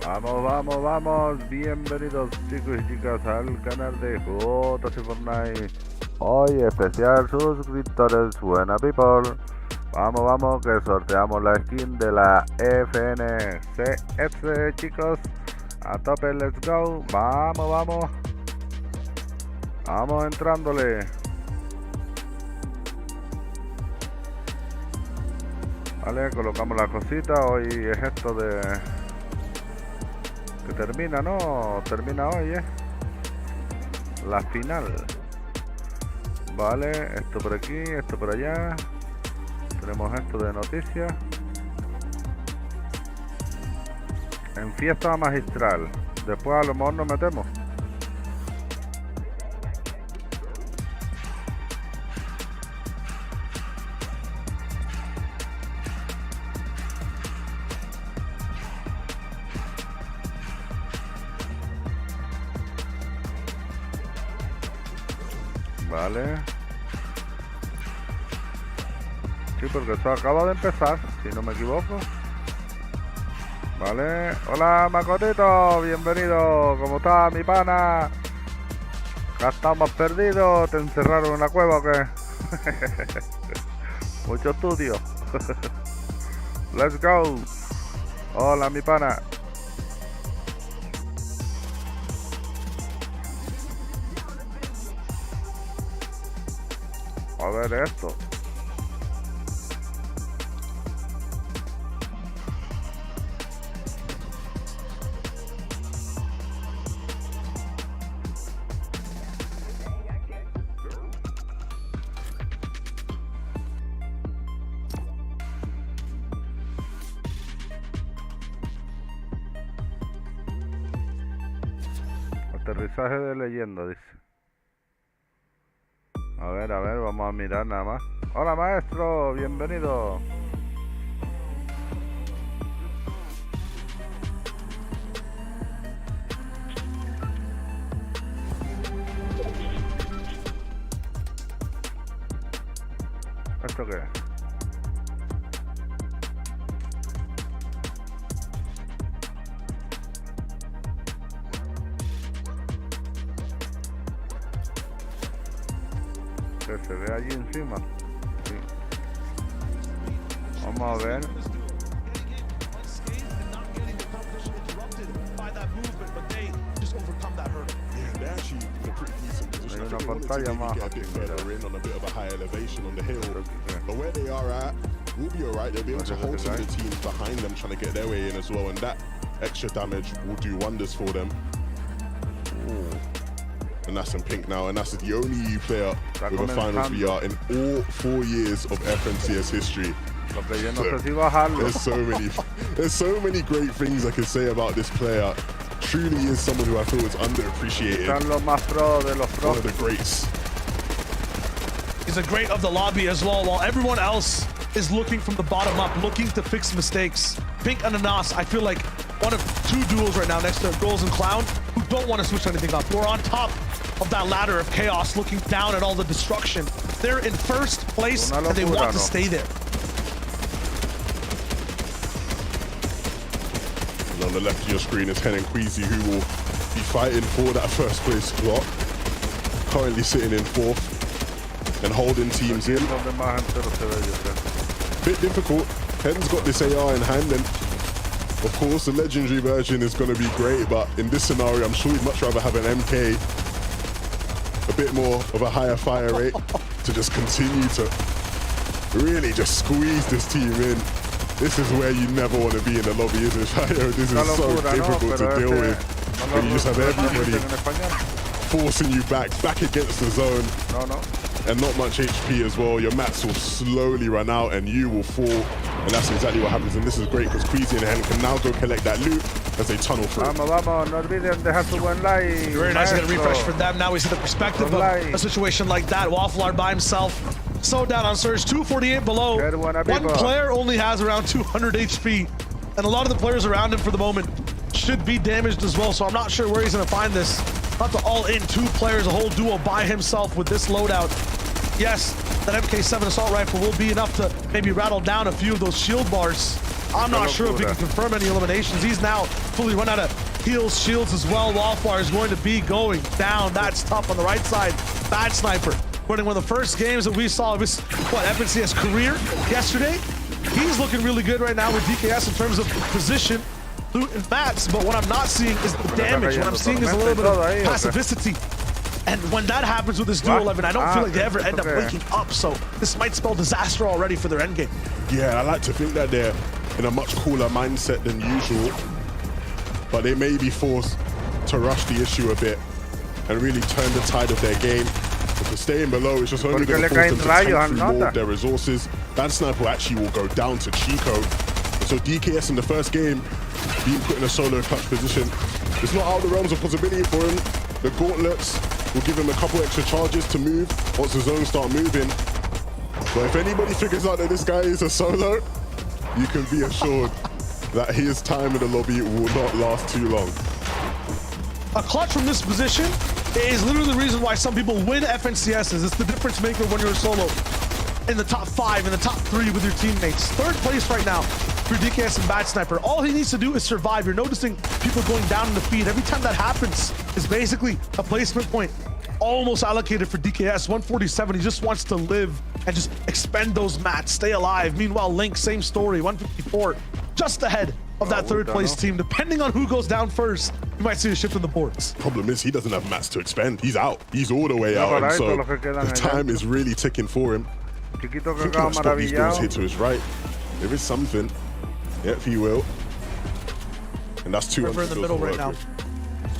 Vamos, vamos, vamos, bienvenidos chicos y chicas al canal de Juegos y Fortnite. Hoy especial suscriptores, buena people. Vamos, vamos, que sorteamos la skin de la FNCS, chicos. A tope, let's go. Vamos, vamos. Vamos entrándole. Vale, colocamos la cosita. Hoy es esto de... que termina, ¿no? Termina hoy, la final. Vale, esto por aquí, esto por allá. Tenemos esto de noticias. En fiesta magistral. Después a lo mejor nos metemos. Vale. Sí, porque esto acaba de empezar, si no me equivoco. Vale. Hola, Macotito, bienvenido. ¿Cómo está, mi pana? Acá estamos perdidos. ¿Te encerraron en la cueva o qué? Mucho estudio. Let's go. Hola, mi pana. A ver esto. Aterrizaje de leyenda, dice. A ver, vamos a mirar nada más. Hola, maestro, bienvenido. ¿Esto qué es? Que se ve allí encima. Sí. Vamos a ver. Hay una pantalla más aquí. But where they are at, we'll be alright. They'll be able to hold some of the teams behind them trying to get their way in as well, and that extra damage will do wonders for them. Ooh. And that's in pink now, and that's the only EU player with a finals VR in all 4 years of FNCS history. There's so many great things I can say about this player. Truly is someone who I feel is underappreciated. One of the greats. He's a great of the lobby as well, while everyone else is looking from the bottom up, looking to fix mistakes. Pink and Ananas, I feel like one of two duels right now next to Girls and Clown who don't want to switch anything up. We're on top of that ladder of chaos, looking down at all the destruction. They're in first place and they want to stay there. And on the left of your screen is Hen and Queasy, who will be fighting for that first place slot. Currently sitting in fourth and holding teams in. Bit difficult. Hen's got this AR in hand, and of course the legendary version is going to be great, but in this scenario I'm sure he'd much rather have an MK, a bit more of a higher fire rate, to just continue to really just squeeze this team in. This is where you never want to be in the lobby, isn't it, Shio? This is so difficult to deal with when you just have everybody forcing you back against the zone. And not much HP as well. Your mats will slowly run out and you will fall. And that's exactly what happens. And this is great because Queasy and Hen can now go collect that loot as they tunnel through. Vamos, no olviden dejar su buen like. Very nice to get a refresh for them. Now we see the perspective of a situation like that. Waffler by himself. So down on Surge, 248 below. One player only has around 200 HP. And a lot of the players around him for the moment should be damaged as well. So I'm not sure where he's going to find this. Not to all in 2 players, a whole duo by himself with this loadout. Yes, that MK7 assault rifle will be enough to maybe rattle down a few of those shield bars. I'm not sure if he can confirm any eliminations. He's now fully run out of heals, shields as well. Wildfire is going to be going down. That's tough on the right side. Bad Sniper. Running one of the first games that we saw of his, FNCS career yesterday. He's looking really good right now with DKS in terms of position, loot, and mats. But what I'm not seeing is the damage. What I'm seeing is a little bit of passivity. And when that happens with this duo 11, I don't feel like they ever end up waking up. So this might spell disaster already for their endgame. Yeah, I like to think that they're in a much cooler mindset than usual. But they may be forced to rush the issue a bit and really turn the tide of their game. Because staying below is just only going to force them to tank through more of their resources. Bad Sniper actually will go down to Chico. And so DKS in the first game being put in a solo clutch position. It's not out of the realms of possibility for him. The gauntlets will give him a couple extra charges to move once the zones start moving. But if anybody figures out that this guy is a solo, you can be assured that his time in the lobby will not last too long. A clutch from this position is literally the reason why some people win FNCSs. It's the difference maker when you're a solo in the top 5, in the top 3 with your teammates. Third place right now for DKS and Bad Sniper. All he needs to do is survive. You're noticing people going down in the feed. Every time that happens is basically a placement point almost allocated for DKS. 147, he just wants to live and just expend those mats, stay alive. Meanwhile, Link, same story, 154, just ahead of that third place team. Depending on who goes down first, you might see a shift in the boards. Problem is, he doesn't have mats to expend. He's out. He's all the way out, and so the time is really ticking for him. I think he'll stop these goals here to his right. There is something. Yep, he will. And that's 200 in the middle right now.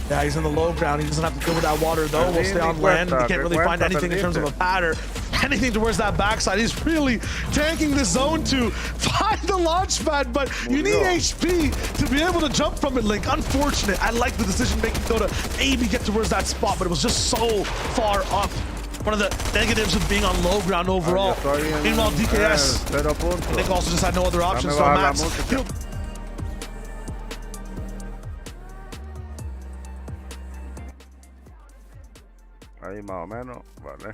Yeah, he's in the low ground. He doesn't have to deal with that water, though. We'll stay on land. He can't really find anything in terms of a pattern. Anything towards that backside. He's really tanking the zone to find the launch pad, but you need HP to be able to jump from it, Link. Unfortunate. I like the decision-making, though, to maybe get towards that spot, but it was just so far up. One of the negatives of being on low ground overall. Meanwhile, DKS, I think also just had no other options, so Max,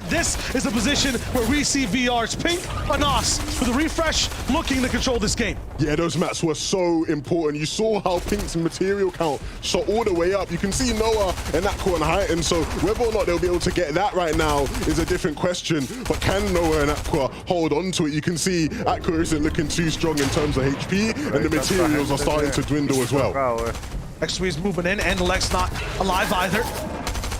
this is a position where we see VR's Pink, Anas, with a refresh, looking to control this game. Yeah, those mats were so important. You saw how Pink's material count shot all the way up. You can see Noah and Aqua and Heighten, so whether or not they'll be able to get that right now is a different question. But can Noah and Aqua hold on to it? You can see Aqua isn't looking too strong in terms of HP, and the materials are starting to dwindle as well. XW's moving in, and Lex not alive either.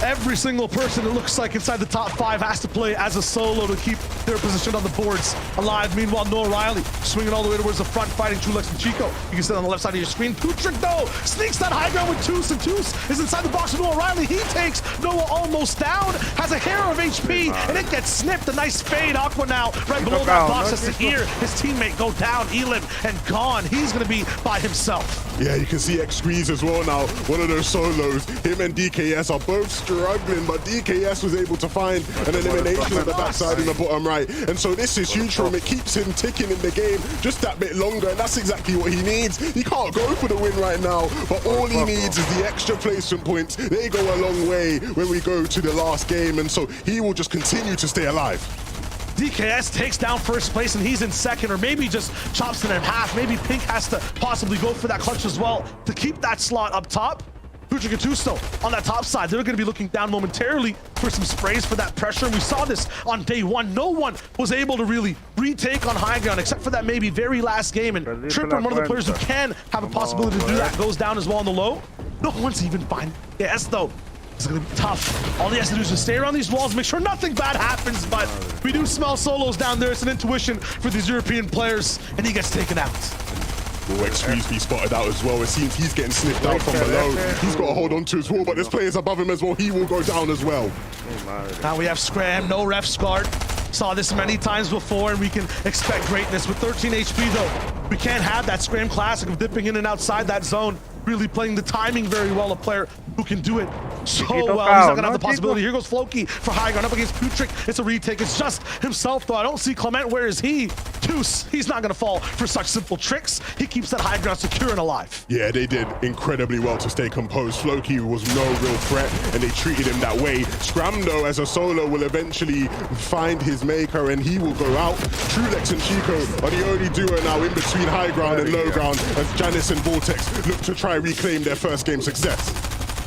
Every single person, it looks like, inside the top 5 has to play as a solo to keep their position on the boards alive. Meanwhile, Noah Riley swinging all the way towards the front, fighting Chulex and Chico. You can see on the left side of your screen. Kutrick, though, sneaks that high ground with Toos, and Toos is inside the box with Noah Riley. He takes Noah almost down, has a hair of HP, and it gets snipped. A nice fade. Aqua now right below that box has to hear his teammate go down. Elim and gone. He's going to be by himself. Yeah, you can see X-Squeeze as well now. One of those solos. Him and DKS are both struggling, but DKS was able to find an elimination at the backside in the bottom right. And so this is huge for him. It keeps him ticking in the game just that bit longer, and that's exactly what he needs. He can't go for the win right now, but all he needs is the extra placement points. They go a long way when we go to the last game, and so he will just continue to stay alive. DKS takes down first place, and he's in second, or maybe just chops it in half. Maybe Pink has to possibly go for that clutch as well to keep that slot up top. Kutrick and Tusto on that top side. They're going to be looking down momentarily for some sprays for that pressure. We saw this on day 1. No one was able to really retake on high ground except for that maybe very last game. And Tripper, one of the players who can have a possibility to do that, goes down as well on the low. No one's even finding yes, though. It's going to be tough. All he has to do is just stay around these walls, make sure nothing bad happens, but we do smell solos down there. It's an intuition for these European players, and he gets taken out. Will X-Squeeze be spotted out as well? It seems he's getting sniffed out from below. He's got to hold on to his wall, but there's players above him as well. He will go down as well. Now we have Scram, no ref scarred. Saw this many times before, and we can expect greatness. With 13 HP, though, we can't have that Scram classic of dipping in and outside that zone. Really playing the timing very well, a player who can do it so Chiquito well. He's not gonna cao, have the ¿no, possibility. chicos? Here goes Floki for high ground up against Putrick. It's a retake. It's just himself though. I don't see Clement. Where is he? Toos. He's not gonna fall for such simple tricks. He keeps that high ground secure and alive. Yeah, they did incredibly well to stay composed. Floki was no real threat, and they treated him that way. Scramdo, as a solo, will eventually find his maker, and he will go out. Trulex and Chico are the only duo now in between high ground and low ground, as Janice and Vortex look to try reclaim their first game success.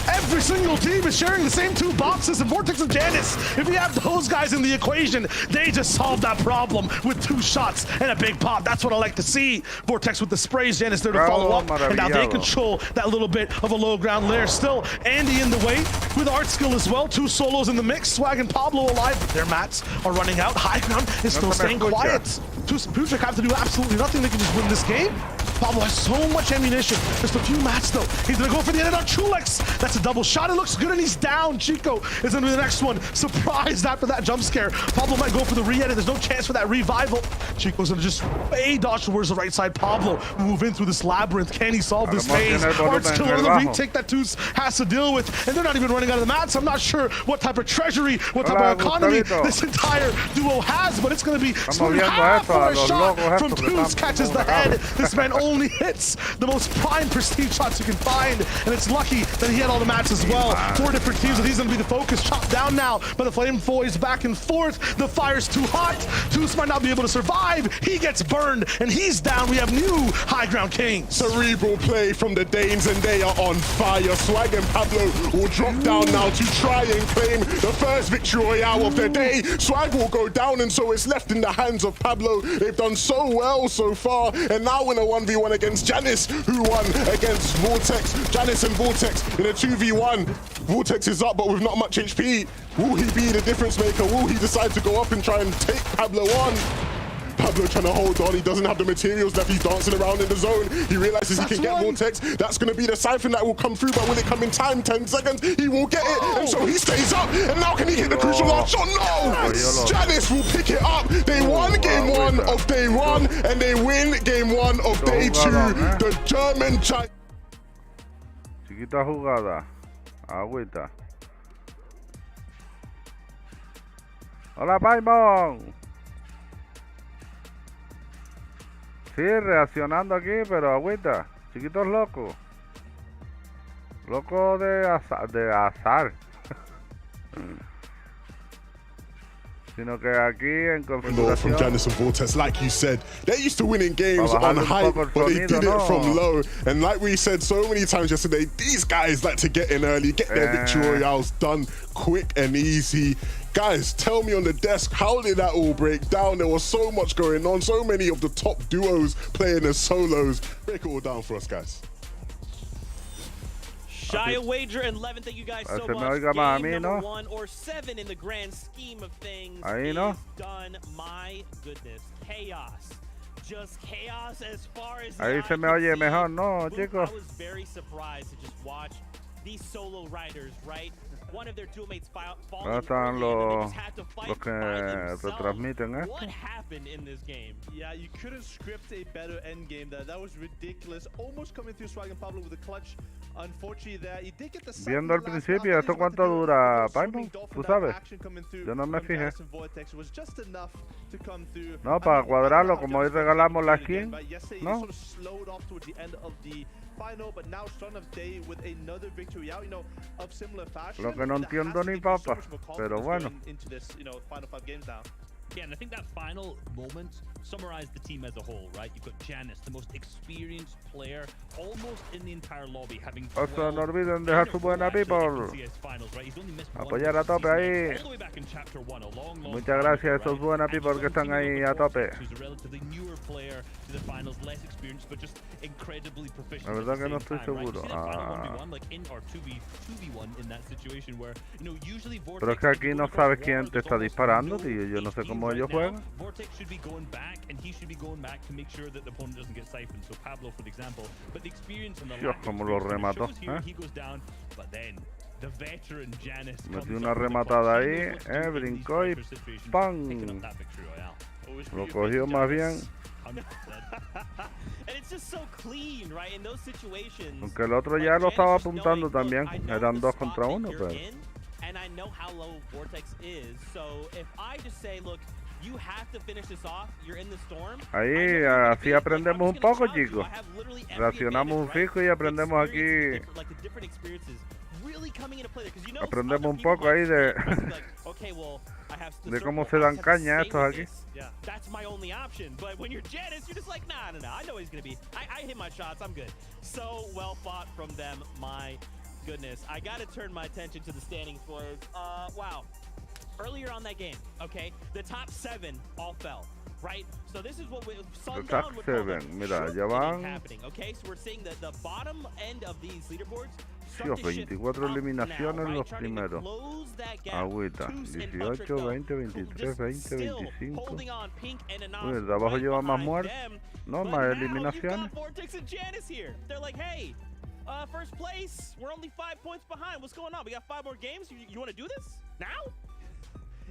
Every single team is sharing the same two boxes, and Vortex and Janice, if we have those guys in the equation, they just solved that problem with 2 shots and a big pop. That's what I like to see. Vortex with the sprays, Janice there to follow up, and now they control that little bit of a low ground layer. Still, Andy in the way with art skill as well. 2 solos in the mix. Swag and Pablo alive, but their mats are running out. High ground is still staying quiet. Putrick have to do absolutely nothing. They can just win this game. Pablo has so much ammunition. Just a few mats though. He's gonna go for the end on Trulex. That's a double shot. It looks good and he's down. Chico is gonna be the next one. Surprised after that jump scare. Pablo might go for the re-edit. There's no chance for that revival. Chico's gonna just fade dodge towards the right side. Pablo will move in through this labyrinth. Can he solve this maze? Art's still on the retake that Toos has to deal with. And they're not even running out of the mats. I'm not sure what type of treasury, what type of economy this entire duo has, but it's gonna be split in half for a shot from Toos. Catches the head. This man only hits the most prime prestige shots you can find, and it's lucky that he had all the mats as well. 4 different teams, and he's gonna be the focus. Chopped down now by the Flame Boys back and forth. The fire's too hot. Toos might not be able to survive. He gets burned, and he's down. We have new high ground kings. Cerebral play from the Danes, and they are on fire. Swag and Pablo will drop down now to try and claim the first victory royale of the day. Swag will go down, and so it's left in the hands of Pablo. They've done so well so far, and now in a 1v1 against Janice, who won against Vortex. Janice and Vortex in a 2v1. Vortex is up, but with not much HP. Will he be the difference maker? Will he decide to go up and try and take Pablo on? Pablo trying to hold on. He doesn't have the materials left. He's dancing around in the zone. He realizes he can get Vortex. That's going to be the siphon that will come through, but will it come in time? 10 seconds. He will get it. And so he stays up. And now can he hit the crucial last shot? No! Janice will pick it up. They won game 1 of day 1, and they win game 1 of day 2. The German giant. Chiquita jugada. Agüita. Hola, Paimon. Sí, reaccionando aquí, pero agüita. Chiquitos locos. Loco de azar. Sino que aquí en configuración. From Janice and Vortex, like you said, they're used to winning games on hype, but they did it from low. And like we said so many times yesterday, these guys like to get in early, get their victory royales done quick and easy. Guys, tell me on the desk, how did that all break down? There was so much going on, so many of the top duos playing as solos. Break it all down for us, guys. Shy a wager and 11, thank you guys so much. Game number 1 or 7 in the grand scheme of things is done. My goodness, chaos. Just chaos as far as Ahí se me oye mejor, ¿no, chicos? I was very surprised to just watch these solo riders, right? One of their teammates falling están los que retransmiten, What happened in this game? Yeah, you couldn't script a better end game there. That was ridiculous. Almost coming through Swag and Pablo with a clutch. Unfortunately there, he did get the viendo el principio, ¿esto cuánto dura, Paimon? ¿Tú sabes? Yo no me fijé. No, para cuadrarlo, como hoy regalamos la skin, ¿no? Lo que no entiendo ni papa, pero bueno. Yeah, and I think that final moment summarized the team as a whole, right? You've got Janice, the most experienced player, almost in the entire lobby, having O sea, no olviden dejar su buena people. Apoyar a tope ahí. Muchas gracias a esos buenas people que están ahí a tope. La verdad que no estoy seguro. Pero es que aquí no sabes quién te está disparando, tío. Yo no sé cómo ellos juegan. Dios, cómo lo remató. Metió una rematada ahí, brincó y ¡pam! Lo cogió más bien. 100%. And it's just so clean, right? In those situations. Aunque el otro ya lo estaba apuntando también. Eran 2 contra 1, pero... And I know how low Vortex is, so if I just say, look, you have to finish this off, you're in the storm. Ahí, así aprendemos un poco, chicos. Racionamos un fijo y aprendemos aquí. Aprendemos un poco ahí de cómo se dan caña estos aquí. That's my only option, but when you're Janice, you're just like, nah, I know he's gonna be. I hit my shots, I'm good. So well fought from them, my goodness. I gotta turn my attention to the standings, boys. Wow. Earlier on that game, okay, the top 7 all fell, right? So this is what Sundown would call happening, okay? So we're seeing that the bottom end of these leaderboards. Dios, 24 eliminaciones los primeros. Agüita, 18, 20, 23, 20, 25. Uy, el de abajo lleva más muertos. No, más eliminaciones. They're like, hey, first place, we're only 5 points behind. What's going on? We got 5 more games. You want to do this now?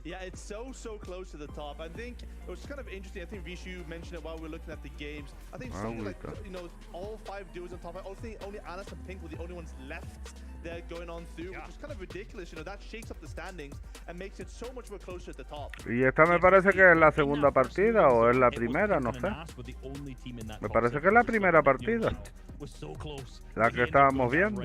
Yeah, it's so close to the top. I think it was kind of interesting. I think Vishu mentioned it while we were looking at the games. I think something like, you know, all 5 duos on top. I think only Anas and Pink were the only ones left there going on through, which is kind of ridiculous. You know, that shakes up the standings and makes it so much more closer at the top. Y esta me parece que es la segunda partida o es la primera, no sé. Me parece que es la primera partida. La que estábamos viendo.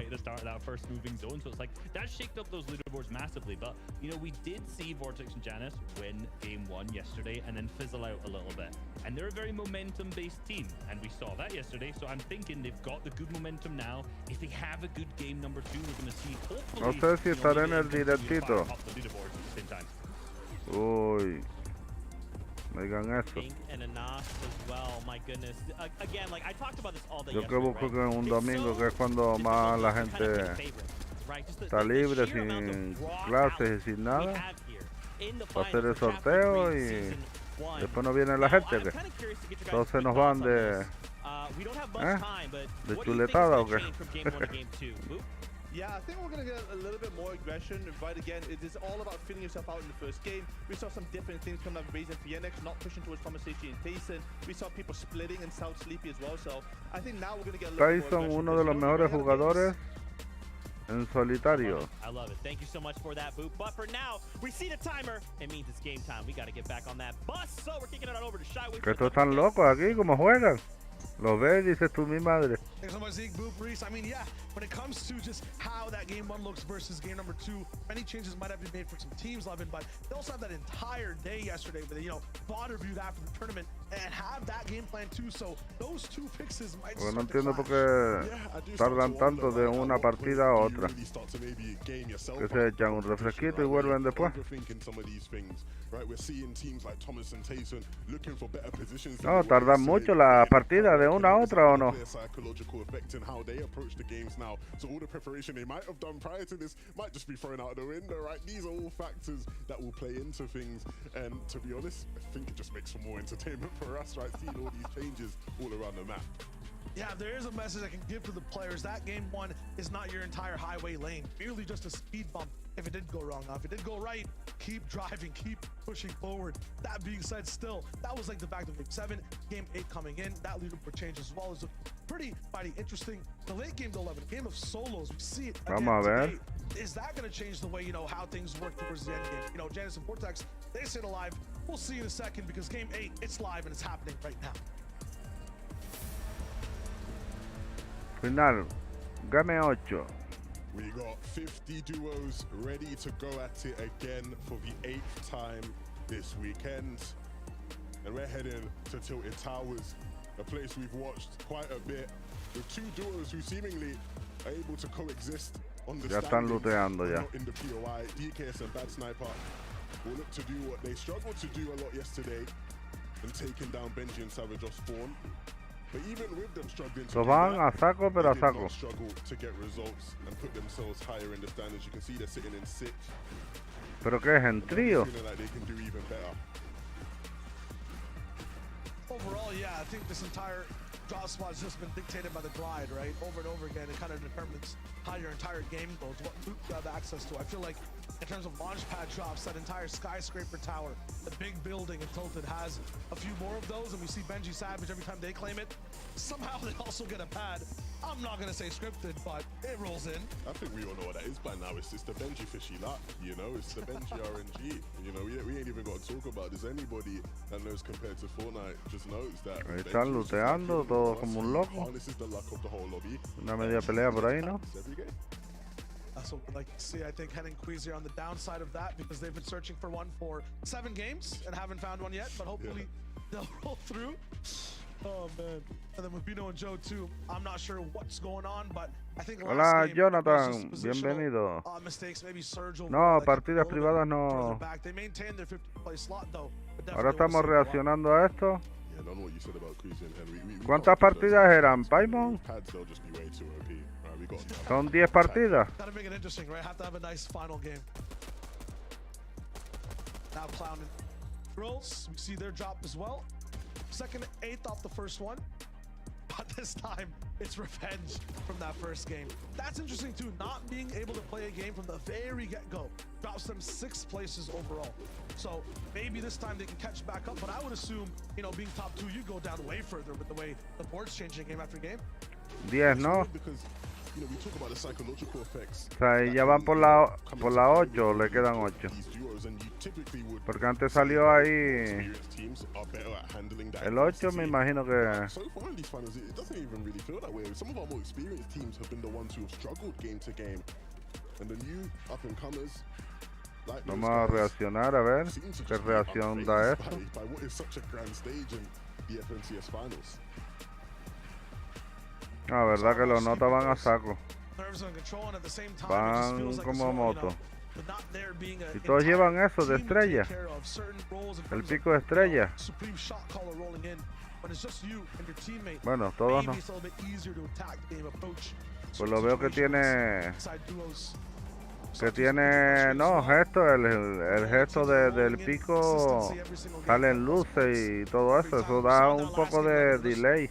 That shaked up those leaderboards massively, but you know, we did see Vortex and Janice win game 1 yesterday and then fizzle out a little bit. And they're a very momentum-based team, and we saw that yesterday. So I'm thinking they've got the good momentum now. If they have a good game number 2, we're going to see hopefully. No sé si estaré en el directito. Uy. Me digan eso. Yo que busco que un domingo, que es cuando más la gente está libre, sin clases y sin nada, para hacer el sorteo y después no viene la gente, que entonces nos van de chuletada o qué. Yeah, I think we're going to get a little bit more aggression. Right, again, it is all about feeling yourself out in the first game. We saw some different things coming up, raising Phoenix, not pushing towards Thomas H.G. and Tyson. We saw people splitting and South Sleepy as well. So I think now we're going to get a little Tyson, more uno de los mejores jugadores en solitario. I love it. Thank you so much for that, Boop. But for now, we see the timer. It means it's game time. We got to get back on that bus. So we're kicking it on over to Shyway. Que estos están locos aquí, como juegan. Lo ves y dices tú, mi madre. Thanks so much, Zeke, Boop, Reese. I mean, yeah, when it comes to just how that game 1 looks versus game number 2, many changes might have been made for some teams, Levin, but they also have that entire day yesterday where they, you know, bought or viewed after the tournament and have that game plan too. So those 2 fixes might no entiendo por qué tardan tanto de una partida a otra. Que se echan un refresquito y vuelven después. No, tardan mucho la partida de una a otra, ¿o no? Psychological effect in how they approach the games now. So all the preparation they might have done prior to this might just be thrown out the window, right? These are all factors that will play into things. And to be honest, I think it just makes for more entertainment for us, right? Seeing all these changes all around the map. Yeah, there is a message I can give to the players. That game 1 is not your entire highway lane, merely just a speed bump if it did go wrong. Now, if it did go right, keep driving, keep pushing forward. That being said, still, that was like the fact of game 7, game 8 coming in. That leaderboard change as well is pretty interesting. The late game to 11, game of solos, we see it again today. Is that going to change the way, you know, how things work towards the end game? You know, Janice and Vortex, they stayed alive. We'll see in a second because game 8, it's live and it's happening right now. Final, game 8. We got 50 duos ready to go at it again for the 8th time this weekend. And we're heading to Tilted Towers, a place we've watched quite a bit, with 2 duos who seemingly are able to coexist on the standings, not in the POI. DKS and Bad Sniper will look to do what they struggled to do a lot yesterday and taking down Benji and Savage off spawn. But even with them struggling to struggle to get results and put themselves higher in the standings. You can see they're sitting in 6th. Pero que es en trío. Feeling like they can do even better. Overall, yeah, I think this entire drop spot has just been dictated by the glide, right? Over and over again, it kind of determines how your entire game goes, what loot you have access to. I feel like in terms of launch pad drops, that entire skyscraper tower, the big building in Tilted has a few more of those, and we see Benji Savage every time they claim it. Somehow they also get a pad. I'm not gonna say scripted, but it rolls in. I think we all know what that is by now. It's the Benji fishy luck, you know? It's the Benji RNG. You know, we ain't even got to talk about this. Anybody that knows compared to Fortnite just knows that. Ahí están looteando todo como un loco. This is the luck of the whole lobby. Una media pelea por ahí, ¿no? That's what we'd like to see. I think Hen and Queasy are on the downside of that because they've been searching for one for 7 games and haven't found one yet, but hopefully they'll roll through. Oh man. And then with Bino and Joe too, I'm not sure what's going on, but I think Hola Jonathan, bienvenido. Mistakes, maybe Surge over, No, like, partidas privadas no. They maintain their 50th place slot though. Ahora estamos reaccionando a esto. Yeah, I don't know what you said about Queasy and Henry. ¿Cuántas partidas eran, Paimon? Pads, they'll just be way too OP. Right, we got Son 10 partidas. Gotta make it interesting, right? Have to have a nice final game. Now Clown and Girls, we see their drop as well. Second, 8th off the first one. But this time, it's revenge from that first game. That's interesting too, not being able to play a game from the very get-go. Drops them 6 places overall. So maybe this time they can catch back up, but I would assume, you know, being top 2, you go down way further with the way the board's changing game after game. 10, ¿no? Because, you know, we talk about the psychological effects. O sea, ya van por la 8, le quedan 8. Porque antes salió ahí el 8, me imagino que... So far in these finals, it doesn't even really feel that way. Some of our more experienced teams have been the ones who have struggled game to game. And the new up-and-comers, like Vamos a reaccionar a ver qué reacción da esto. by what is such a grand stage in the FNCS finals. La verdad que los notas van a saco. Van como moto. Y todos llevan eso de estrella. El pico de estrella. Bueno, todos no. Pues lo veo que tiene... no, gesto, el gesto del pico sale en luces y todo eso. Eso da un poco de delay.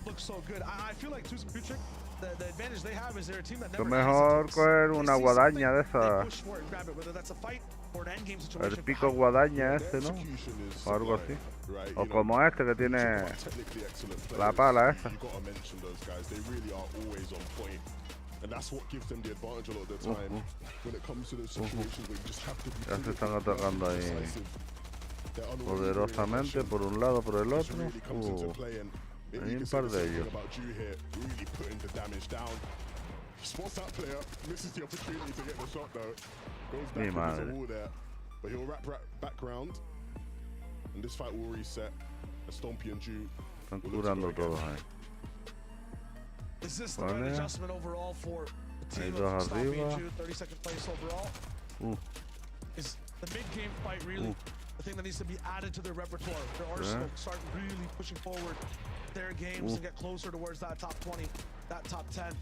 Es mejor coger una guadaña de esa. El pico guadaña este, ¿no? O algo así. O como este que tiene la pala esa. And that's what gives them the advantage a lot of the time when it comes to those situations where you just have to be ya se están atacando ahí poderosamente por un lado, por el otro. Hay un par de ellos. Mi madre. But he'll wrap back round, and this fight will reset. Stompy and Jew están curando todos ahí. Is this the right adjustment overall for the team of Stompy and Jew, 32nd place overall? Is the mid-game fight really the thing that needs to be added to their repertoire? Their arsenal start really pushing forward their games and get closer towards that top 20, that top 10.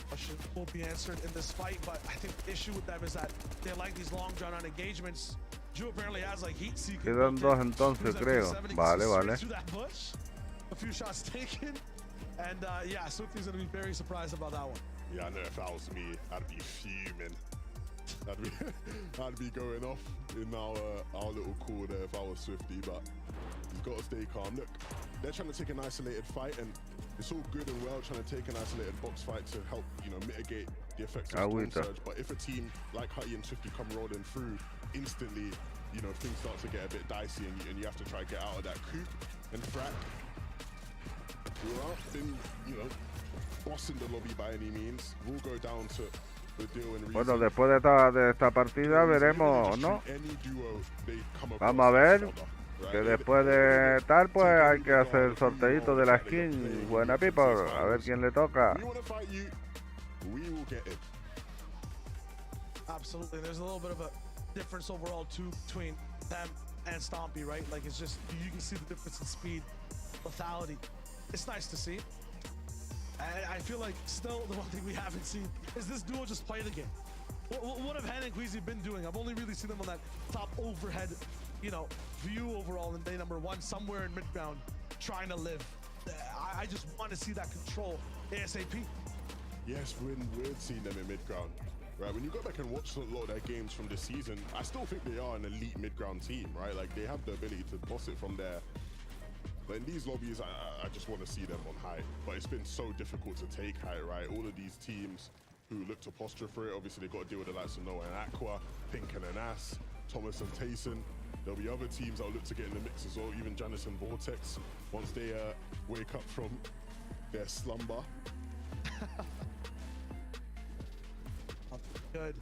Question will be answered in this fight, but I think the issue with them is that they like these long drawn-out engagements. Jew apparently has like heat seeking. Quedan 2 entonces, creo. Vale, vale. A few shots taken. And yeah, Swifty's gonna be very surprised about that one. Yeah, I know if that was me, I'd be fuming. I'd be going off in our little call there if I was Swifty, but you've got to stay calm. Look, they're trying to take an isolated fight, and it's all good and well trying to take an isolated box fight to help, you know, mitigate the effects of storm surge. But if a team like Hutty and Swifty come rolling through, instantly, you know, things start to get a bit dicey, and you have to try to get out of that coop and frack. We're out in, you know, bossing the lobby by any means. We'll go down to the deal and bueno, después de esta partida veremos, ¿no? Vamos a ver que después de tal, pues hay que hacer el sorteito de la skin. Buena people, a ver quién le toca. Absolutely, there's a little bit of a difference overall too between them and Stompy, right? Like it's just, you can see the difference in speed, lethality. It's nice to see. I feel like still the one thing we haven't seen is this duo just play the game. What have Han and Queasy been doing? I've only really seen them on that top overhead, you know, view overall in day number 1, somewhere in mid-ground, trying to live. I just want to see that control ASAP. Yes, we're seeing them in mid-ground. Right, when you go back and watch a lot of their games from this season, I still think they are an elite mid-ground team, right? Like, they have the ability to boss it from there. But in these lobbies, I just want to see them on height. But it's been so difficult to take height, right? All of these teams who look to posture for it, obviously they've got to deal with the likes of Noah and Aqua, Pink and Anas, Thomas and Tayson. There'll be other teams that will look to get in the mix as well, even Janice and Vortex, once they wake up from their slumber. Good.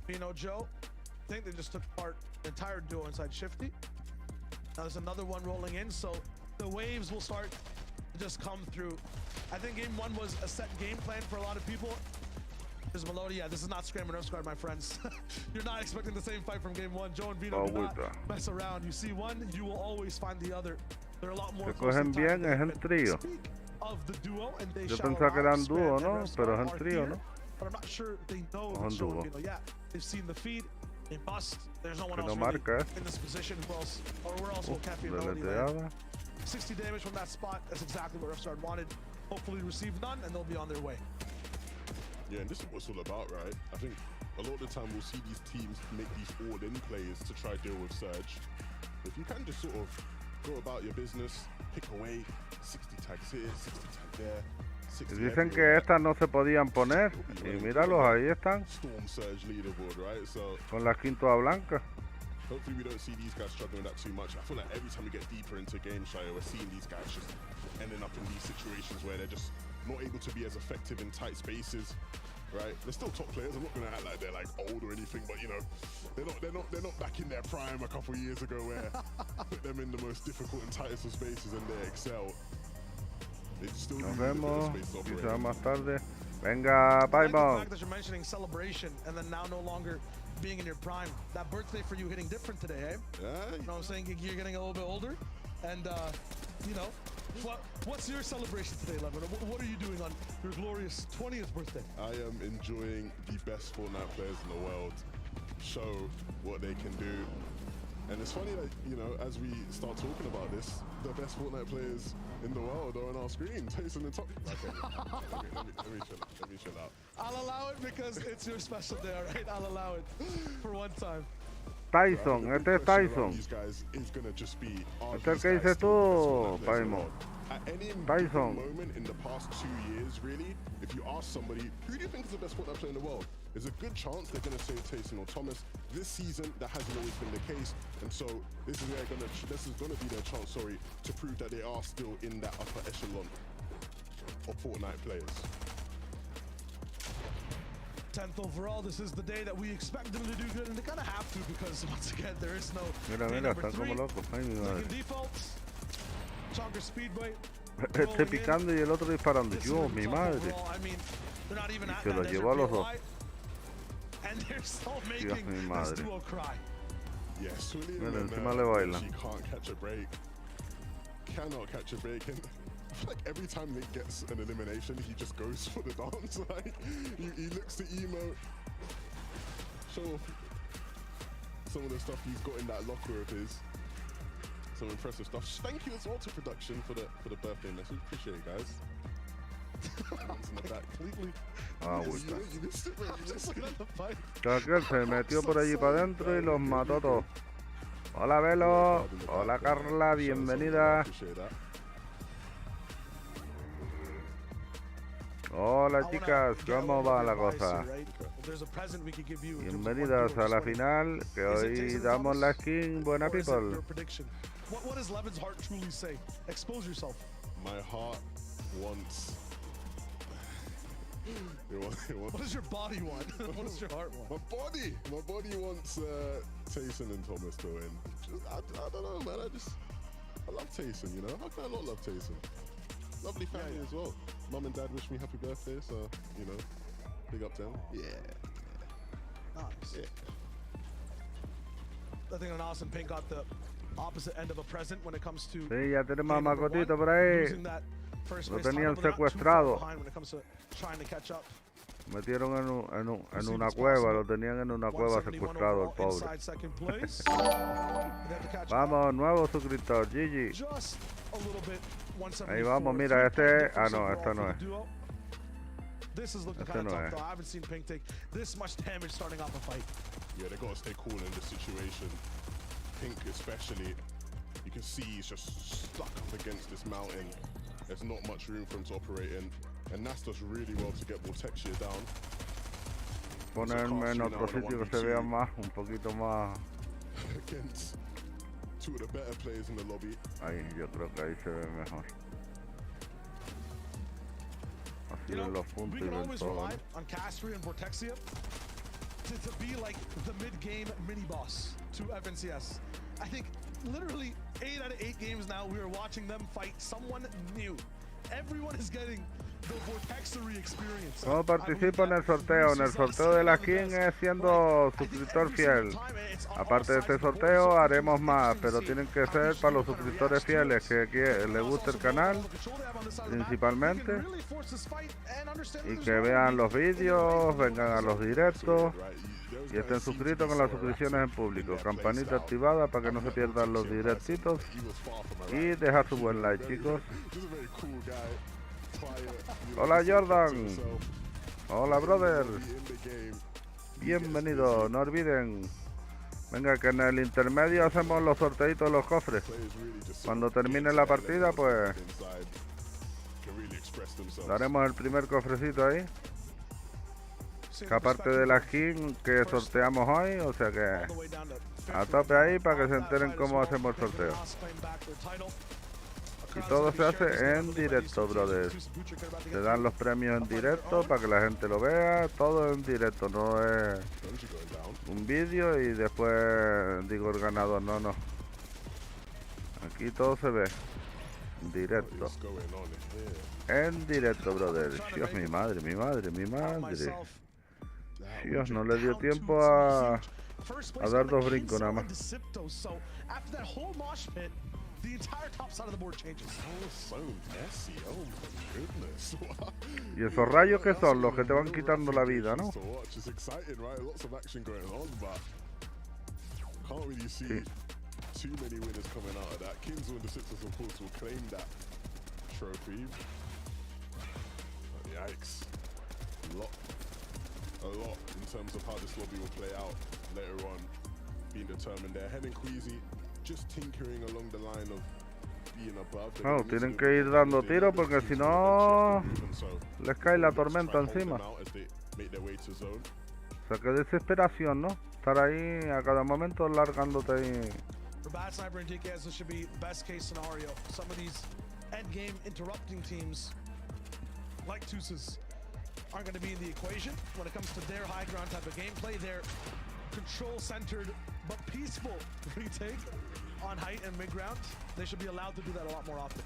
You know, Joe, I think they just took part the entire duo inside Shifty. Now there's another one rolling in, so the waves will start to just come through. I think game one was a set game plan for a lot of people. There's Melody. Yeah, this is not Scram and Earth Squad, my friends. You're not expecting the same fight from game one. Joe and Vito do not mess around. You see one, you will always find the other. They're a lot more cogen bien, es en trío. Yo pensaba que eran dúo, ¿no? Pero es en trío, ¿no? But I'm not sure they know the show. You know, yeah, they've seen the feed. They must. There's no one else really in this position. Where else will Cappy and Melody land? 60 damage from that spot. That's exactly what Earth Squad wanted. Hopefully receive none, and they'll be on their way. Yeah, and this is what it's all about, right? I think a lot of the time we'll see these teams make these all-in plays to try deal with Surge. If you can just sort of go about your business, pick away, 60 tags here, 60 tags there. Dicen que estas no se podían poner y míralos, ahí están Storm Surge leaderboard, right? So con las quintoas blancas. Hopefully we don't see these guys struggling with that too much. I feel like every time we get deeper into game, Shire, we're seeing these guys just ending up in these situations where they're just not able to be as effective in tight spaces, right? They're still top players. I'm not gonna act like they're like old or anything, but you know, they're not back in their prime a couple of years ago where put them in the most difficult and tightest of spaces and they excel. Nos vemos, quizás más tarde. Venga, bye bye. The fact that you're mentioning celebration and then now no longer being in your prime. That birthday for you hitting different today, eh? Yeah. You know what I'm saying? You're getting a little bit older. And, you know, what's your celebration today, Levin? What are you doing on your glorious 20th birthday? I am enjoying the best Fortnite players in the world show what they can do. And it's funny that, you know, as we start talking about this, the best Fortnite players in the world are on our screen. Tayson and top. Okay, let me chill out. I'll allow it because it's your special day, all right? I'll allow it for one time. Tyson, este es Tyson. These guys is gonna just be. Este es el que dices tú, Paimo. At any Tyson. moment in the past 2 years, really, if you ask somebody, who do you think is the best Fortnite player in the world? There's a good chance they're going to say Tayson or Thomas. This season, that hasn't always been the case, and so this is going to be their chance, to prove that they are still in that upper echelon of Fortnite players. 10th overall, this is the day that we expect them to do good, and they kind of have to because once again, there is no. Mira, están como locos. Ay, mi madre. Defaults. Chonker Speedway. Este picando y el otro disparando. Yo, mi madre. Y se lo llevó a los dos. Dios, mi madre. Yes, mira, encima le baila. She can't catch a break. Cannot catch a break. And I feel like every time Nick gets an elimination, he just goes for the dance. Like he looks to emote, show off some of the stuff he's got in that locker of his. Some impressive stuff. Thank you as well to production for the birthday message. Appreciate it, guys. In the back. Aquel se metió por allí para adentro y los mató todos. Hola Velo, hola Carla, bienvenida. Hola chicas, ¿cómo va la cosa? Bienvenidas a la final, que hoy damos la skin Buena People. What does Levin's heart truly say? Expose yourself. My heart wants... What does your body want? What does your heart want? My body wants Tayson and Thomas to win. I don't know, man. I love Tayson, you know? How can I not love Tayson? Lovely family as well. Mum and dad wish me happy birthday, so, you know, big up to them. Yeah. Nice. Yeah. I think an awesome Pink got the opposite end of a present when it comes to. Sí, ya tenemos a Macotito por ahí. Lo tenían secuestrado. Metieron en una cueva, lo tenían en una cueva secuestrado el pobre. Vamos, nuevo suscriptor, GG. Just a little bit Ahí vamos, mira, este... Ah, no, esta no es. This is looking kind of tough, though. I haven't seen Pink take this much damage starting off a fight. Yeah, they gotta stay cool in this situation. Pink especially, you can see he's just stuck up against this mountain. There's not much room for him to operate in. And Nas does really well to get Vortexia down. Ponerme en otro sitio que se vea más, un poquito más. Against two of the better players in the lobby. Ahí, yo creo que ahí se ve mejor. Así ven los puntos y ven todo. On Castry and Vortexia to be like the mid-game mini-boss to FNCS. I think literally 8 out of 8 games now we are watching them fight someone new. Everyone is getting the Vortexery experience. ¿Cómo participo en el sorteo? En el sorteo de la skin es siendo suscriptor fiel. Aparte de este sorteo haremos más, pero tienen que ser para los suscriptores fieles que les guste el canal principalmente y que vean los vídeos, vengan a los directos y estén suscritos con las suscripciones en público. Campanita activada para que no se pierdan los directitos y dejar su buen like, chicos. Hola Jordan, hola brother, bienvenido. No olviden, venga, que en el intermedio hacemos los sorteitos de los cofres. Cuando termine la partida pues daremos el primer cofrecito ahí, que aparte de la skin que sorteamos hoy, o sea que a tope ahí para que se enteren cómo hacemos el sorteo. Y todo se hace en directo, brothers. Te dan los premios en directo para que la gente lo vea. Todo en directo, no es un vídeo y después digo el ganador. No, no. Aquí todo se ve en directo. En directo, brothers. Dios, mi madre, mi madre, mi madre. Dios, no le dio tiempo a dar 2 brincos nada más. The entire top side of the board changes. So messy. Oh my goodness. Y esos rayos que son los que te van quitando la vida, ¿no? It's exciting, right? Lots of action going on, but can't really see too many winners coming out of that. Kings and the Sixers, of course, will claim that trophy. But yikes. A lot in terms of how this lobby will play out later on, being determined there. Hen and Queasy just tinkering along the line of being above. No, tienen que ir dando tiros porque si no les cae la tormenta encima. O sea, que desesperación, ¿no? Estar ahí a cada momento largándote ahí. For Bad Sniper and DKS, this should be best case scenario. Some of these end game interrupting teams, like Tusas, aren't going to be in the equation when it comes to their high ground type of gameplay. Their control-centered but peaceful retake on height and mid-ground. They should be allowed to do that a lot more often.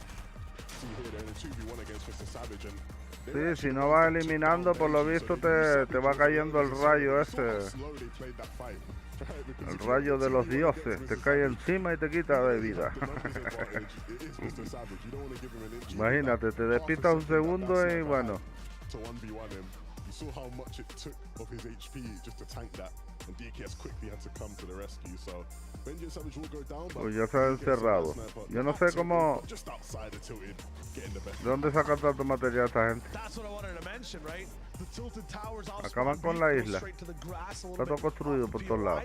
Sí, si no vas eliminando, por lo visto te va cayendo el rayo ese. El rayo de los dioses. Te cae encima y te quita de vida. Imagínate, te despistas un segundo y bueno. Saw how much it took of his HP just to tank that, and DKS quickly had to come to the rescue. So Benji Savage will go down, but ya se ha encerrado. Yo no sé cómo. ¿De dónde sacan tanto material esta gente? Acaban con la isla. Está todo construido por todos lados.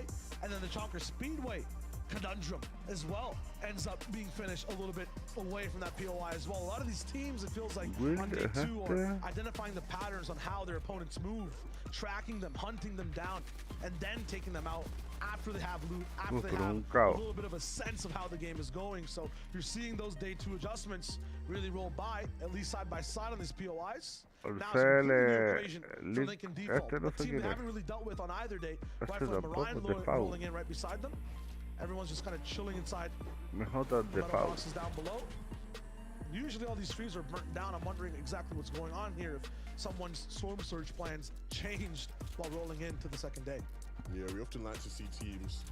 Conundrum as well ends up being finished a little bit away from that POI as well. A lot of these teams, it feels like on day 2 are identifying the patterns on how their opponents move, tracking them, hunting them down, and then taking them out after they have loot, after they have a little bit of a sense of how the game is going. So you're seeing those day 2 adjustments really roll by, at least side by side on these POIs. Now it's a new equation for Lincoln Default, a team they haven't really dealt with on either day. Right from Mariah rolling in right beside them. Everyone's just kind of chilling inside. Boxes down below. Usually all these trees are burnt down. I'm wondering exactly what's going on here. If someone's storm surge plans changed while rolling into the second day. Yeah, we often like to see teams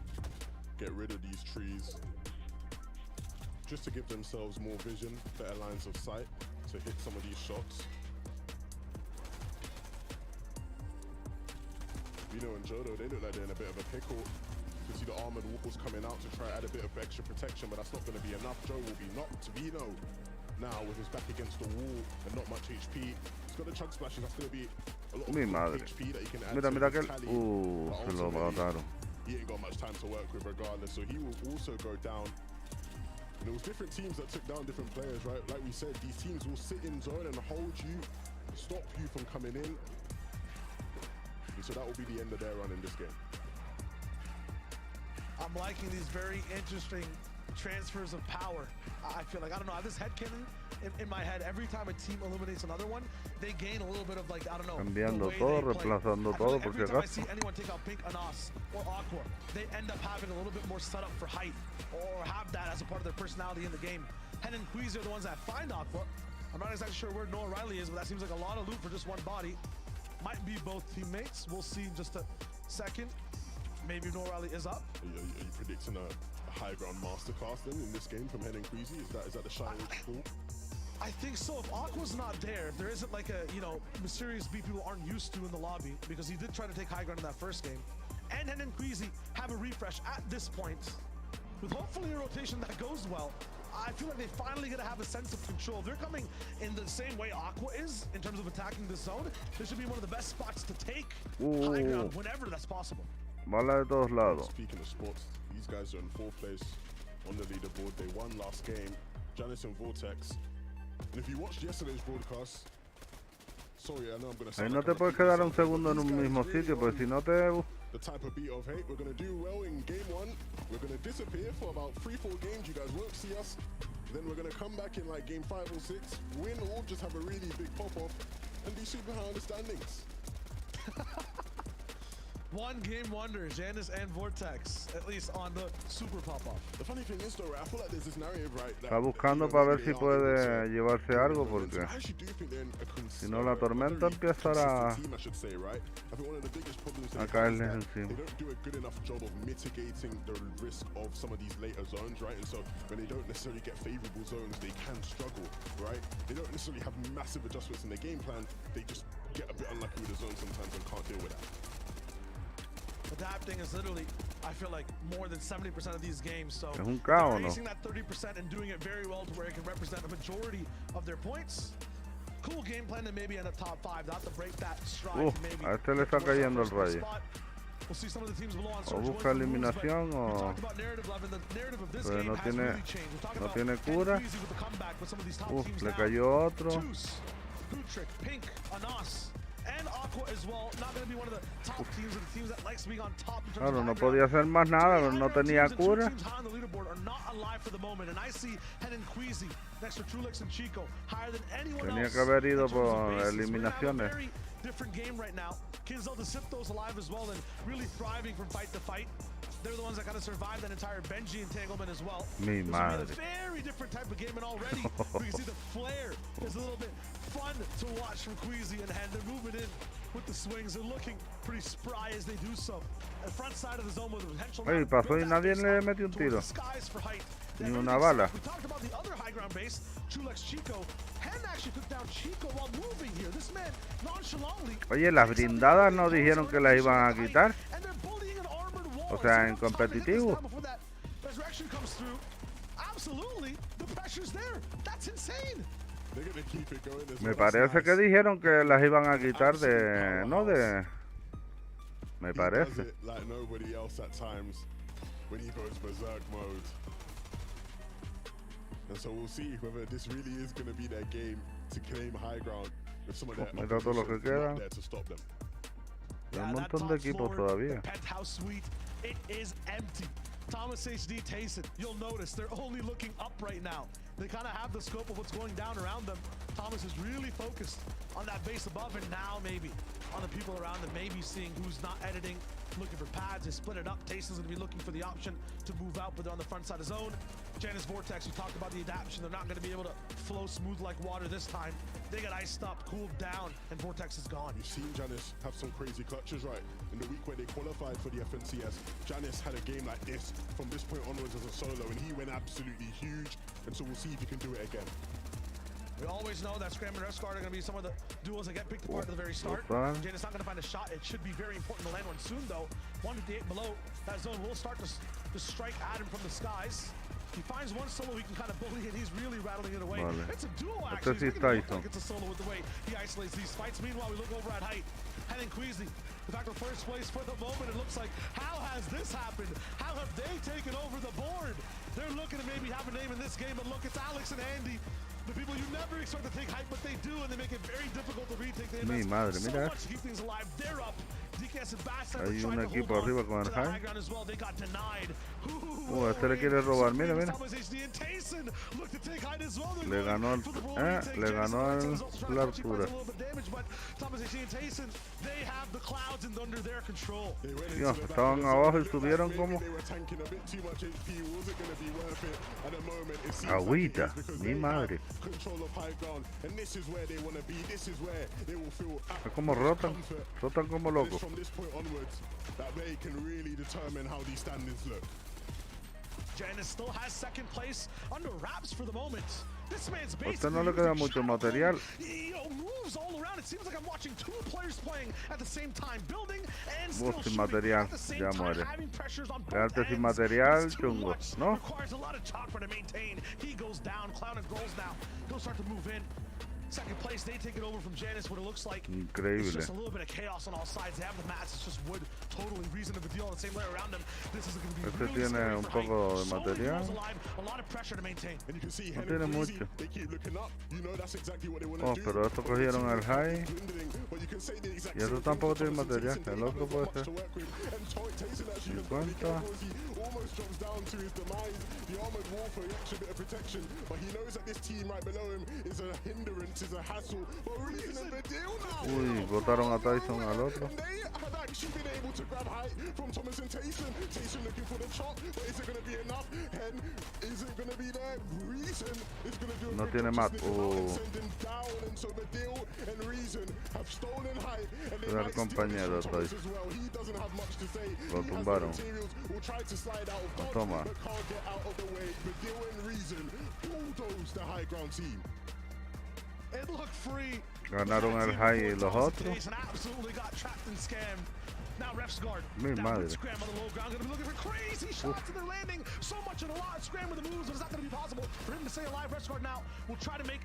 get rid of these trees just to give themselves more vision, better lines of sight to hit some of these shots. Vino and Jodo, they look like they're in a bit of a pickle. You can see the armored walls coming out to try to add a bit of extra protection, but that's not going to be enough. Joe will be knocked. Vino now with his back against the wall and not much HP. He's got the chug splashes. That's going to be a lot of HP that he can add Mira, to mira his que tally. se lo mataron. He ain't got much time to work with regardless, so he will also go down. And it was different teams that took down different players, right? Like we said, these teams will sit in zone and hold you, stop you from coming in. And so that will be the end of their run in this game. I'm liking these very interesting transfers of power. I feel like, I don't know, I have this headcanon in my head. Every time a team eliminates another one, they gain a little bit of, like, I don't know, Cambiando todo, reemplazando todo, por si every time I acaso. see anyone take out Pink, Anas, or Aqua, they end up having a little bit more setup for height, or have that as a part of their personality in the game. Hen and Queasy are the ones that find Aqua. I'm not exactly sure where Noah Riley is, but that seems like a lot of loot for just one body. Might be both teammates. We'll see in just a second. Maybe Noah Riley is up. Are you predicting a high ground masterclass then in this game from Hen and Queasy? Is that the shining ball? I think so. If Aqua's not there, if there isn't like a, you know, mysterious beat people aren't used to in the lobby, because he did try to take high ground in that first game, and Hen and Queasy have a refresh at this point, with hopefully a rotation that goes well, I feel like they finally gonna have a sense of control. If they're coming in the same way Aqua is, in terms of attacking the zone, this should be one of the best spots to take high ground whenever that's possible. Bala de todos lados. Speaking of sports, these guys are in 4th place on the leaderboard. They won last game, Janice and Vortex. And if you watched yesterday's broadcast, sorry, I know I'm going to say... Ahí no te puedes quedar un segundo en un mismo sitio, pues si no te... The type of beat of hate, we're going to do well in game 1. We're going to disappear for about 3-4 games. You guys won't see us. Then we're going to come back in like game 5 or 6, win or just have a really big pop-off and be super high on the standings. One game wonder, Janice and Vortex, at least on the super pop-off. The funny thing is though, I feel like there's this narrative, right? Está buscando para ver si puede llevarse algo, porque si no la tormenta empezará a caerles encima. They don't do a good enough job of mitigating the risk of some of these later zones, right? And so when they don't necessarily get favorable zones, they can struggle, right? They don't necessarily have massive adjustments in their game plan. They just get a bit unlucky with the zone sometimes and can't deal with that. Adapting is literally, I feel like, more than 70% of these games. So es un caos, facing that 30% and doing it very well to where it can represent a majority of their points. Cool game plan to maybe end up top 5. They'll have to break that stride. Maybe a este le está cayendo el rayo. We'll see some of the teams below on O busca eliminación o... Pero no tiene cura. Le cayó otro. Pink, Anas, and Aqua as well. Not going to be one of the top teams, or the teams that likes being on top. Claro, no podía hacer más nada, pero no tenía cura. On the leaderboard are not alive for the moment, and I see Hen and Queasy next to Trulix and Chico higher than anyone else. Tenía que haber ido por eliminaciones. Different game right now. Kinzel to sip those alive as well and really thriving from fight to fight. They're the ones that kind of survived that entire Benji entanglement as well. Mi madre. This is a very different type of game, and already we can see the flare is a little bit fun to watch from Queasy and Hen. They're moving in with the swings. They're looking pretty spry as they do so. The front side of the zone with the potential. Oye, pasó y nadie le metió un tiro. Ni una bala. We talked about the other high ground base, Chulex Chico. Hen actually took down Chico while moving here. This man nonchalantly. Oye, las brindadas no dijeron que las iban a quitar. And they're bullying an armored wall. O sea, en competitivo. Resurrection comes through. Absolutely, the pressure's there. That's insane. They're gonna keep it going. Me parece que dijeron que las iban a quitar de... No de... Me parece. Like nobody else at times when he goes berserk mode. And so we'll see whether this really is going to be their game to claim high ground with some of their opposition not there to stop them. Hay un montón de equipos todavía. Penthouse suite, it is empty. Thomas HD Tayson, you'll notice they're only looking up right now. They kind of have the scope of what's going down around them. Thomas is really focused on that base above, and now maybe on the people around them, maybe seeing who's not editing, looking for pads. They split it up. Tayson's going to be looking for the option to move out, but they're on the front side of zone. Janice Vortex, we talked about the adaptation. They're not going to be able to flow smooth like water this time. They get iced up, cooled down, and Vortex is gone. You've seen Janice have some crazy clutches, right? In the week where they qualified for the FNCS, Janice had a game like this from this point onwards as a solo, and he went absolutely huge. And so we'll see if he can do it again. We always know that Scram and Rescard are going to be some of the duels that get picked apart at the very start. Janice not going to find a shot. It should be very important to land one soon, though. 158 below. That zone will start to to strike at him from the skies. He finds one solo he can kind of bully, and he's really rattling it away. Vale. It's a duo, actually. Este sí It's está making it look ISO. like it's a solo with the way he isolates these fights. Meanwhile, we look over at height. Heading Queasy, in fact, first place for the moment. It looks like, how has this happened? How have they taken over the board? They're looking to maybe have a name in this game, but look, it's Alex and Andy. The people you never expect to take height, but they do, and they make it very difficult to retake the Mi MS. madre, So mira. much to keep things alive. They're up. DKS and Bastard Hay un tried to equipo hold on arriba con to el the high. high ground as well. They got denied. Este le quiere robar, mira, mira. Le ganó, le ganó la altura. Dios, estaban abajo y subieron como agüita, mi madre. Es como rotan como locos. Janus still has second place under wraps for the moment. This man's Usted no le queda mucho material. Moves all around. It seems like I'm watching two players playing at the same time, building and still Sin material, at the same ya time, muere. having pressures on both Quedarte sin ends. material, It's too chungo, much. ¿no? Requires a lot of chopper to maintain. He goes down. Clown and Grols now. He'll start to move in. Second place, they take it over from Janus. What it looks like, Increíble. it's just a little bit of chaos on all sides. They have the mats, it's just wood, totally reasonable deal on the same layer around them. This is going to be Este really tiene scary un for height. poco de So many material. walls alive, a lot of pressure to maintain. And you can see No tiene mucho. they keep looking up. You know that's exactly what they want to Oh, do. pero estos cogieron el high. But you can say the exact Y eso same tampoco thing tiene for Thomas material. and Tyson. El otro They puede haven't ser. got much to work with. And Tyson actually has 50. got to be careful as he almost drops down to his demise. The armored war for an extra bit of protection, but he knows that this team right below him is a hindrance, is a hassle. But reason the deal now. Uy, botaron a Tyson al otro. And they have actually been able to grab height from Thomas and Tyson. Tyson looking for the chop, but is it going to be enough? And is it going to be there? Reason is going to do a No great tiene job map. to sniff him out and send him down. And so the deal and Reason have stolen height, and they Era el might steal this compañero, from Thomas Tyson. as well. He doesn't have much to say. Lo He has the tumbaron. materials, will try to slide out of dodge, Toma. but can't get out of the way. The deal and Reason bulldoze the high ground team. It looked free. Ganaron el high y los otros. Jason absolutely got trapped and scammed. Now ref's guard. Mi madre. Scram on the low ground. Gonna be looking for crazy shots and they're landing so much in a lot. Scram with the moves, but it's not gonna be possible for him to stay alive. Ref's guard now will try to make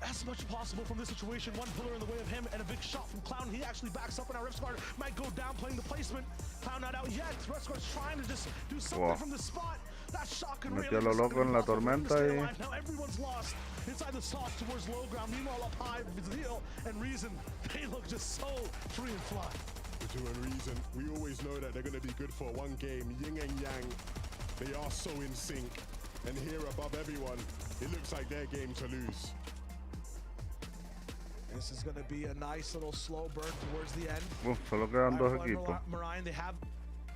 as much as possible from this situation. One pillar in the way of him and a big shot from Clown. He actually backs up and now ref's guard might go down playing the placement. Clown not out yet. Ref's guard's trying to just do something from the spot. That shot can Metió a lo loco en la tormenta y now everyone's lost inside the sauce towards low ground. Meanwhile, up high, Vizio and Reason, they look just so free and fly. To a Reason, we always know that they're going to be good for one game. Yin and Yang, they are so in sync. And here above everyone, it looks like their game to lose. This is going to be a nice little slow burn towards the end. Solo quedan dos Firefly and equipos. Mariah, they have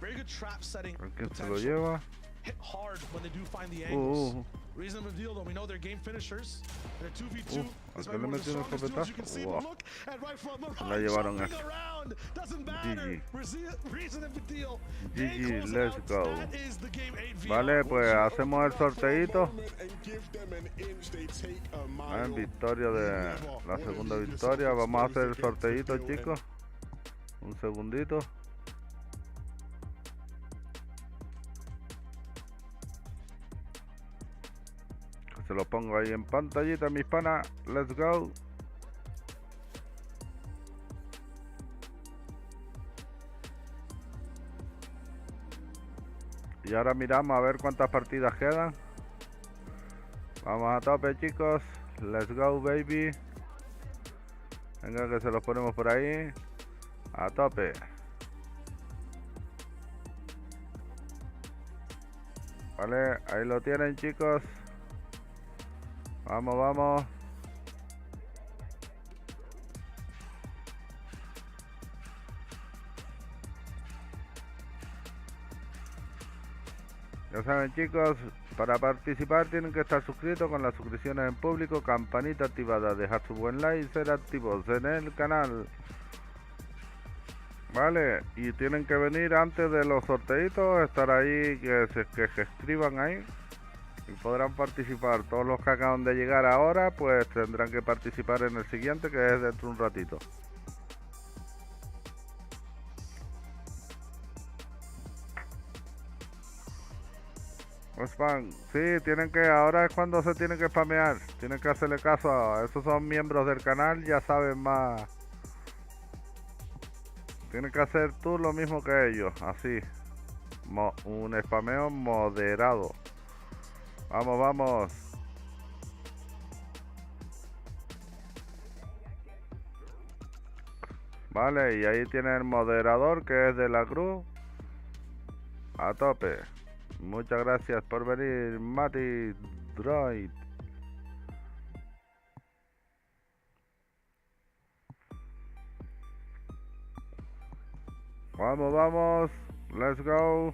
very good trap setting. ¿A quién se lo potential. lleva? Hit hard when they do find the angles. Reasonable deal though. We know they're game finishers. They're 2v2. This acá might be le one of the metió un strongest duels you can see. But escopetazo. look at right front. La Mariah llevaron jumping esa. around. Doesn't matter. Reasonable deal. GG, let's go. That is the game 8v. Vale, pues hacemos el sorteito. And give them an inch, they take a mile. En victoria de la segunda victoria. Vamos a hacer el sorteito, chicos. Un segundito. Se lo pongo ahí en pantallita, mis panas. Let's go. Y ahora miramos a ver cuántas partidas quedan. Vamos a tope, chicos. Let's go, baby. Venga, que se los ponemos por ahí. A tope. Vale, ahí lo tienen, chicos. Vamos, vamos. Ya saben, chicos, para participar tienen que estar suscritos con las suscripciones en público, campanita activada, dejar su buen like y ser activos en el canal. Vale, y tienen que venir antes de los sorteitos, estar ahí, que se escriban ahí. Y podrán participar. Todos los que acaban de llegar ahora, pues tendrán que participar en el siguiente, que es dentro de un ratito. Spam. Sí, tienen que, ahora es cuando se tienen que spamear. Tienen que hacerle caso a esos son miembros del canal, ya saben más. Tienes que hacer tú lo mismo que ellos, así. Un spameo moderado. Vamos, vamos. Vale, y ahí tiene el moderador que es de la cruz. A tope. Muchas gracias por venir, Mati Droid. Vamos, vamos. Let's go.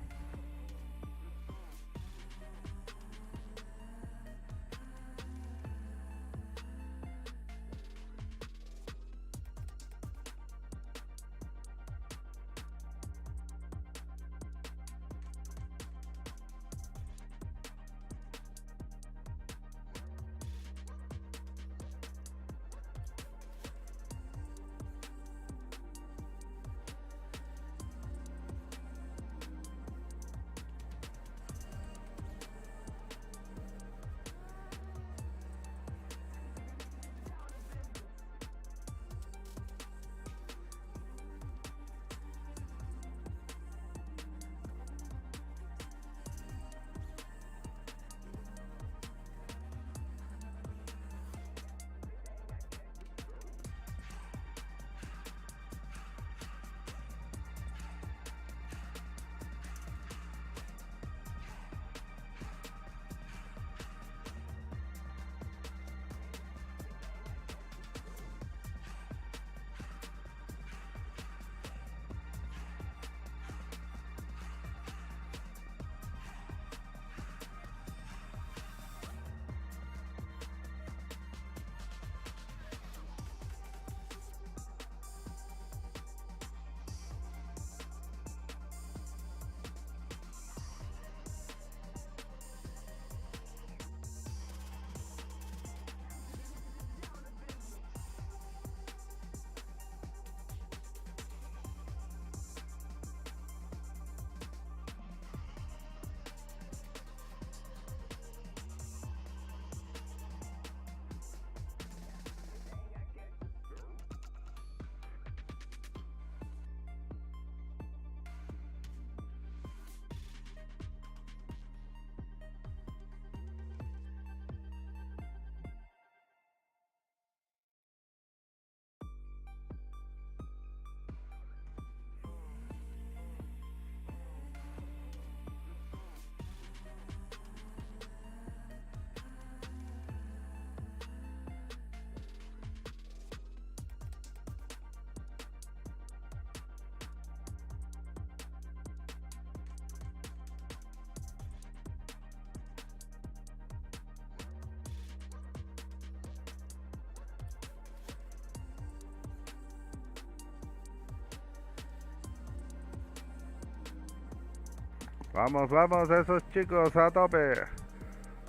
Vamos, vamos, esos chicos a tope.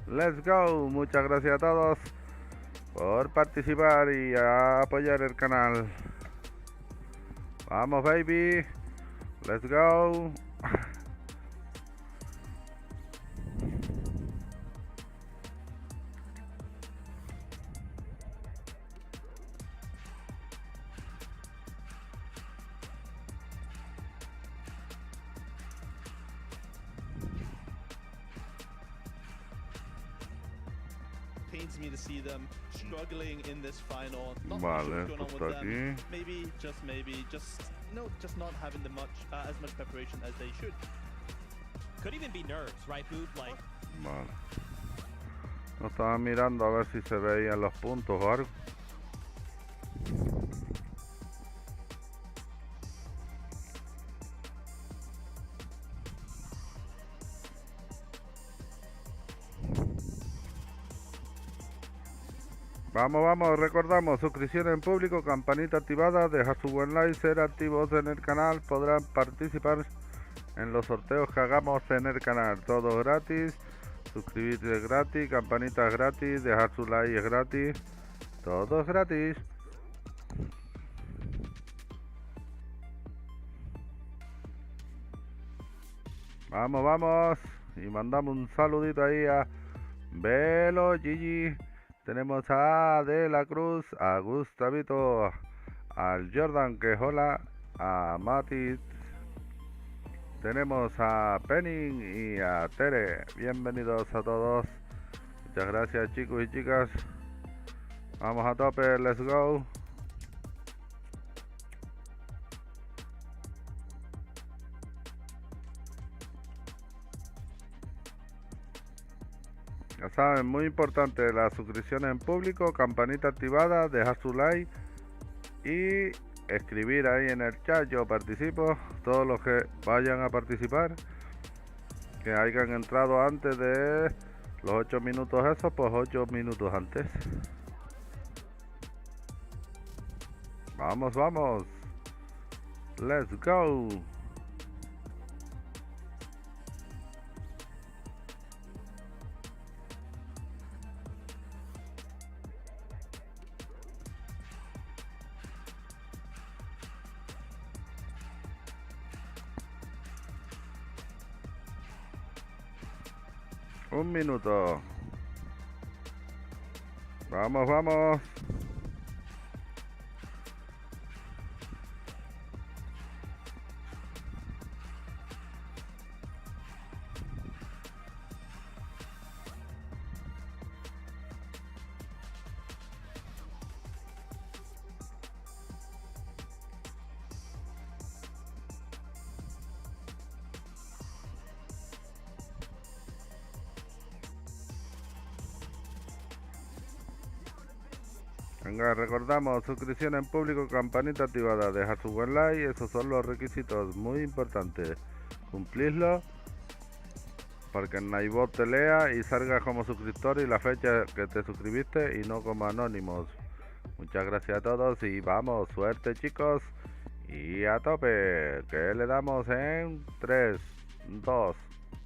Let's go. Muchas gracias a todos por participar y a apoyar el canal. Vamos, baby. Let's go. Pains me to see them struggling in this final. Not Vale, sure what's going on justo with them. aquí. Maybe, just just not having the as much preparation as they should. Could even be nerves, right, Boot? Like. Vale. No estaba mirando a ver si se veían los puntos o algo. Vamos, vamos, recordamos, suscripción en público, campanita activada, dejar su buen like, ser activos en el canal, podrán participar en los sorteos que hagamos en el canal, todo gratis, suscribirse es gratis, campanita es gratis, dejar su like es gratis, todo es gratis. Vamos, vamos, y mandamos un saludito ahí a Velo, Gigi. Tenemos a De la Cruz, a Gustavito, al Jordan que hola, a Mati. Tenemos a Penning y a Tere. Bienvenidos a todos. Muchas gracias chicos y chicas. Vamos a tope, let's go. Ya saben, muy importante la suscripción en público, campanita activada, dejar su like y escribir ahí en el chat. Yo participo, todos los que vayan a participar, que hayan entrado antes de los 8 minutos esos, pues 8 minutos antes. Vamos, vamos. Let's go. Un minuto. Vamos, vamos. Venga, recordamos, suscripción en público, campanita activada, dejar su buen like, esos son los requisitos muy importantes. Cumplidlo porque el Naibot te lea y salgas como suscriptor y la fecha que te suscribiste y no como anónimos. Muchas gracias a todos y vamos, suerte chicos y a tope, que le damos en 3, 2,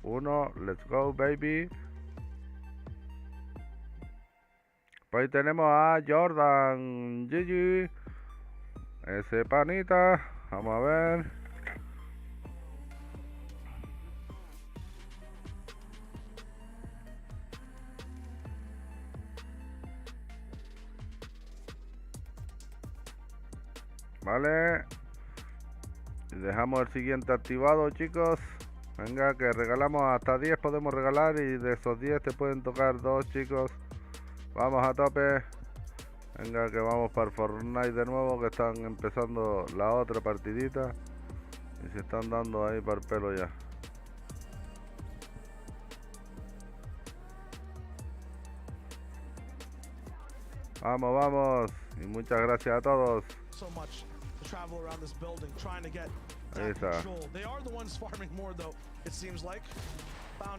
1, let's go baby. Pues ahí tenemos a Jordan, Gigi, ese panita, vamos a ver. Vale, y dejamos el siguiente activado chicos. Venga, que regalamos hasta 10, podemos regalar y de esos 10 te pueden tocar 2 chicos. Vamos a tope. Venga, que vamos para el Fortnite de nuevo, que están empezando la otra partidita y se están dando ahí para el pelo ya. Vamos, vamos y muchas gracias a todos. Ahí está.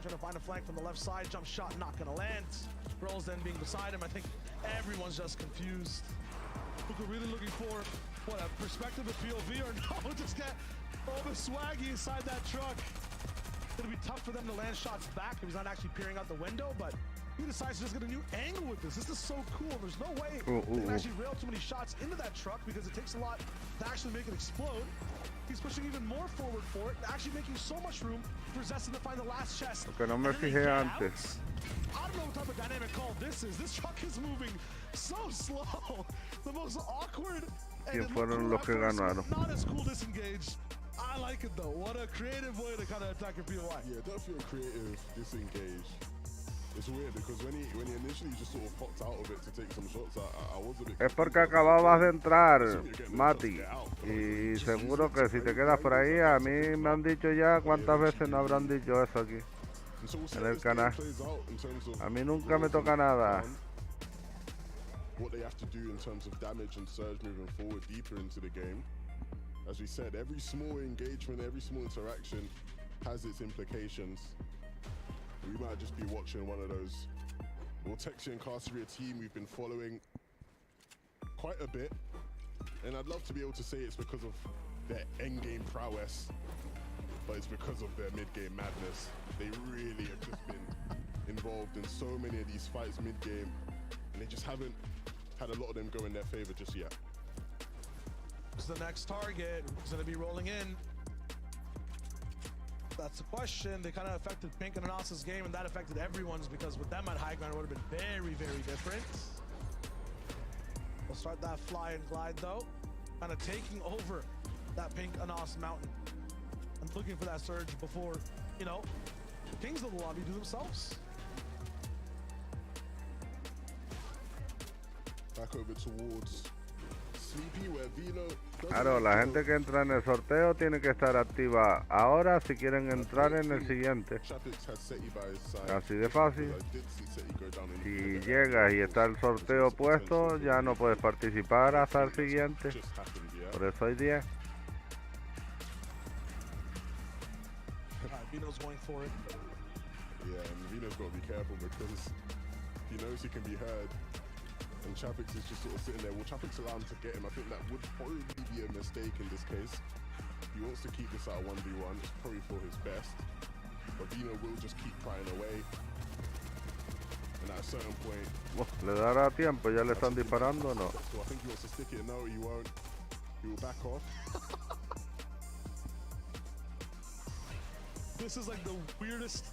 Trying to find a flank from the left side, jump shot not gonna land. Girls then being beside him, I think everyone's just confused. We're really looking for what, a perspective of POV or no? Just get all the swaggy inside that truck. It's gonna be tough for them to land shots back if he's not actually peering out the window, but he decides to just get a new angle with this. This is so cool. There's no way they can actually rail too many shots into that truck because it takes a lot to actually make it explode. He's pushing even more forward for it, actually making so much room for Zestin to find the last chest. Que no me fijé antes. I don't know what type of dynamic call this is. This truck is moving so slow. The most awkward ¿Quién fueron los que ganaron? Not as cool disengage. I like it though. What a creative way to kind of attack your POI. Yeah, don't feel creative disengage. It's weird because when he initially just sort of popped out of it to take some shots, I was a bit... Es porque acababas de entrar, Mati, y seguro que si te quedas por ahí, a mí me han dicho ya cuántas veces no habrán dicho eso aquí, en el canal. A mí nunca me toca nada. What they have to do in terms of damage and surge moving forward deeper into the game. As we said, every small engagement, every small interaction has its implications. We might just be watching one of those. Vortexia and Carceria team we've been following quite a bit, and I'd love to be able to say it's because of their endgame prowess, but it's because of their mid-game madness. They really have just been involved in so many of these fights mid-game, and they just haven't had a lot of them go in their favor just yet. The next target is going to be rolling in. That's the question. They kind of affected Pink and Anas's game, and that affected everyone's because with them at high ground, it would have been very, very different. We'll start that fly and glide though, kind of taking over that Pink Anas mountain. I'm looking for that surge before, you know, the kings of the lobby do themselves. Back over towards Sleepy, where Vino. Claro, la gente que entra en el sorteo tiene que estar activa ahora si quieren entrar en el siguiente. Así de fácil. Si llegas y está el sorteo puesto, ya no puedes participar hasta el siguiente. Por eso hay 10. Vino's going for it. Yeah, and Vino's got to be careful because he knows he can be heard. And Chapix is just sort of sitting there. Well, Chapix allowed him to get him. I think that would probably be a mistake in this case. He wants to keep this at a 1v1. It's probably for his best. But Vino will just keep prying away. And at a certain point... ¿Le dará tiempo? ¿Ya le están disparando o no? So I think he wants to stick it. No, he won't. He will back off. This is like the weirdest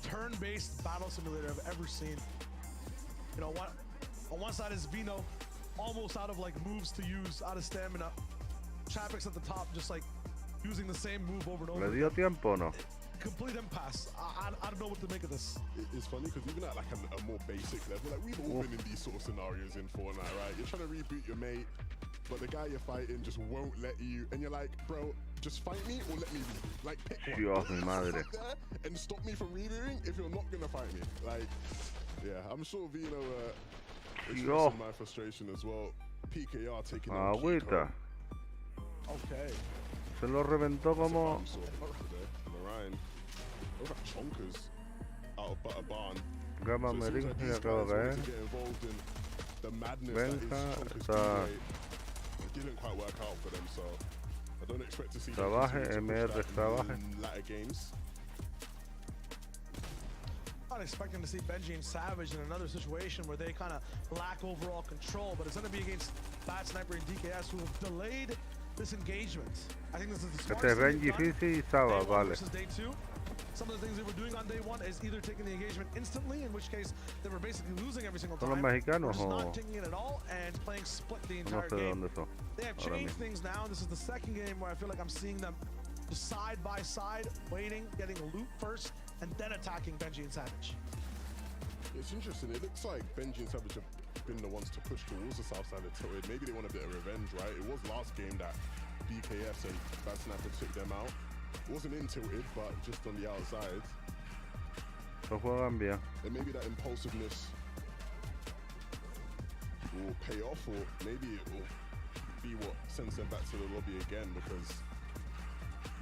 turn-based battle simulator I've ever seen. You know what? On one side is Vino, almost out of like moves to use, out of stamina. Chapix at the top, just like using the same move over and over. ¿Le dio tiempo o no? Complete impasse. I don't know what to make of this. It's funny because even at like a more basic level, like we've all been in these sort of scenarios in Fortnite, right? You're trying to reboot your mate, but the guy you're fighting just won't let you, and you're like, bro, just fight me or let me reboot. Like pick one. Dios, mi madre. And stop me from rebooting if you're not gonna fight me. Like, yeah, I'm sure Vino expressing my frustration as well. PKR taking Agüita. Okay. Se lo reventó como... Ryan. Those are chonkers out of Butter Barn. Gama Merín se acaba de caer. The madness Benja that is está... It didn't quite work out for them, so I don't expect to see Trabaje, MR, trabaje. in latter games. Not expecting to see Benji and Savage in another situation where they kind of lack overall control, but it's going to be against Bad Sniper and DKS who have delayed this engagement. I think this is the smartest thing they've done. Benji, y Saba, vale. Versus day 2. Some of the things they were doing on day 1 is either taking the engagement instantly, in which case they were basically losing every single time, or just not taking it at all and playing split the entire game. They have changed things now, and this is the second game where I feel like I'm seeing them just side by side, waiting, getting loot first, and then attacking Benji and Savage. It's interesting. It looks like Benji and Savage have been the ones to push towards the south side of Tilted. Maybe they want a bit of revenge, right? It was last game that BKS and Bad Sniper took them out. It wasn't in Tilted, but just on the outside. And maybe that impulsiveness will pay off, or maybe it will be what sends them back to the lobby again, because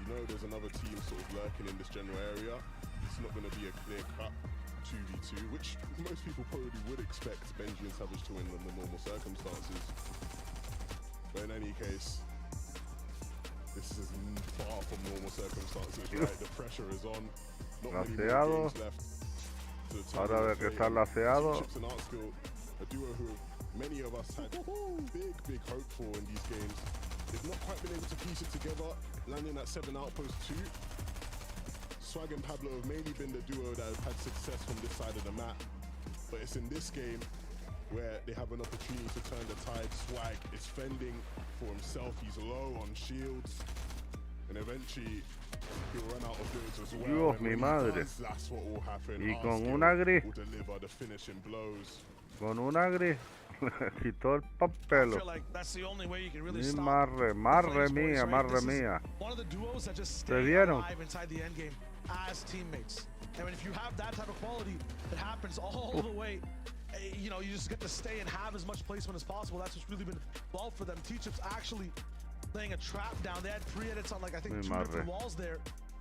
you know there's another team sort of lurking in this general area. It's not going to be a clear-cut 2v2, which most people probably would expect Benji and Savage to win under normal circumstances. But in any case, this is far from normal circumstances, right? The pressure is on. Not many more games left. Ahora que está laseado. Chips and Artskill, a duo who many of us had big hope for in these games. They've not quite been able to piece it together, landing at 7 outpost 2. Swag and Pablo have mainly been the duo that have had success from this side of the map. But it's in this game where they have an opportunity to turn the tide. Swag is fending for himself. He's low on shields. And eventually he'll run out of builds as well. Dios, mi madre. That's what will happen. Y con un agri. Will deliver the finishing blows. Con un agri. Quitó el papelo. Really marre mía. One of the duos that just stay alive inside the end game as teammates. And if you have that type of quality, it happens all the way. You know, you just get to stay and have as much placement as possible. That's what's really been well for them. T-Chips actually laying a trap down. They had pre-edits on like I think 2 different walls there,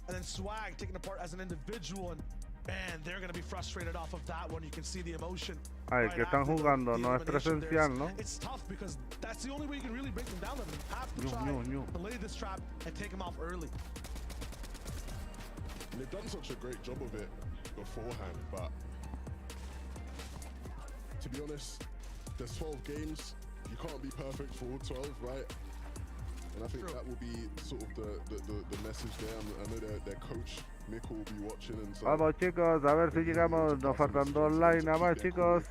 and then Swag taken apart as an individual, and man, they're gonna be frustrated off of that one. You can see the emotion. Ay, que están jugando, no es presencial, ¿no? It's tough because that's the only way you can really break them down. You have to try to lay this trap and take them off early. And they've done such a great job of it beforehand, but to be honest, there's 12 games. You can't be perfect for all 12, right? And I think that will be sort of the message there. I know their coach Mick will be watching and so. Vamos chicos, a ver si llegamos. Nos faltan 2 likes nada más chicos.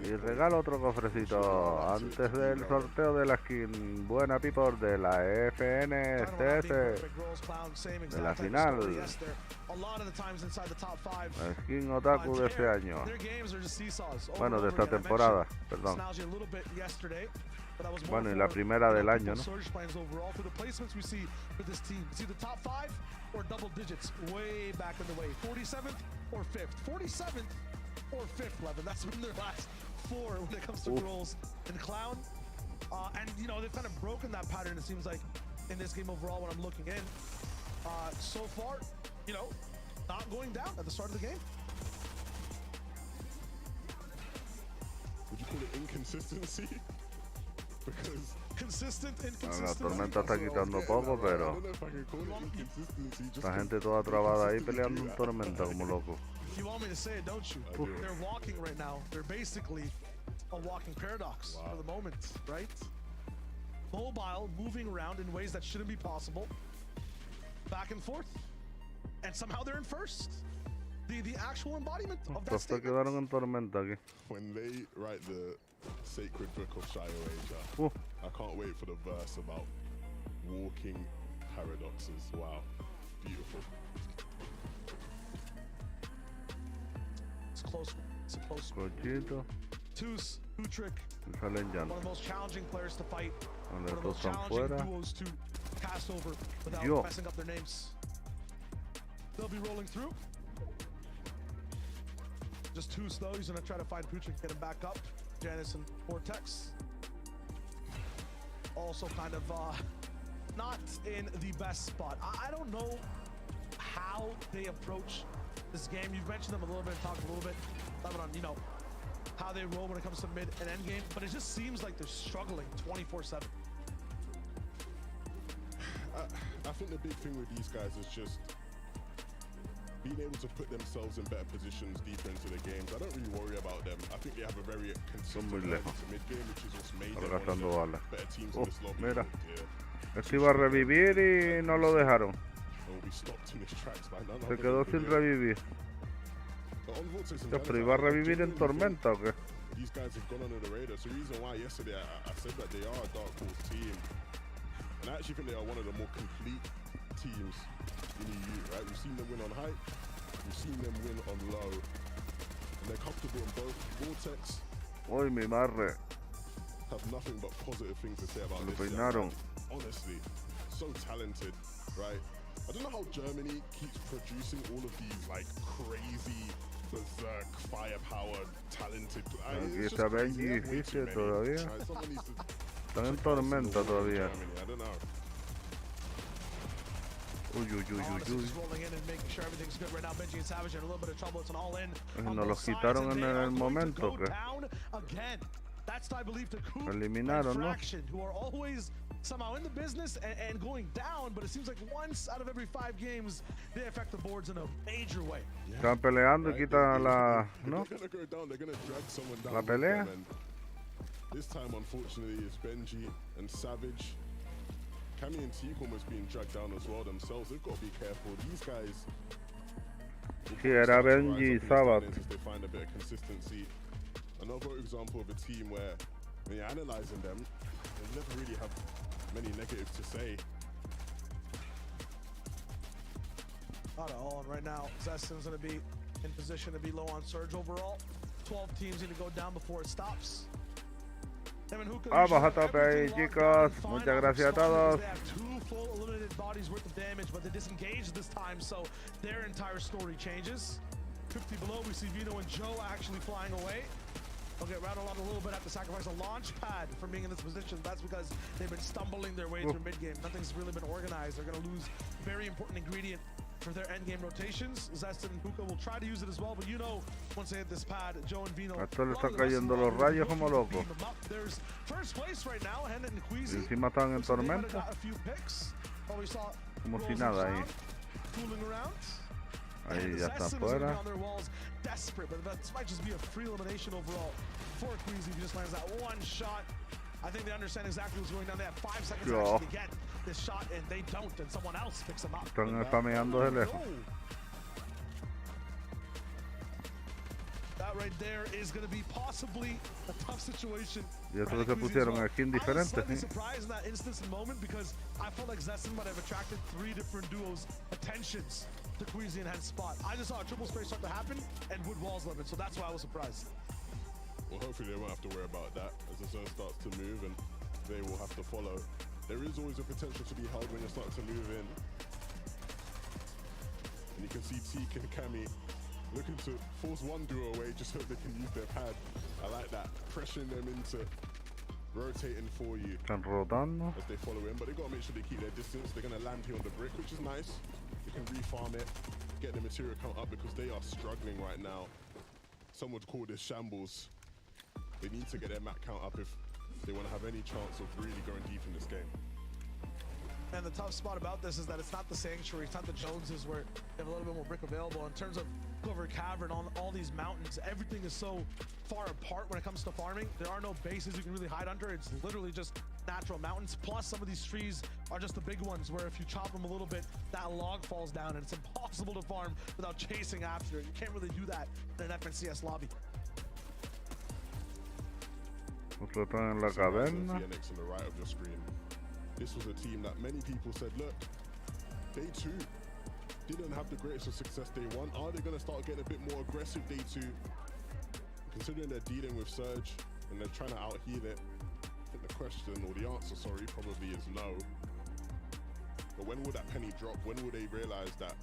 Y regalo otro cofrecito antes del sorteo de la skin buena people de la FNCS de la final. La skin otaku de este año. Bueno, de esta temporada, perdón. Bueno, y la primera del año, ¿no? Or double digits way back in the way. 47th or 5th. 47th or 5th, Levin. That's been their last 4 when it comes to roles and clown. And you know, they've kind of broken that pattern, it seems like, in this game overall when I'm looking in. So far, you know, not going down at the start of the game. Would you call it inconsistency? Because la tormenta está quitando poco, pero la gente toda trabada ahí peleando en tormenta como loco. You want me to say it, don't you? They're walking right now. They're basically a walking paradox for the moment, right? Mobile, moving around in ways that shouldn't be possible. Back and forth. And somehow they're in first. The actual embodiment of that statement. Quedaron en tormenta aquí. When they write the sacred book of Shio I can't wait for the verse about walking paradoxes. Wow, beautiful. It's close. It's a close one. Cochito. Two's Utrick, one of the most challenging players to fight. One of the most challenging duos to cast over without messing up their names. They'll be rolling through. Just Two's though. He's gonna try to find Putrick, get him back up. Janice and Vortex. Also kind of not in the best spot. I don't know how they approach this game. You've mentioned them a little bit, talked a little bit, Lebanon, you know, how they roll when it comes to mid and end game, but it just seems like they're struggling 24/7. I think the big thing with these guys is just being able to put themselves in better positions deeper into the games. I don't really worry about them. I think they have a very consistent mid game, which is what's made them one of the better teams in this lobby. Mira, este iba a revivir y no lo dejaron. Se quedó sin revivir. Pero iba a revivir en tormenta o qué? These guys have gone under the radar. So the reason why yesterday I said that they are a dark horse team, and I actually think they are one of the more complete teams in EU, right? We've seen them win on height, we've seen them win on low, and they're comfortable in both. Vortex, Uy, mi madre. Have nothing but positive things to say about Lo this. peinaron. Honestly, so talented, right? I don't know how Germany keeps producing all of these like crazy, berserk, firepower, talented. Aquí está Benji y Fischer todavía. Están en tormenta todavía. I don't know. Uy, uy, uy, uy, uy. Nos los quitaron en el momento que eliminaron, ¿no? Somehow in the business and going down, but it seems like once out of every 5 games they affect the boards in a major way. Están peleando y quitan la, ¿no? La pelea. This time, unfortunately, it's Benji and Savage. Cammy and Teak almost being dragged down as well themselves. They've got to be careful. These guys. Sí, era Benji y Sabat. They find a bit of consistency. Another example of a team where, when you're analyzing them, they never really have many negatives to say. Not at all. And right now, Zestin's going to be in position to be low on surge overall. 12 teams need to go down before it stops. Vamos a tope ahí, chicos. Muchas gracias a todos. They have 2 full eliminated bodies worth of damage, but they disengaged this time, so their entire story changes. 50 below, we see Vino and Joe actually flying away. They'll get rattled out a little bit, have to sacrifice a launch pad for being in this position. That's because they've been stumbling their way through mid-game. Nothing's really been organized. They're going to lose a very important ingredient for their end-game rotations. Zestin and Hookah will try to use it as well, but you know, once they hit this pad, Joe and Vino... Hasta le están cayendo los rayos como locos. There's first place right now, Hendon and Queasy. Y encima están en tormenta. Como si nada ahí. Ahí ya está afuera. Desperate, but that might just be a free elimination overall for Queasy. He just lands that one shot. I think they understand exactly what's going down. They have 5 seconds to actually get this shot, and they don't, and someone else picks them up. Están spameando de lejos. That right there is going to be possibly a tough situation. Y eso que se pusieron skin diferentes. I was surprised in that instance and moment because I felt like Zessen might have attracted 3 different duos' attentions to Queasy and hence spot. I just saw a triple spray start to happen and wood walls limit, so that's why I was surprised. Well, hopefully they won't have to worry about that as the zone starts to move and they will have to follow. There is always a potential to be held when you're starting to move in. And you can see Teak and Cammy looking to force one duo away, just hope they can use their pad. I like that, pressuring them into rotating for you Están rotando. as they follow in, but they've got to make sure they keep their distance. They're going to land here on the brick, which is nice. They can refarm it, get the material count up because they are struggling right now. Some would call this shambles. They need to get their mat count up if they want to have any chance of really going deep in this game. And the tough spot about this is that it's not the Sanctuary, it's not the Joneses where they have a little bit more brick available. In terms of Clover Cavern, on all these mountains, everything is so far apart when it comes to farming. There are no bases you can really hide under. It's literally just natural mountains. Plus, some of these trees are just the big ones where if you chop them a little bit, that log falls down and it's impossible to farm without chasing after it. You can't really do that in an FNCS lobby. Otro está en la caverna. Phoenix on the right of your screen. This was a team that many people said, look, day 2 didn't have the greatest of success day 1. Are they going to start getting a bit more aggressive day 2? Considering they're dealing with Surge and they're trying to out-heal it, I think the question, or the answer, sorry, probably is no. But when will that penny drop? When will they realize that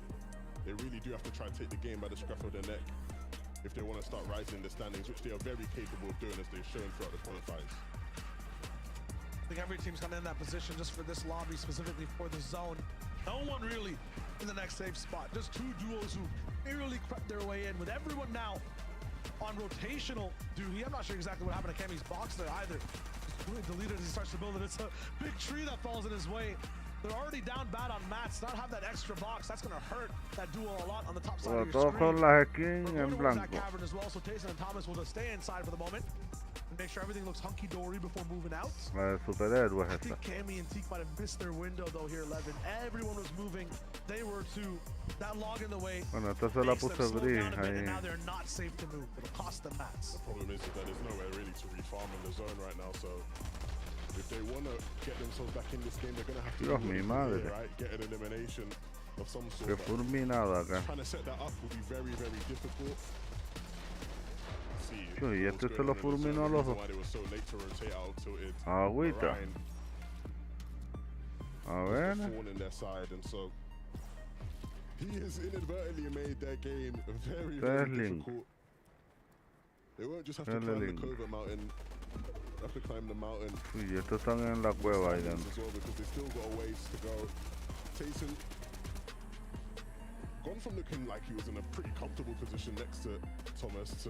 they really do have to try and take the game by the scruff of their neck if they want to start rising in the standings, which they are very capable of doing as they've shown throughout the qualifiers. I think every team's kind of in that position just for this lobby, specifically for the zone. No one really in the next safe spot. Just 2 duos who barely crept their way in, with everyone now on rotational duty. I'm not sure exactly what happened to Cammy's box there either. Just really deleted as he starts to build it. It's a big tree that falls in his way. They're already down bad on mats. Not have that extra box, that's going to hurt that duo a lot on the top side of your screen. Todos las skins en That blanco. cavern as well, so Tayson and Thomas will just stay inside for the moment and make sure everything looks hunky-dory before moving out. La de superhéroes I esta. think Cammy and Teak might have missed their window though here, Levin. Everyone was moving. They were too. That log in the way. Bueno, esta se la makes them puse slow gris down a bit, and ahí. now they're not safe to move. It'll cost them mats. The problem is that there's nowhere really to refarm in the zone right now, so if they want to get themselves back in this game, they're going to have to Dios do mi it madre. here, right? Get an elimination of some Qué sort. fulminado acá. Trying to set that up will be very, very difficult. See, Y what's este se going lo on in the zone, fulminó the a los reason why they were so late to rotate out tilted. Agüita. Orion A was ver. the thorn in their side, and so he has inadvertently made their game very, very Sterling. difficult. They won't just have to Sterling. climb the covert mountain. They have to climb the mountain Uy, estos están en la cueva ahí dentro. as well because they still got a ways to go. Tayson gone from looking like he was in a pretty comfortable position next to Thomas to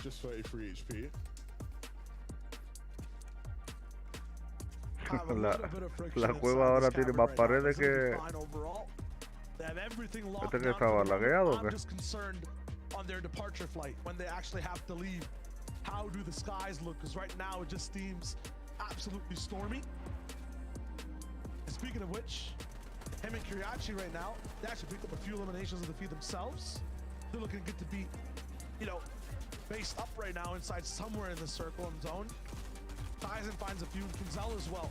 just 33 HP. Have a La- little bit of friction la inside cueva ahora this tiene cavern más right now. paredes This will be que- fine overall. They have everything locked Este que down estaba for the moment. lagueado, ¿o I'm qué? just concerned on their departure flight when they actually have to leave. How do the skies look? Because right now it just seems absolutely stormy. And speaking of which, him and Kiriachi right now, they actually picked up a few eliminations of the feed themselves. They're looking good to be, you know, based up right now inside somewhere in the circle and zone. Tyson finds a few. Kinzel as well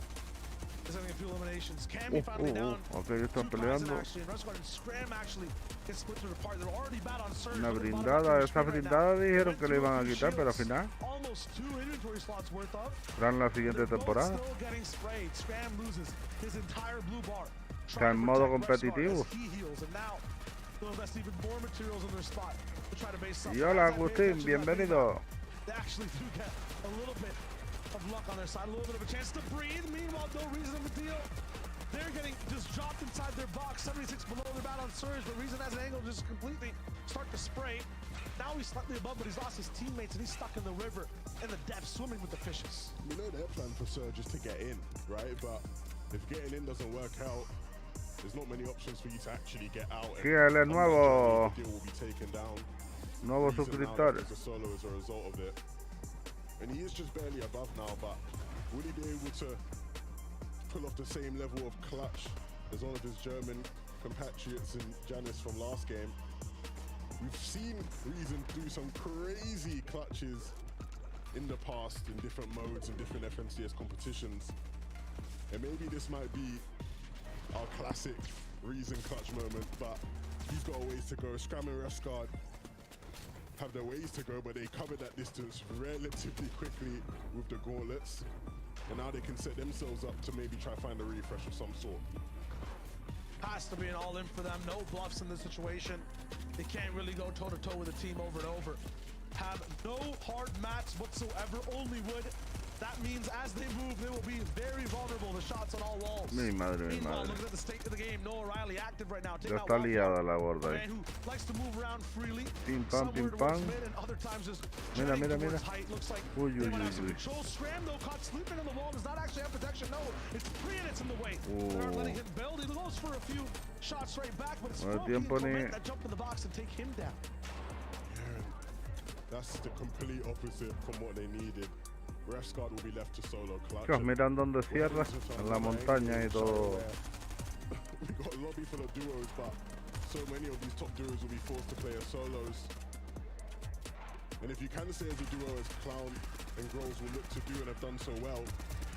is having a few eliminations. Cammy finally down. Ok, ellos están Two guys in peleando. action. Rush Squad and Scram actually gets split apart. They're already bad on Surge. Una Look at the bottom brindada, left of your esa screen right brindada now. dijeron Went que le through iban a a few quitar, pero al shields. final Almost 2 inventory slots worth of. serán la siguiente They're both temporada. still getting sprayed. Scram loses his entire blue bar. Está en modo competitivo. He heals, and now they'll invest even more materials in their spot to try to base something. Y hola As I pay Agustín, attention to that bienvenido. they actually do get a little bit of luck on their side, a little bit of a chance to breathe. Meanwhile, no reason to deal. They're getting just dropped inside their box, 76 below. They're bad on Surge, but Reason has an angle to just completely start to spray. Now he's slightly above, but he's lost his teammates, and he's stuck in the river in the depths, swimming with the fishes. We know their plan for Surge is to get in, right? But if getting in doesn't work out, there's not many options for you to actually get out. And Sí, él es nuevo. the deal will be taken down. Nuevos Reason now suscriptores. is a solo as a result of it. And he is just barely above now, but Will he be able to pull off the same level of clutch as all of his German compatriots in Janice from last game? We've seen Reason do some crazy clutches in the past in different modes and different FMCS competitions. And maybe this might be our classic Reason clutch moment, but he's got a ways to go. Scram and Refsguard have their ways to go, but they covered that distance relatively quickly with the gauntlets. And now they can set themselves up to maybe try find a refresh of some sort. Has to be an all-in for them. No bluffs in this situation. They can't really go toe-to-toe with the team over and over. Have no hard mats whatsoever, only wood. That means as they move, they will be very vulnerable to shots on all walls. Mi madre, mi Meanwhile, madre. look at the state of the game. Noah Riley active right now. Ya está liada la gorda ahí. Man who likes to move around freely. Pim pam, pim pam. And other times just Mira, mira, mira. height. Looks like Uy, they uy, might have some uy, uy. control. Scram though, caught sleeping on the wall. Does not actually have protection. No, it's Pre and it's in the way. Oh. They're letting him build. He goes for a few shots right back, but it's No Loki and tiempo ni- Clement that jump in the box and take him down. Yeah, that's the complete opposite from what they needed. Refsguard will be left to solo clutch. Chicos, miran dónde cierra, en la montaña y todo. We got a lobby full of duos, but so many of these top duos will be forced to play as solos. And if you can say as a duo as Clown and Groves will look to do and have done so well,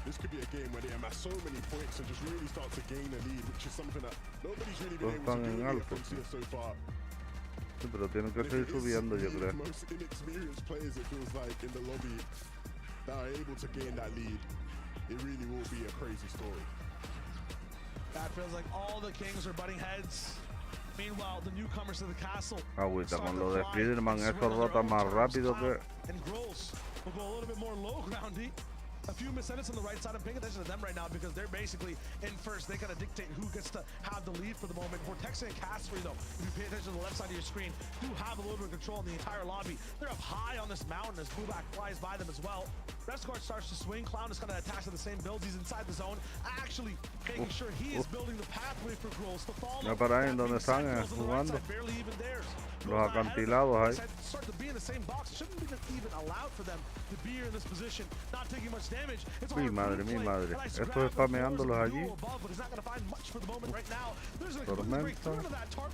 this could be a game where they amass so many points and just really start to gain a lead, which is something that nobody's really been able to do in the FMCS so far. Sí, pero tienen que seguir subiendo, yo creo. Most inexperienced players, it feels like, in the lobby that are able to gain that lead. It really will be a crazy story. That feels like all the kings are butting heads. Meanwhile, the newcomers to the castle. Agüita, con lo de Spiderman, eso rota más rápido que... And Gross will go a little bit more low groundy. A few misedits on the right side. I'm paying attention to them right now because they're basically in first. They kind of dictate who gets to have the lead for the moment. Vortex and Casper, though, if you pay attention to the left side of your screen, do have a little bit of control in the entire lobby. They're up high on this mountain as Blueback flies by them as well. Resguard starts to swing. Clown is kind of attached to the same builds. He's inside the zone, actually making sure he is building the pathway for Gross to follow. Ya para ahí en donde están jugando. Los acantilados ahí. Start to be in the same box. Shouldn't even allowed for them to be here in this position, not taking much damage. It's Mi madre, mi madre. Esto es spameándolos allí. Tormenta.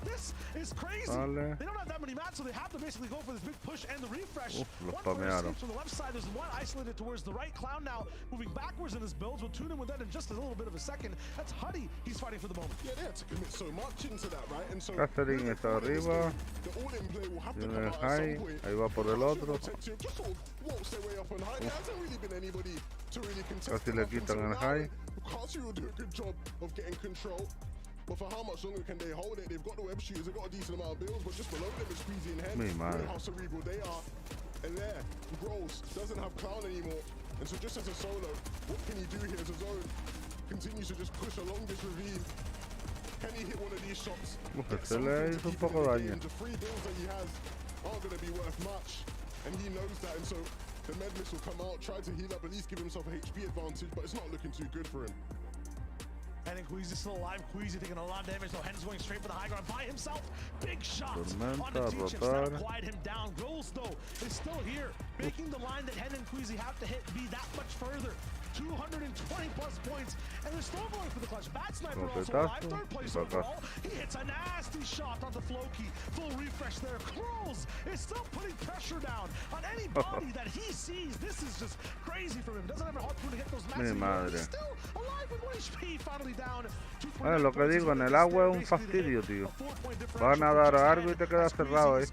This is crazy. Vale. They don't have that many mats, so they have to basically go for this big push and the refresh. Los One player spamearon. escapes from the left side. There's one isolated towards the right. Clown now moving backwards in his builds. We'll tune in with that in just a little bit of a second. That's Huddy. He's fighting for the moment. Yeah, they had to commit so much into that, right? And so Catherine está arriba. the all-in play will have to Tiene come el out at high. some point. Ahí va por el otro. Just sort of walks their way up on high. There hasn't really been anybody to really contest. Casi le quitan el high. Cassie will do a good job of getting control. But for how much longer can they hold it? They've got the web shooters, they've got a decent amount of builds, but just below them is Squeezy and Head. Mi madre. Look how cerebral they are. And there, Gross doesn't have Clown anymore. And so just as a solo, what can he do here as his own? Continues to just push along this ravine. Can he hit one of these shots? Se le hizo un poco daño. The free builds that he has aren't going to be worth much. And he knows that, and so the med missile will come out, try to heal up, at least give himself a HP advantage, but it's not looking too good for him. And Queasy still alive. Queasy taking a lot of damage, though. Hen's going straight for the high ground by himself. Big shot on the teach instead of quiet him down. Goals, though, is still here, making the line that Hen and Queasy have to hit be that much further. 220 plus points, and they're still going for the clutch. Bad Sniper also alive, third place overall. He hits a nasty shot onto Floki. Full refresh there. Kroos is still putting pressure down on anybody that he sees. This is just crazy from him. Doesn't have a harpoon to hit those max. He's still alive with 1 HP, finally down. Lo que digo, en el agua es un fastidio, tío. Va a nadar a algo y te quedas cerrado ahí.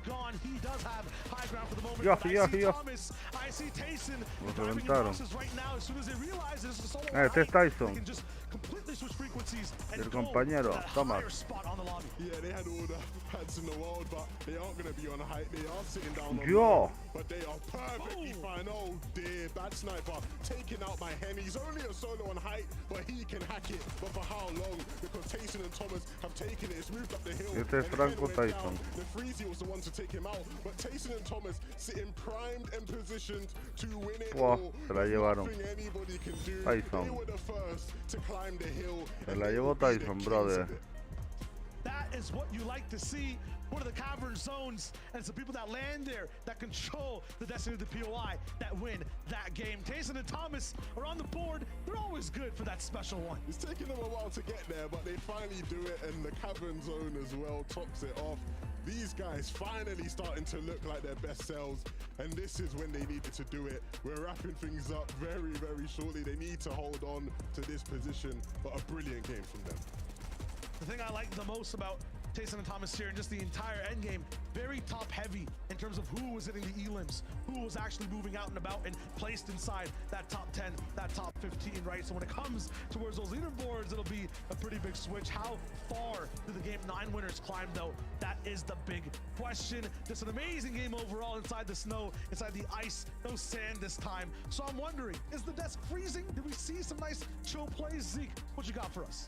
Dios. Lo reventaron. Este es Tyson. El compañero, toma. Yeah, they had all the pads in the world, but they aren't going to be on height. They are sitting down on Yo. but they are perfectly fine. Oh dear, Bad Sniper taking out my Hen. He's only a solo on height, but he can hack it. But for how long? Because Tyson and Thomas have taken it. It's moved up the hill. Este es Franco Tyson. The Freezy was the one to take him out, but Tyson and Thomas sitting primed and positioned to win it all. Se la llevaron. Nothing anybody can do. Tyson. They were the first to climb the hill. Se la llevó Tyson, brother. That That is what you like to see. One of the cavern zones, and it's the people that land there that control the destiny of the POI that win that game. Tayson and Thomas are on the board. They're always good for that special one. It's taken them a while to get there, but they finally do it, and the cavern zone as well tops it off. These guys finally starting to look like their best selves, and this is when they needed to do it. We're wrapping things up very, very shortly. They need to hold on to this position, but a brilliant game from them. The thing I like the most about Tayson and Thomas here and just the entire end game, very top heavy in terms of who was hitting the elims, who was actually moving out and about and placed inside that top 10, that top 15, right? So when it comes towards those leaderboards, it'll be a pretty big switch. How far do the game 9 winners climb though? That is the big question. Just an amazing game overall inside the snow, inside the ice, no sand this time. So I'm wondering, is the desk freezing? Did we see some nice chill plays? Zeke, what you got for us?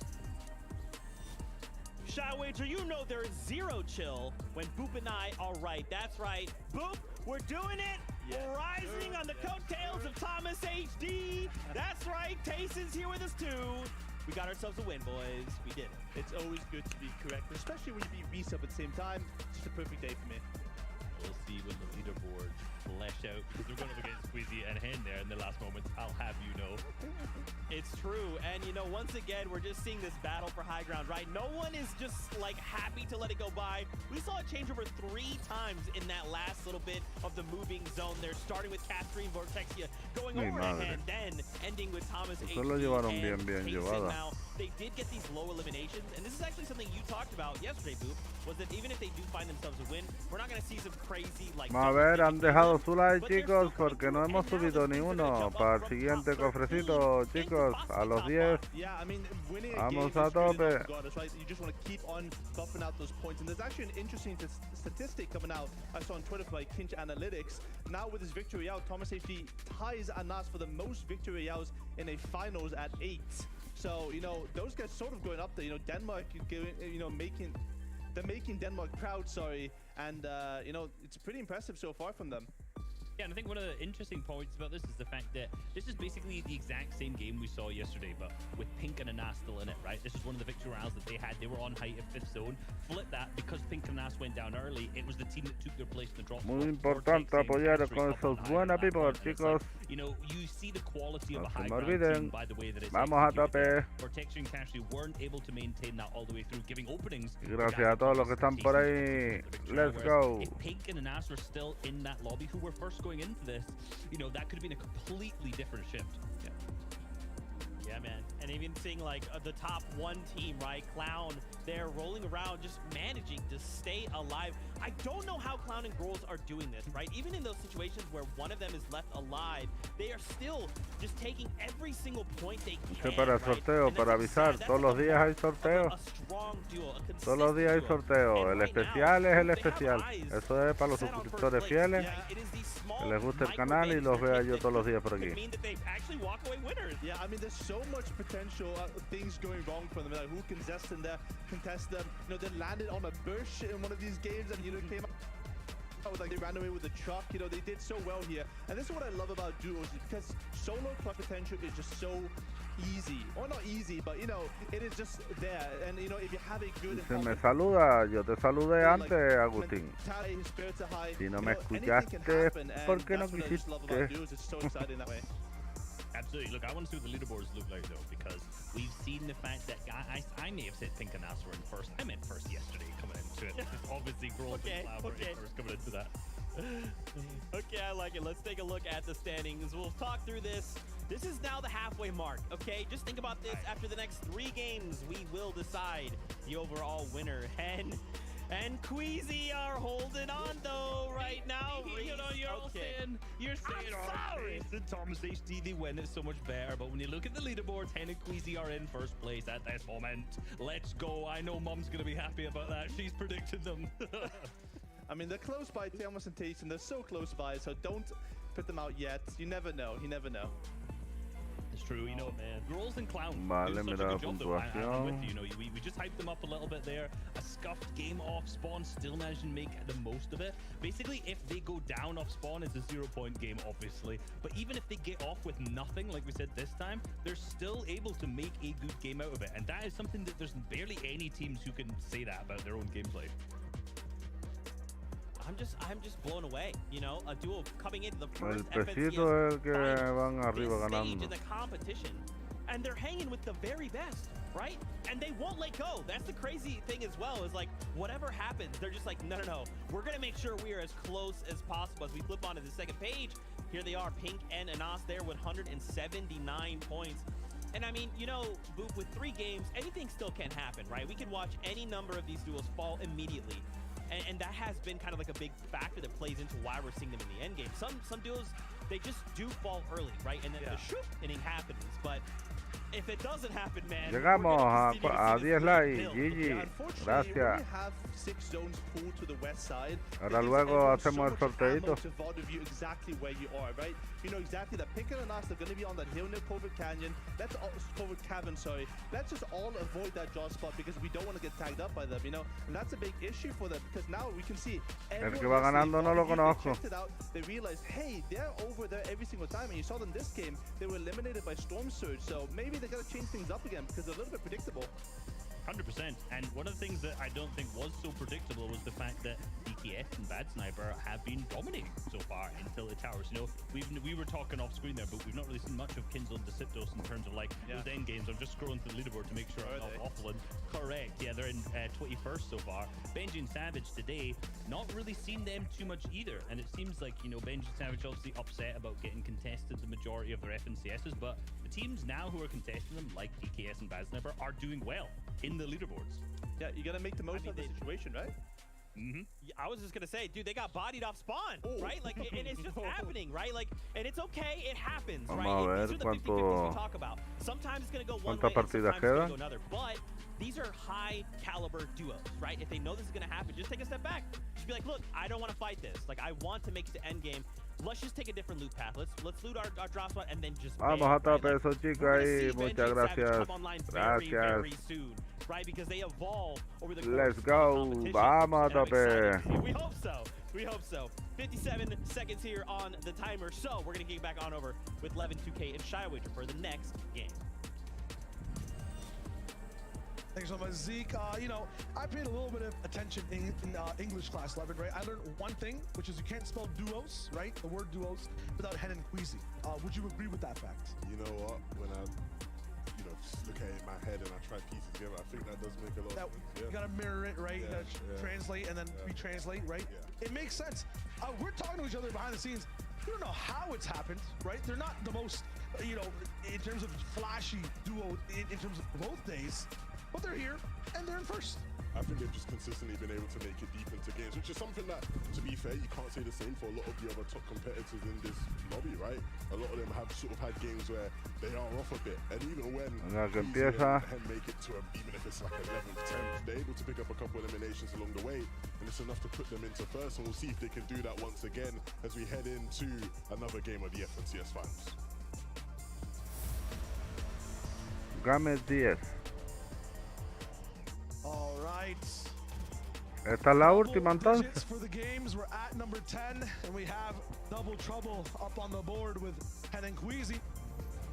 Shy Wager, you know there is zero chill when Boop and I are right. That's right. Boop, we're doing it. Yes. We're rising on the coattails of Thomas HD. That's right. Tayson's here with us too. We got ourselves a win, boys. We did it. It's always good to be correct, especially when you beat Resub at the same time. It's just a perfect day for me. We'll see when the leaderboard flesh out, because we're going up against Squeezy and Hen there in the last moments. I'll have you know. It's true, and you know, once again, we're just seeing this battle for high ground, right? No one is just like happy to let it go by. We saw it change over 3 times in that last little bit of the moving zone there, starting with Catherine Vortexia going over to Hen, then ending with Thomas HD and Tayson. Now, they did get these low eliminations, and this is actually something you talked about yesterday, Boop, was that even if they do find themselves a win, we're not going to see some crazy like... A ver, han dejado su like, chicos, porque no hemos subido ni uno. Para el siguiente cofrecito, chicos, a los 10. Yeah, I mean, winning a Vamos game a is really tope. not goddess, right? You just want to keep on buffing out those points. And there's actually an interesting statistic coming out I saw on Twitter by Kinch Analytics. Now with his victory out, Thomas HD ties Anas for the most victory outs in a finals at 8. So, you know, those guys sort of going up there. You know, Denmark, you know, making Denmark proud, sorry. And, you know, it's pretty impressive so far from them. Yeah, and I think one of the interesting points about this is the fact that this is basically the exact same game we saw yesterday, but with Pink and Anas still in it, right? This is one of the victory royales that they had. They were on height of 5th zone. Flip that, because Pink and Anas went down early, it was the team that took their place in the drop. Muy importante apoyar con esos buenos people, chicos. You know, you see the quality of No a se high me ground olviden. team by the way that it's Vamos a tope. Vortex and Cashew weren't able to maintain that all the way through, giving openings. Gracias a todos los que están por ahí. Let's go. If Pink and Anas were still in that lobby, who were first going into this, you know, that could have been a completely different shift. Yeah, man. And even seeing like the top 1 team, right? Clown, they're rolling around, just managing to stay alive. I don't know how Clown and Girls are doing this, right? Even in those situations where one of them is left alive, they are still just taking every single point they can. Para sorteo, para avisar. Todos los días hay sorteo. Todos los días hay sorteo. El especial es el especial. Eso es para los suscriptores fieles. Que les gusta el canal y los vea yo todos los días por aquí. Yeah, I mean, there's so much potential things going wrong for them. Like who can contest them? You know, they landed on a bush in one of these games, and you know came out like they ran away with the truck. You know, they did so well here, and this is what I love about duos, because solo clutch potential is just so easy, or not easy, but you know, it is just there. And you know, if you have a good, Se me saluda, yo te saludé antes, Agustín. Si no me escuchaste, ¿por qué no quisiste? Absolutely. Look, I want to see what the leaderboards look like, though, because we've seen the fact that I may have said Pink and Anas were in first. I meant first yesterday coming into it. Obviously, Girls and Cloud were in first coming into that. Okay, I like it. Let's take a look at the standings. We'll talk through this. This is now the halfway mark, okay? Just think about this. After the next 3 games, we will decide the overall winner. And Queasy are holding on though right now. You know, you're saying, sorry. Thomas HD, they win it so much better. But when you look at the leaderboards, Hen and Queasy are in first place at this moment. Let's go. I know Mom's going to be happy about that. She's predicted them. I mean, they're close by, Thomas and Tayson. They're so close by, so don't put them out yet. You never know. You never know. It's true. true. You know, Girls and Clowns Vale, do such mira a la good job, though. I'm puntuación. with you. You know, we just hyped them up a little bit there. A scuffed game off spawn, still managed to make the most of it. Basically, if they go down off spawn, it's a 0-point game, obviously. But even if they get off with nothing, like we said this time, they're still able to make a good game out of it. And that is something that there's barely any teams who can say that about their own gameplay. I'm just blown away. You know, a duo coming into the first El pesito es el que van arriba stage ganando. in the competition, and they're hanging with the very best, right? And they won't let go. That's the crazy thing as well, is like whatever happens, they're just like, no, we're gonna make sure we are as close as possible. As we flip onto the second page, here they are, Pink and Anas there with 179 points. And I mean, you know, Boop, with 3 games, anything still can happen, right? We can watch any number of these duels fall immediately. And that has been kind of like a big factor that plays into why we're seeing them in the end game. Some duels, they just do fall early, right? And then the shoot inning happens. But if it doesn't happen, man, Llegamos a 10 likes, GG, Unfortunately, gracias. we only have 6 zones pulled to the west side. Ahora It gives luego everyone hacemos el so much ammo sorteito. to VOD view exactly where you are, right? You know exactly that Pink and Anas are going to be on that hill near Covert Canyon. Let's all, Covert Cavern, sorry. Let's just all avoid that draw spot because we don't want to get tagged up by them, you know? And that's a big issue for them because now we can see El que va ganando no lo conozco. They checked it out. They realized, hey, they're over there every single time. And you saw them this game, they were eliminated by Storm Surge. So maybe they got to change things up again because they're a little bit predictable. 100%. And one of the things that I don't think was so predictable was the fact that DKS and Bad Sniper have been dominating so far in Tilted Towers. You know, we were talking off screen there, but we've not really seen much of Kinzel and Deceptos in terms of like those end games. I'm just scrolling through the leaderboard to make sure I'm not waffling. Correct. Yeah, they're in 21st so far. Benji and Savage today, not really seen them too much either. And it seems like, you know, Benji and Savage obviously upset about getting contested the majority of their FNCSs, but the teams now who are contesting them, like DKS and Bad Sniper, are doing well in the leaderboards. Yeah, you got to make the most of the situation, right? Yeah, I was just gonna say, dude, they got bodied off spawn, right? Like, and it's just happening, right? Like, and it's okay, it happens, Vamos right? a ver These are the 50-50s we talk about. Sometimes it's gonna go one way, and sometimes it's gonna go another. But these are high caliber duos, right? If they know this is gonna happen, just take a step back. Just be like, look, I don't want to fight this. Like, I want to make it to end game. Let's just take a different loot path. Let's loot our drop spot and then just Vamos a tope eso, chicos, ahí. Muchas gracias. Very soon, right? Because they evolve over the Let's course go. of competition. Vamos a And I'm excited tope. to see. We hope so. We hope so. 57 seconds here on the timer. So we're gonna get back on over with Levin, 2K, and Shywager for the next game. Thanks so much, Zeke. You know, I paid a little bit of attention in English class 11, right? I learned one thing, which is you can't spell duos, right? The word duos without hen and queasy. Would you agree with that fact? You know what? When I, you know, just look at it in my head and I try to piece it together, I think that does make a lot of sense. Yeah. You gotta mirror it, right? You gotta translate and then retranslate, right? Yeah. It makes sense. We're talking to each other behind the scenes. We don't know how it's happened, right? They're not the most, you know, in terms of flashy duo in terms of both days. But they're here, and they're in first. I think they've just consistently been able to make it deep into games, which is something that, to be fair, you can't say the same for a lot of the other top competitors in this lobby, right? A lot of them have sort of had games where they are off a bit, and even when Easy and make it to even if it's like 11th, 10th, they're able to pick up a couple of eliminations along the way, and it's enough to put them into first, and we'll see if they can do that once again as we head into another game of the FNCS Finals. Game 10. All right. Esta es la última entonces. For the games, we're at number 10, and we have Double Trouble up on the board with Hen and Queasy.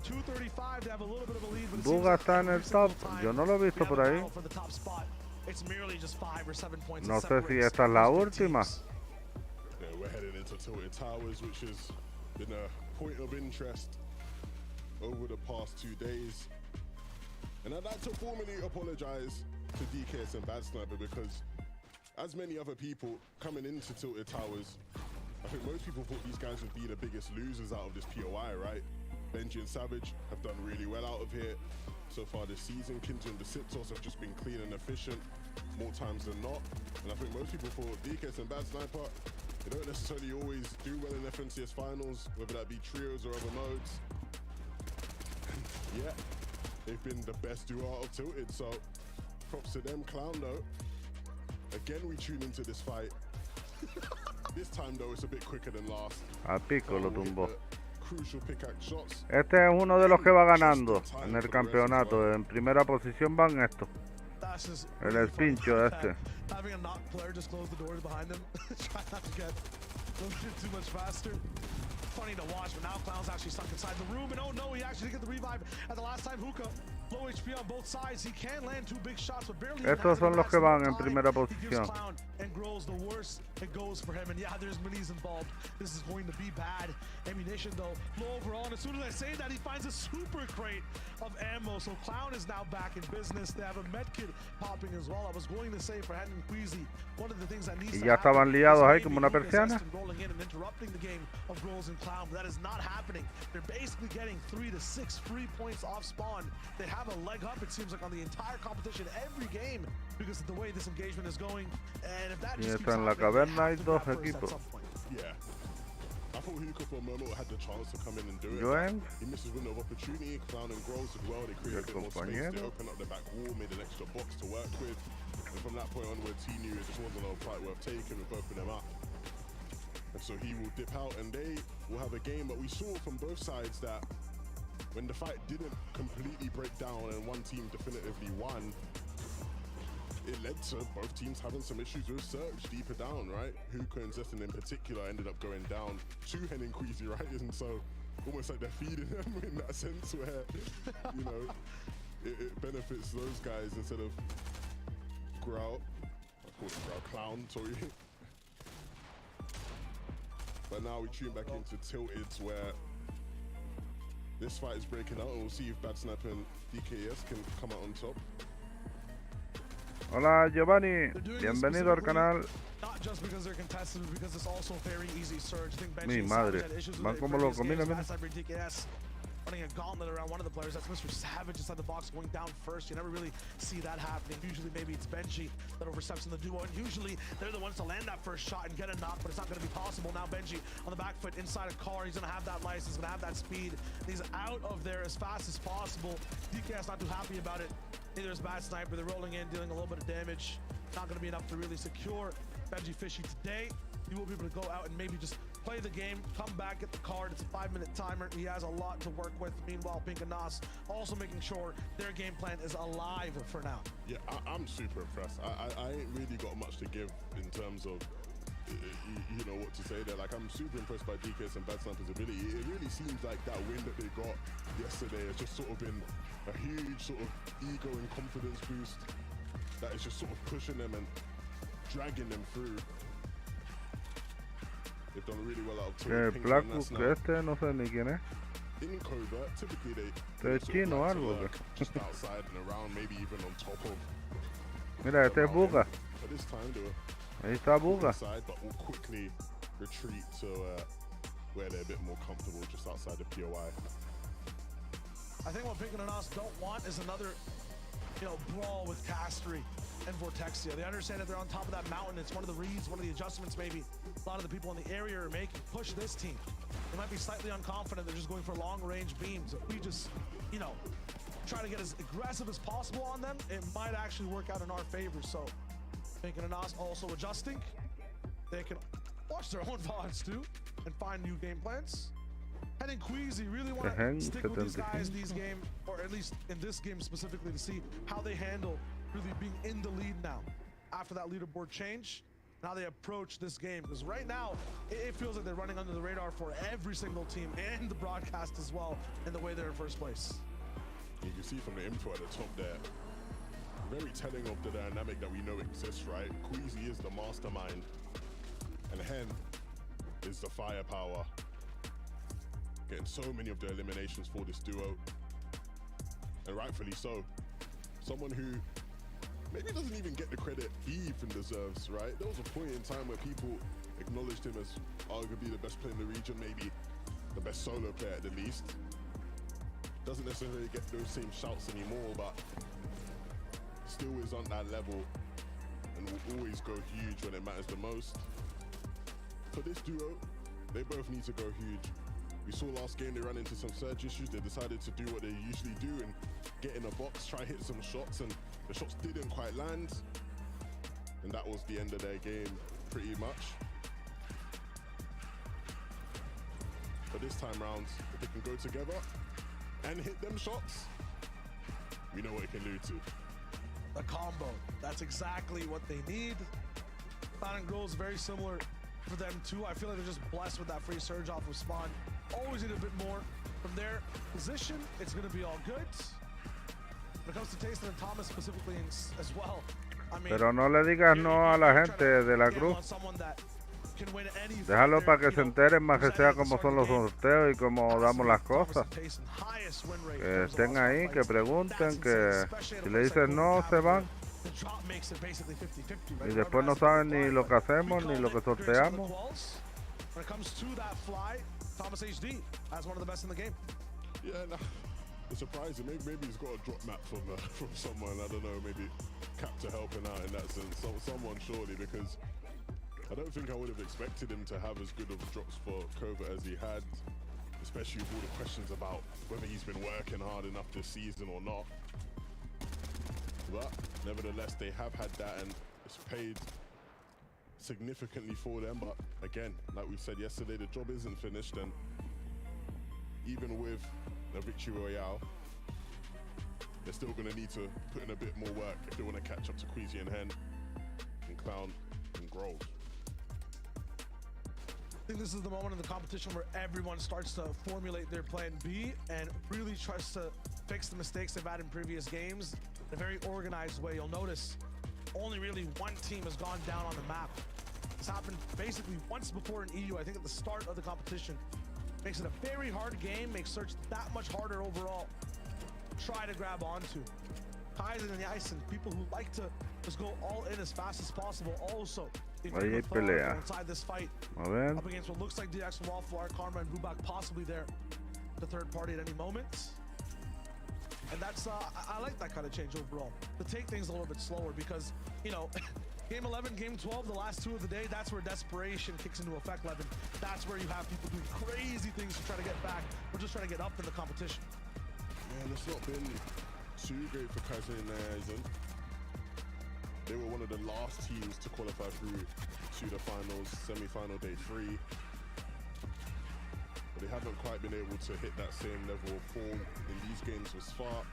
235 to have a little bit of a lead. Buga está en el top. Yo no lo he visto por ahí. For the top spot. It's merely just 5 or 7 points. No sé si esta es la última. Yeah, we're heading into Tilted Towers, which has been a point of interest over the past 2 days. And I'd like to formally apologize to DKS and Bad Sniper because, as many other people coming into Tilted Towers, I think most people thought these guys would be the biggest losers out of this POI, right? Benji and Savage have done really well out of here so far this season. Kinzo and Deceptos have just been clean and efficient more times than not. And I think most people thought DKS and Bad Sniper, they don't necessarily always do well in FNCS finals, whether that be trios or other modes. Yeah, they've been the best duo out of Tilted, so props to them. Clown though, again we tune into this fight. This time though it's a bit quicker than last. A pico lo tumbó. crucial pickaxe shots. Este es uno de los que va ganando en el campeonato. En primera posición van estos. El espincho este. Having a knock player just close the doors behind him. Try not to get too much faster. Funny to watch, but now Clown's actually stuck inside the room, and oh no, he actually didn't get the revive at the last time. Hookah, low HP on both sides. He can land 2 big shots, but barely. Estos son los que van en primera He gives posición. Clown and grows the worse it goes for him, and yeah, there's minis involved. This is going to be bad. Ammunition though, low overall, and as soon as I say that, he finds a super crate of ammo. So Clown is now back in business. They have a med kit popping as well. I was going to say for Henry Queasy, one of the things that needs Y to ya happen estaban is liados ahí maybe como una Hookah persiana. Zestin rolling in and interrupting the game of Grows and Clown, but that is not happening. They're basically getting 3 to 6 free points off spawn. They have a leg up, it seems like, on the entire competition every game because of the way this engagement is going. And if that Y just está keeps en la happening, they caverna hay have to dos grab first at equipos. some point. Yeah. I thought Hookah for a moment had the chance to come in and do it. Joen, He misses window of opportunity. Clown and Grows as well. They created a bit more space. They opened up the back wall, made an extra box to work with. And from that point onwards, he knew it just wasn't a fight worth taking with both of them up. And so he will dip out, and they will have a game. But we saw from both sides that when the fight didn't completely break down and one team definitively won, it led to both teams having some issues with Surge deeper down, right? Hookah and Zestin in particular ended up going down to Hen and Queasy, right? And so almost like they're feeding them in that sense where, you know, it benefits those guys instead of Growl. Of course, Growl Clown, sorry. But now we tune back into Tilted where this fight is breaking out, and we'll see if Bad Snap and DKS can come out on top. hola Giovanni, bienvenido al canal. Not just because they're contested, but because it's also very easy surge. I think Benji Mi and madre, Savage had issues with van it in como previous locos, mira, games. mira. Last time for DKS running a gauntlet around one of the players. That's Mr. Savage inside the box going down first. You never really see that happening. Usually maybe it's Benji that oversteps in the duo, and usually they're the ones to land that first shot and get a knock, but it's not going to be possible. Now Benji on the back foot inside a car. He's going to have that license, he's going to have that speed. He's out of there as fast as possible. DKS not too happy about it. Neither is Bad Sniper. They're rolling in, dealing a little bit of damage. Not going to be enough to really secure Benji Fishy today. He will be able to go out and maybe just play the game, come back, get the card. It's a 5-minute timer. He has a lot to work with. Meanwhile, Pink and Nas also making sure their game plan is alive for now. Yeah, I'm super impressed. I ain't really got much to give in terms of, you know, what to say there. Like, I'm super impressed by DKS and Bad Sniper's ability. It really seems like that win that they got yesterday has just sort of been a huge sort of ego and confidence boost that is just sort of pushing them and dragging them through. They've done really well out of Que Pink Black and Nas Book now. este no sé ni quién es. In covert, typically they Es sort of chino like to algo. lurk just outside and around, maybe even on top of. Mira, este es Buga. But this time they were Ahí está Buga. inside, but will quickly retreat to where they're a bit more comfortable, just outside the POI. I think what Pink and Nas don't want is another, you know, brawl with Castery and Vortexia. They understand that they're on top of that mountain. It's one of the reads, one of the adjustments maybe a lot of the people in the area are making. Push this team. They might be slightly unconfident. They're just going for long-range beams. If we just, you know, try to get as aggressive as possible on them, it might actually work out in our favor. So Pink and Nas also adjusting. They can watch their own VODs too and find new game plans. And then Queasy really want to stick with these guys these game, or at least in this game specifically, to see how they handle really being in the lead now after that leaderboard change. How they approach this game, because right now it feels like they're running under the radar for every single team and the broadcast as well in the way they're in first place. You can see from the info at the top there, very telling of the dynamic that we know exists, right? Queasy is the mastermind, and Hen is the firepower. Getting so many of the eliminations for this duo, and rightfully so. Someone who maybe doesn't even get the credit he even deserves, right? There was a point in time where people acknowledged him as arguably the best player in the region, maybe the best solo player at the least. Doesn't necessarily get those same shouts anymore, but still is on that level and will always go huge when it matters the most. For this duo, they both need to go huge. We saw last game they ran into some surge issues. They decided to do what they usually do and get in a box, try hit some shots, and the shots didn't quite land. And that was the end of their game, pretty much. But this time round, if they can go together and hit them shots, we know what it can lead to. A combo. That's exactly what they need. Cloud and Grow is very similar for them too. I feel like they're just blessed with that free surge off of spawn. Always need a bit more from their position. It's going to be all good. When it comes to Tayson and Thomas specifically as well, I mean, pero no le digas no a la gente de la cruz. Déjalo para que se enteren más que sea cómo son los sorteos y cómo damos las cosas. Que estén ahí, que pregunten, que si le dices no, se van. Y después no saben ni lo que hacemos, ni lo que sorteamos. Yeah, nah, it's surprising. Maybe he's got a drop map from someone. I don't know. Maybe Capta helping out in that sense. Someone surely, because I don't think I would have expected him to have as good of drops for Covert as he had, especially with all the questions about whether he's been working hard enough this season or not. But nevertheless, they have had that, and it's paid significantly for them. But again, like we said yesterday, the job isn't finished, and even with a victory royale, they're still going to need to put in a bit more work if they want to catch up to Queasy and Hen and Clown and Grove. I think this is the moment in the competition where everyone starts to formulate their plan B and really tries to fix the mistakes they've had in previous games in a very organized way. You'll notice only really one team has gone down on the map. This happened basically once before in EU, I think at the start of the competition. Makes it a very hard game, makes search that much harder overall. Try to grab onto. Kaizen and Yaisen, people who like to just go all in as fast as possible. Also, inside this fight, up against what looks like DX, Wallflower, Karma, and Bubak possibly there, the third party at any moment. And that's, I like that kind of change overall. To take things a little bit slower because, you know, Game 11, Game 12, the last two of the day, that's where desperation kicks into effect, Levin. That's where you have people doing crazy things to try to get back or just trying to get up in the competition. Yeah, it's not been too great for Kaizen and Yaisen. They were one of the last teams to qualify through to the finals, semi-final day 3. But they haven't quite been able to hit that same level of form in these games with Spark.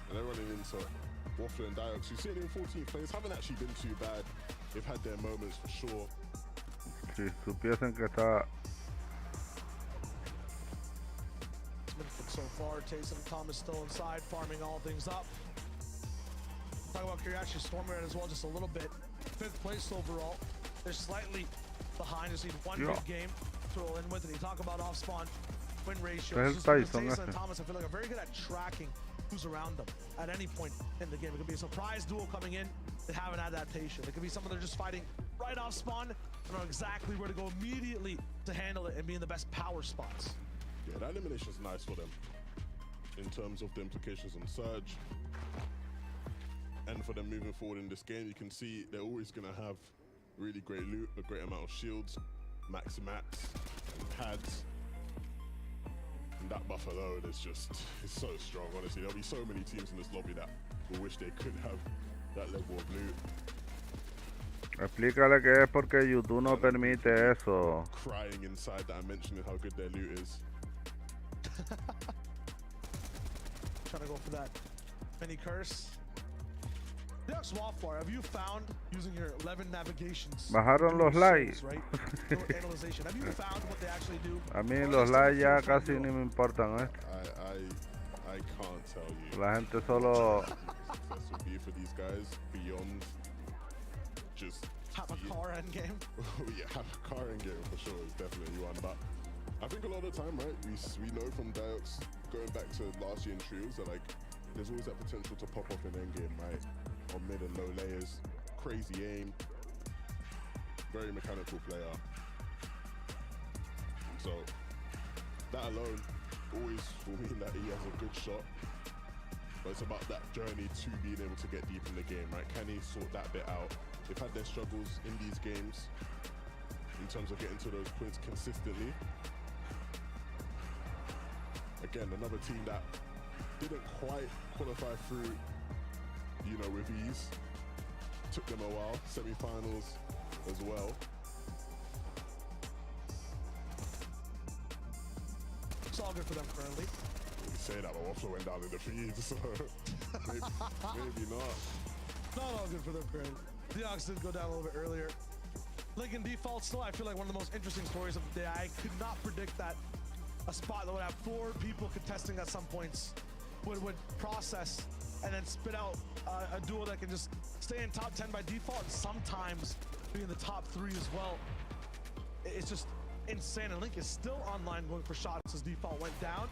And they're running into Waffle and Diox, who sitting in 14th place, haven't actually been too bad. They've had their moments for sure. Si supiesen que está... So far, Tayson and Thomas still inside, farming all things up. Talk about Kiriachi storming it as well, just a little bit. 5th place overall. They're slightly behind. Just need one big game to roll in with. And you talk about off-spawn win ratios. Tayson and Thomas, I feel like, are very good at tracking who's around them at any point in the game. It could be a surprise duel coming in. They have an adaptation. It could be someone they're just fighting right off spawn and know exactly where to go immediately to handle it and be in the best power spots. Yeah, that elimination is nice for them in terms of the implications on Surge. And for them moving forward in this game, you can see they're always going to have really great loot, a great amount of shields, max, and pads. And that buff alone is just, it's so strong, honestly. There'll be so many teams in this lobby that will wish they could have that level of loot. Explícale que es porque YouTube no permite eso. Crying inside that I'm mentioning how good their loot is. Trying to go for that mini curse. Dex Wallflower, have you found using your 11 navigations? Bajaron los likes. Right? Analyzation. Have you found what they actually do? A mí los likes ya casi ni me importan, ¿eh? I can't tell you. La gente solo. Success will be for these guys beyond just have a car end game. Yeah, have a car end game for sure is definitely one. But I think a lot of the time, right? We know from Diox going back to last year in trios that like there's always that potential to pop off in end game, right? On mid and low layers, crazy aim, very mechanical player. So that alone always will mean that he has a good shot. But it's about that journey to being able to get deep in the game, right? Can he sort that bit out? They've had their struggles in these games in terms of getting to those points consistently. Again, another team that didn't quite qualify through, you know, with ease. Took them a while, semi-finals as well. It's all good for them currently. You say that, but Waffle went down in the feed, so maybe not. Not all good for them currently. The Ox did go down a little bit earlier. Lincoln default still, I feel like one of the most interesting stories of the day. I could not predict that a spot that would have 4 people contesting at some points would process and then spit out a duo that can just stay in top 10 by default and sometimes be in the top 3 as well. It's just insane, and Link is still online going for shots as default went down.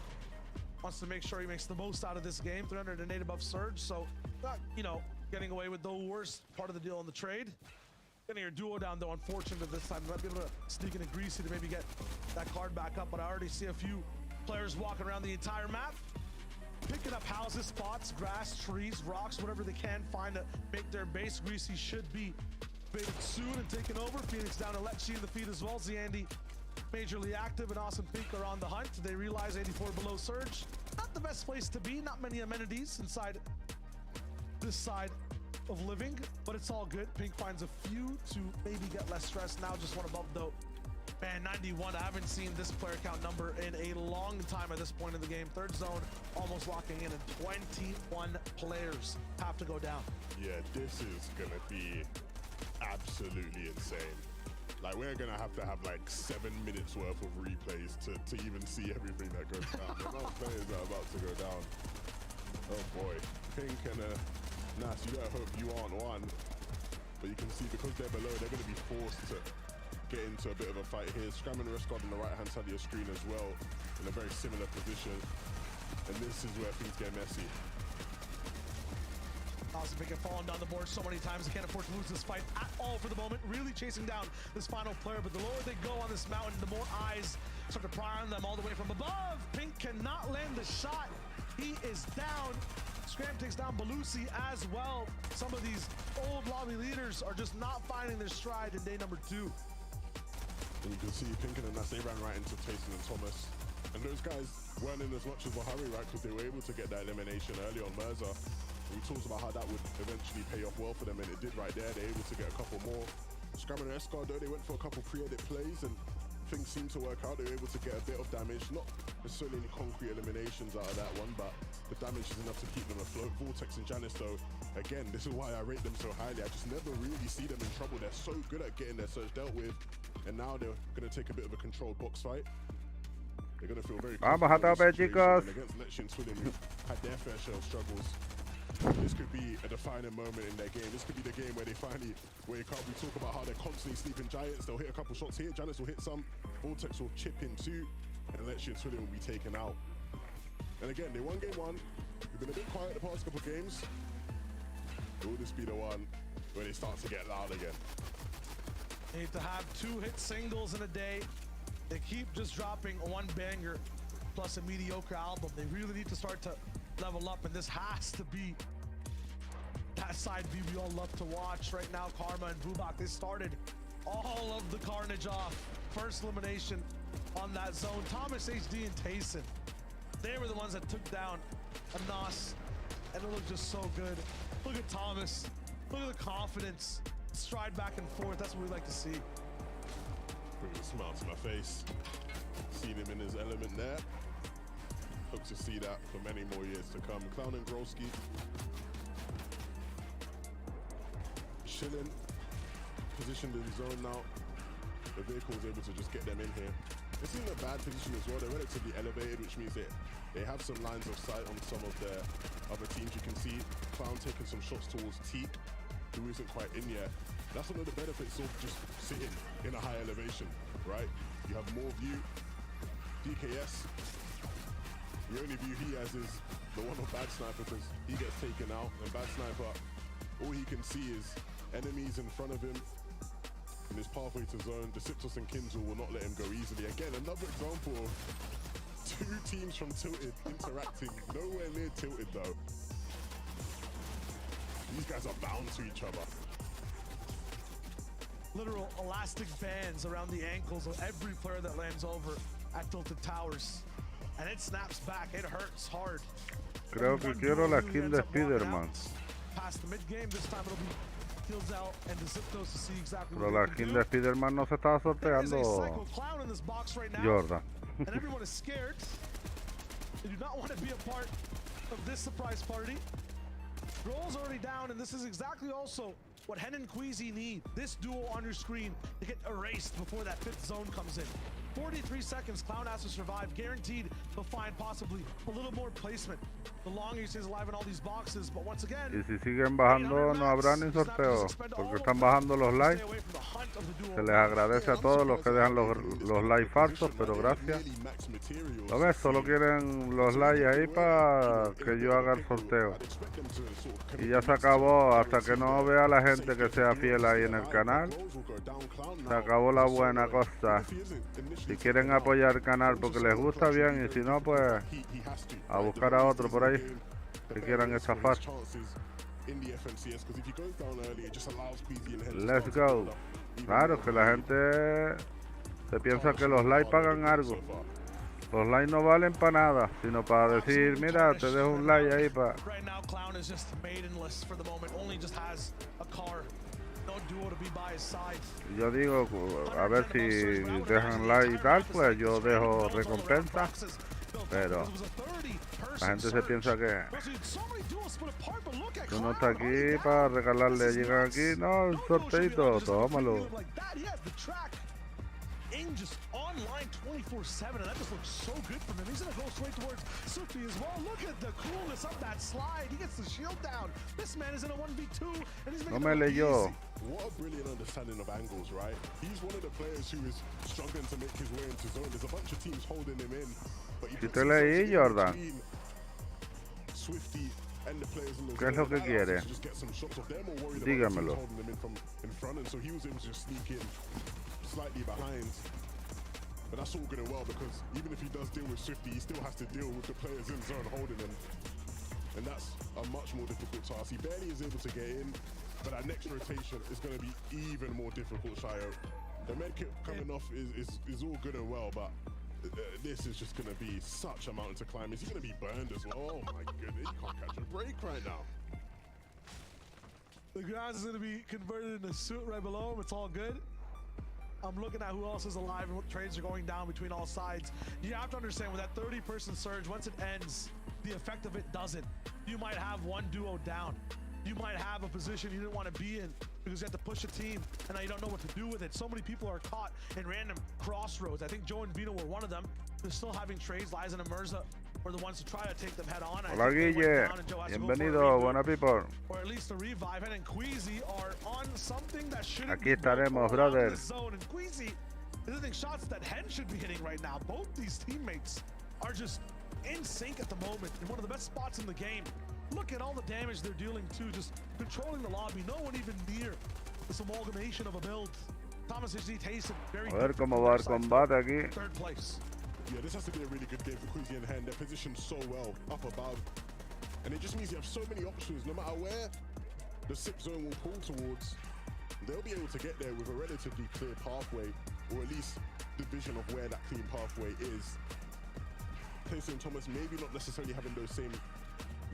Wants to make sure he makes the most out of this game. 308 above Surge, so not, you know, getting away with the worst part of the deal in the trade. Getting your duo down though, unfortunate this time. Might be able to sneak in a Greasy to maybe get that card back up, but I already see a few players walking around the entire map, picking up houses, spots, grass, trees, rocks, whatever they can find to make their base. Greasy should be baited soon and taken over. Phoenix down to Lexi in the feed as well. Zandy majorly active, and Awesome Pink are on the hunt. They realize 84 below Surge. Not the best place to be, not many amenities inside this side of living, but it's all good. Pink finds a few to maybe get less stress. Now just one above though. Man, 91, I haven't seen this player count number in a long time at this point in the game. Third zone almost locking in, and 21 players have to go down. Yeah, this is gonna be absolutely insane. Like, we're gonna have like 7 minutes worth of replays to even see everything that goes down. The amount of players that are about to go down. Oh boy. Pink and Nas, you gotta hope you aren't one. But you can see because they're below, they're gonna be forced to get into a bit of a fight here. Scram and Rest Guard on the right hand side of your screen as well, in a very similar position. And this is where things get messy. Awesome Pink fallen down the board so many times. They can't afford to lose this fight at all for the moment. Really chasing down this final player, but the lower they go on this mountain, the more eyes start to pry on them all the way from above. Pink cannot land the shot. He is down. Scram takes down Belusi as well. Some of these old lobby leaders are just not finding their stride in day number 2. And you can see Pink and Nas, they ran right into Tayson and Thomas. And those guys weren't in as much of a hurry, right? Because they were able to get that elimination early on Mirza. We talked about how that would eventually pay off well for them, and it did right there. They're able to get a couple more. Scram and Escard, though, they went for a couple pre-edit plays, and things seemed to work out. They were able to get a bit of damage, not necessarily any concrete eliminations out of that one, but the damage is enough to keep them afloat. Vortex and Janice, though, again, this is why I rate them so highly. I just never really see them in trouble. They're so good at getting their surge dealt with, and now they're going to take a bit of a controlled box fight. They're going to feel very comfortable against Lexi and Twillian, who had their fair share of struggles. This could be a defining moment in their game. This could be the game where they finally wake up. We talk about how they're constantly sleeping giants. They'll hit a couple shots here. Janice will hit some. Vortex will chip in too. And Lexi and Twillian will be taken out. And again, they won game 1. They've been a bit quiet the past couple games. Will this be the one where they start to get loud again? They need to have 2 hit singles in a day. They keep just dropping one banger plus a mediocre album. They really need to start to level up, and this has to be that side B we all love to watch right now. Karma and Bubak, they started all of the carnage off. First elimination on that zone. Thomas, HD, and Tayson, they were the ones that took down Anas, and it looked just so good. Look at Thomas. Look at the confidence. Stride back and forth. That's what we like to see. Bring a smile to my face. Seen him in his element there. Hope to see that for many more years to come. Clown and Grolski. Chilling. Positioned in zone now. The vehicle is able to just get them in here. It's in a bad position as well. They're relatively elevated, which means they have some lines of sight on some of their other teams. You can see Clown taking some shots towards Teak, who isn't quite in yet. That's one of the benefits of just sitting in a high elevation, right? You have more view. DKS, the only view he has is the one of Bad Sniper, because he gets taken out, and Bad Sniper, all he can see is enemies in front of him in his pathway to zone. Deceptus and Kinzel will not let him go easily. Again, another example of 2 teams from Tilted interacting. Nowhere near Tilted though. These guys are bound to each other. Literal elastic bands around the ankles of every player that lands over at Tilted Towers. And it snaps back, it hurts hard. Creo que quiero la skin de Spider-Man. Past the mid-game, this time it'll be Kills out and Deceptos to see exactly Pero la skin de Spider-Man no se estaba sorteando, Clown in this box right now. Jordan. and everyone is scared. They do not want to be a part of this surprise party. Roll's already down, and this is exactly also what Hen and Queasy need. This duo on your screen to get erased before that 5th zone comes in. 43 seconds, Clown has to survive. Guaranteed he'll find possibly a little more placement the longer he stays alive in all these boxes. But once again, y si siguen bajando no habrá ni sorteo, porque están bajando los likes. Se les agradece a todos los que dejan los likes falsos, pero gracias. ¿Lo ves? Solo quieren los likes ahí para que yo haga el sorteo. Y ya se acabó, hasta que no vea la gente que sea fiel ahí en el canal. Se acabó la buena cosa. Si quieren apoyar el canal porque les gusta, bien, y si no, pues a buscar a otro por ahí que quieran estafar. Let's go. Claro, que la gente se piensa que los likes pagan algo. Los likes no valen para nada, sino para decir, mira, te dejo un like ahí para... Yo digo, a ver si dejan like y tal, pues yo dejo recompensa. Pero la gente se piensa que uno está aquí para regalarle. Llegan aquí, no, un sorteito, tómalo. Just online 24/7, and that just looks so good from him. He's gonna go straight towards Sufi as well. Look at the coolness of that slide. He gets the shield down. This man is in a 1v2, and he's making it easy. What a brilliant understanding of angles, right? He's one of the players who is struggling to make his way into zone. There's a bunch of teams holding him in, but he puts leí, Jordan. Swifty and the players in the ¿Qué es lo que quiere? Dígamelo. So he was able to just sneak in slightly behind. But that's all good and well, because even if he does deal with Swifty, he still has to deal with the players in zone holding him. And that's a much more difficult task. He barely is able to get in, but that next rotation is going to be even more difficult, Shayo. The medkit coming off is all good and well, but this is just going to be such a mountain to climb. Is he going to be burned as well? Oh my goodness, you can't catch a break right now. The grass is going to be converted into suit right below him. It's all good. I'm looking at who else is alive and what trades are going down between all sides. You have to understand, with that 30-person surge, once it ends, the effect of it doesn't. You might have one duo down. You might have a position you didn't want to be in because you had to push a team and now you don't know what to do with it. So many people are caught in random crossroads. I think Joe and Vino were one of them. They're still having trades. Liza and Mirza were the ones to try to take them head on. Hola Guille, bienvenido, buena people. Or at least a revive. And Queasy are on something that shouldn't Aquí estaremos, brother. Zone. And Queasy is hitting shots that Hen should be hitting right now. Both these teammates are just in sync at the moment in one of the best spots in the game. Look at all the damage they're dealing to, just controlling the lobby. No one even near this amalgamation of a build. Thomas is tasted very good. A ver cómo va el combate aquí. Third place. Yeah, this has to be a really good game for Queasy and Hen. They're positioned so well up above. And it just means you have so many options. No matter where the SIP zone will pull towards, they'll be able to get there with a relatively clear pathway, or at least the vision of where that clean pathway is. Placing Thomas maybe not necessarily having those same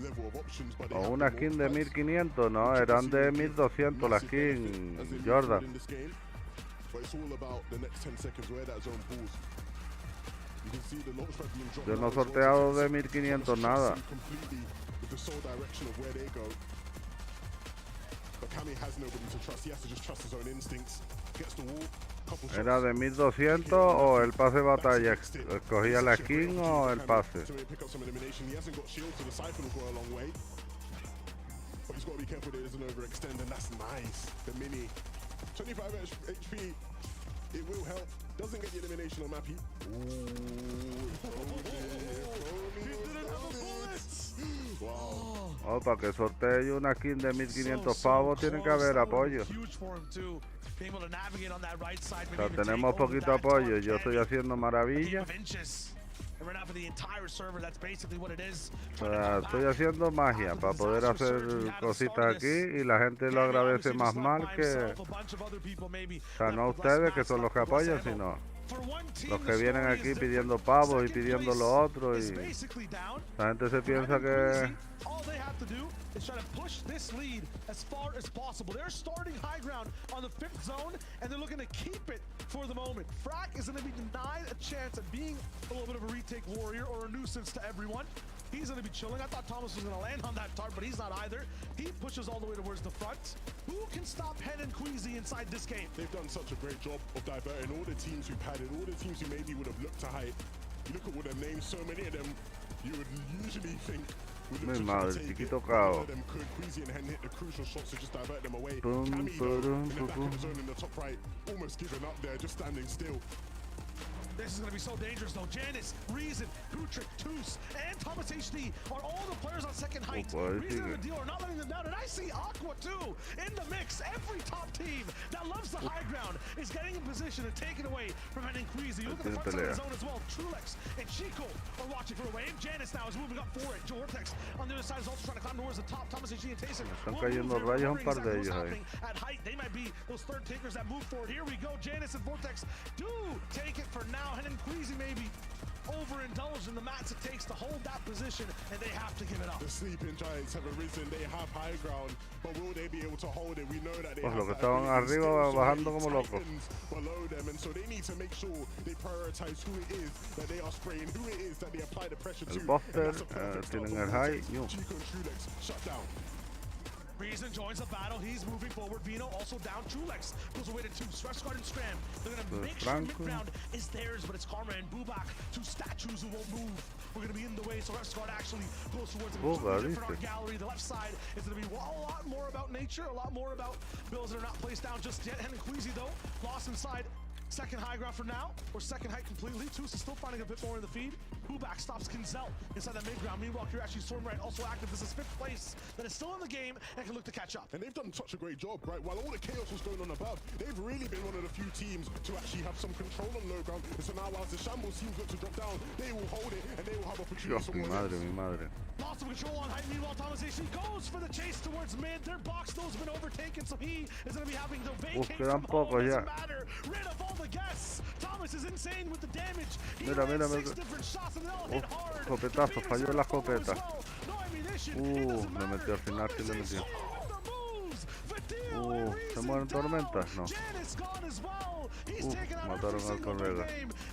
level of options, but o una skin de 1500, no, eran de 1200 la skin, Jordan. But it's all about the next 10 seconds where that zone pulls. You can see the launch pad being dropped. Yo no he sorteado de 1500 nada. Completely with the sole direction of where they go. But Cami has nobody to trust. He has to just trust his own instincts. Gets the wall. Era de 1200 o el pase batalla. Escogía la skin o el pase. He hasn't got shield, so the siphon will go a long way. But he's got to be careful that it doesn't overextend, and that's nice. The mini. 25 HP. It will help. Doesn't get the elimination on Mappy. Oh, para que sortee una skin de 1500 pavos tiene que haber apoyo. O sea, tenemos poquito apoyo. Yo estoy haciendo maravillas. O sea, estoy haciendo magia para poder hacer cositas aquí y la gente lo agradece más mal que... O sea, no ustedes que son los que apoyan, sino los que vienen aquí pidiendo pavos y pidiendo lo otro, y la gente se piensa que all they have to do is try to push this lead as far as possible. They're starting high ground on the 5th zone, and they're looking to keep it for the moment. Frack is going to be denied a chance at being a little bit of a retake warrior or a nuisance to everyone. He's going to be chilling. I thought Thomas was going to land on that tart, but he's not either. He pushes all the way towards the front. Who can stop Hen and Queasy inside this game? They've done such a great job of diverting all the teams who've had it, all the teams who maybe would have looked to hide. You look at all their names, so many of them you would usually think would look to try to take it. None of them could. Queasy and Hen hit the crucial shots to just divert them away. Cammy, though, in the back of the zone in the top right, almost giving up there, just standing still. This is going to be so dangerous, though. Janice, Reason, Gutrick, Toos, and Thomas HD are all the players on second height. Reason and the deal are not letting them down. And I see Aqua, too, in the mix. Every top team that loves the high ground is getting in position and taking away from Hen and Queasy. You look at the front side of the zone as well. Trulex and Chico are watching for a wave. Janice now is moving up for it. Vortex on the other side is also trying to climb towards the top. Thomas HD and Tayson. Están cayendo rayos un par de ellos ahí. At height, they might be those third takers that move forward. Here we go. Janice and Vortex do take it for now. Hen and Queasy maybe overindulged in the mats it takes to hold that position, and they have to give it up. The sleeping giants have arisen. They have high ground, but will they be able to hold it? We know that they Pues have los que estaban arriba bajando como locos. Below them, and so they need to make sure they prioritize who it is that they are spraying, who it is that they apply the pressure to. El Buster, tienen el high. Chico and Trulex shut down. Reason joins the battle. He's moving forward. Vino also down. Trulex goes away to 2. Stressguard and Scram. They're going to make sure mid-ground is theirs, but it's Karma and Bubak, 2 statues who won't move. We're going to be in the way, so Stressguard actually goes towards the different art gallery. The left side is going to be a lot more about nature, a lot more about bills that are not placed down just yet. Hen and Queasy, though, lost inside. Second high ground for now, or second height completely. Toos is still finding a bit more in the feed. Bubak stops Kinzel inside that mid-ground. Meanwhile, Kirachi Stormbright also active. This is 5th place that is still in the game and can look to catch up. And they've done such a great job, right? While all the chaos was going on above, they've really been one of the few teams to actually have some control on low ground. And so now, whilst the Shambles teams look to drop down, they will hold it and they will have opportunities. Mi madre. Lost of control on height. Meanwhile, Thomas HD goes for the chase towards mid. Their box, though, has been overtaken, so he is going to be having to vacate from home. Doesn't matter. Rid of all the guests. Thomas is insane with the damage. Mira. 6 different shots and they all hit hard. Escopetazo, falló la escopeta. No ammunition. Me metió al final, sí le metió. ¿Se mueren tormentas? No. Mataron al Correo.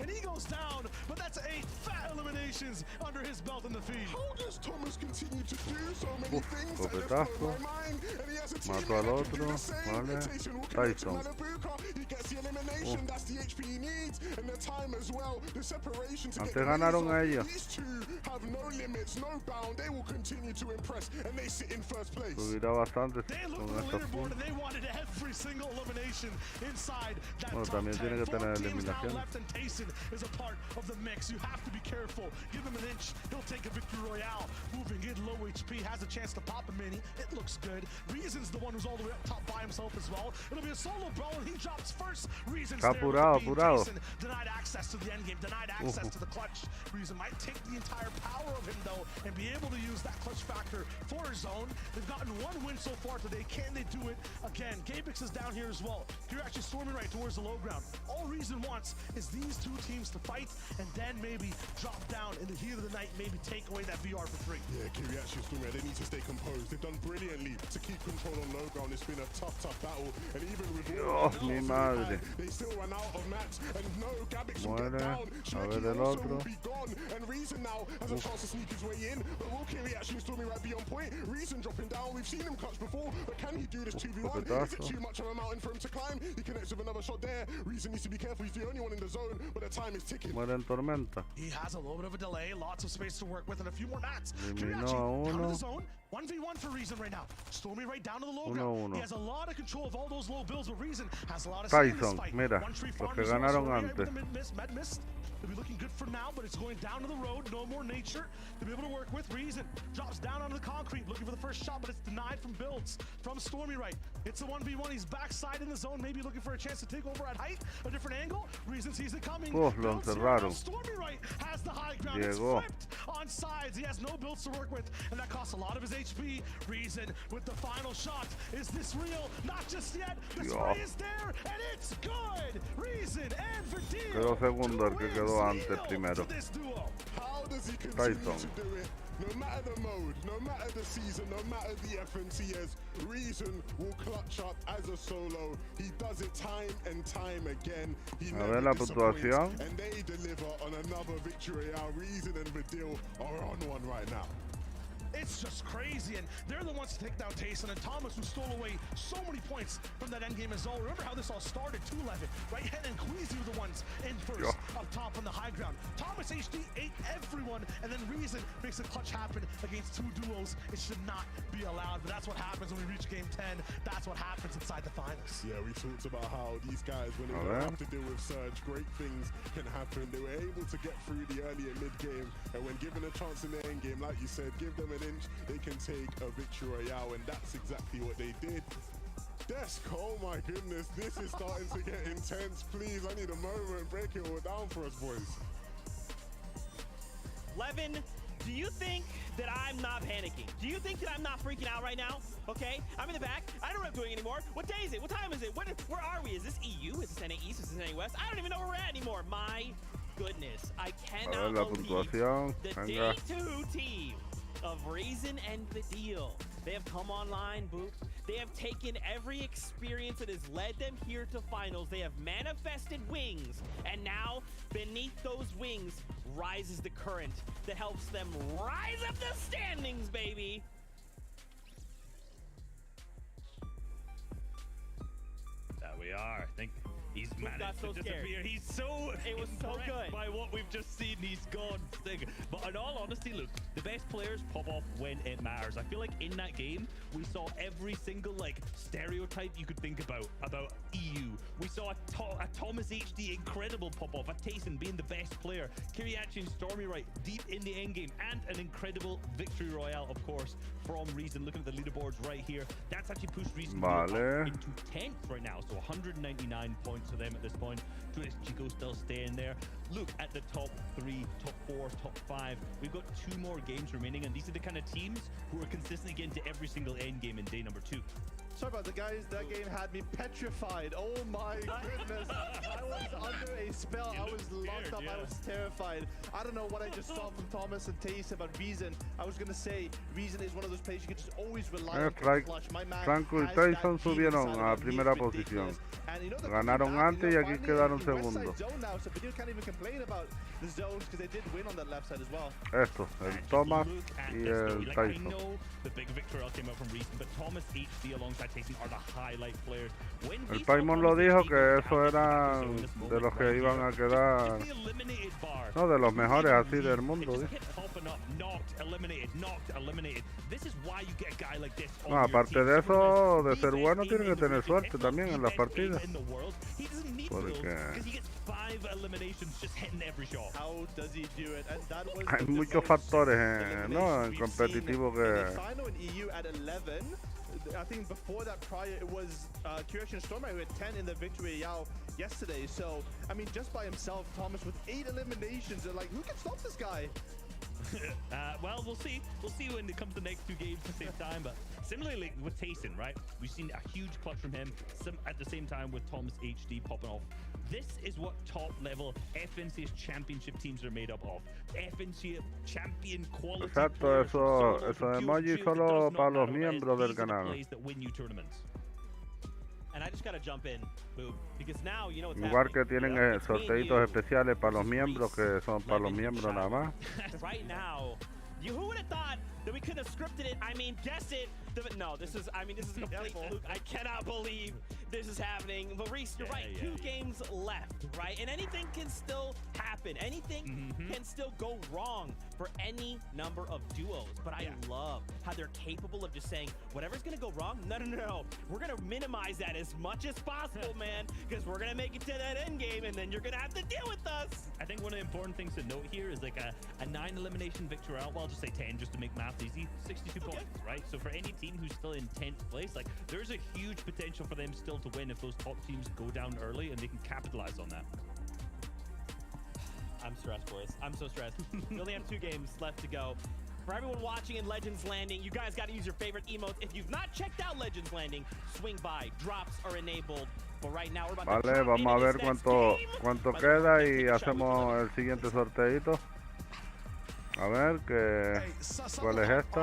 And he goes down, but that's 8 fat eliminations under his belt in the feed. How does Thomas continue to do so many things? Escopetazo. Mató al otro. Vale. Tyson. He gets the elimination. That's the HP he needs, and the time as well. The separation to Antes get ganaron a ellos. These two have no limits, no bound. They will continue to impress, and they sit in first place. Subirá bastante They looked con at the esta leaderboard and they wanted every single elimination inside that Bueno, top también 10. tiene que 4 tener teams now eliminación. left, and Tayson is a part of the mix. You have to be careful. Give him an inch. He'll take a victory royale. Moving in low HP, has a chance to pop a mini. It looks good. Reason's the one who's all the way up top by himself as well. It'll be a solo brawl, and he drops first. Reason's there with the beam. Tayson denied access to the endgame, denied access to the clutch. Reason might take the entire power of him, though, and be able to use that clutch factor for his own. They've gotten 1 win so far today. Can they do it again? Gabix is down here as well. You're actually storming right towards the low ground. All Reason wants is these 2 teams to fight and then maybe drop down in the heat of the night, maybe take away that VR for 3. Yeah, Kiriachi and Stormbright, they need to stay composed. They've done brilliantly to keep control on low ground. It's been a tough battle, and even with all mi madre. they still run out of mats, and no, Gabix will Muere. get down. A ver el also otro. will be gone, and Reason now has a chance to sneak his way in, but will Kiriachi and Stormbright be on point? Reason dropping down. We've seen him clutch before, but can he do this 2v1? Is it too much of a mountain for him to climb? He connects with another shot there. Reason needs to be careful. He's the only one in the zone, but the time is ticking. Muere en tormenta. He has a little bit of a delay, lots of space to work with, and a few more mats. Eliminó Kiriachi a down to uno. the zone. 1v1 for Reason right now. Stormy right down to the low 1-1. ground. He has a lot of control of all those low bills, but Reason has a lot of say in this Tyson, fight. mira, One tree los farm que as well, ganaron Stormy right with antes. the med mist. They'll be looking good for now, but it's going down to the road. No more nature to be able to work with. Reason drops down onto the concrete, looking for the first shot, but it's denied from builds from Stormy right. It's a 1v1. He's backside in the zone, maybe looking for a chance to take over at height. A different angle. Reason sees it coming. Lo Builds here. encerraron. Now Stormy right has the high ground. It's Llegó. flipped on sides. He has no builds to work with, and that costs a lot of his HP. HP. Reason with the final shot. Is this real? Not just yet. The spray is there, and it's good. Reason and Verdeel. Quedó segundo el que quedó antes primero. How does he continue to do it? No matter the mode, no matter the season, no matter the FNCS, Reason will clutch up as a solo. He does it time and time again. He never disappoints, and they deliver on another victory. Our Reason and Verdeel are on one right now. It's just crazy, and they're the ones to take down Tayson and Thomas, who stole away so many points from that endgame as well. Remember how this all started? 2-11, right? Hen and Queasy were the ones in first, up top on the high ground. Thomas HD ate everyone, and then Reason makes a clutch happen against 2 duos. It should not be allowed, but that's what happens when we reach game 10. That's what happens inside the finals. Yeah, we talked about how these guys, when they don't have to deal with Surge, great things can happen. They were able to get through the early and mid game, and when given a chance in the end game, like you said, give them an inch, they can take a victory royale, and that's exactly what they did. Desk, oh my goodness, this is starting to get intense. Please, I need a moment. Break it all down for us, boys. Levin, do you think that I'm not panicking? Do you think that I'm not freaking out right now? Okay, I'm in the back. I don't know what I'm doing anymore. What day is it? What time is it? Where are we? Is this EU? Is this NA East? Is this NA West? I don't even know where we're at anymore. My goodness, I cannot believe the day 2 team of Reason and Verdeel. They have come online, Boop. They have taken every experience that has led them here to finals. They have manifested wings, and now beneath those wings rises the current that helps them rise up the standings, baby. There we are. I think he's managed to disappear. He's so impressed by what we've just seen. He's gone. But in all honesty, look, the best players pop off when it matters. I feel like in that game, we saw every single stereotype you could think about EU. We saw a Thomas HD incredible pop off, a Tayson being the best player, Kiriachi and Stormy right deep in the end game, and an incredible victory royale, of course, from Reason. Looking at the leaderboards right here, that's actually pushed Reason up into 10th right now, so 199 points for them at this point. Chico still staying there. Look at the top 3, top 4, top 5. We've got 2 more games remaining, and these are the kind of teams who are consistently getting to every single end game in day number 2. Sorry about the guys, that game had me petrified. Oh my goodness. I was under a spell. I was locked up. I was terrified. I don't know what I just saw from Thomas and Tayson, but Reason, I was going to say, Reason is one of those players you can just always rely on. Franco y Tyson subieron a primera posición. Ganaron antes y aquí quedaron segundos. Esto, el Thomas y el Tyson. El Paimon lo dijo que eso era de los que iban a quedar, no, de los mejores así del mundo, dice. No, aparte de eso, de ser bueno, tiene que tener suerte también en las partidas. Porque hay muchos factores en competitivo que... I think before that prior it was Kiriachi and Stormy who had 10 in the victory royale yesterday. So I mean, just by himself, Thomas with 8 eliminations, they're like, who can stop this guy? Well, we'll see. We'll see when it comes to the next 2 games at the same time. But similarly with Tayson, right? We've seen a huge clutch from him. At the same time with Thomas HD popping off. This is what top-level FNCS championship teams are made up of. FNCS champion quality. Exacto, eso emoji solo para los miembros del canal. And I just gotta jump in, Boop, because now you know what's Igual que tienen sorteitos especiales para los miembros, que son para los miembros nada más. Right now, who would have thought that we could have scripted it? I mean, guess it. No, this is a complete fluke. I cannot believe this is happening. But Reese, you're right. 2 games left, right? And anything can still happen. Anything can still go wrong for any number of duos. But I love how they're capable of just saying, whatever's going to go wrong, no. We're going to minimize that as much as possible, man, because we're going to make it to that end game, and then you're going to have to deal with us. I think one of the important things to note here is like a 9 elimination victory out. Well, I'll just say 10 just to make math easy. 62 points, right? So for any team who's still in 10th place, like there's a huge potential for them still to win if those top teams go down early, and they can capitalize on that. I'm stressed, boys. I'm so stressed. We only have 2 games left to go. For everyone watching in Legends Landing, you guys got to use your favorite emotes. If you've not checked out Legends Landing, swing by. Drops are enabled. But right now we're about to Vale, vamos a ver cuánto queda y hacemos el siguiente sorteito. A ver cuál es esta.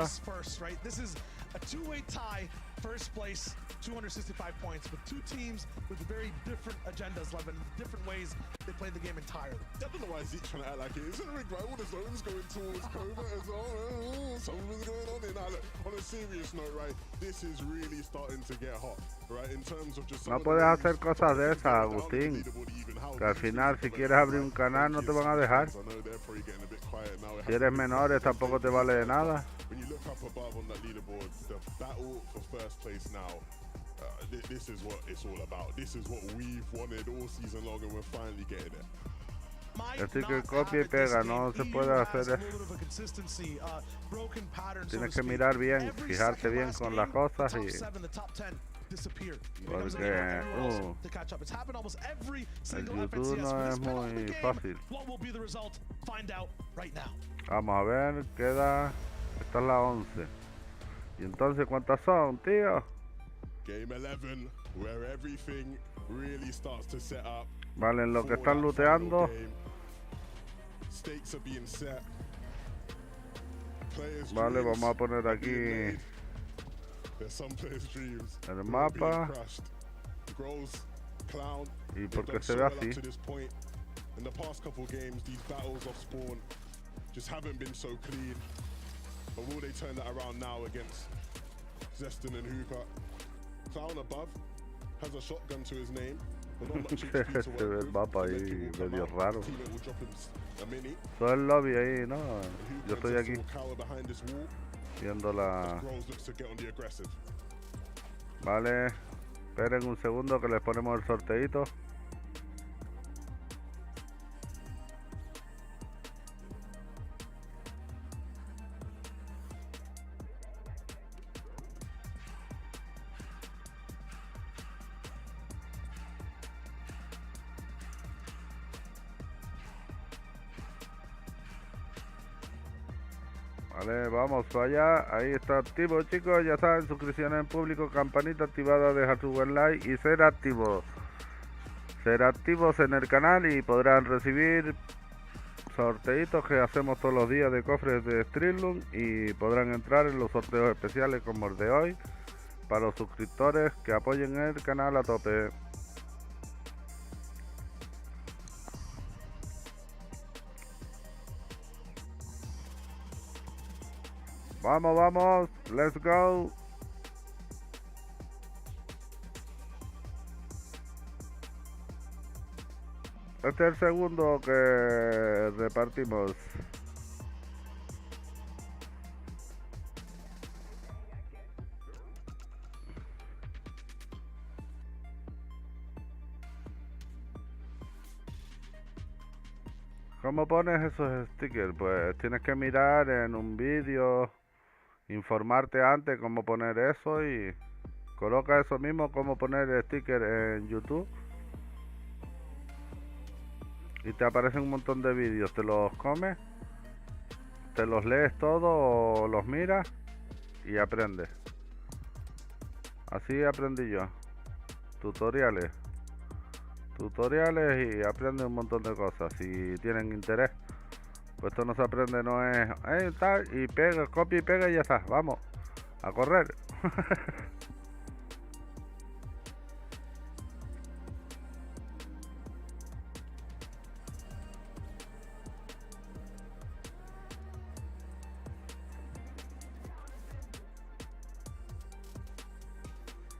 This is a two-way tie, first place, 265 points, with two teams with very different agendas, Levin, different ways they play the game entirely. I don't know why Zeke's trying to act like it isn't rigged, right? All the zones going towards Cobra as well. Something's going on here. Now, look, on a serious note, right, this is really starting to get hot, right? In terms of just... No puedes hacer cosas de esas, Agustín. Que al final, si quieres abrir un canal, no te van a dejar. Si eres menores, tampoco te vale de nada. When you look up above on that leaderboard, the battle for first place now, this is what it's all about. This is what we've wanted all season long, and we're finally getting it. Así que copia y pega, no se puede hacer eso. Tienes que mirar bien, fijarte bien con las cosas y... Porque el YouTube no es muy fácil. Vamos a ver, queda... Esta es la 11. ¿Y entonces cuántas son, tío? Game 11, where everything really starts to set up. Vale, en lo que están looteando. Stakes are being set. Vale, vamos a poner aquí el mapa. ¿Y por qué se ve así? In the past couple games, these battles off spawn just haven't been so clean. But will they turn that around now against Zeston and Hookah? Clown above has a shotgun to his name. Se ve el mapa ahí medio raro. Todo el lobby ahí, ¿no? Yo estoy aquí viendo la... Vale, esperen un segundo que les ponemos el sorteito. Vale, vamos para allá. Ahí está activo, chicos. Ya saben, suscripciones en público, campanita activada, dejar su buen like y ser activos. Ser activos en el canal y podrán recibir sorteitos que hacemos todos los días de cofres de streamloots y podrán entrar en los sorteos especiales como el de hoy para los suscriptores que apoyen el canal a tope. Vamos, vamos, let's go. Este es el segundo que repartimos. ¿Cómo pones esos stickers? Pues tienes que mirar en un vídeo, informarte antes cómo poner eso y coloca eso mismo, cómo poner el sticker en YouTube. Y te aparecen un montón de vídeos, te los comes, te los lees todo o los miras y aprendes. Así aprendí yo. Tutoriales y aprendes un montón de cosas si tienen interés. Pues esto no se aprende, no es tal y pega, copia y pega y ya está, vamos a correr.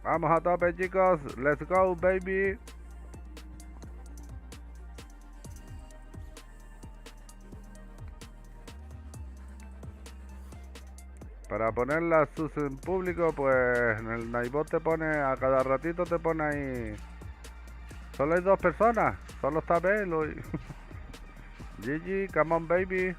Vamos a tope, chicos, let's go baby. Para poner las sus en público, pues en el Nightbot te pone, a cada ratito te pone ahí. Solo hay 2 personas, solo está Belo y... GG, come on baby.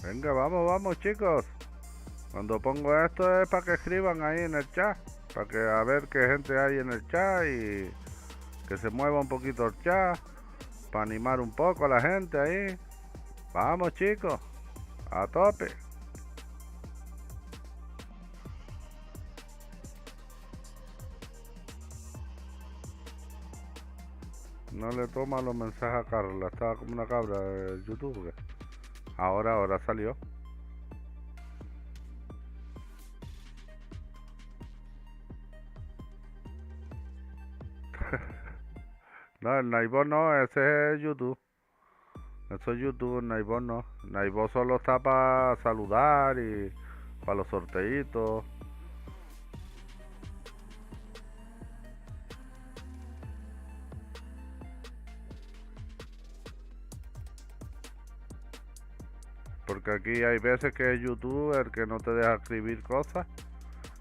Venga, vamos chicos. Cuando pongo esto es para que escriban ahí en el chat. Para que a ver qué gente hay en el chat y que se mueva un poquito el chat. Para animar un poco a la gente ahí. Vamos chicos. A tope. No le toma los mensajes a Carla. Estaba como una cabra de YouTube. Ahora salió. No, el Naibot no, ese es YouTube. Eso es YouTube, Naibot no. Naibot solo está para saludar y para los sorteitos. Porque aquí hay veces que es YouTube el que no te deja escribir cosas.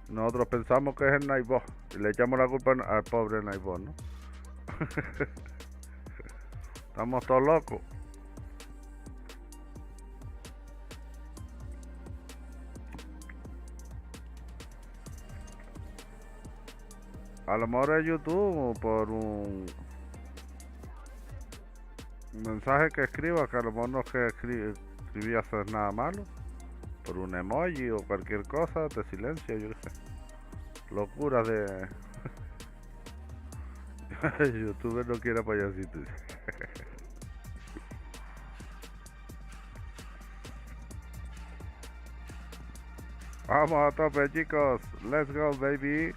Nosotros pensamos que es el Naibot y le echamos la culpa al pobre Naibot, ¿no? Estamos todos locos. A lo mejor es YouTube por un mensaje que escriba, que a lo mejor no es que escribí hacer nada malo. Por un emoji o cualquier cosa, te silencio, yo qué sé. Locuras de... YouTuber no quiere payasitos. Vamos a tope chicos. Let's go baby.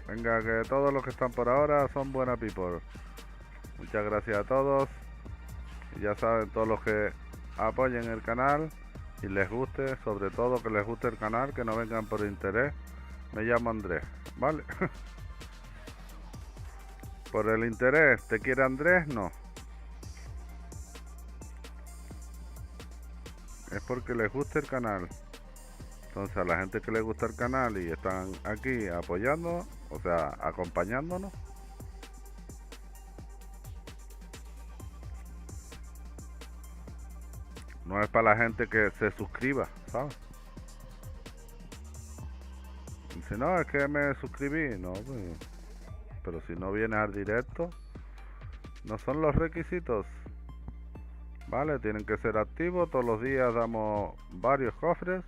Venga, que todos los que están por ahora son buena people. Muchas gracias a todos. Y ya saben, todos los que apoyen el canal y les guste, sobre todo que les guste el canal, que no vengan por interés. Me llamo Andrés, ¿vale? Por el interés, ¿te quiere Andrés? No. Es porque les gusta el canal. Entonces a la gente que les gusta el canal y están aquí apoyando, o sea, acompañándonos. No es para la gente que se suscriba, ¿sabes? Si no, es que me suscribí, no, pues, pero si no vienes al directo, no son los requisitos. Vale, tienen que ser activos, todos los días damos varios cofres,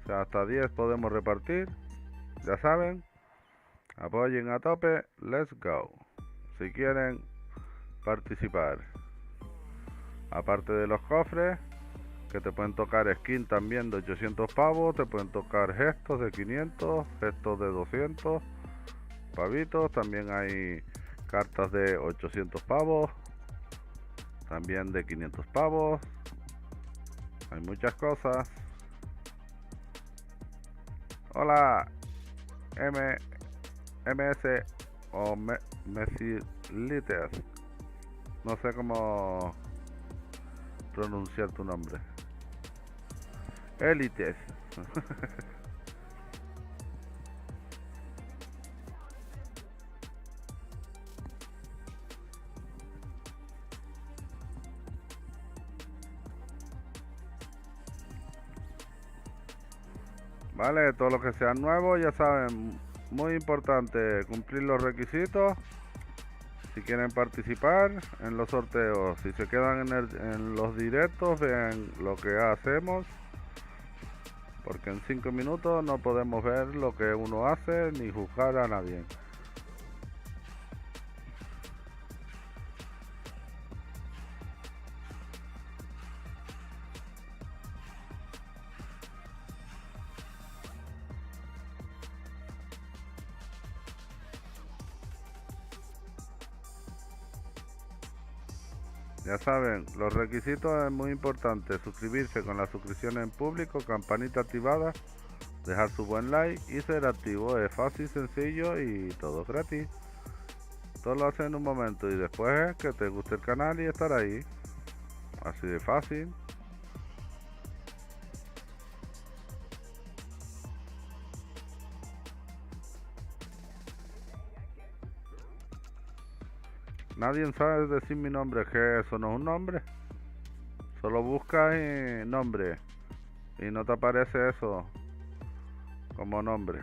o sea, hasta 10 podemos repartir, ya saben, apoyen a tope, let's go, si quieren participar. Aparte de los cofres, que te pueden tocar skin también de 800 pavos, te pueden tocar gestos de 500, gestos de 200 pavitos, también hay cartas de 800 pavos, también de 500 pavos, hay muchas cosas. Hola MS o Mesilites, no sé cómo pronunciar tu nombre. Élites. Vale, todo lo que sea nuevo, ya saben, muy importante cumplir los requisitos. Si quieren participar en los sorteos, si se quedan en los directos, vean lo que hacemos. Porque en 5 minutos no podemos ver lo que uno hace ni juzgar a nadie. Ya saben, los requisitos es muy importante: suscribirse con la suscripción en público, campanita activada, dejar su buen like y ser activo. Es fácil, sencillo y todo gratis. Todo lo haces en un momento y después es que te guste el canal y estar ahí. Así de fácil. Nadie sabe decir mi nombre, que eso no es un nombre. Solo buscas nombre y no te aparece eso como nombre.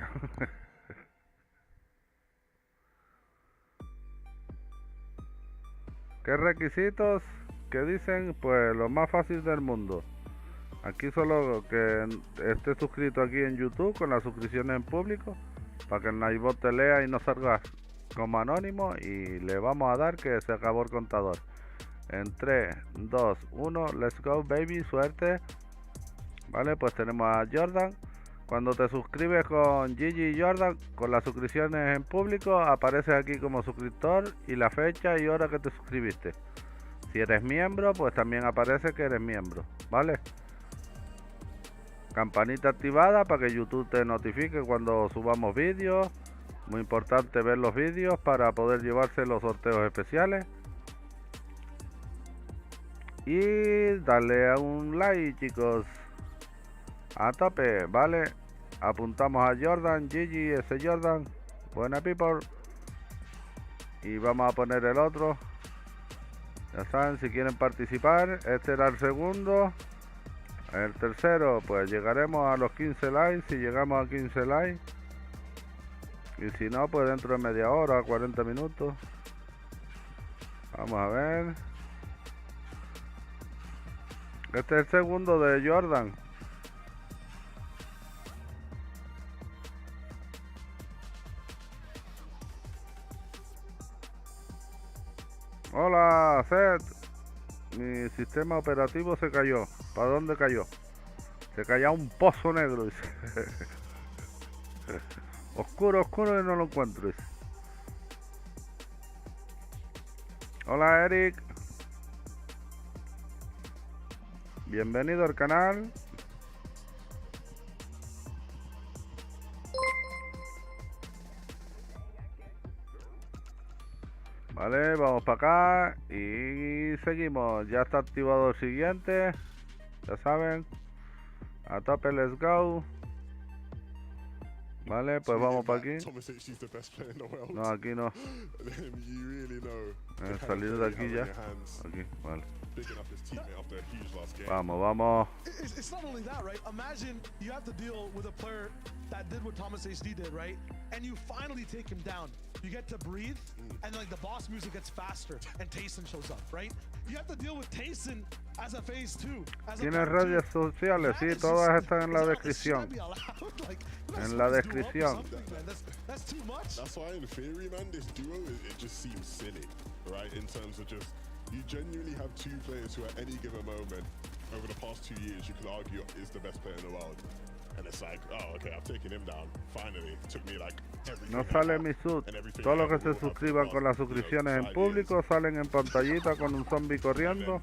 ¿Qué requisitos? ¿Qué dicen? Pues lo más fácil del mundo. Aquí solo que esté suscrito aquí en YouTube con las suscripciones en público para que el Nightbot te lea y no salga como anónimo, y le vamos a dar que se acabó el contador. En 3, 2, 1, let's go baby, suerte. Vale, pues tenemos a Jordan. Cuando te suscribes con Gigi y Jordan, con las suscripciones en público, apareces aquí como suscriptor y la fecha y hora que te suscribiste. Si eres miembro, pues también aparece que eres miembro, ¿vale? Campanita activada para que YouTube te notifique cuando subamos vídeos. Muy importante ver los vídeos para poder llevarse los sorteos especiales. Y darle a un like, chicos. A tope, ¿vale? Apuntamos a Jordan, Gigi, ese Jordan. Buena people. Y vamos a poner el otro. Ya saben, si quieren participar. Este era el segundo. El tercero, pues llegaremos a los 15 likes. Si llegamos a 15 likes. Y si no, pues dentro de media hora, 40 minutos. Vamos a ver. Este es el segundo de Jordan. Hola, Seth. Mi sistema operativo se cayó. ¿Para dónde cayó? Se cayó a un pozo negro, dice. Oscuro, oscuro y no lo encuentro, dice. Hola, Eric. Bienvenido al canal. Vale, vamos para acá y seguimos. Ya está activado el siguiente. Ya saben. A tope, let's go. Vale, pues vamos para aquí. No, aquí no. Salir de aquí ya. Aquí, vale. Vamos, vamos. It's not only that, right? Imagine you have to deal with a player that did what Thomas HD did, right? And you finally take him down. You get to breathe, and like the boss music gets faster, and Tayson shows up, right? You have to deal with Tayson as a phase 2. Tienes redes sociales, sí, todas están en la descripción. En la descripción. That's too much. That's why in theory, man, this duo, it just seems silly, right? In terms of just, you genuinely have two players who at any given moment, over the past 2 years, you could argue is the best player in the world. And it's like, oh, okay, I've taken him down. Finally, it took me like no sale mi sud. Todos los que se suscriban con las suscripciones en público salen en pantallita con un zombie corriendo.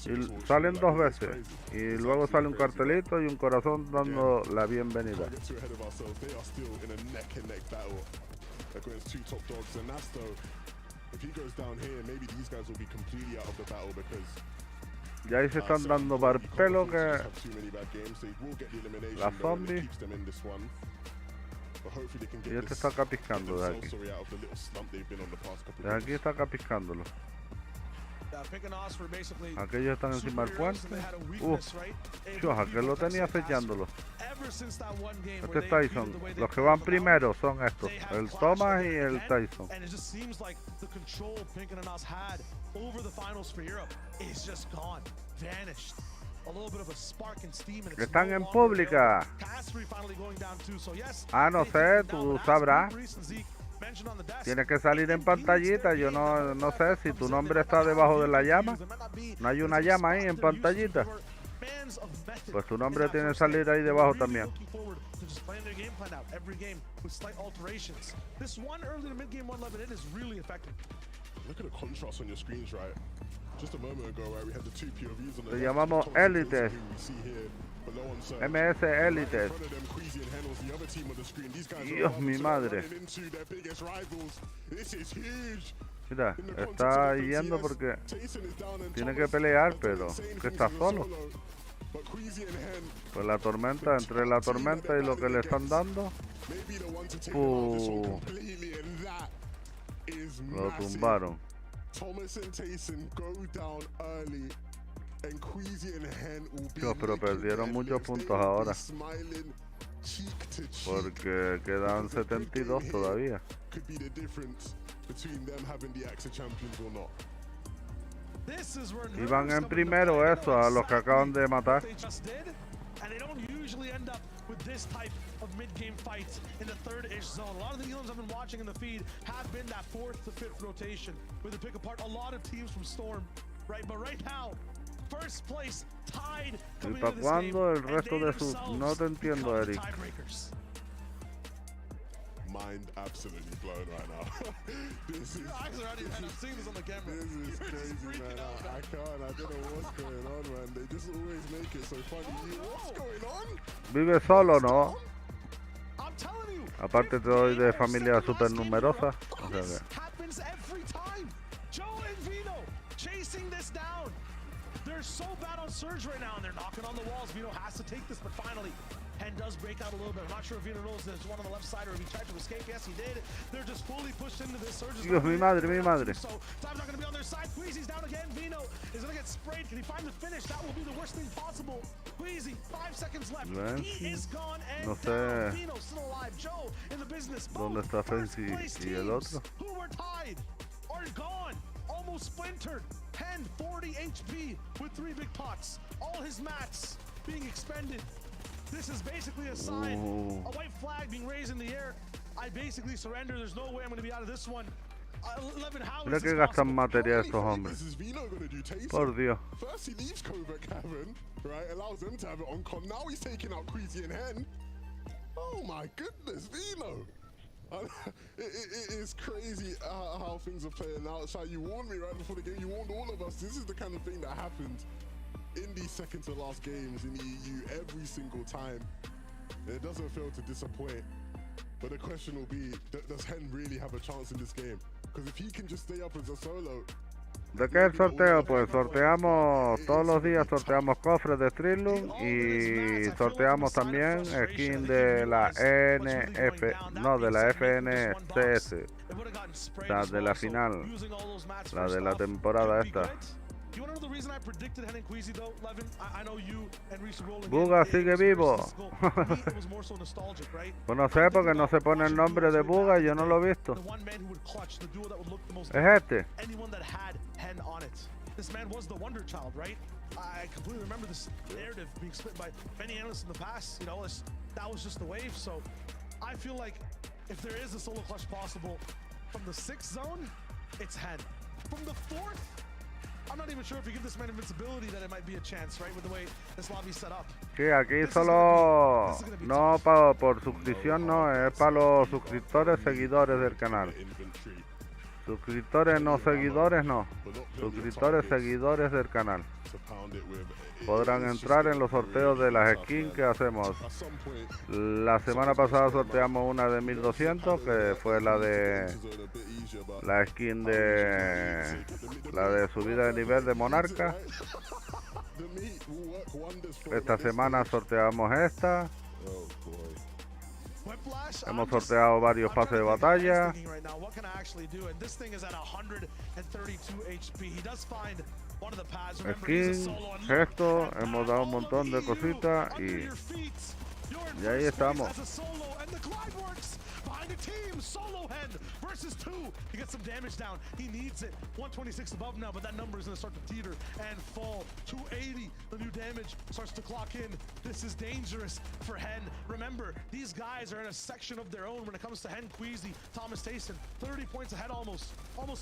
Y salen 2 veces. Y luego sale un cartelito y un corazón dando la bienvenida. Ya ahí se están dando par pelo que la zombie. Y este está capiscando de aquí. De aquí está capiscándolo. Aquellos están encima del puente. Aquel lo tenía sellándolo. Este es Tyson. Los que van primero son estos. El Thomas y el Tyson. Están en pública. Ah, no sé, tú sabrás. Tienes que salir en pantallita. Yo no sé si tu nombre está debajo de la llama. No hay una llama ahí en pantallita. Pues tu nombre tiene que salir ahí debajo también. Le llamamos élites. MS élites. Dios, mi madre. Mira, está yendo porque tiene que pelear, pero que está solo. Pues la tormenta, entre la tormenta y lo que le están dando, lo tumbaron. Thomas and Tayson go down early, and Queasy and Hen will be Pero perdieron muchos puntos ahora. Smiling cheek to cheek. Porque quedan 72 todavía. Could be the difference between them having the Axe Champions or not. Y van en primero eso, a los que acaban de matar. And they don't usually end up with this type of mid-game fights in the third-ish zone. A lot of the Elons I've been watching in the feed have been that 4th to 5th rotation, where they pick apart a lot of teams from Storm, right? But right now, first place tied coming into this game, el resto de sus... No te entiendo, Eric. Mind absolutely blown right now. This is I'm seeing this on the camera. This is crazy, man. I can't. I don't know what's going on, man. They just always make it so funny. What's going on? Vive solo, ¿no? I'm telling you. Aparte soy de familia super numerosa. O sea This happens every time. Joe and Vino chasing this down. They're so bad on Surge right now, and they're knocking on the walls. Vino has to take this, but finally, Hen does break out a little bit. I'm not sure if Vino knows there's one on the left side or if he tried to escape. Yes, he did. They're just fully pushed into this. Surge is Dios, mi madre, mi madre. So time's not going to be on their side. Queasy's down again. Vino is going to get sprayed. Can he find the finish? That will be the worst thing possible. Queasy, 5 seconds left. He is gone and down. Vino still alive. Joe in the business. ¿Dónde está Fancy y el otro? Who were tied are gone. Almost splintered. Hen 40 HP with 3 big pots. All his mats being expended. This is basically a sign, a white flag being raised in the air. I basically surrender. There's no way I'm going to be out of this one. 11, how Mira is que this gastan possible? materia estos hombres. Por Dios. First he leaves Covert Cavern, right? Allows them to have it on con. Now he's taking out Queasy and Hen. Oh my goodness, Vino. It is crazy how things are playing out. Shai, you warned me right before the game. You warned all of us. This is the kind of thing that happens in these second to last games in the EU every single time. And it doesn't fail to disappoint. But the question will be, does Hen really have a chance in this game? Because if he can just stay up as a solo... ¿De qué el sorteo? Pues sorteamos todos los días, sorteamos cofres de streamloots y sorteamos también skin de la de la FNCS, o sea, de la final, la de la temporada esta. Buga sigue vivo. Pues no sé porque no se pone el nombre de Buga, yo no lo he visto. Es este. This man was the wonder child, right? I completely remember this narrative being split by many analysts in the past. You know, that was just the wave. So I feel like if there is a solo clutch possible from the 6th zone, it's Hen. From the 4th, I'm not even sure if you give this man invincibility that it might be a chance, right? With the way this lobby's set up. Sí, aquí solo no por suscripción, no, es para los suscriptores seguidores del canal. Suscriptores no seguidores, no. Suscriptores seguidores del canal. Podrán entrar en los sorteos de las skins que hacemos. La semana pasada sorteamos una de 1200, que fue la skin de la de subida de nivel de monarca. Esta semana sorteamos esta. Hemos sorteado varios pases de batalla. Skin, gesto, hemos dado un montón de cositas y ahí estamos. Behind a team, solo Hen versus 2. He gets some damage down. He needs it. 126 above now, but that number is going to start to teeter and fall. 280. The new damage starts to clock in. This is dangerous for Hen. Remember, these guys are in a section of their own when it comes to Hen, Queasy, Thomas Tayson. 30 points ahead almost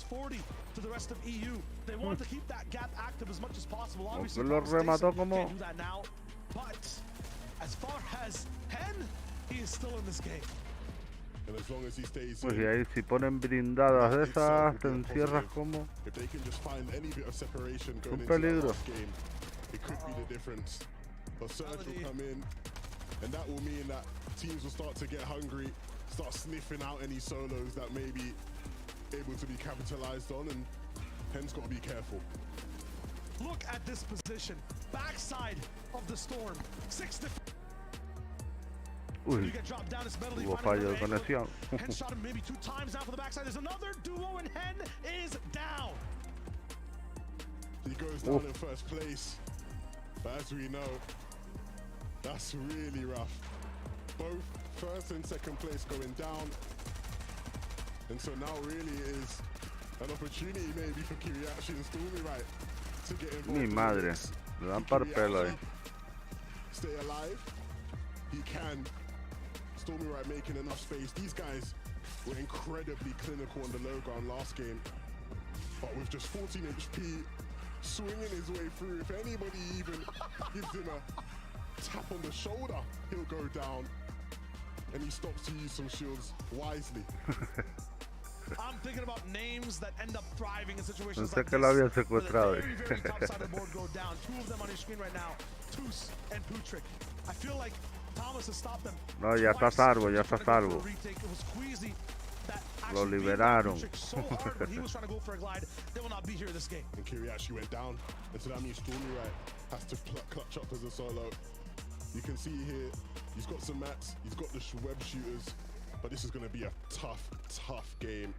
40 to the rest of EU. They want to keep that gap active as much as possible. Obviously, Thomas Tayson can't do that now. But as far as Hen, he is still in this game. Pues y ahí si ponen blindadas de esas, te encierras como un peligro. And that will mean that teams will start to get hungry, start sniffing out any solos that may be able to be capitalized on, and Hen's got to be careful. Look at this position, backside of the storm, 6 to... Uy, hubo fallo de conexión. Hen shot him maybe 2 times now for the backside. There's another duo and Hen is down. He goes down in first place. But as we know, that's really rough. Both first and second place going down. And so now really is an opportunity maybe for Kiriachi and Stormy Right to get involved. Mi madre, le dan par pelo ahí. Stay alive. He can. Stormy Right making enough space. These guys were incredibly clinical on the low ground last game. But with just 14 HP, swinging his way through, if anybody even gives him a tap on the shoulder, he'll go down. And he stops to use some shields wisely. I'm thinking about names that end up thriving in situations Pensé like que lo había this. secuestrado. The very top side of the board go down. Two of them on your screen right now, Toos and Putrick. I feel like Thomas has stopped them. No, ya está salvo, ya está salvo. It was Queasy that Lo actually beat liberaron. Putrick so hard, but he was trying to go for a glide. They will not be here this game. And Kiriachi went down, and so that means Stormy Right has to clutch up as a solo. You can see here, he's got some mats, he's got the web shooters, but this is going to be a tough, tough game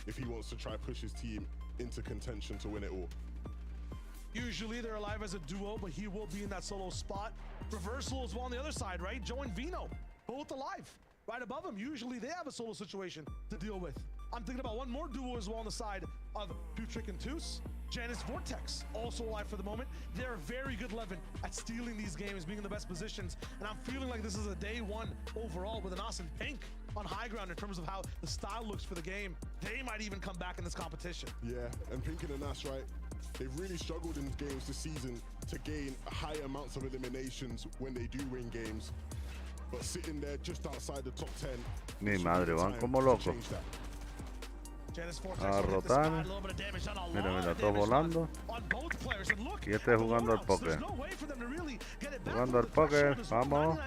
if he wants to try push his team into contention to win it all. Usually they're alive as a duo, but he will be in that solo spot. Reversal as well on the other side, right? Joe and Vino, both alive. Right above him, usually they have a solo situation to deal with. I'm thinking about one more duo as well on the side of Putrick and Toos. Janice Vortex, also alive for the moment. They're very good 11 at stealing these games, being in the best positions. And I'm feeling like this is a day one overall with an awesome Pink on high ground in terms of how the style looks for the game. They might even come back in this competition. Yeah, and Pink and Anas, right? They've really struggled in games this season to gain high amounts of eliminations when they do win games. But sitting there just outside the top 10. Mi madre, van como locos. A rotar. Mira, mira, todos volando. Y este jugando al póker. Jugando al póker, vamos.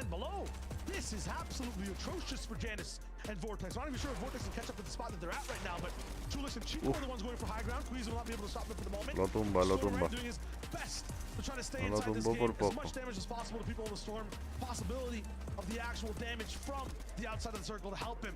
This is absolutely atrocious for Janice and Vortex. I'm not even sure if Vortex can catch up to the spot that they're at right now, but Chulis and Chico are the ones going for high ground. Queasy will not be able to stop them for the moment. Lo tumba, lo tumba. Doing his best to try to stay Lo inside this tumbó game. por As poco. much damage as possible to people in the storm. Possibility of the actual damage from the outside of the circle to help him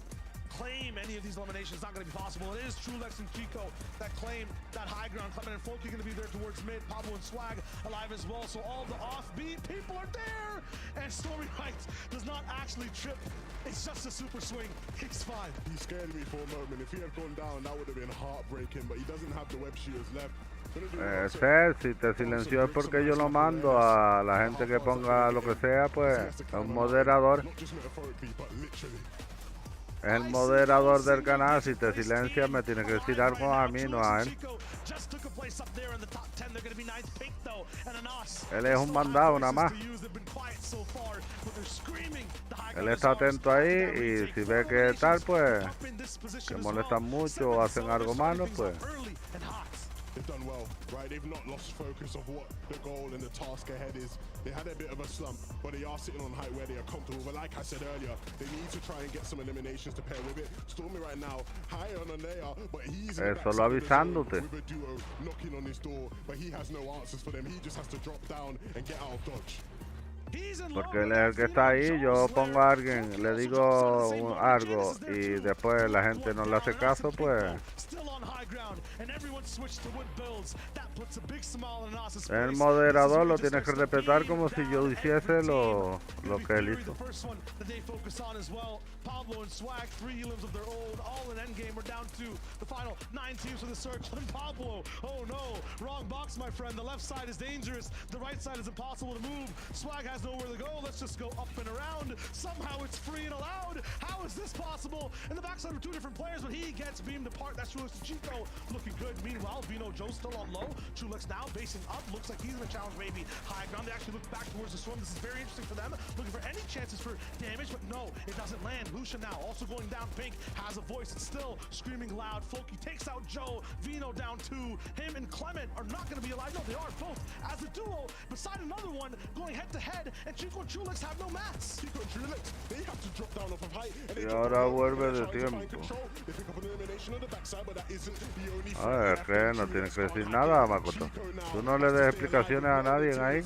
claim any of these eliminations. Not going to be possible. It is Trulex and Chico that claim that high ground. Clement and Floki going to be there towards mid. Pablo and Swag alive as well. So all the offbeat people are there. And Stormy Right does not actually trip. It's just a super swing. He's fine. He scared me for a moment. If he had gone down, that would have been heartbreaking. But he doesn't have the web shooters left. Si te silenció es porque yo lo mando a la gente que ponga lo que sea, pues a un moderador. Es el moderador del canal, si te silencia me tiene que decir algo a mí, no a él. Él es un mandado nada más. Él está atento ahí y si ve que tal, pues que molestan mucho o hacen algo malo, pues They've done well, right? They've not lost focus of what the goal and the task ahead is. They had a bit of a slump, but they are sitting on height where they are comfortable. But like I said earlier, they need to try and get some eliminations to pair with it. Stormy right now, high on a layer, but he's in the solo avisándote. with a duo knocking on his door, but he has no answers for them. He just has to drop down and get out of dodge. Porque él es el que está ahí, yo pongo a alguien, le digo algo y después la gente no le hace caso, pues el moderador lo tiene que respetar como si yo hiciese lo que él hizo. Pablo and Swag, 3 elims of their own, all in endgame. We're down to the final 9 teams for the search. And Pablo, oh no, wrong box, my friend. The left side is dangerous. The right side is impossible to move. Swag has nowhere to go. Let's just go up and around. Somehow it's free and allowed. How is this possible? In the backside are 2 different players, but he gets beamed apart. That's Trulex to Chico, looking good. Meanwhile, Vino Joe still on low. Trulex now basing up. Looks like he's going to challenge maybe high ground. They actually look back towards the storm. This is very interesting for them. Looking for any chances for damage, but no, it doesn't land. Lucia now also going down. Pink has a voice. It's still screaming loud. Floki takes out Joe. Vino down 2. Him and Clement are not going to be alive. No, they are both as a duo beside another one going head to head. And Chico and Trulex have no mats. Chico and Trulex, they have to drop down off of height. Y ahora vuelve de tiempo. A ver, es que no tienes que decir nada, Makoto. Tú no le des explicaciones a nadie ahí.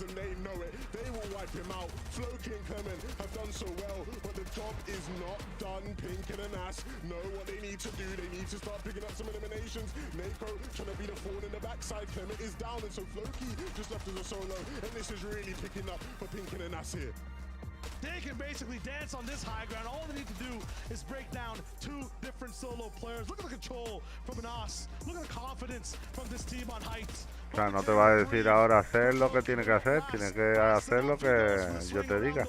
They will wipe him out. Floki and Clement have done so well, but the job is not done. Pink and an ass know what they need to do. They need to start picking up some eliminations. Nako trying to be the thorn in the backside. Clement is down, and so Floki just left as a solo. And this is really picking up for Pink and an ass here. They can basically dance on this high ground. All they need to do is break down 2 different solo players. Look at the control from Anas. Look at the confidence from this team on heights. O sea, no te va a decir ahora hacer lo que tiene que hacer, tiene que hacer lo que yo te diga.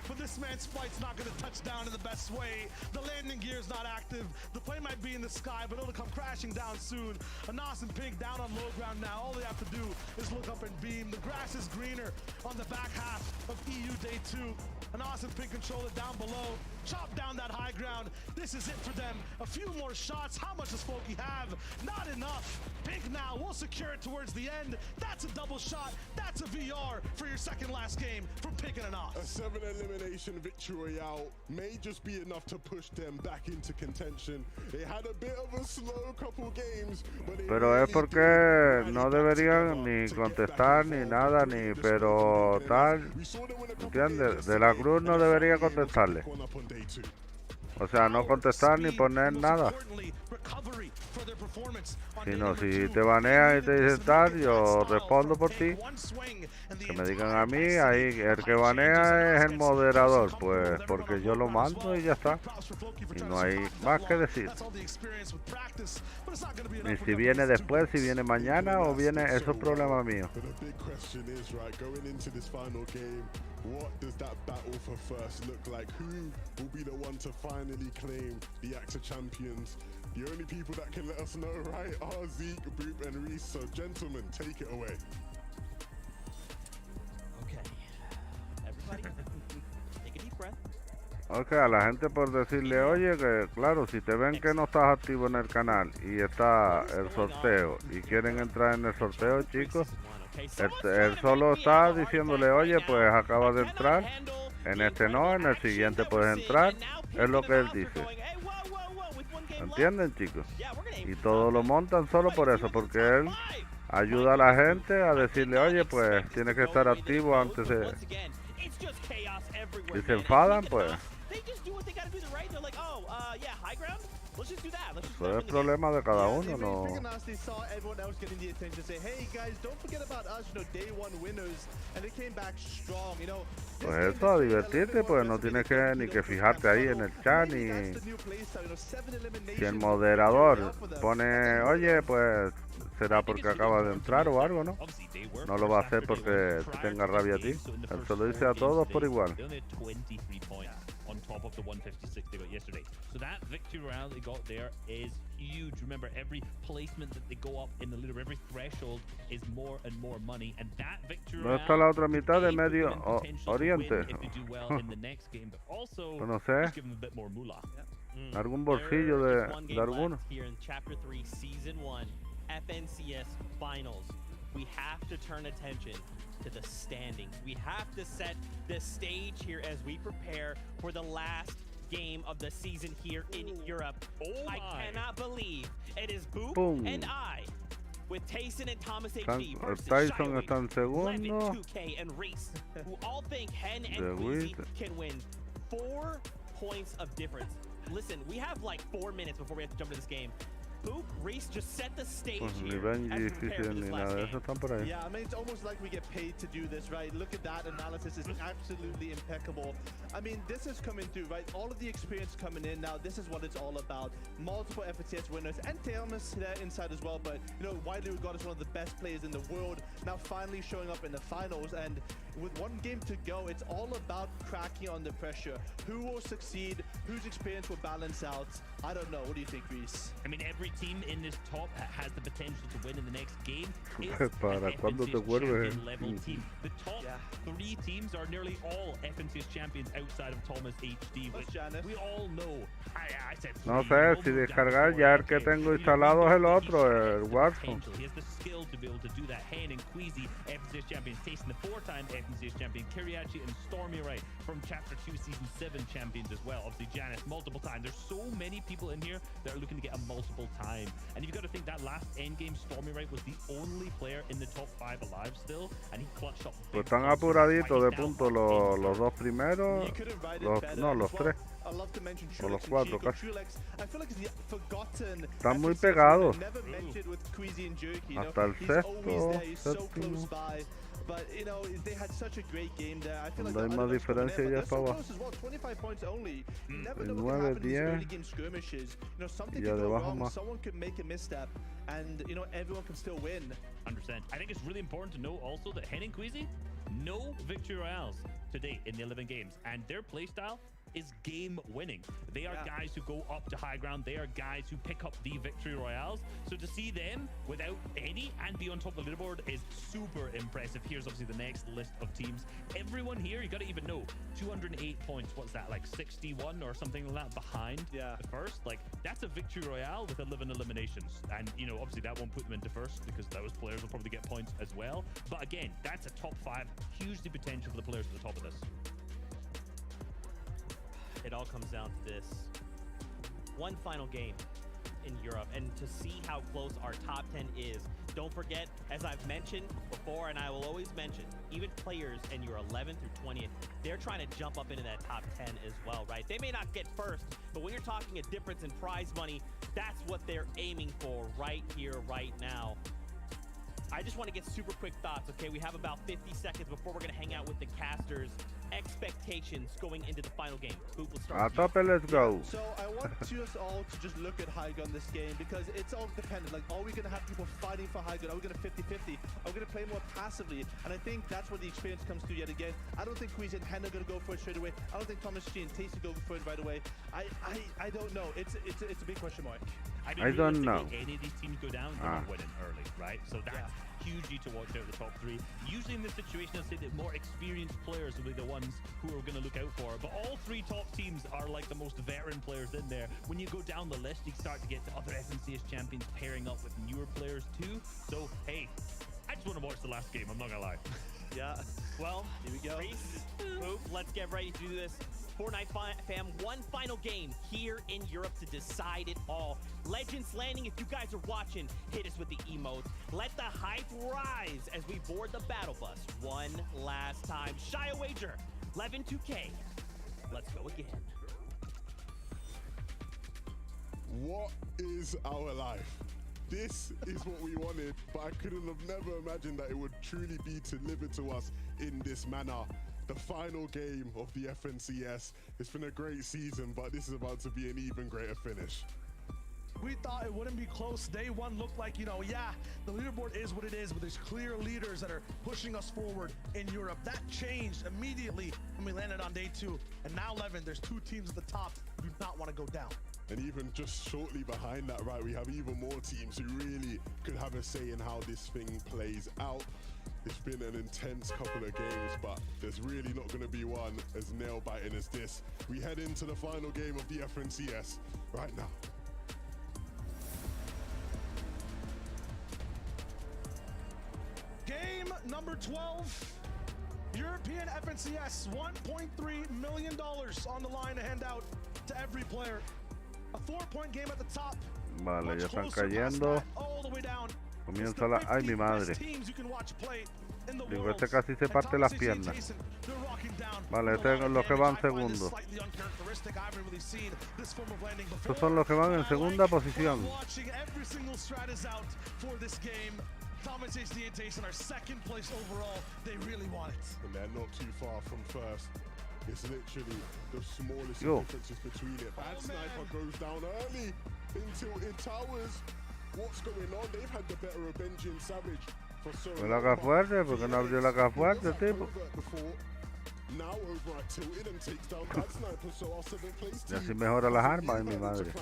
But this man's flight's not going to touch down in the best way. The landing gear's not active. The plane might be in the sky, but it'll come crashing down soon. Anas and Pink down on low ground now. All they have to do is look up and beam. The grass is greener on the back half of EU Day 2. Anas and Pink control it down below. Chop down that high ground. This is it for them. A few more shots. How much does Floki have? Not enough. Pink now will secure it towards the end. That's a double shot. That's a VR for your second last game from Pink and Anas. A 7 elimination victory royale may just be enough to push them back into contention. They had a bit of a slow couple games, but pero es porque no deberían ni contestar ni nada, ni pero tal, ¿entiendes? De la Cruz no debería contestarle. O sea, no contestar ni poner nada. Sino si te banean y te dicen tal, yo respondo por ti. Que me digan a mí, ahí el que banea es el moderador, pues porque yo lo mando y ya está. Y no hay más que decir. Ni si viene después, si viene mañana o viene, eso es problema mío. What does that battle for first look like? Who will be the one to finally claim the AXA champions? The only people that can let us know, right, are Zeke, Boop, and Reese. So, gentlemen, take it away. Okay. Everybody, take a deep breath. Ok, a la gente por decirle, oye, que claro, si te ven que no estás activo en el canal y está el sorteo y quieren entrar en el sorteo, chicos, él solo está diciéndole, oye, pues acabas de entrar, en este no, en el siguiente puedes entrar, es lo que él dice. ¿Entienden, chicos? Y todo lo montan solo por eso, porque él ayuda a la gente a decirle, oye, pues tienes que estar activo antes de... Si se enfadan, pues... Eso es problema de cada uno, no. Pues eso, a divertirte, pues no tienes que ni que fijarte ahí en el chat, ni si el moderador pone, oye, pues será porque acaba de entrar o algo, ¿no? No lo va a hacer porque te tenga rabia a ti. Él se lo dice a todos por igual. On top of the 156 they got yesterday. So that victory royale they got there is huge. Remember, every placement that they go up in the leader, every threshold is more and more money. And that victory ¿Dónde está la otra mitad de Medio Oriente? No sé. Algún bolsillo de alguno. FNCS Finals. We have to turn attention to the standings. We have to set the stage here as we prepare for the last game of the season here in Europe. I cannot believe it is Boop and I, with Tayson and Thomas HD versus Tyson está en segundo. 2K and Reese, who all think Hen and Queasy can win 4 points of difference. Listen, we have like 4 minutes before we have to jump into this game. Boop, Reese just set the stage here as we prepare for this last game. Yeah, I mean, it's almost like we get paid to do this, right? Look at that analysis. It's absolutely impeccable. I mean, this is coming through, right? All of the experience coming in now. This is what it's all about. Multiple FNCS winners and Thomas there inside as well. But, you know, widely regarded as one of the best players in the world. Now finally showing up in the finals. And with 1 game to go, it's all about cracking under pressure. Who will succeed? Whose experience will balance out? I don't know. What do you think, Reese? I mean, every team in this top has the potential to win in the next game. ¿Para cuándo te vuelves? The top 3 teams are nearly all FNCS champions outside of Thomas HD, which we all know. I said no sé si descargar, ya el que tengo instalado es el otro, el Warzone. He has the skill to be able to do that. Hen and Queasy, FNCS champions, tasting the 4-time FNCS champion, Kiriachi and Stormy Wright from Chapter 2 Season 7 champions as well. Obviously, Janice, multiple times. There's so many people in here that are looking to get a multiple time. And you've got to think that last endgame, Stormy Wright was the only player in the top 5 alive still, and he clutched up. Pues están apuraditos de punto los dos primeros, los tres. O los cuatro casi. Están muy pegados. Hasta el sexto, séptimo. Cuando hay más diferencia ya está abajo. El 9, 10 y ya debajo más. And everyone can still win. 100%. I think it's really important to know also that Hen and Queasy, no victory royales to date in the 11 games, and their playstyle is game winning. They are guys who go up to high ground. They are guys who pick up the victory royales. So to see them without any and be on top of the leaderboard is super impressive. Here's obviously the next list of teams. Everyone here, you got to even know, 208 points. What's that, like 61 or something like that behind the first? Like, that's a victory royale with 11 eliminations. And, obviously that won't put them into first because those players will probably get points as well. But again, that's a top 5. Hugely potential for the players at the top of this. It all comes down to this. One final game in Europe, and to see how close our top 10 is. Don't forget, as I've mentioned before, and I will always mention, even players in your 11th through 20th, they're trying to jump up into that top 10 as well, right? They may not get first, but when you're talking a difference in prize money, that's what they're aiming for right here, right now. I just want to get super quick thoughts, okay? We have about 50 seconds before we're going to hang out with the casters. Expectations going into the final game. Boop, we'll start with you. Let's go. So I want us all to just look at high gun this game because it's all dependent. Like, are we going to have people fighting for high gun? Are we going to 50-50? Are we going to play more passively? And I think that's where the experience comes through yet again. I don't think Queasy and Hen are going to go for it straight away. I don't think Thomas G and Tasty go for it right away. I don't know. It's a big question mark. I don't know. Any of these teams go down, they're not winning early, right? So that's hugely to watch out the top 3. Usually in this situation, I'll say that more experienced players will be the ones who are going to look out for it. But all 3 top teams are like the most veteran players in there. When you go down the list, you start to get the other FNCS champions pairing up with newer players too. So, hey, I just want to watch the last game. I'm not going to lie. Yeah. Well, here we go. Boop, let's get ready to do this. Fortnite fam, one final game here in Europe to decide it all. Legends Landing, if you guys are watching, hit us with the emotes. Let the hype rise as we board the battle bus one last time. Shy a wager, 11-2K. Let's go again. What is our life? This is what we wanted, but I couldn't have never imagined that it would truly be delivered to us in this manner. The final game of the FNCS. It's been a great season, but this is about to be an even greater finish. We thought it wouldn't be close. Day 1 looked like, the leaderboard is what it is, but there's clear leaders that are pushing us forward in Europe. That changed immediately when we landed on day 2. And now 11, there's 2 teams at the top who do not want to go down. And even just shortly behind that, right, we have even more teams who really could have a say in how this thing plays out. It's been an intense couple of games, but there's really not going to be one as nail-biting as this. We head into the final game of the FNCS right now. Game number 12. European FNCS, $1.3 million on the line to hand out to every player. A 4-point game at the top. Vale, ya están cayendo. Comienza la... ¡Ay, mi madre! Digo, este casi se parte las piernas. Vale, este es los que van segundo. Estos son los que van en segunda posición. Thomas HD and Tayson are second place overall. They really want it. And they're not too far from first. It's literally the smallest differences between it. Bad Sniper goes down early into it towers. What's going on? They've had the better of Benji and Savage for so long. La caja fuerte, porque no abrió la caja fuerte, tipo. Now over at Tilted and takes down Bad Sniper, so our 7th place team. Y así mejora las armas, mi madre.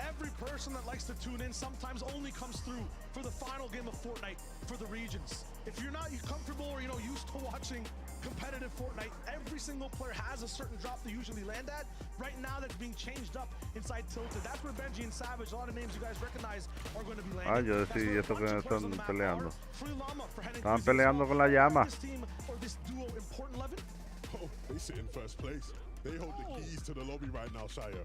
Every person that likes to tune in sometimes only comes through for the final game of Fortnite for the regions. if you're not comfortable or used to watching competitive Fortnite, every single player has a certain drop they usually land at. Right now, that's being changed up inside Tilted. That's where Benji and Savage, a lot of names you guys recognize, are going to be landing. Yo sí, esto que están peleando. Estaban peleando con la llama. Oh, they sit in first place. They hold the keys to the lobby right now, Shire.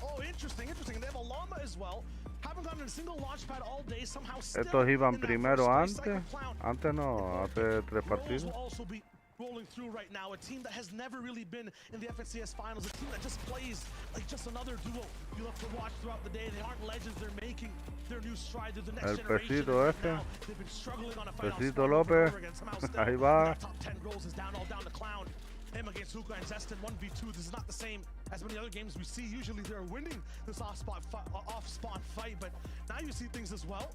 Oh, interesting. And they have a llama as well. Haven't gotten a single launch pad all day. Somehow still Estos iban primero antes. Antes no, hace 3 partidos. Will also be rolling through right now. A team that has never really been in the FNCS finals. A team that just plays like just another duo you love to watch throughout the day. They aren't legends. They're making their new stride. They're the next generation. Right now, they've been struggling on a fight. Pesito López. Ahí va. Top 10 rolls is down, all down to Clown. Him against Hookah and Zestin 1v2. This is not the same as many other games we see. Usually they're winning this off-spawn fight, but now you see things as well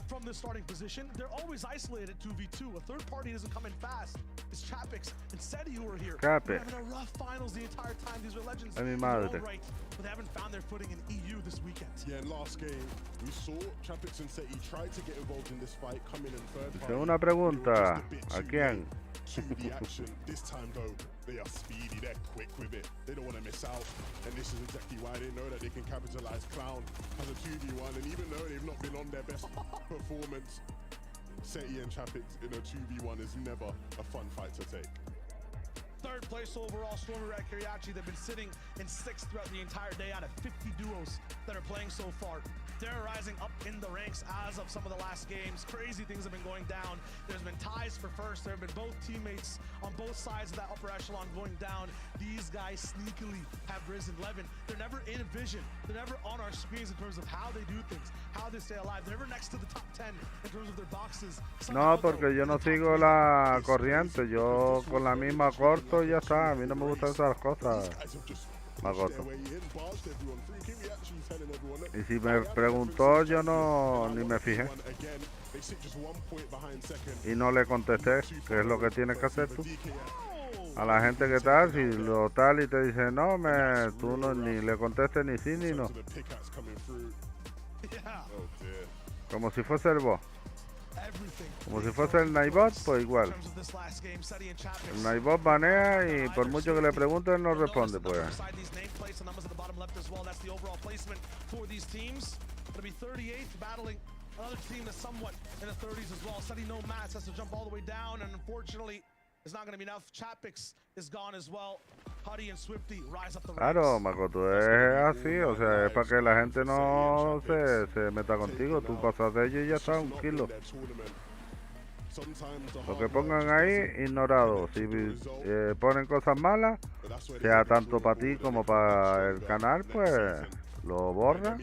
from the starting position. They're always isolated 2v2. A third party doesn't come in fast. It's Chapix and Seti who are here. They're having a rough finals the entire time. These are legends in their own right, but they haven't found their footing in EU this weekend. Yeah, in last game, we saw Chapix and Seti try to get involved in this fight, come in third party. Una pregunta. ¿A quién? To the action. This time though, they are speedy, they're quick with it. They don't want to miss out. And this is exactly why they know that they can capitalize. Clown has a 2v1, and even though they've not been on their best performance, Seti and Chapix in a 2v1 is never a fun fight to take. Third place overall, Stormer at Kiriachi. They've been sitting in 6th throughout the entire day out of 50 duos that are playing so far. They're rising up in the ranks as of some of the last games. Crazy things have been going down. There's been ties for first. There have been both teammates on both sides of that upper echelon going down. These guys sneakily have risen. Levin, they're never in vision. They're never on our screens in terms of how they do things, how they stay alive. They're never next to the top 10 in terms of their boxes. No, porque yo no sigo la corriente. Yo con la misma corto y ya está. A mí no me gustan esas cosas. Magoto. Y si me preguntó, yo no ni me fijé. Y no le contesté, que es lo que tienes que hacer tú. A la gente que tal, si lo tal y te dice no, tú no, ni le contestes ni sí ni no. Como si fuese el boss. Como si fuese el Nightbot, pues igual. El Nightbot banea y por mucho que le pregunten no responde, pues. Claro, Makoto, es así, o sea, es para que la gente no se meta contigo. Tú pasas de ellos y ya está, un kilo. Lo que pongan ahí, ignorado. Si ponen cosas malas, sea tanto para ti como para el canal, pues lo borra,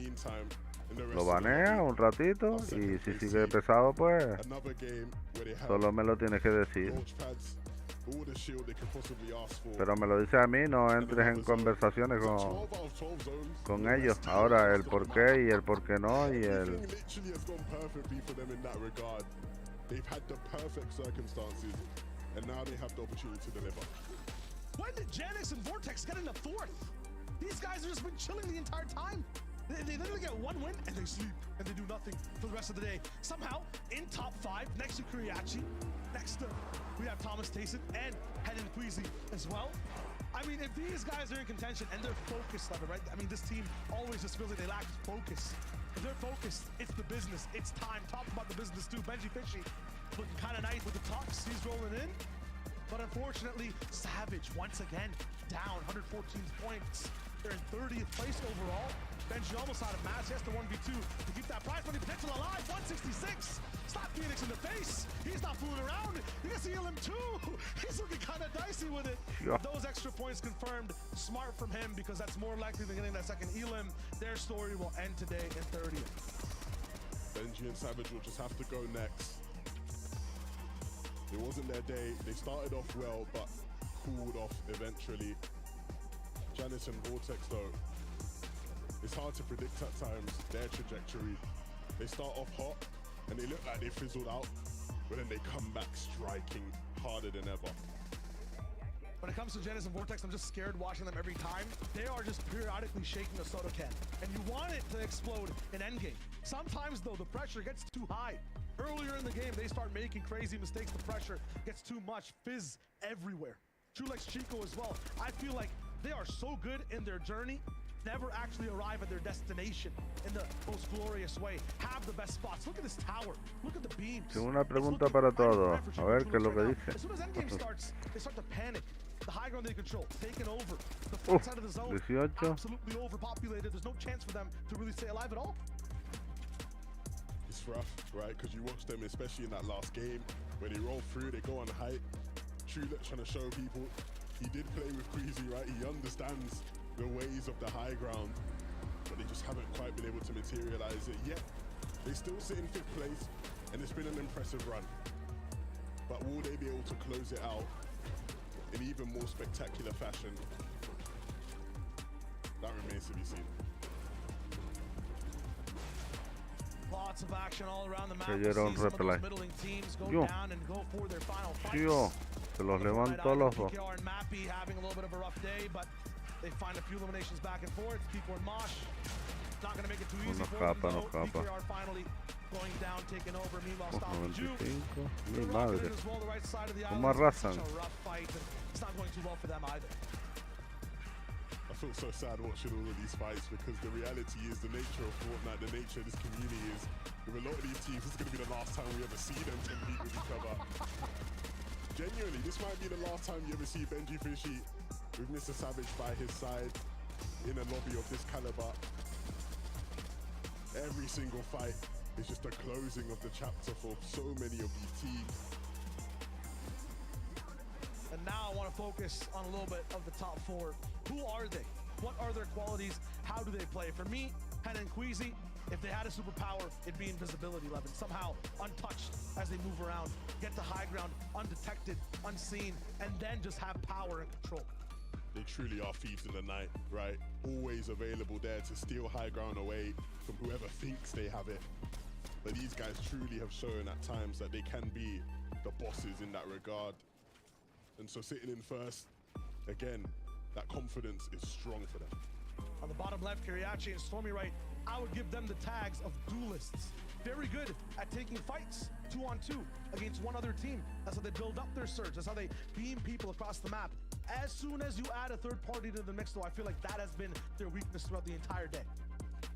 lo banea un ratito y si sigue pesado, pues solo me lo tienes que decir. Pero me lo dice a mí, no entres en conversaciones con ellos. Ahora el por qué y el por qué no y el... They've had the perfect circumstances, and now they have the opportunity to deliver. When did Janix and Vortex get into 4th? These guys have just been chilling the entire time. They literally get one win and they sleep and they do nothing for the rest of the day. Somehow, in top 5, next to Kuriachi, next to we have Thomas Tayson and Hedden Queasy as well. I mean, if these guys are in contention and they're focused, right? I mean, this team always just feels like they lack focus. If they're focused, it's the business. It's time. Talk about the business too. Benji Fishy looking kind of nice with the talks. He's rolling in. But unfortunately, Savage once again down 114 points. They're in 30th place overall. Benji almost out of match. He has to 1v2 to keep that prize money potential alive. 166. Slap Phoenix in the face. He's not fooling around. You can see him too. He's looking kind of dicey with it. Yeah. Those extra points confirmed. Smart from him because that's more likely than getting that second elim. Their story will end today in 30th. Benji and Savage will just have to go next. It wasn't their day. They started off well, but cooled off eventually. Janice and Vortex though, it's hard to predict at times their trajectory. They start off hot and they look like they fizzled out, but then they come back striking harder than ever. When it comes to Janice and Vortex, I'm just scared watching them every time. They are just periodically shaking a soda can, and you want it to explode in endgame. Sometimes, though, the pressure gets too high. Earlier in the game, they start making crazy mistakes. The pressure gets too much. Fizz everywhere. Trulex Chico as well. I feel like they are so good in their journey, never actually arrive at their destination in the most glorious way. Have the best spots. Look at this tower. Look at the beams. Tengo una pregunta para todos. A ver qué es lo que dice. As soon as endgame starts, they start to panic. The high ground they control, taken over. The front side of the zone, 18. absolutely overpopulated. There's no chance for them to really stay alive at all. It's rough, right? Because you watch them, especially in that last game, when they roll through, they go on height. Trulex trying to show people he did play with Queasy, right? He understands the ways of the high ground, but they just haven't quite been able to materialize it yet. They still sit in 5th place, and it's been an impressive run. But will they be able to close it out in even more spectacular fashion? That remains to be seen. Lots of action all around the map. Que We see era un some of those repelay. middling teams go Yo. down and go for their final fights. Tío, se los levantó a los dos. PKR and Mappy having a little bit of a rough day, but they find a few eliminations back and forth. PKR and Mosh not going to make it too easy No for escapa, them, no though. escapa. PKR finally going down, taking over. Meanwhile, stopping Ju. 95. Mi They're rocking madre. it as well, the right side of the ¿Cómo island. It's such arrasan? a rough fight, and it's not going too well for them either. I feel so sad watching all of these fights because the reality is the nature of Fortnite, the nature of this community is with a lot of these teams, this is going to be the last time we ever see them compete with each other. Genuinely, this might be the last time you ever see Benji Fishy with Mr. Savage by his side in a lobby of this caliber. Every single fight is just a closing of the chapter for so many of these teams. And now I want to focus on a little bit of the top 4. Who are they? What are their qualities? How do they play? For me, Hen and Queasy, if they had a superpower, it'd be invisibility, Levin. Somehow untouched as they move around, get to high ground, undetected, unseen, and then just have power and control. They truly are thieves in the night, right? Always available there to steal high ground away from whoever thinks they have it. But these guys truly have shown at times that they can be the bosses in that regard. And so sitting in first, again, that confidence is strong for them. On the bottom left, Kiriachi and Stormy Right, I would give them the tags of duelists. Very good at taking fights 2-on-2 against one other team. That's how they build up their surge. That's how they beam people across the map. As soon as you add a third party to the mix, though, I feel like that has been their weakness throughout the entire day.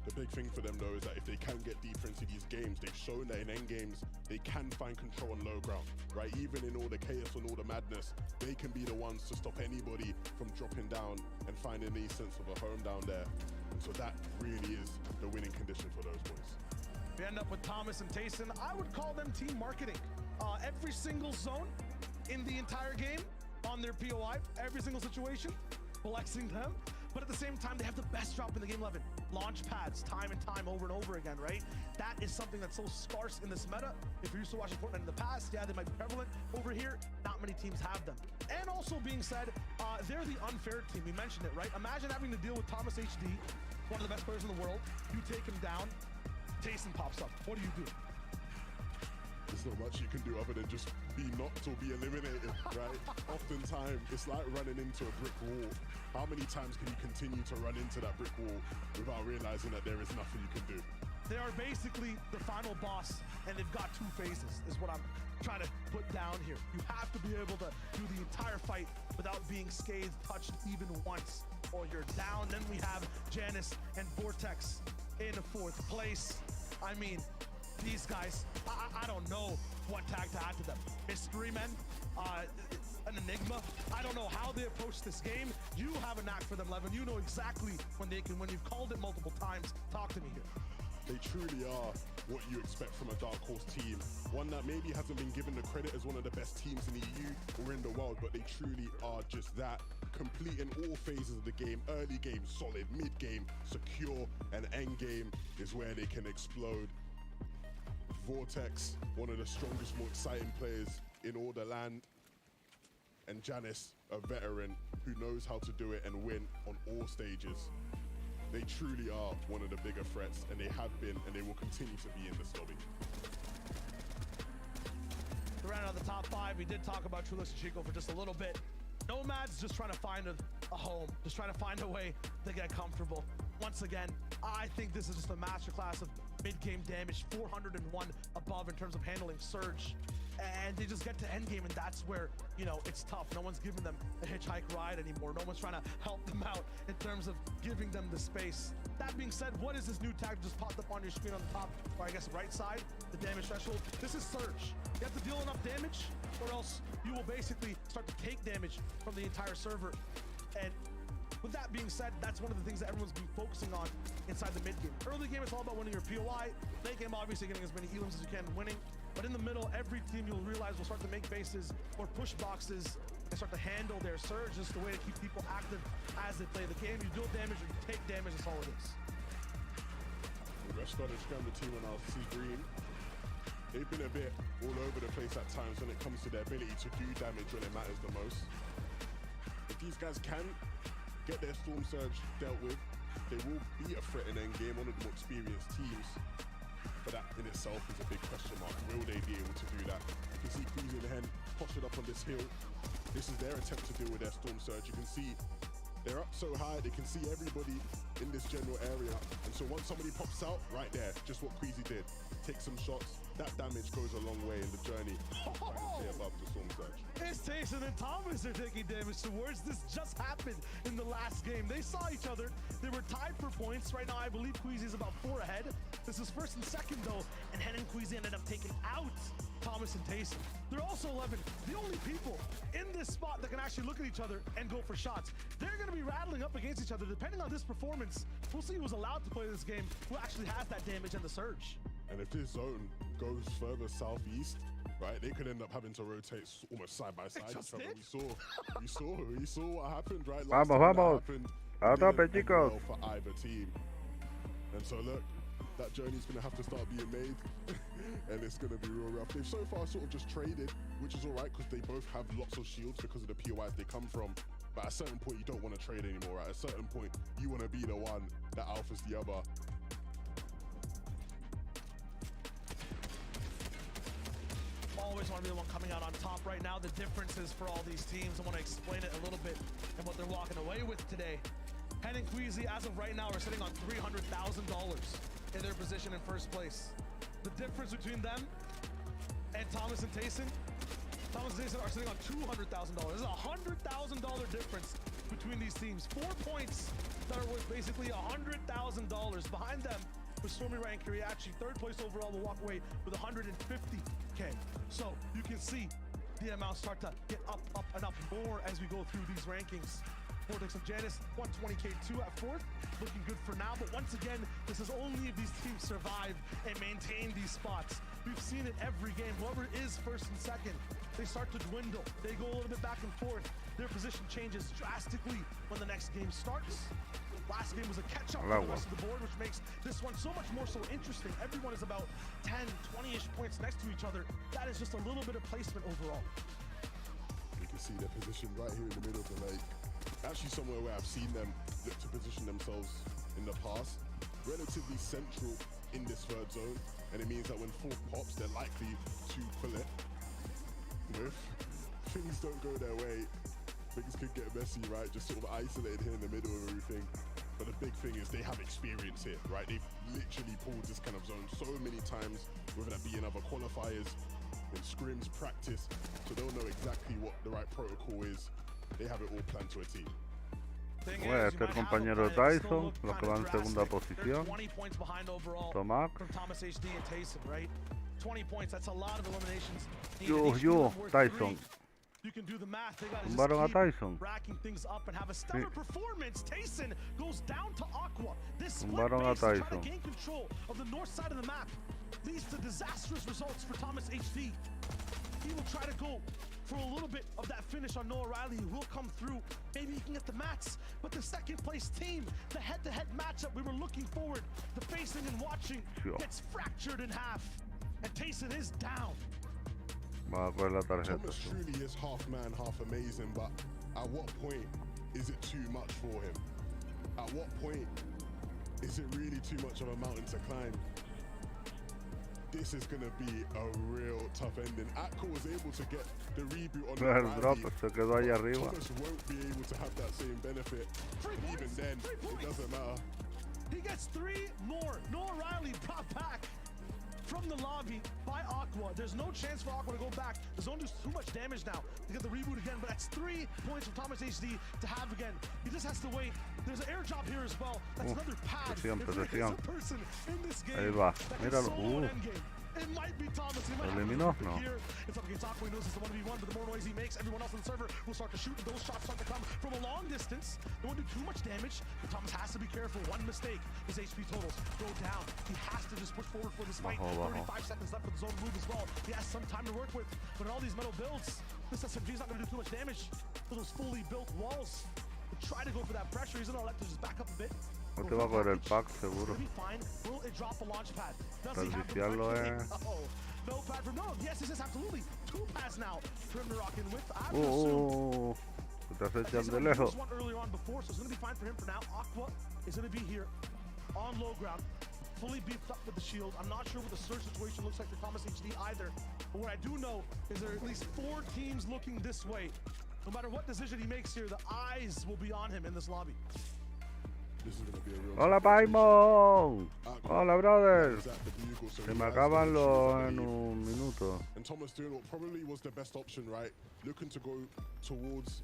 The big thing for them, though, is that if they can get deeper into these games, they've shown that in end games, they can find control on low ground, right? Even in all the chaos and all the madness, they can be the ones to stop anybody from dropping down and finding a sense of a home down there. And so that really is the winning condition for those boys. We end up with Thomas and Tayson. I would call them team marketing. Every single zone in the entire game on their POI, every single situation, flexing them. But at the same time, they have the best drop in the game, Levin. Launch pads, time and time, over and over again, right? That is something that's so scarce in this meta. If you're used to watching Fortnite in the past, yeah, they might be prevalent. Over here, not many teams have them. And also being said, they're the unfair team. We mentioned it, right? Imagine having to deal with Thomas HD, one of the best players in the world. You take him down, Tayson pops up. What do? There's not much you can do other than just be knocked or be eliminated, right? Oftentimes, it's like running into a brick wall. How many times can you continue to run into that brick wall without realizing that there is nothing you can do? They are basically the final boss, and they've got 2 phases, is what I'm trying to put down here. You have to be able to do the entire fight without being scathed, touched even once, or you're down. Then we have Janice and Vortex in 4th place. I mean, these guys, I don't know what tag to add to them. Mystery men, an enigma. I don't know how they approach this game. You have a knack for them, Levin. You know exactly when they can, when you've called it multiple times. Talk to me here. They truly are what you expect from a Dark Horse team. One that maybe hasn't been given the credit as one of the best teams in the EU or in the world, but they truly are just that. Completing all phases of the game. Early game, solid. Mid game, secure. And end game is where they can explode. Vortex, one of the strongest, more exciting players in all the land. And Janice, a veteran who knows how to do it and win on all stages. They truly are one of the bigger threats, and they have been, and they will continue to be in this lobby. To round out the top 5, we did talk about Trulex and Chico for just a little bit. Nomad's just trying to find a home, just trying to find a way to get comfortable. Once again, I think this is just a masterclass of mid-game damage, 401 above in terms of handling Surge. And they just get to endgame, and that's where, you know, it's tough. No one's giving them a hitchhike ride anymore. No one's trying to help them out in terms of giving them the space. That being said, what is this new tag just popped up on your screen on the top, or I guess right side, the damage threshold? This is Surge. You have to deal enough damage, or else you will basically start to take damage from the entire server. And with that being said, that's one of the things that everyone's been focusing on inside the mid game. Early game, it's all about winning your POI. Late game, obviously getting as many elims as you can and winning. But in the middle, every team you'll realize will start to make bases or push boxes and start to handle their Surge. Just a way to keep people active as they play the game. You deal damage or you take damage, that's all it is. The rest of the Scramble team on our C Green, they've been a bit all over the place at times when it comes to their ability to do damage when it matters the most. If these guys can get their Storm Surge dealt with, they will be a threat in endgame, one of the more experienced teams. But that in itself is a big question mark. Will they be able to do that? You can see Queasy and the Hen posted up on this hill. This is their attempt to deal with their Storm Surge. You can see they're up so high, they can see everybody in this general area. And so once somebody pops out, right there, just what Queasy did. Take some shots. That damage goes a long way in the journey. Trying to stay above the Storm Surge. It's Tayson and Thomas are taking damage towards. This just happened in the last game. They saw each other. They were tied for points. Right now, I believe Queasy's about 4 ahead. This is first and second, though. And Hen and Queasy ended up taking out Thomas and Tayson. They're also 11. The only people in this spot that can actually look at each other and go for shots. They're going to be rattling up against each other. Depending on this performance, we'll see who's allowed to play this game, who actually has that damage and the Surge. And if this zone goes further southeast, right, they could end up having to rotate almost side by side. We saw what happened, right? Last time that happened, it didn't end well for either team. And so look, that journey's gonna have to start being made, and it's gonna be real rough. They've so far sort of just traded, which is all right because they both have lots of shields because of the POIs they come from. But at a certain point, you don't want to trade anymore. At a certain point, you want to be the one that alphas the other. Always want to be the one coming out on top right now. The differences for all these teams, I want to explain it a little bit and what they're walking away with today. Hen and Queasy, as of right now, are sitting on $300,000 in their position in first place. The difference between them and Thomas and Tayson, Thomas and Tayson are sitting on $200,000. There's a $100,000 difference between these teams. 4 points that are worth basically $100,000. Behind them with Stormy Ray and Kiriachi, third place overall, will walk away with $150K. So you can see the amount start to get up and up more as we go through these rankings. Vortex and Janice, 120K2 at fourth, looking good for now. But once again, this is only if these teams survive and maintain these spots. We've seen it every game. Whoever is first and second, they start to dwindle. They go a little bit back and forth. Their position changes drastically when the next game starts. Last game was a catch-up for the rest of the board, which makes this one so much more so interesting. Everyone is about 10, 20-ish points next to each other. That is just a little bit of placement overall. You can see their position right here in the middle of the lake. Actually somewhere where I've seen them look to position themselves in the past. Relatively central in this third zone, and it means that when fourth pops, they're likely to pull it. You know, if things don't go their way, things could get messy, right? Just sort of isolated here in the middle of everything. But the big thing is they have experience here, right? They've literally pulled this kind of zone so many times, whether that be in other qualifiers, in scrims, practice, so they'll know exactly what the right protocol is. They have it all planned to a T. Bueno, este es el compañero Tyson, los que van en segunda posición. Tomac. 20 points, that's a lot of eliminations. Yo, Tyson. You can do the math. They got Tumbaron a Tyson. Racking things up and have a stellar performance. Tayson goes down to Aqua. This Tumbaron a split base Tyson. trying to gain control of the north side of the map leads to disastrous results for Thomas HD. He will try to go for a little bit of that finish on Noah Riley, who will come through. Maybe he can get the mats, but the second place team, the head-to-head matchup we were looking forward to facing and watching, gets fractured in half, and Tayson is down. Thomas truly is half man, half amazing, but at what point is it too much for him? At what point is it really too much of a mountain to climb? this is going to be a real tough ending. Atco was able to get the reboot on El the drop se quedó ahí arriba. Thomas won't be able to have that same benefit. Even then, it doesn't matter. He gets 3 more. No O'Reilly brought back from the lobby by Aqua. There's no chance for Aqua to go back. The zone does too much damage now to get the reboot again, but that's 3 points for Thomas HD to have again. He just has to wait. There's an airdrop here as well. That's another pad. Presión, presión. Person in this game Ahí va. that can Míralo. solo an endgame. It might be Thomas. He might Eliminó, have no. here. It's up against Aqua. He knows it's the 1v1, but the more noise he makes, everyone else on the server will start to shoot, and those shots start to come from a long distance. They won't do too much damage, but Thomas has to be careful. One mistake, his HP totals go down. He has to just push forward for this fight. 35 seconds left for the zone move as well. He has some time to work with, but in all these metal builds, this SMG is not going to do too much damage for those fully built walls. Try to go for that pressure. He's going to let to just back up a bit. No te va a coger el pack, seguro. Will it drop the launch pad? Does he have Transicionarlo, no pad for no. Yes, this is absolutely 2 pads now. Trim rocking with Abdul. Se está echando de lejos. One earlier on before, so it's going to be fine for him for now. Aqua is going to be here on low ground, fully beefed up with the shield. I'm not sure what the surge situation looks like for Thomas HD either, but what I do know is there are at least 4 teams looking this way. No matter what decision he makes here, the eyes will be on him in this lobby. Hola Paimon. Hola brother. Se me acaban los en un minuto. And Thomas doing what probably was the best option, right? Looking to go towards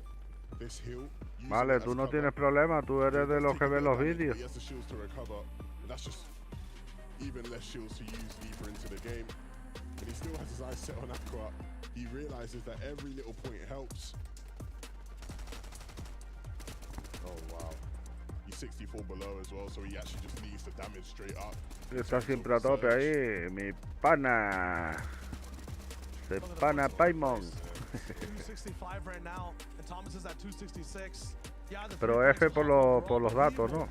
this hill. Vale, tú no tienes problema, tú eres de los que ven los vídeos. He has the shields to recover. And that's just even less shields to use deeper into the game. And he still has his eyes set on Aqua. He realizes that every little point helps. Oh wow. He's 64 below as well, so he actually just needs the damage straight up. Está siempre a tope ahí, mi pana. Se pana Paimon. 265 right now, and Thomas is at 266. Yeah, Pero F por los datos, ¿no?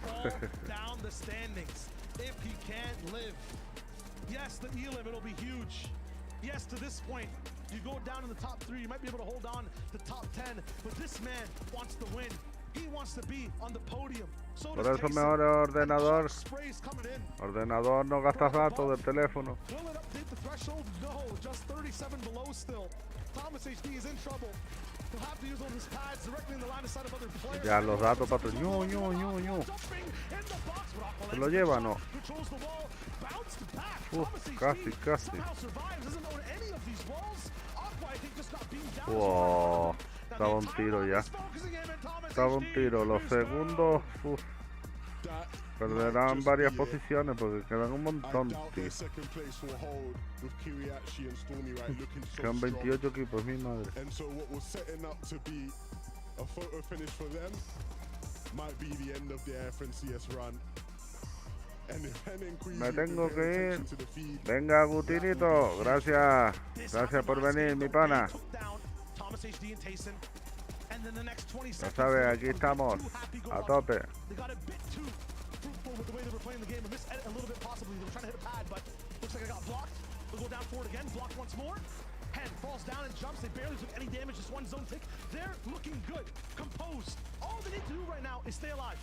Down the standings if he can't live. Yes, the E limit will be huge. Yes, to this point, you go down in the top 3, you might be able to hold on to top 10, but this man wants to win. He wants to be on the podium. So Por eso mejor ordenador. Ordenador, no gastas datos del teléfono. Will it update the threshold? No, just 37 below still. Thomas HD is in trouble. He'll have to use all his pads directly in the line of sight of other players. Ya los datos para tu ñu. ¿Se lo lleva o no? Casi. Wow, estaba un tiro ya. Estaba un tiro. Los segundos, perderán varias posiciones porque quedan un montón, tío. Quedan 28 equipos, mi madre. Me tengo que ir. Venga, Gutinito. Gracias. Gracias por venir, mi pana. Ya sabes, aquí estamos. A tope. With the way they were playing the game, and miss a little bit possibly. They were trying to hit a pad, but looks like I got blocked. They'll go down forward again, blocked once more. Head falls down and jumps. They barely took any damage, just one zone tick. They're looking good, composed. All they need to do right now is stay alive.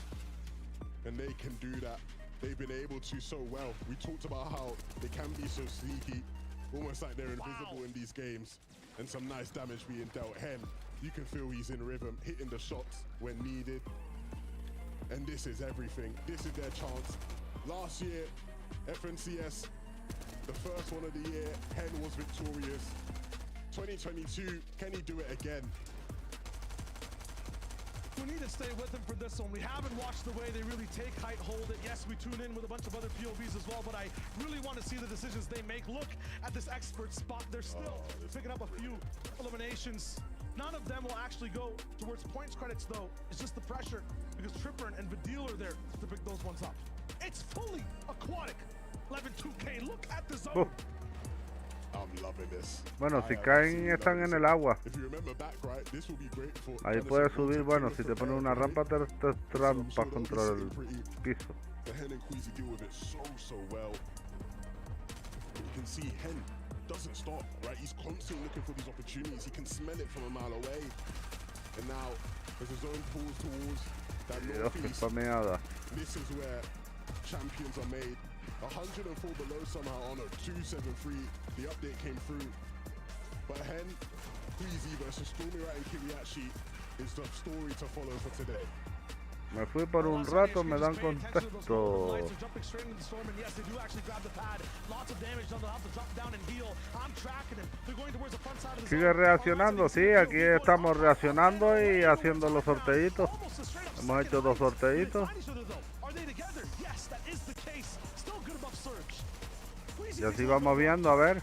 And they can do that. They've been able to so well. We talked about how they can be so sneaky, almost like they're invisible in these games. And some nice damage being dealt. Hen, you can feel he's in rhythm, hitting the shots when needed. And this is everything. This is their chance. Last year, FNCS, the first one of the year, Hen was victorious. 2022, can he do it again? We need to stay with them for this one. We haven't watched the way they really take height, hold it. Yes, we tune in with a bunch of other POVs as well, but I really want to see the decisions they make. Look at this expert spot. They're still picking up a few eliminations. None of them will actually go towards points credits, though. It's just the pressure, because Tripper and Vidil are there to pick those ones up. It's fully aquatic. 11-2K, look at the zone. I'm loving this. Bueno, si caen están en el agua. If you remember back, right, this will be great for ahí puedes subir, bueno, si te ponen una rampa te trampas contra el piso. The Hen and Queasy deal with it so well. You can see Hen doesn't stop, right? He's constantly looking for these opportunities. He can smell it from a mile away. And now, as his zone pulls towards that northeast, this is where champions are made. 104 below somehow. Oh no, 273. The update came through. But Hen, Queasy versus Stormy Rat and Kiriachi is the story to follow for today. Me fui por un rato, me dan contacto. Sigue reaccionando, sí, aquí estamos reaccionando y haciendo los sorteitos. Hemos hecho 2 sorteitos. Y así vamos viendo, a ver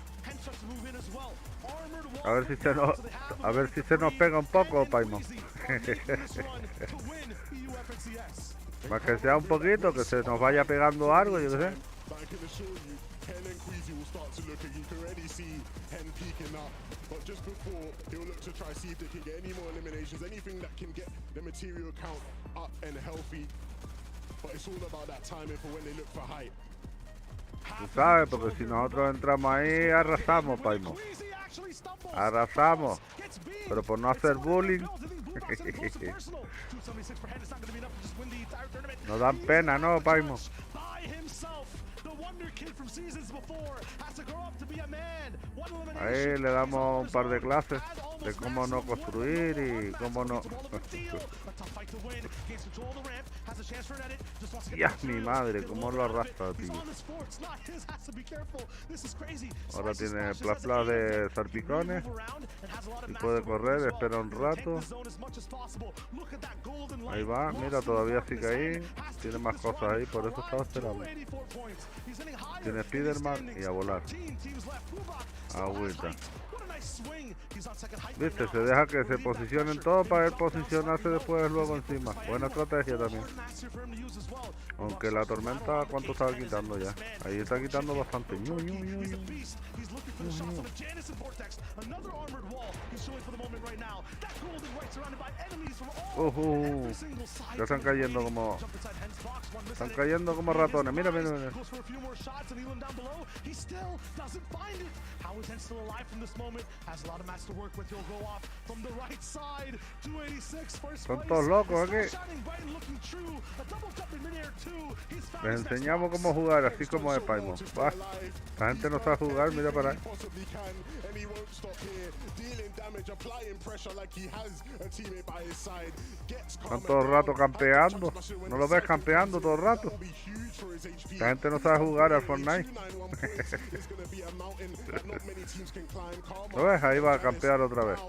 si se nos pega un poco, Paimon. Más que sea un poquito, que se nos vaya pegando algo, yo qué sé. But just before, he'll look to try see if they can get any more eliminations, anything that can get the material count up and healthy. But it's all about that timing for when they look for height. Tú sabes, porque si nosotros entramos ahí, arrasamos, Paimon. Arrasamos. Pero por no hacer bullying. Nos dan pena, ¿no, Paimon? Ahí le damos un par de clases de cómo no construir y cómo no... Ya, mi madre, cómo lo arrastra, tío. Ahora tiene plas de salpicones y puede correr, espera un rato. Ahí va, mira, todavía sigue ahí. Tiene más cosas ahí, por eso estaba esperando. Tiene Spiderman y a volar. Agüita. Viste, se deja que se posicionen todos para él posicionarse después luego encima. Buena estrategia también. Aunque la tormenta, ¿cuánto estaba quitando ya? Ahí está quitando bastante. Ya están cayendo como... Están cayendo como ratones. Mira, mira, mira. Son todos locos aquí. Les enseñamos cómo jugar, así como es Paimon. La gente no sabe jugar, mira para ahí. Están todo el rato campeando. ¿No lo ves campeando todo el rato? La gente no sabe jugar al Fortnite. ¿Lo ves? Ahí va a campear otra vez.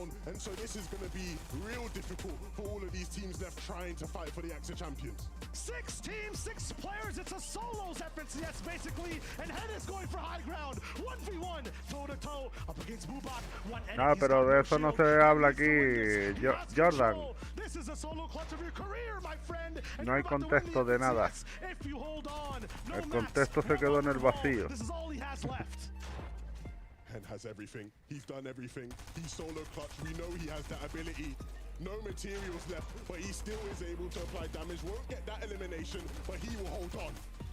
No, pero de eso no se habla aquí, Jordan. No hay contexto de nada. El contexto se quedó en el vacío. And has everything. He's done everything. He's solo clutch. We know he has that ability. No materials left, but he still is able to apply damage. Won't get that elimination, but he will hold on.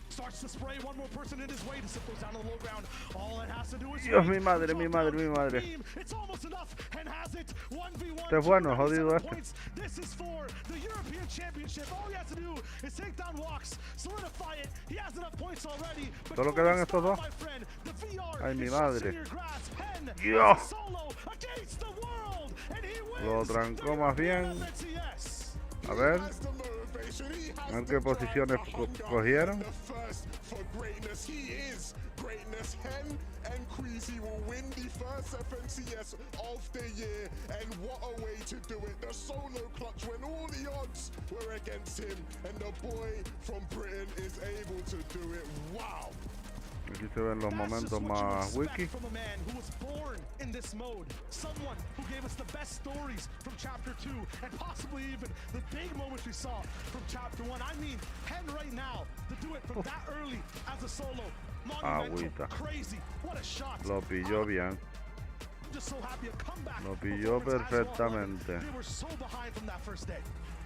Starts to spray one more person in his way to sit those down on the low ground. All it has to do is Dios, mi madre, mi madre, mi madre. It's almost enough and has it. 1v1. Este es bueno, jodido este. This is for the European Championship. All he has to do is take down walks, solidify it. He has enough points already. Solo quedan estos dos. Ay, mi madre. Dios. Lo trancó más bien. A ver qué posiciones cogieron. Greatness, Hen and Queasy will win the first FNCS of the year, and what a way to do it. The solo clutch when all the odds were against him, and the boy from Britain is able to do it. Wow. Aquí se ven los momentos más wiki. In this mode, someone who gave us the best stories from chapter 2 and possibly even the big moments we saw from chapter 1. I mean, Hen right now to do it from that early as a solo. Monumental, crazy. What a shot. Lo pilló bien. Just so happy a comeback. Lo pilló perfectamente. They were so behind from that first day.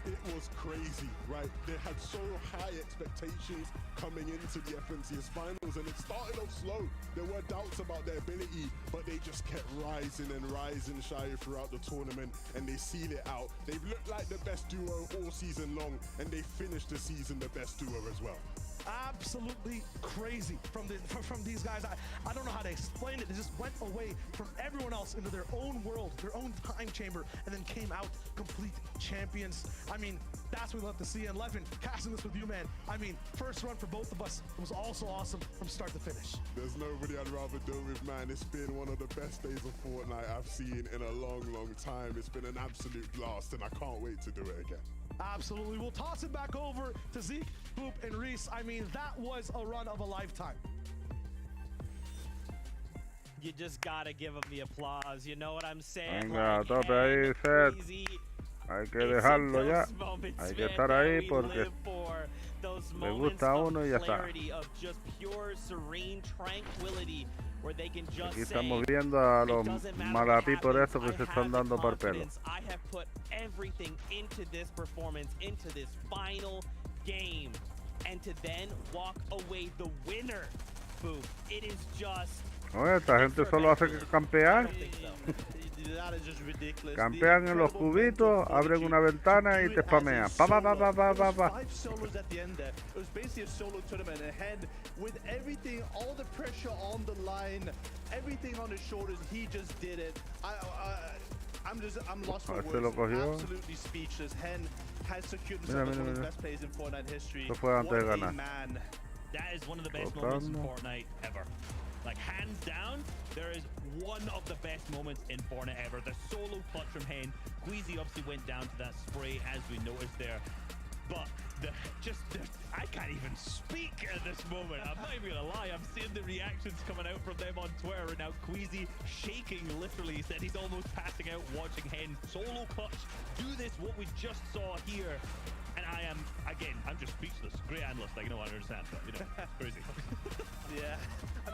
It was crazy, right? They had so high expectations coming into the FNCS finals, and it started off slow. There were doubts about their ability, but they just kept rising and rising shy throughout the tournament, and they seal it out. They've looked like the best duo all season long, and they finished the season the best duo as well. absolutely crazy from these guys. I don't know how to explain it. They just went away from everyone else into their own world, their own time chamber, and then came out complete champions. I mean, that's what we love to see. And Levin, casting this with you, man. I mean, first run for both of us. It was also awesome from start to finish. There's nobody I'd rather do it with, man. It's been one of the best days of Fortnite I've seen in a long, long time. It's been an absolute blast, and I can't wait to do it again. Absolutely. We'll toss it back over to Zeke, Boop, and Reese. I mean, that was a run of a lifetime. You just gotta give them the applause. You know what I'm saying? Venga, like, tope ahí, Seth. crazy. Hay que dejarlo ya. Hay que estar ahí porque le gusta a uno y ya está. Aquí estamos viendo a los malapipos de estos que se están dando por pelo. I have put everything into this performance, into this final game, and to then walk away the winner. Boom. It is just. Oye, esta gente solo hace que campear. Campean en los cubitos, abren una ventana y te spamean. Pa, pa, pa, pa, pa, pa, pa. 5 solos at the end there. It was basically a solo tournament ahead with everything, all the pressure on the line, everything on his shoulders. He just did it. I'm lost for words. Absolutely speechless. Hen has secured himself as one of the best players in Fortnite history. What a man. That is one of the best moments in Fortnite ever. Like, hands down, there is one of the best moments in Fortnite ever. The solo clutch from Hen. Queasy obviously went down to that spray, as we noticed there. But I can't even speak at this moment. I'm not even gonna lie. I'm seeing the reactions coming out from them on Twitter right now. Queasy shaking, literally. He said he's almost passing out watching Hen solo clutch do this, what we just saw here. And I am, again, I'm just speechless. Great analyst, I don't understand, but, you know, it's crazy. Yeah. I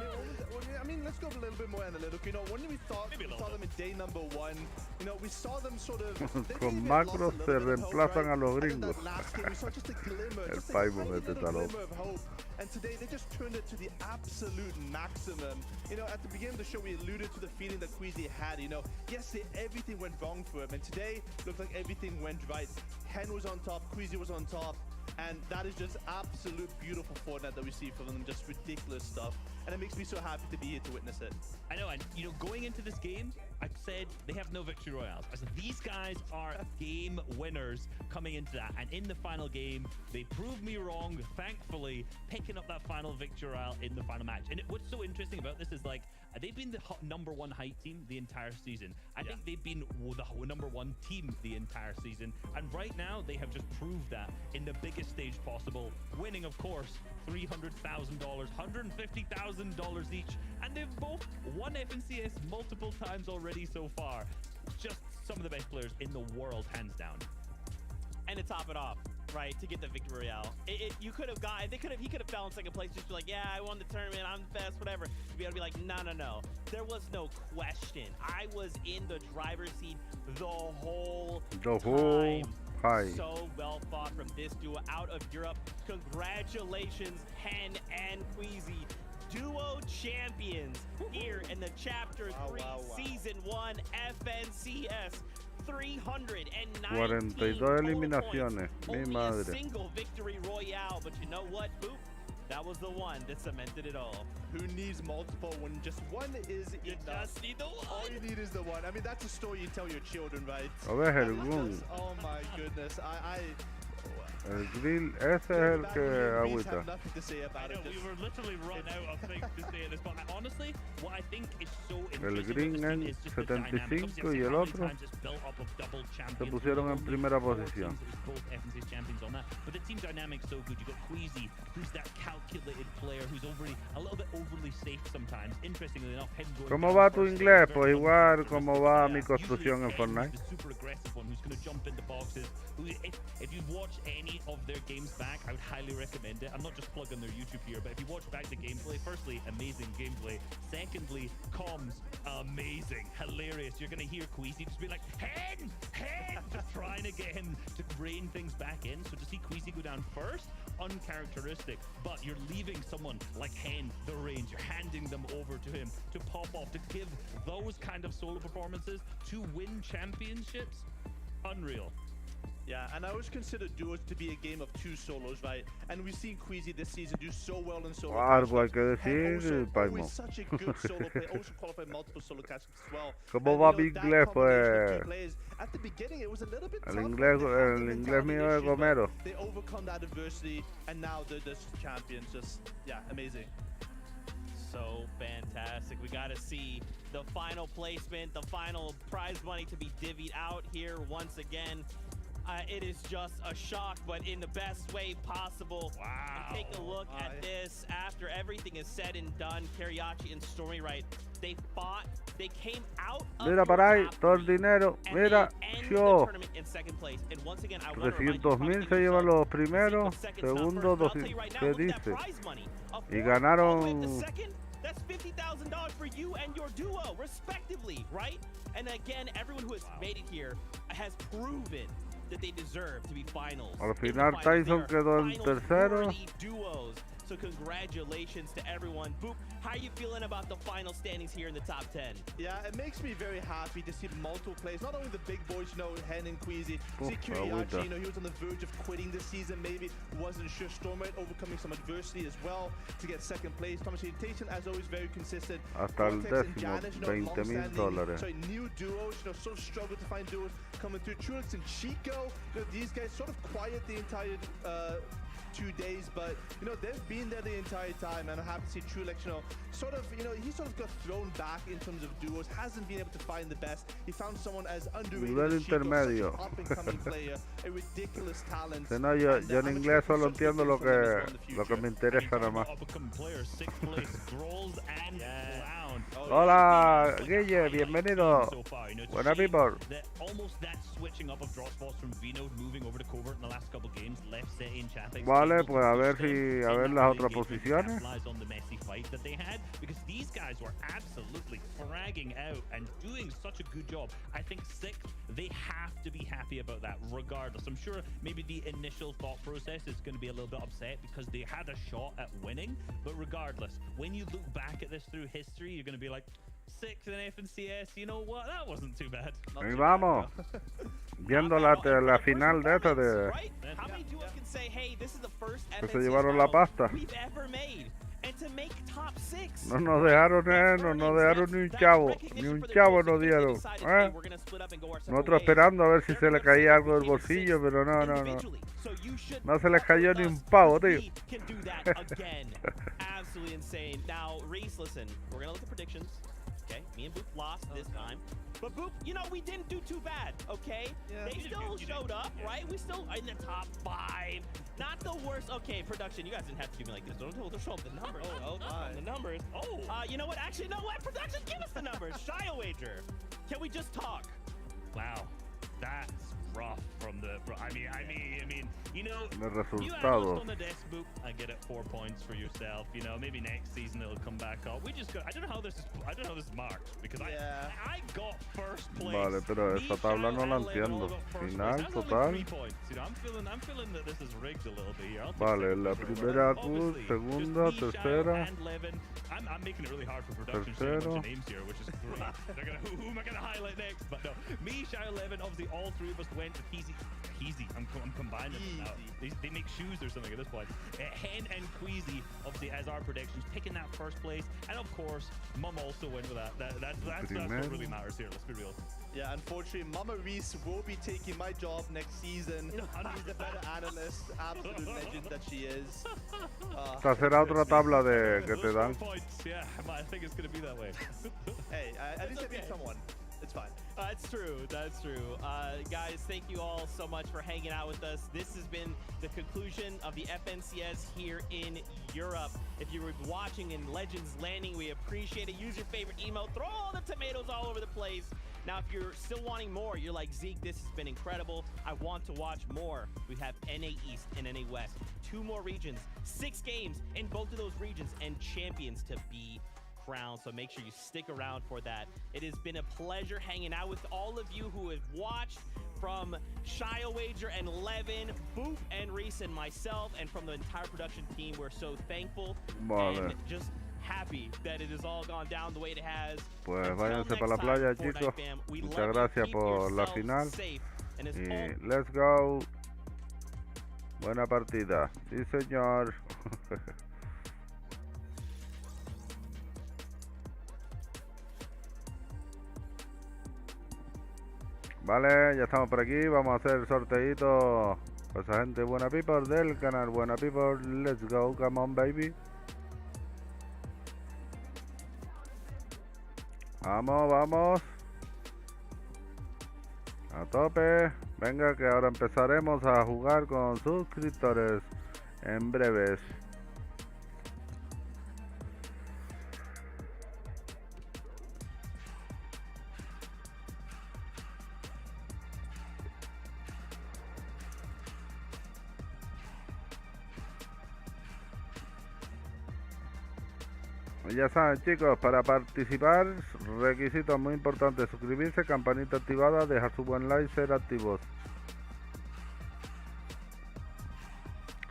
mean, let's go a little bit more analytical. You know, when we saw them in day number 1, you know, we saw them sort of... Con macros se reemplazan a los gringos. We saw just a glimmer, El just a Paibo tiny mete little talón. glimmer of hope. And today, they just turned it to the absolute maximum. You know, at the beginning of the show, we alluded to the feeling that Queasy had. You know, yesterday, everything went wrong for him. And today, looked like everything went right. Hen was on top, Queasy was on top. And that is just absolute beautiful Fortnite that we see from them. Just ridiculous stuff. And it makes me so happy to be here to witness it. I know, and you know, going into this game, I said they have no victory royales. I said these guys are game winners coming into that. And in the final game, they proved me wrong, thankfully, picking up that final victory royale in the final match. And what's so interesting about this is, like, they've been the #1 hype team the entire season. I think they've been the #1 team the entire season. And right now, they have just proved that in the biggest stage possible, winning, of course, $300,000, $150,000 each. And they've both won FNCS multiple times already so far. Just some of the best players in the world, hands down. And to top it off, right, to get the victory royale, you could have got, he could have fell in second place, just be like, yeah, I won the tournament, I'm the best, whatever. To be able to be like, no. There was no question. I was in the driver's seat the whole time. So well fought from this duo out of Europe. Congratulations, Hen and Queasy. Duo champions here in the Chapter 3 Season 1 FNCS. 42 eliminaciones, mi madre. Single victory royale, but you know what, Boop? That was the one that cemented it all. Who needs multiple when just one is enough? You just need the one. All you need is the one. I mean, that's a story you tell your children, right? Oh my goodness. El grill, ese es el que agüita. We were literally run out of things to say at this point. Honestly, what I think is so El interesting green en 75 y el otro se pusieron en primera posición. But the team dynamic's so good. You got Queasy, who's that calculated player who's a little bit overly safe sometimes. Interestingly enough, him going ¿Cómo va tu inglés? Pues igual como va mi construcción en Fortnite. The super aggressive one who's going to jump into boxes. If you've watched any of their games back, I would highly recommend it. I'm not just plugging their YouTube here, but if you watch back the gameplay, firstly, amazing gameplay. Secondly, comms, amazing, hilarious. You're going to hear Queasy just be like, Hen! Just trying to get him to rein things back in. So to see Queasy go down first, uncharacteristic. But you're leaving someone like Hen the range. You're handing them over to him to pop off, to give those kind of solo performances, to win championships. Unreal. Yeah, and I always consider duos to be a game of 2 solos, right? And we've seen Queasy this season do so well in solo Algo hay que and decir, Paimo. always such a good solo player, also qualified multiple solo casts as well. ¿Cómo va mi inglés, pues? At the beginning, it was a little bit El tough, inglés mío es gomero. They overcome that adversity, and now they're just champions. Just, yeah, amazing. So fantastic. We got to see the final placement, the final prize money to be divvied out here once again. It is just a shock, but in the best way possible. Wow. And take a look at this. After everything is said and done, Kariachi and Stormy, right? They fought. They came out of Mira para ahí, todo el dinero. Mira, yo. 300.000 se llevan los primeros, segundos, ¿qué dice? Y ganaron. That's $50,000 for you and your duo, respectively, right? And again, everyone who has made it here has proven that they deserve to be finals. Al final Tyson quedó en tercero. Duos. So congratulations to everyone. Boop, how are you feeling about the final standings here in the top 10? Yeah, it makes me very happy to see multiple players, not only the big boys, you know, Hen and Queasy. See Kiriachi, you know, he was on the verge of quitting this season, maybe wasn't sure. Stormlight overcoming some adversity as well to get second place. Thomas Sanitation, as always, very consistent. Hasta el décimo, $20,000. So new duos, you know, sort of struggle to find duos coming through. Trulix and Chico, you know, these guys sort of quiet the entire 2 days, but you know they've been there the entire time, and I'm happy to see Trulix, you know, sort of, you know, he sort of got thrown back in terms of duos, hasn't been able to find the best. He found someone as underrated as Chico, such an up-and-coming player, a ridiculous talent. No, yo en inglés solo entiendo lo que me interesa nada más. Hola, Guille, bienvenido. Buena people. Vale, pues a ver las otras posiciones. Because these guys were absolutely fragging out and doing such a good job. I think sixth, they have to be happy about that regardless. I'm sure maybe the initial thought process is going to be a little bit upset because they had a shot at winning, but regardless, when you look back at this through history, you're going to be like, sixth in FNCS, you know what, that wasn't too bad. Ahí vamos. Viendo la final de esta de... Que se llevaron la pasta. No nos dejaron ni un chavo nos dieron. Nosotros esperando a ver si se le caía algo del bolsillo, pero no se les cayó ni un pavo, tío. Okay, me and Boop lost this time. But Boop, you know, we didn't do too bad, okay? Yeah, they still showed up, right? We still are in the top 5. Not the worst. Okay, production, you guys didn't have to do me like this. Don't show up the numbers. The numbers. You know what? Actually, no, what? Production, give us the numbers. Shy a wager. Can we just talk? Wow, that's rough from the... I mean, you know, el you resultado. on the desk, Boop, I get it 4 points for yourself. You know, maybe next season it'll come back up. We just got... I don't know how this is marked because I got first place. Vale, pero esa tabla no la entiendo. Final total. You know, I'm feeling that this is rigged a little bit here. Vale, la primera Q, segunda, tercera. I'm making it really hard for production showing a bunch of names here, which is great. They're gonna, who am I gonna highlight next? But no, me, Shy 11, obviously all three of us went with Easy. I'm combining them now. They make shoes or something at this point. Hen and Queasy, obviously, as our predictions, taking that first place. And of course, Mum also went with that. That's what really matters here, let's be real. Yeah, unfortunately, Mama Reese will be taking my job next season. She's a better analyst, absolute legend that she is. Esta será otra tabla que te dan. Yeah, I think it's going to be that way. Hey, at least I beat someone. It's fine. That's true. That's true. Guys, thank you all so much for hanging out with us. This has been the conclusion of the FNCS here in Europe. If you were watching in Legends Landing, we appreciate it. Use your favorite emote. Throw all the tomatoes all over the place. Now, if you're still wanting more, you're like, Zeke, this has been incredible. I want to watch more. We have NA East and NA West. 2 more regions, 6 games in both of those regions, and champions to be crowned. So make sure you stick around for that. It has been a pleasure hanging out with all of you who have watched, from Shy Wager and Levin, Boop and Reese and myself, and from the entire production team. We're so thankful and just happy that it has all gone down the way it has. Pues váyanse para la playa, chicos. Muchas gracias por la final. Y let's go. Buena partida. Sí, señor. Vale, ya estamos por aquí. Vamos a hacer sorteito. Pues a gente buena people del canal Buena People. Let's go, come on baby. Vamos, vamos. A tope. Venga, que ahora empezaremos a jugar con suscriptores en breves. Ya saben, chicos, para participar, requisitos muy importantes: suscribirse, campanita activada, dejar su buen like, ser activos.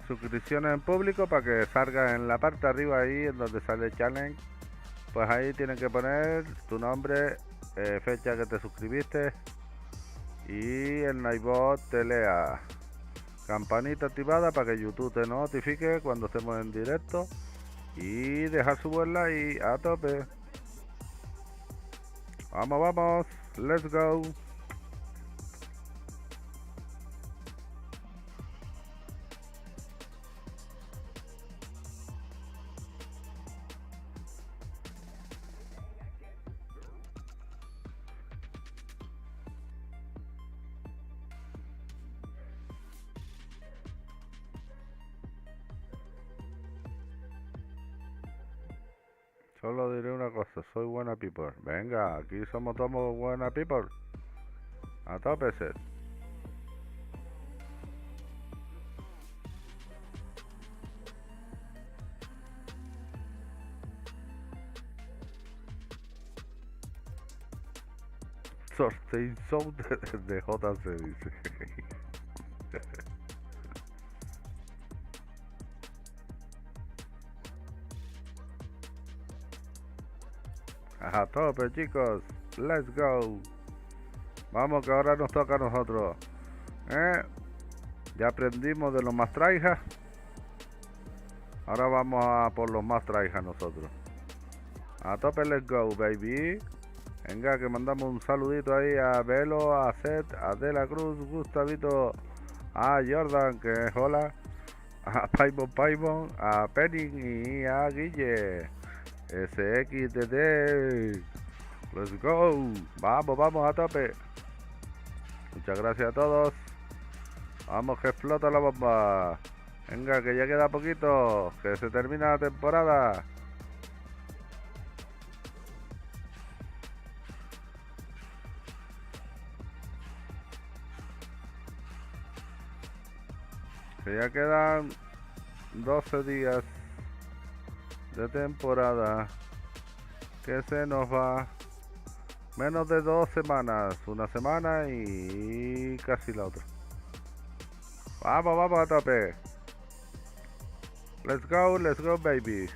Suscripciones en público para que salga en la parte de arriba ahí en donde sale challenge. Pues ahí tienen que poner tu nombre, fecha que te suscribiste y el Nightbot te lea. Campanita activada para que YouTube te notifique cuando estemos en directo. Y dejar su buen like a tope. Vamos, vamos. Let's go. Solo diré una cosa, soy buena people. Venga, aquí somos todos buena people. A tope set. Sorteo de JC dice. A tope, chicos. Let's go. Vamos, que ahora nos toca a nosotros. Ya aprendimos de los más traijas. Ahora vamos a por los más traijas nosotros. A tope, let's go, baby. Venga, que mandamos un saludito ahí a Velo, a Seth, a De La Cruz, Gustavito, a Jordan, que es hola, a Paimon, a Penning y a Guille. SXDD. Let's go. Vamos, vamos a tope. Muchas gracias a todos. Vamos, que explota la bomba. Venga, que ya queda poquito, que se termina la temporada. Que ya quedan 12 días de temporada, que se nos va. Menos de 2 semanas, una semana y casi la otra. Vamos, vamos a tope. Let's go baby.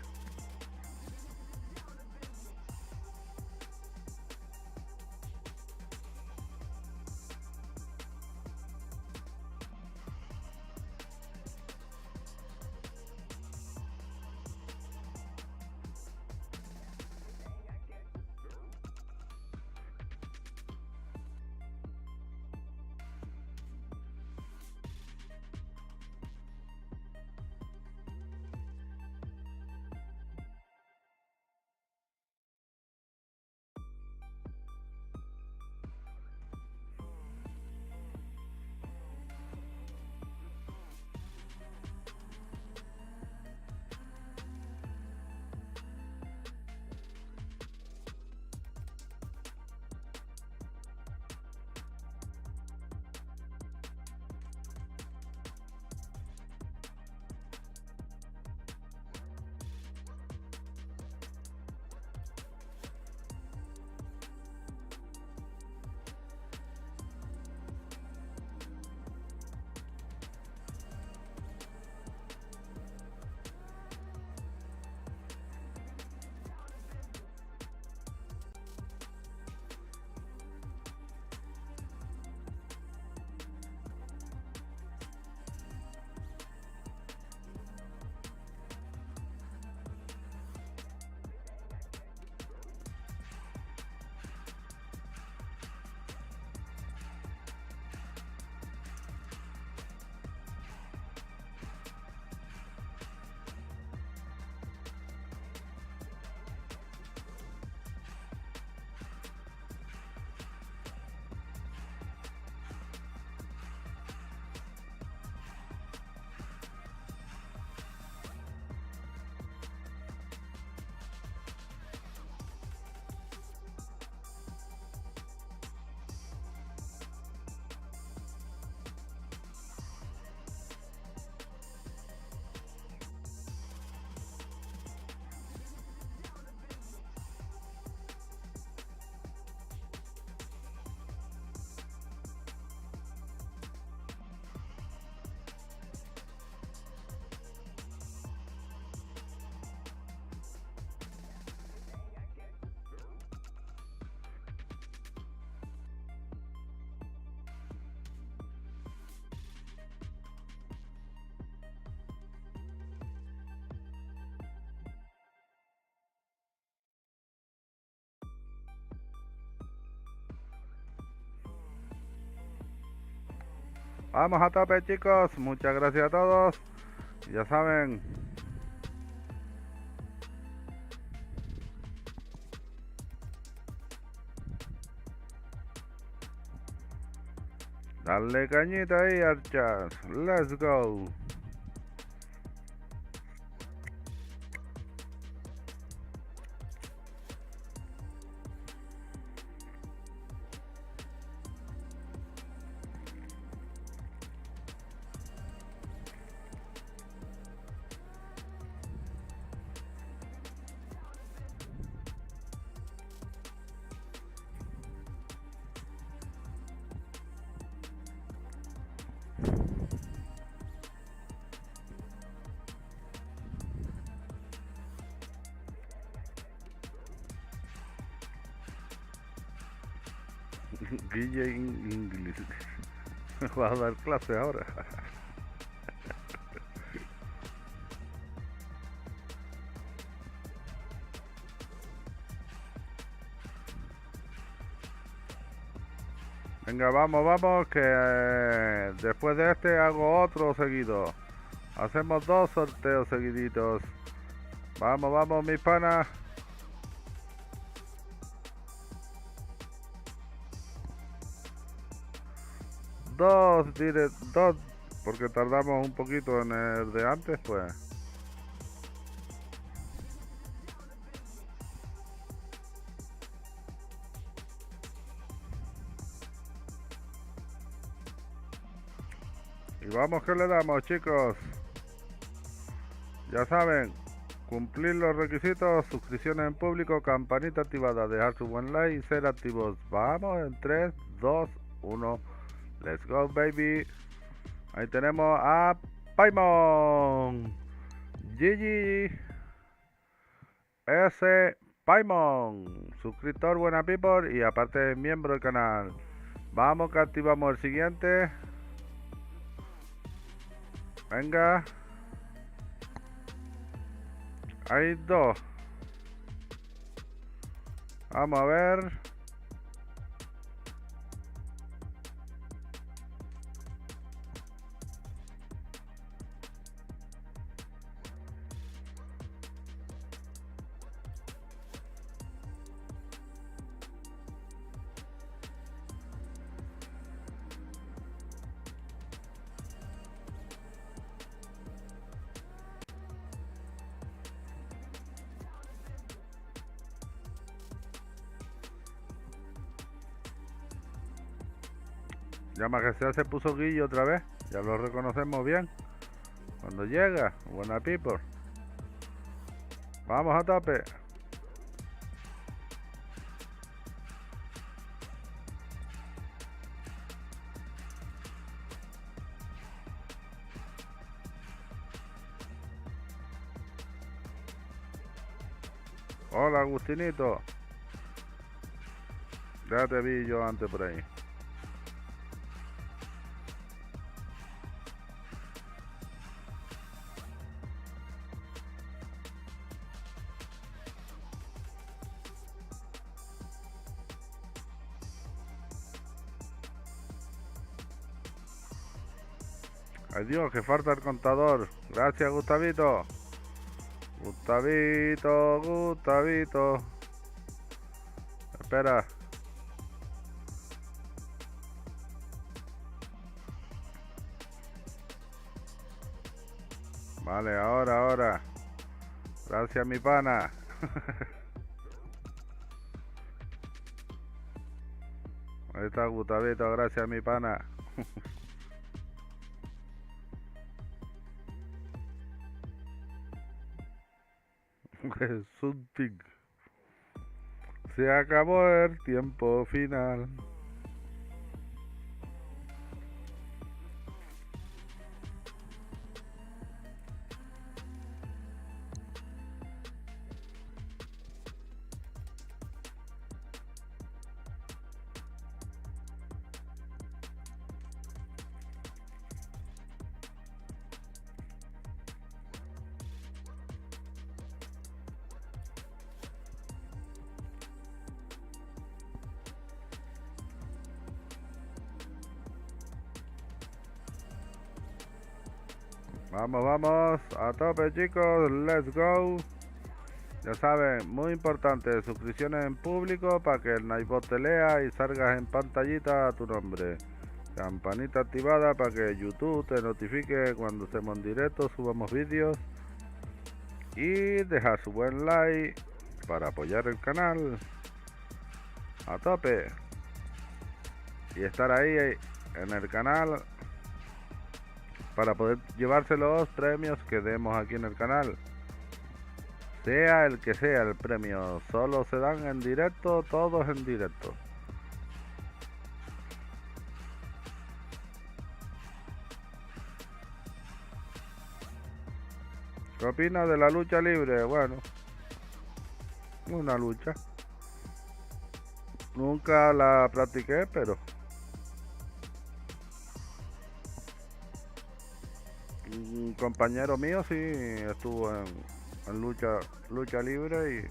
Vamos a tope, chicos. Muchas gracias a todos. Ya saben. Dale cañita ahí, archas. Let's go. Guille inglés. Me va a dar clase ahora. Venga, vamos, que después de este hago otro seguido. Hacemos 2 sorteos seguiditos. Vamos, mis panas. Dos, porque tardamos un poquito en el de antes, pues. Y vamos que le damos, chicos. Ya saben, cumplir los requisitos, suscripciones en público, campanita activada, dejar su buen like y ser activos. Vamos en 3, 2, 1. Let's go, baby. Ahí tenemos a Paimon. GG. S. Paimon. Suscriptor, buena people. Y aparte miembro del canal. Vamos que activamos el siguiente. Venga. Hay 2. Vamos a ver. Ya Majestad se puso Guillo otra vez. Ya lo reconocemos bien. Cuando llega, buena people. Vamos a tope. Hola Agustinito. Ya te vi yo antes por ahí. Ay Dios, que falta el contador. Gracias, Gustavito. Gustavito. Espera. Vale, ahora. Gracias, mi pana. Ahí está Gustavito, gracias, mi pana. Es un tic. Se acabó el tiempo final. Vamos, vamos. A tope, chicos. Let's go. Ya saben, muy importante, suscripciones en público para que el Nightbot te lea y salgas en pantallita tu nombre. Campanita activada para que YouTube te notifique cuando estemos en directo, subamos vídeos. Y dejar su buen like para apoyar el canal. A tope. Y estar ahí en el canal para poder llevarse los premios que demos aquí en el canal. Sea el que sea el premio, solo se dan en directo, todos en directo. ¿Qué opinas de la lucha libre? Bueno, una lucha. Nunca la practiqué, pero un compañero mío sí estuvo en lucha libre y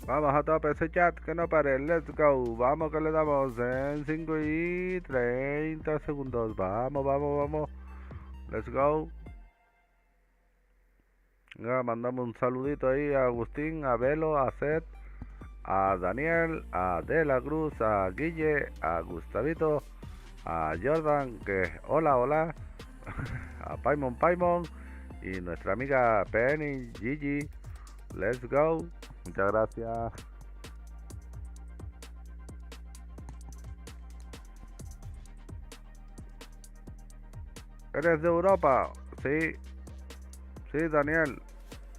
vamos a tope ese chat que no pare. Let's go. Vamos que le damos en 5 y 30 segundos. Vamos, vamos, vamos. Let's go. Ya, mandamos un saludito ahí a Agustín, a Velo, a Seth, a Daniel, a De la Cruz, a Guille, a Gustavito, a Jordan, que hola, hola, a Paimon y nuestra amiga Penny, Gigi. Let's go. Muchas gracias. ¿Eres de Europa? Sí. Sí, Daniel.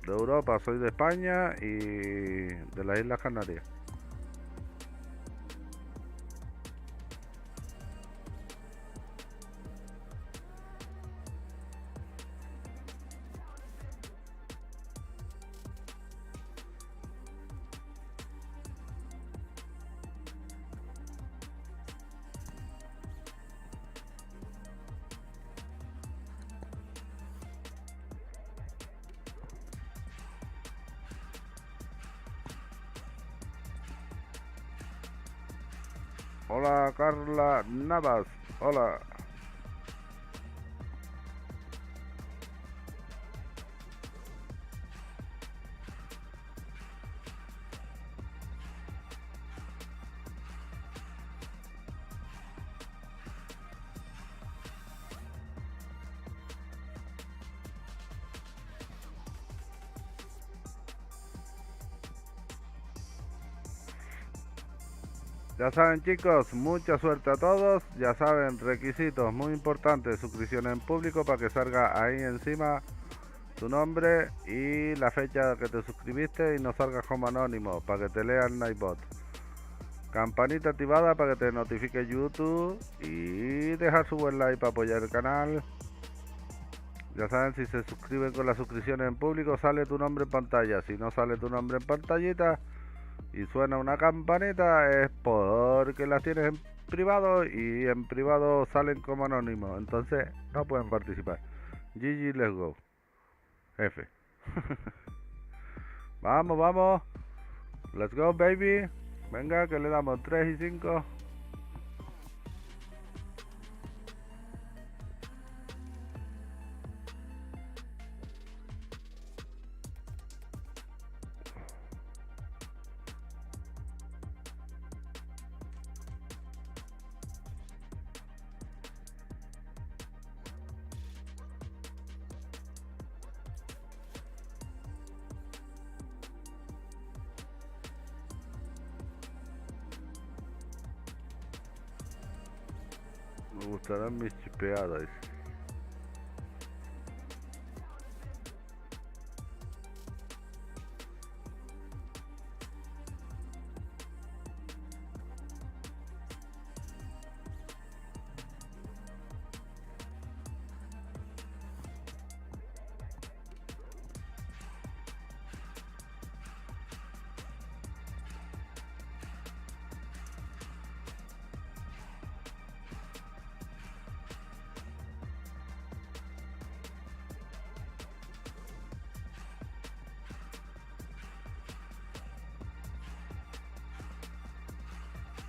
De Europa. Soy de España y de las Islas Canarias. Hola Carla Navas, hola. Ya saben chicos, mucha suerte a todos. Ya saben, requisitos muy importantes: suscripción en público para que salga ahí encima tu nombre y la fecha que te suscribiste y no salgas como anónimo para que te lea el Nightbot. Campanita activada para que te notifique YouTube y dejar su buen like para apoyar el canal. Ya saben, si se suscriben con la suscripción en público sale tu nombre en pantalla. Si no sale tu nombre en pantallita y suena una campanita es porque las tienes en privado y en privado salen como anónimos, entonces no pueden participar. GG, let's go. F. Vamos, vamos. Let's go, baby. Venga, que le damos 3 y 5. Me gustarán mis chipeadas.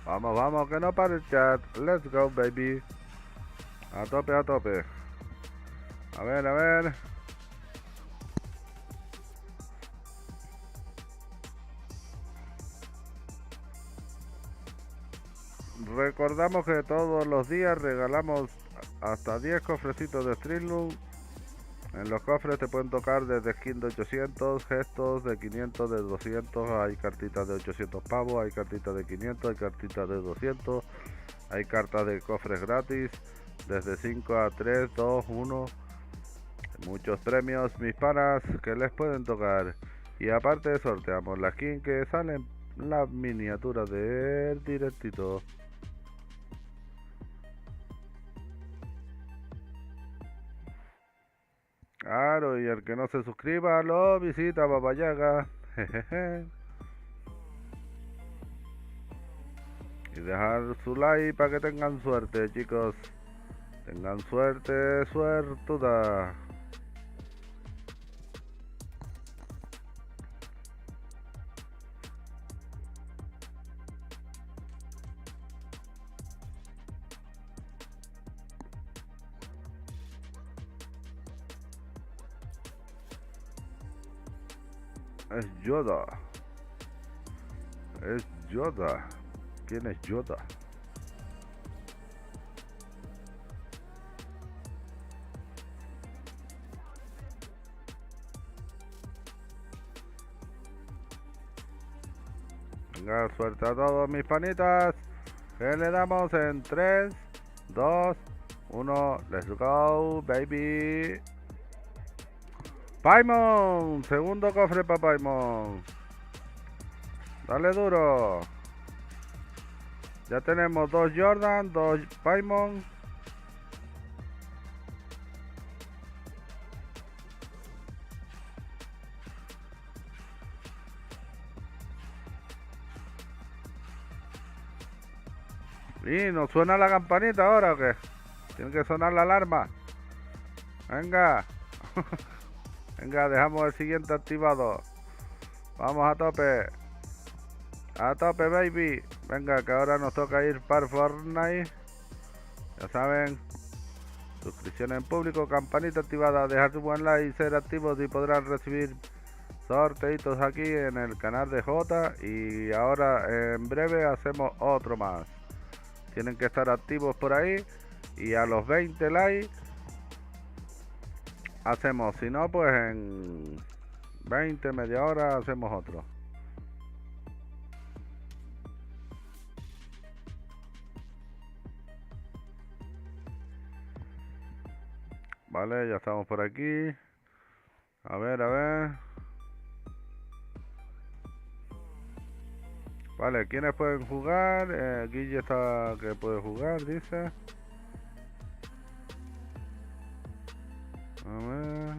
Vamos, vamos, que no pare el chat. Let's go, baby. A tope, a tope. A ver, a ver. Recordamos que todos los días regalamos hasta 10 cofrecitos de streamloots. En los cofres te pueden tocar desde skin de 800, gestos de 500, de 200, hay cartitas de 800 pavos, hay cartitas de 500, hay cartitas de 200, hay cartas de cofres gratis, desde 5 a 3, 2, 1. Muchos premios, mis panas, que les pueden tocar. Y aparte sorteamos la skin que salen las miniaturas del directito. Claro, y el que no se suscriba lo visita Papayaga. Jejeje. Y dejar su like para que tengan suerte, chicos. Tengan suerte, suertuda. Es Yoda. Es Yoda. ¿Quién es Yoda? Venga, suerte a todos mis panitas. Que le damos en 3, 2, 1. Let's go, baby. Paimon, segundo cofre para Paimon. Dale duro. Ya tenemos 2 Jordan, 2 Paimon. Y nos suena la campanita ahora o qué? Tiene que sonar la alarma. Venga. Venga, dejamos el siguiente activado. Vamos a tope. A tope, baby. Venga, que ahora nos toca ir para Fortnite. Ya saben. Suscripción en público, campanita activada, dejar su buen like y ser activos y podrán recibir sorteitos aquí en el canal de J. Y ahora en breve hacemos otro más. Tienen que estar activos por ahí. Y a los 20 likes hacemos, si no, pues en 20, media hora hacemos otro. Vale, ya estamos por aquí. A ver, a ver. Vale, ¿quiénes pueden jugar? Guille está que puede jugar, dice. A ver.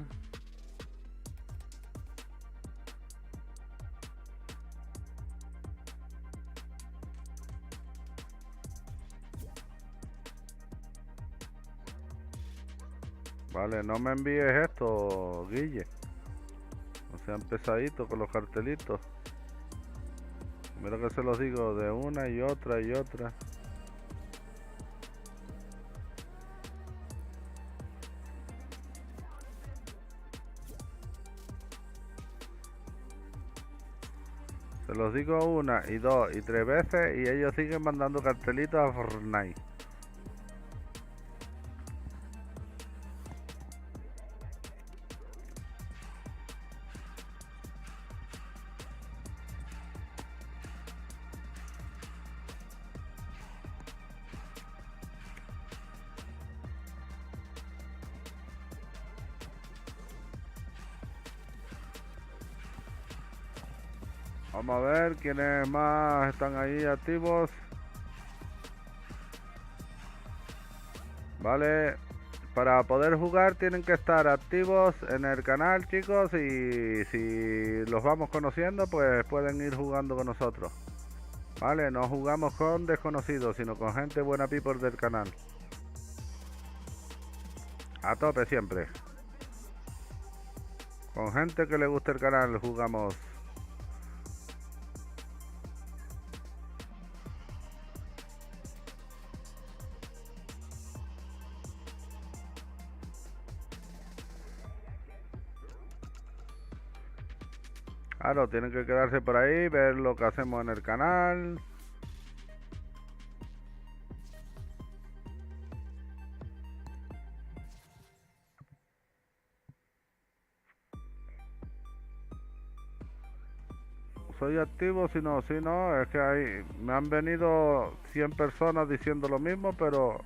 Vale, no me envíes esto, Guille. No sean pesaditos con los cartelitos. Mira que se los digo de una y otra y otra. Se los digo una y dos y tres veces y ellos siguen mandando cartelitos a Fortnite. Vamos a ver quiénes más están ahí activos. Vale, para poder jugar tienen que estar activos en el canal, chicos, y si los vamos conociendo, pues pueden ir jugando con nosotros. Vale, no jugamos con desconocidos, sino con gente buena people del canal. A tope siempre. Con gente que le guste el canal jugamos. Claro, tienen que quedarse por ahí, ver lo que hacemos en el canal. Soy activo, si no, es que ahí me han venido 100 personas diciendo lo mismo, pero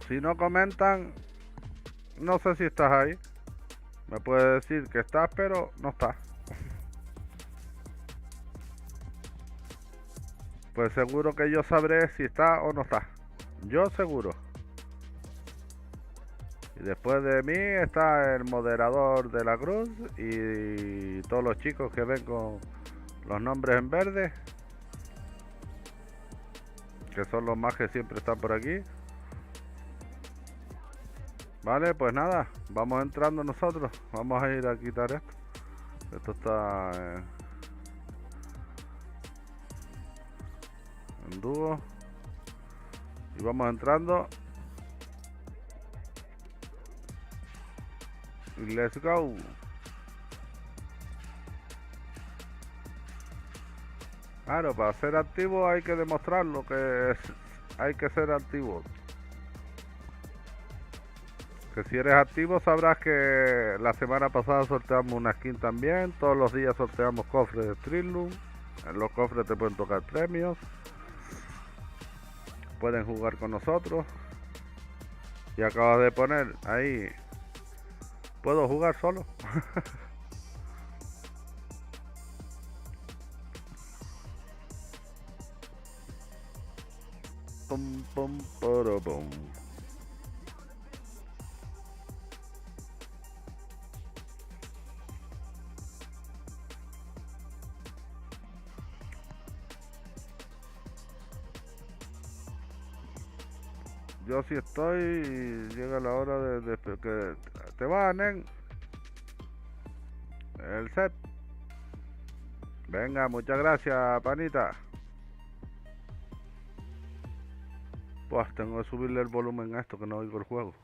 si no comentan, no sé si estás ahí. Me puede decir que estás, pero no estás. Pues seguro que yo sabré si está o no está. Yo seguro. Y después de mí está el moderador de la cruz y todos los chicos que ven con los nombres en verde, que son los más que siempre están por aquí. Vale, pues nada, vamos entrando nosotros. Vamos a ir a quitar esto. Esto está en dúo. Y vamos entrando. Y let's go. Claro, para ser activo hay que demostrar lo que es. Hay que ser activo. Que si eres activo sabrás que la semana pasada sorteamos una skin también. Todos los días sorteamos cofres de streamloots. En los cofres te pueden tocar premios. Pueden jugar con nosotros. Y acabas de poner ahí. Puedo jugar solo. Pum, pum, poro, pum. Yo sí estoy y llega la hora de que te banen el set. Venga, muchas gracias, panita. Pues tengo que subirle el volumen a esto que no oigo el juego.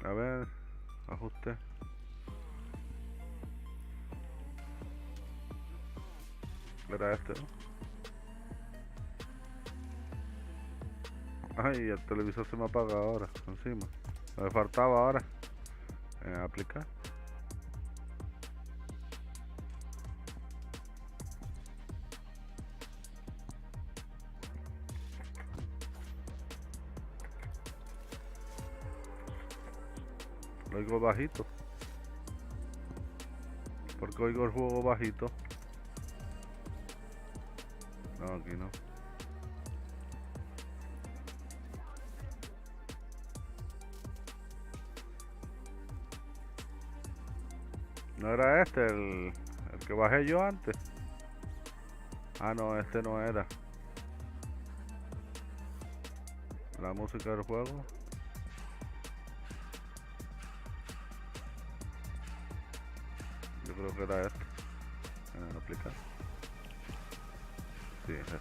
A ver, ajuste. Era este, ¿no? Ay, el televisor se me apaga ahora, encima. Me faltaba ahora aplicar. Lo oigo bajito. Porque oigo el juego bajito. No, aquí no. No era este el que bajé yo antes. Ah, no, este no era. La música del juego. Yo creo que era este. Aplicar. Sí, es este.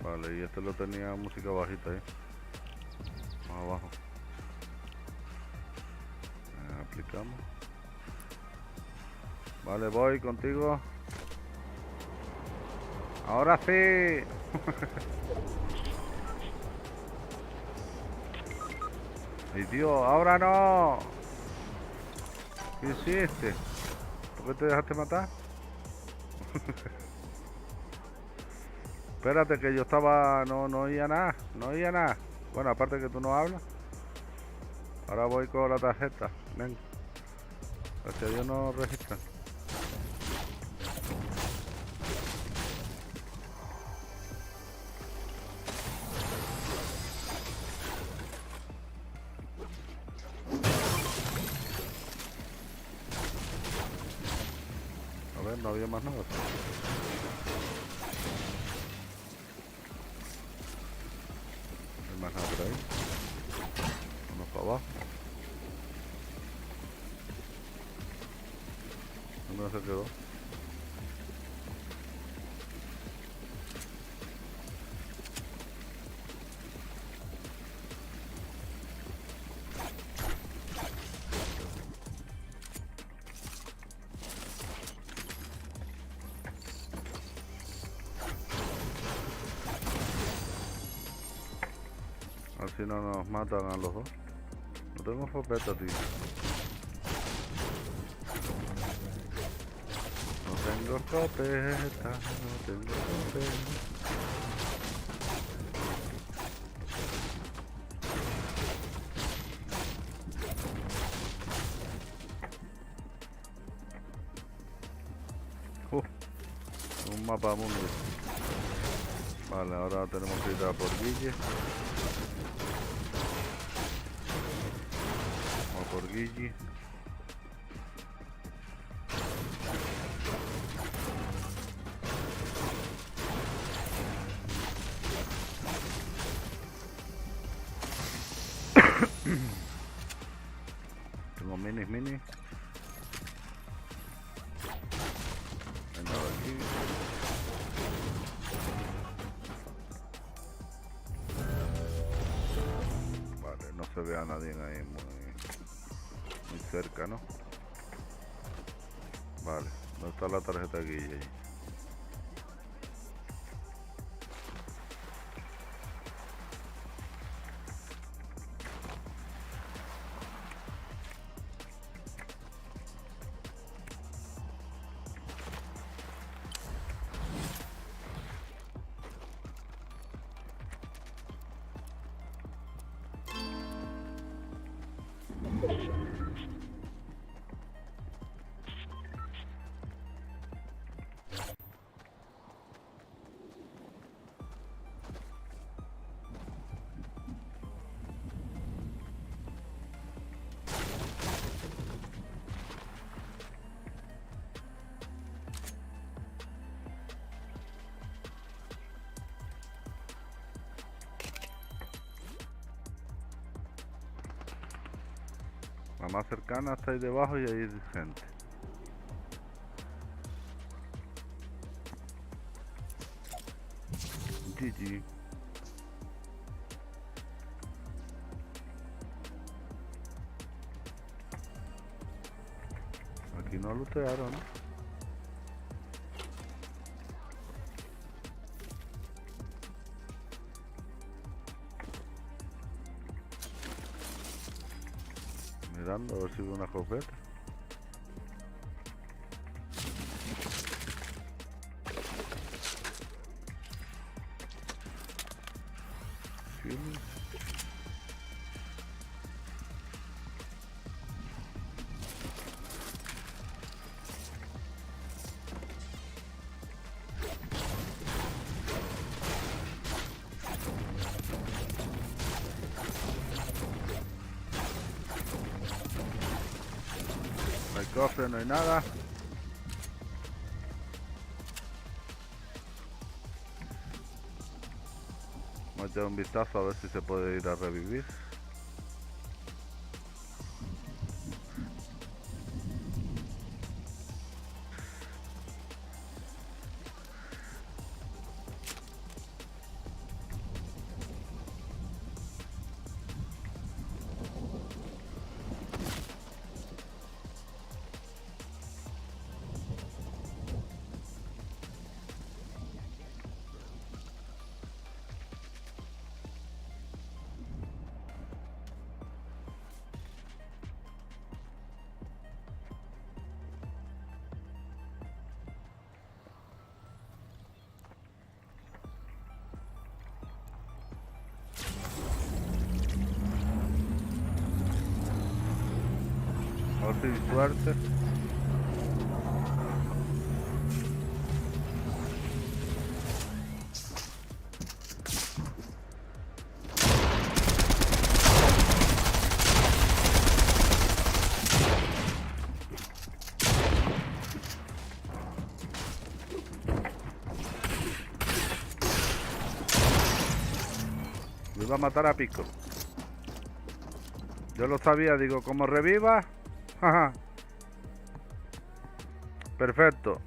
Vale, y este lo tenía música bajita ahí. Más abajo. Aplicamos. Vale, voy contigo. Ahora sí. Ay, Dios, ahora no. ¿Qué hiciste? ¿Por qué te dejaste matar? Espérate que yo estaba... No oía nada. No oía nada. Bueno, aparte que tú no hablas. Ahora voy con la tarjeta. Ven. Gracias a Dios no registran. A ver, no había más nada. No hay más nada por ahí. Vamos para abajo. ¿Dónde se quedó? si no nos matan a los dos. No tengo escopeta, tío. No tengo escopeta, no tengo escopeta. Un mapa mundo. Vale, ahora tenemos que ir a por Guille. Vamos por Guille. Tengo minis. Venga, de aquí. Vale, no se ve a nadie ahí muy cerca, ¿no? Vale, ¿dónde está la tarjeta de Guille? La más cercana está ahí debajo y ahí hay gente. GG. Aquí no lootearon, ¿no? Mirando a ver si veo una escopeta. Sí. No hay cofre, no hay nada. Vamos a echar un vistazo a ver si se puede ir a revivir. A ver si hay suerte. Me iba a matar a pico. Yo lo sabía, digo, como reviva. Jaja. Perfecto.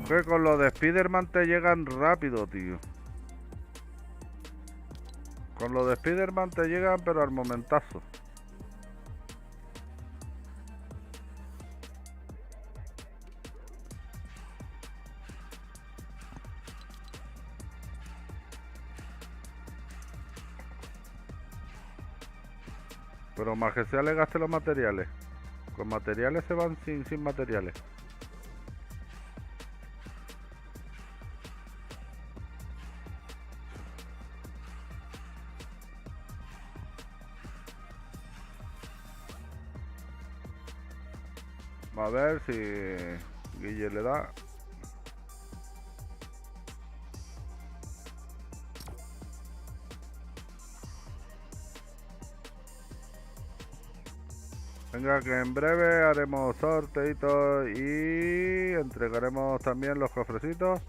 Que con lo de Spiderman te llegan rápido, tío. Con lo de Spiderman te llegan, pero al momentazo. Pero más que sea le gaste los materiales. Con materiales se van sin materiales. A ver si Guille le da. Venga, que en breve haremos sorteitos y entregaremos también los cofrecitos.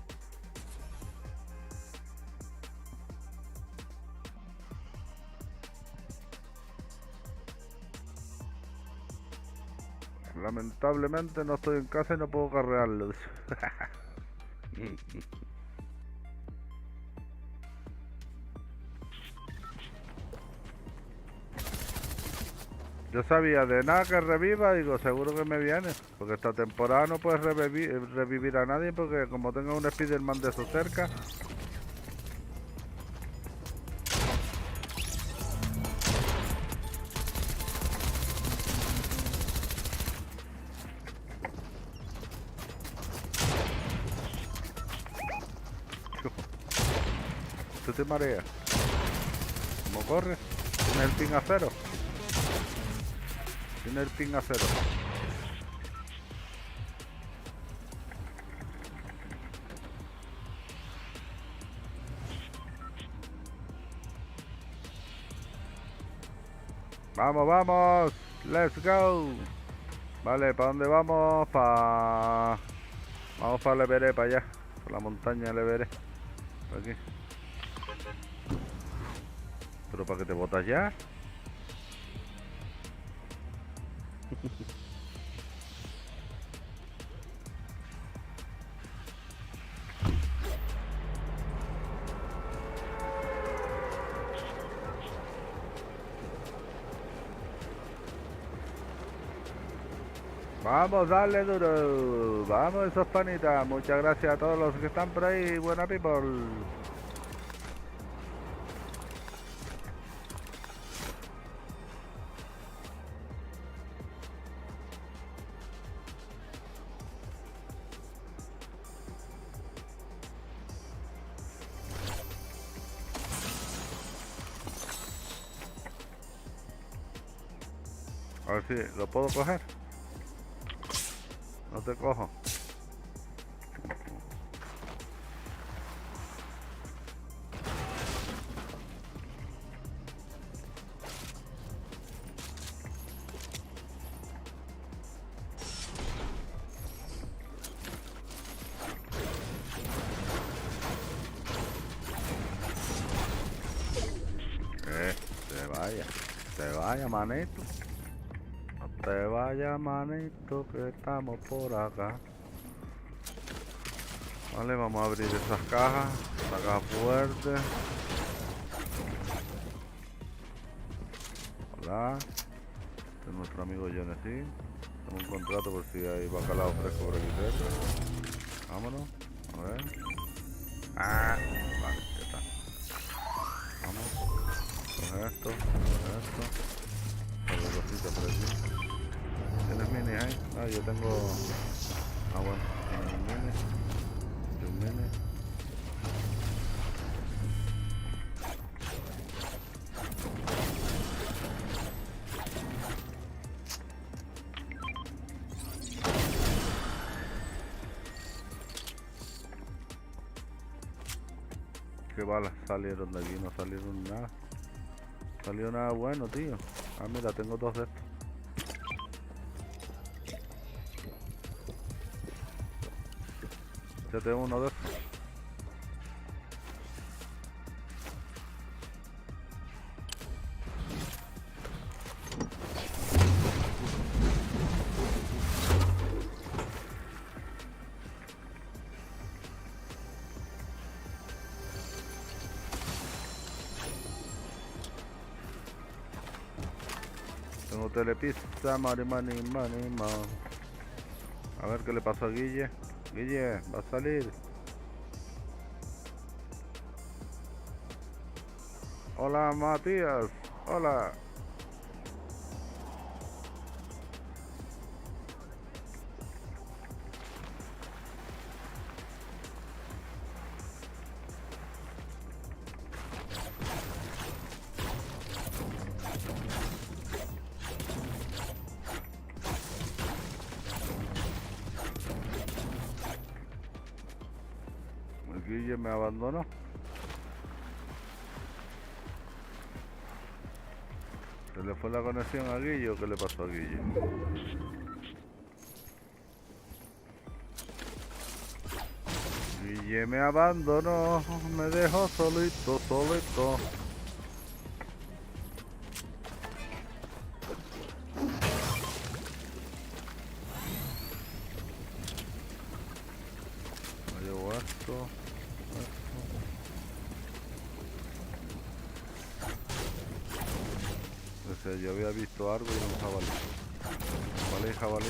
Lamentablemente no estoy en casa y no puedo cargarlos. Yo sabía de nada que reviva, digo, seguro que me viene. Porque esta temporada no puedes revivir a nadie porque como tenga un Spiderman de eso cerca. ¿Tú te mareas? ¿Cómo corres? ¿Tienes el ping a cero? Tiene el ping a cero. Vamos, vamos. Let's go. Vale, ¿para dónde vamos? Vamos para el Everest, para allá. Por la montaña del Everest. Por aquí. ¿Pero para qué te botas ya? Vamos, dale duro. Vamos, esos panitas. Muchas gracias a todos los que están por ahí. Buena people. A ver si lo puedo coger. No te cojo. Te vaya, manito. No te vaya, manito, que estamos por acá. Vale, vamos a abrir esas cajas. Esta caja fuerte. Hola. Este es nuestro amigo Jonesy. Tengo un contrato por si hay bacalao fresco por aquí cerca. Vámonos. A ver. Ah, vale, ya está. Vamos. Coge esto, coge esto. Coge cositas por aquí. ¿Tienes mini ahí? Ah, yo tengo... Ah, bueno. Tienes un mini. Y un mini. ¿Qué balas salieron de aquí? No salieron nada. Salió nada bueno, tío. Ah, mira, tengo dos de estos. Ya tengo uno de estos. Tengo telepista, mani. A ver qué le pasó a Guille. Guille, va a salir. Hola, Matías. Hola. Guille me abandonó. ¿Se le fue la conexión a Guille o qué le pasó a Guille? Guille me abandonó, me dejó solito, solito. Me llevo esto. Yo había visto algo y un jabalí. Jabalí, jabalí.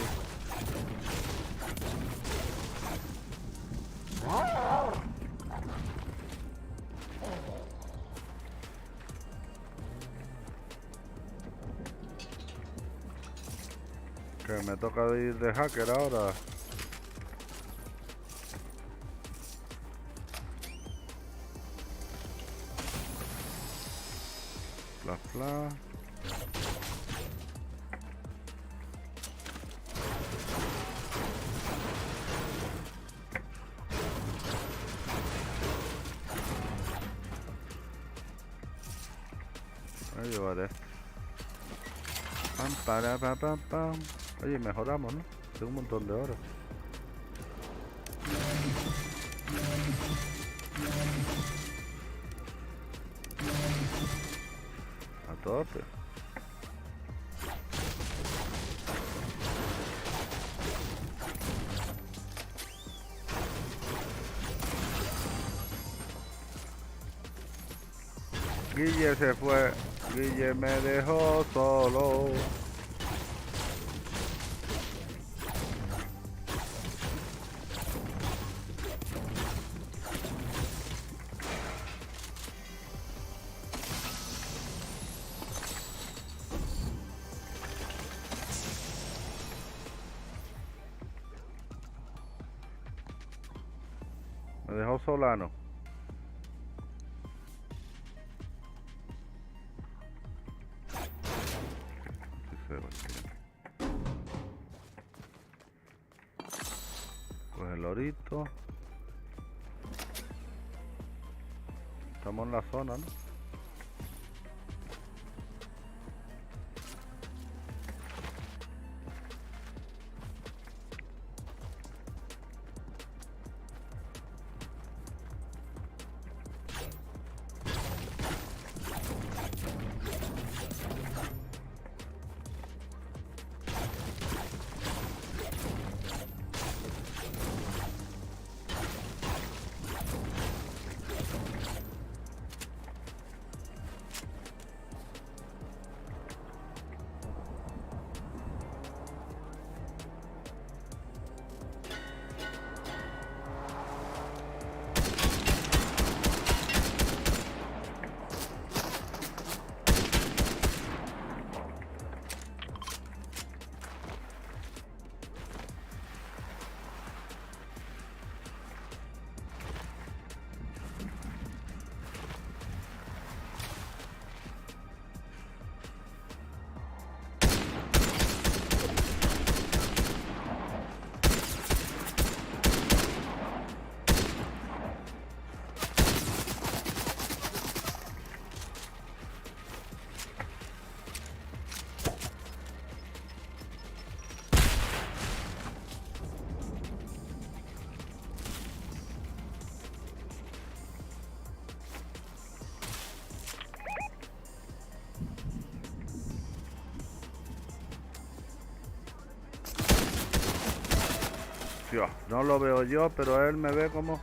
Que me toca ir de hacker ahora. Fla, fla. Voy a llevar esto. Pam, para, pam, pam, pam. Oye, mejoramos, ¿no? Tengo un montón de oro. A tope. Guille se fue, Guille me dejó solo. Me dejó solano. Pues el lorito. Estamos en la zona, ¿no? Dios, no lo veo yo, pero él me ve como...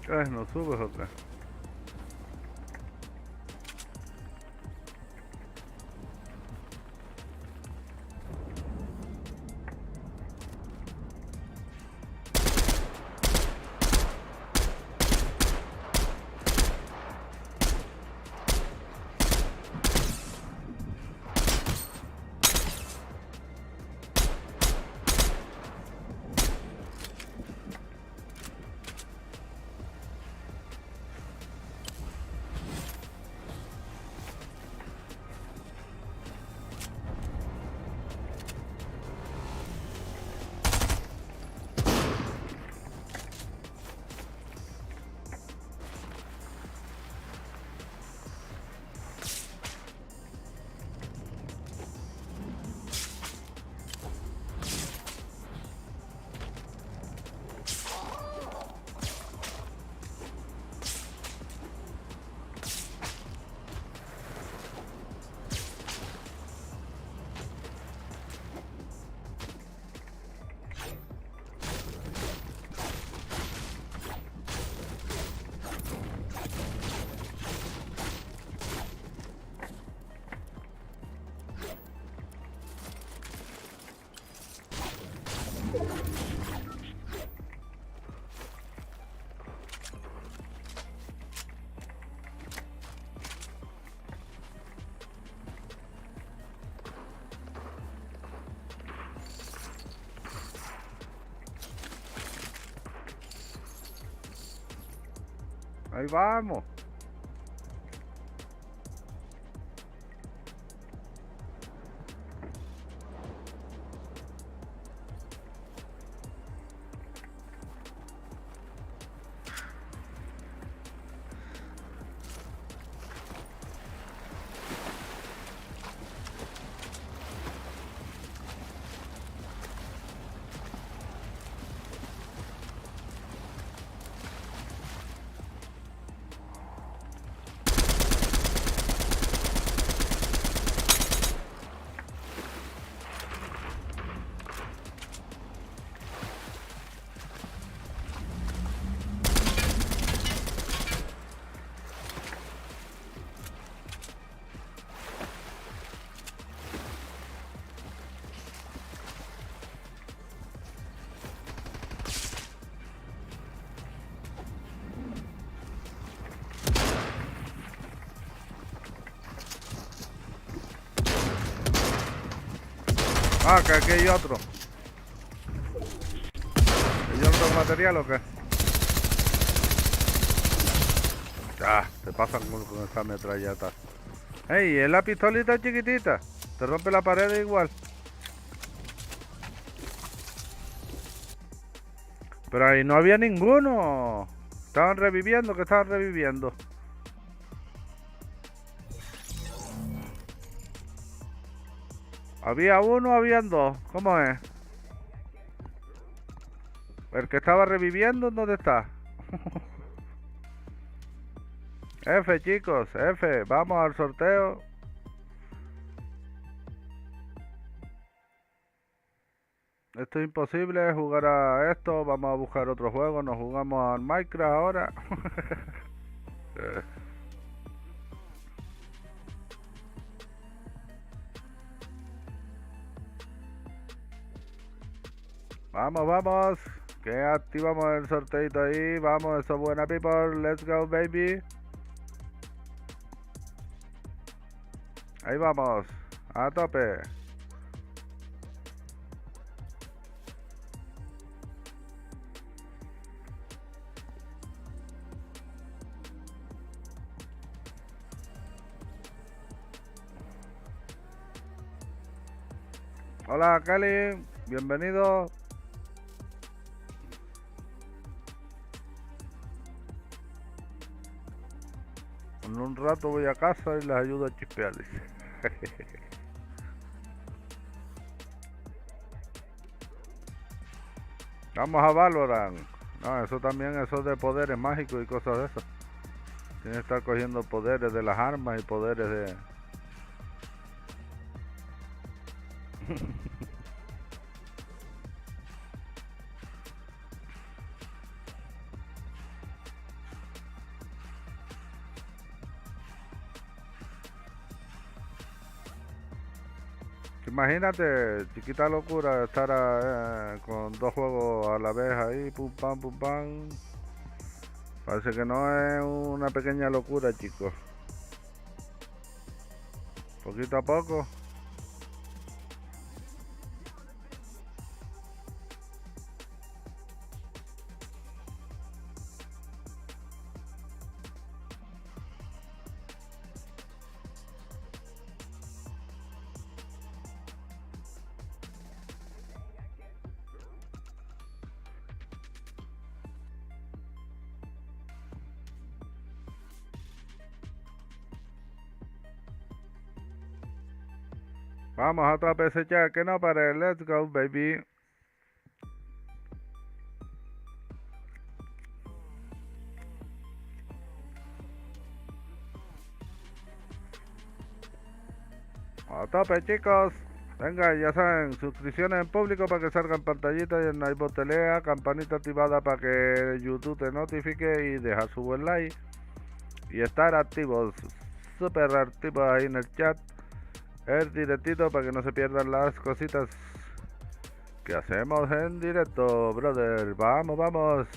¿No subes o qué? Ahí vamos. Ah, que aquí hay otro. ¿Hay otro material o qué? Ya, te pasan con esta metralleta. Ey, es la pistolita chiquitita. Te rompe la pared igual. Pero ahí no había ninguno. Estaban reviviendo, que estaban reviviendo. Había uno, habían dos. ¿Cómo es? El que estaba reviviendo, ¿dónde está? F, chicos, F. Vamos al sorteo. Esto es imposible jugar a esto. Vamos a buscar otro juego. Nos jugamos al Minecraft ahora. Vamos, vamos. Que activamos el sorteito ahí. Vamos, eso buena people. Let's go, baby. Ahí vamos. A tope. Hola, Kelly. Bienvenido. En un rato voy a casa y les ayudo a chispear, dice. Vamos a Valorant. No, eso también, eso de poderes mágicos y cosas de eso. Tiene que estar cogiendo poderes de las armas y poderes de... Imagínate, chiquita locura, estar con 2 juegos a la vez ahí, pum pam, pum pam. Parece que no es una pequeña locura, chicos. Poquito a poco. Vamos, otra vez ya, que no pare. Let's go, baby. A tope, chicos. Venga, ya saben, suscripciones en público para que salgan pantallitas y en la botelea, campanita activada para que YouTube te notifique y dejar su buen like. Y estar activos, súper activos ahí en el chat. El directito para que no se pierdan las cositas que hacemos en directo, brother. Vamos, vamos.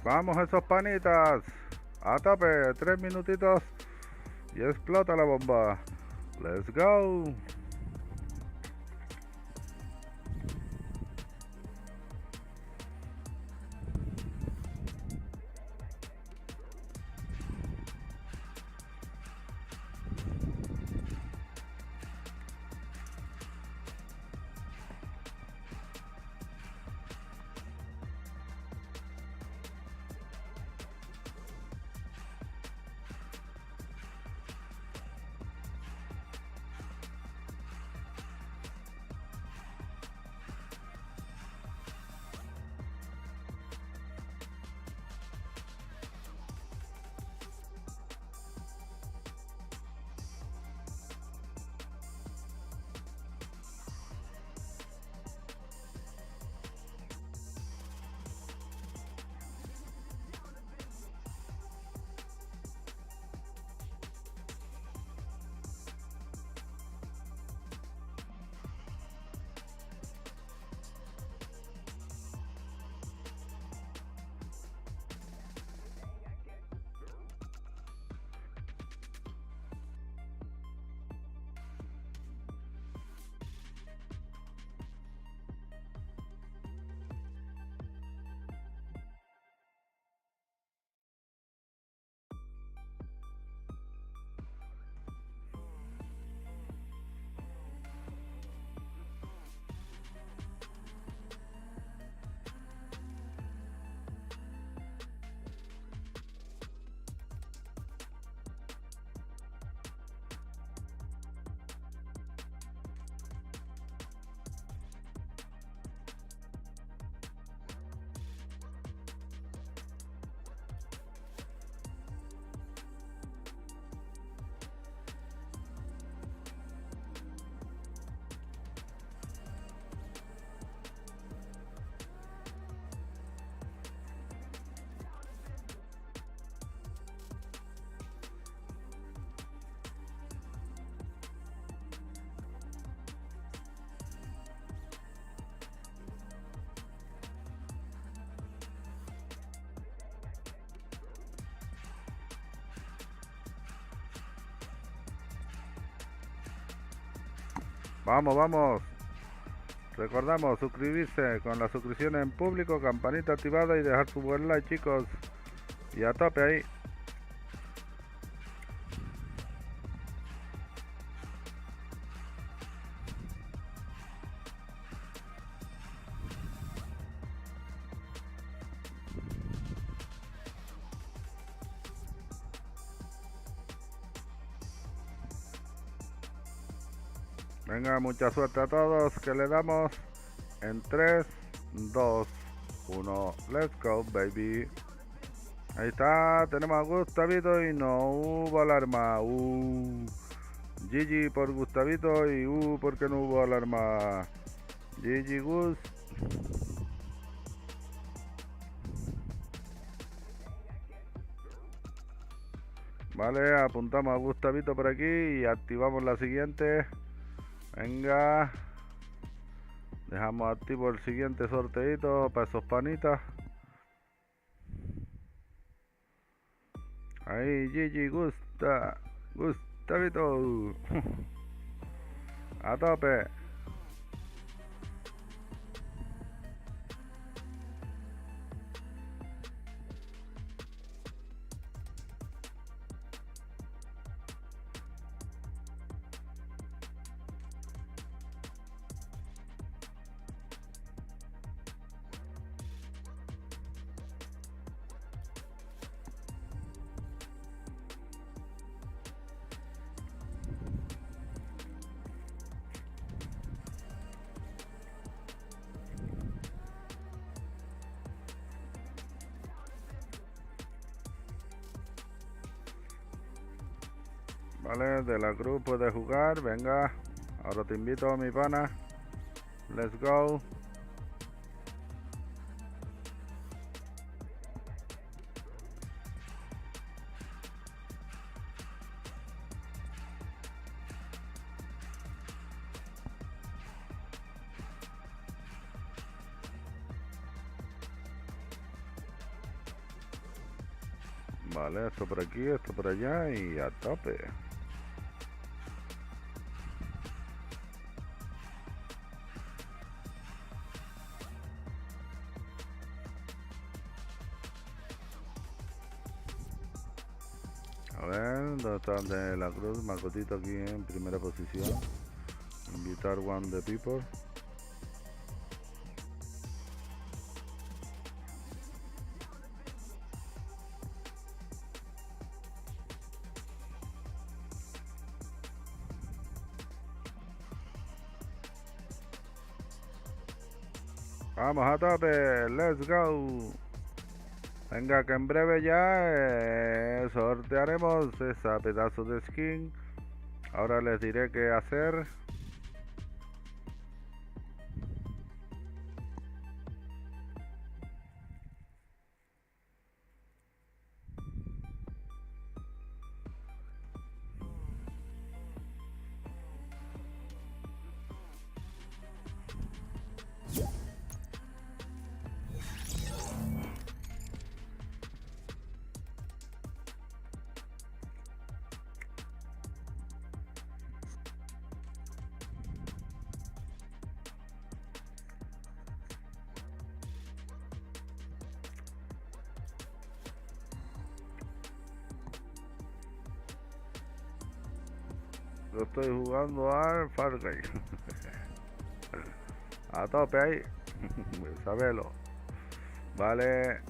Vamos esos panitas. A tope, 3 minutitos y explota la bomba. Let's go. Vamos, vamos. Recordamos suscribirse con la suscripción en público, campanita activada y dejar su buen like, chicos. Y a tope ahí. Venga, mucha suerte a todos, que le damos en 3, 2, 1, let's go, baby. Ahí está, tenemos a Gustavito y no hubo alarma. GG por Gustavito y porque no hubo alarma. GG Gus. Vale, apuntamos a Gustavito por aquí y activamos la siguiente. Venga. Dejamos activo el siguiente sorteito para esos panitas. Ahí, GG, Gustavito. A tope. Vale, de la cruz puedes jugar, venga. Ahora te invito a mi pana. Let's go. Vale, esto por aquí, esto por allá y a tope. A ver, ¿dónde está el de la cruz? Macotito aquí en primera posición. Invitar one the people. Vamos a tope, let's go. Venga, que en breve ya sortearemos esa pedazo de skin. Ahora les diré qué hacer. Yo estoy jugando al Far Cry. A tope ahí. Sabelo. Vale.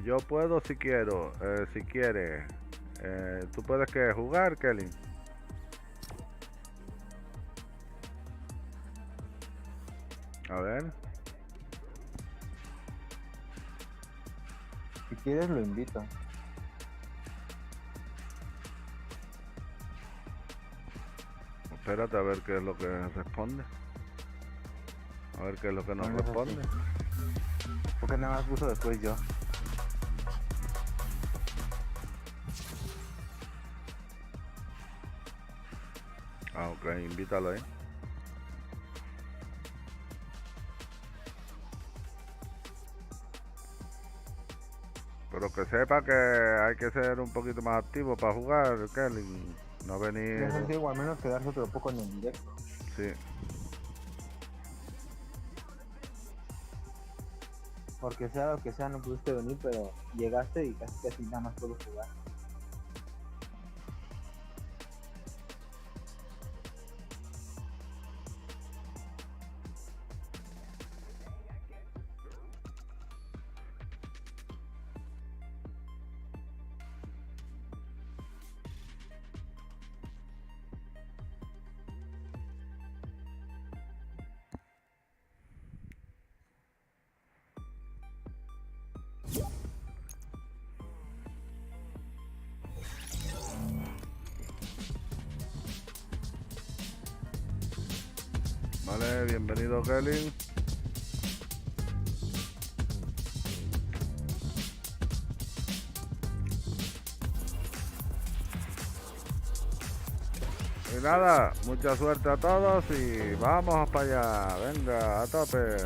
Yo puedo si quiero. Si quiere. ¿Tú puedes que jugar, Kelly? A ver. Si quieres lo invito. Espérate a ver qué es lo que responde. A ver qué es lo que nos No, no es responde. así. Porque nada más puso después yo. Ah, ok, invítalo ahí. Pero que sepa que hay que ser un poquito más activo para jugar, Kelly. No venir. Es sencillo, o al menos quedarse otro poco en el directo. Sí. Porque sea lo que sea, no pudiste venir, pero llegaste y casi nada más puedo jugar. Vale, bienvenido Kelly. Y nada, mucha suerte a todos y vamos para allá. Venga, a tope.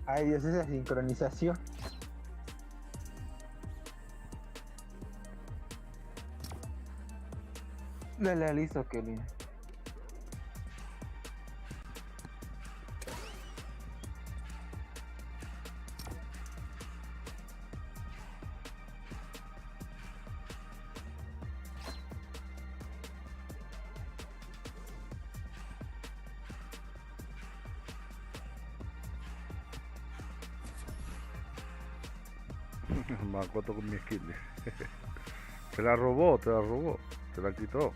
Ay Dios, esa sincronización. Dale, listo, Kelly. Makoto con mi skin. Te la robó, te la quitó.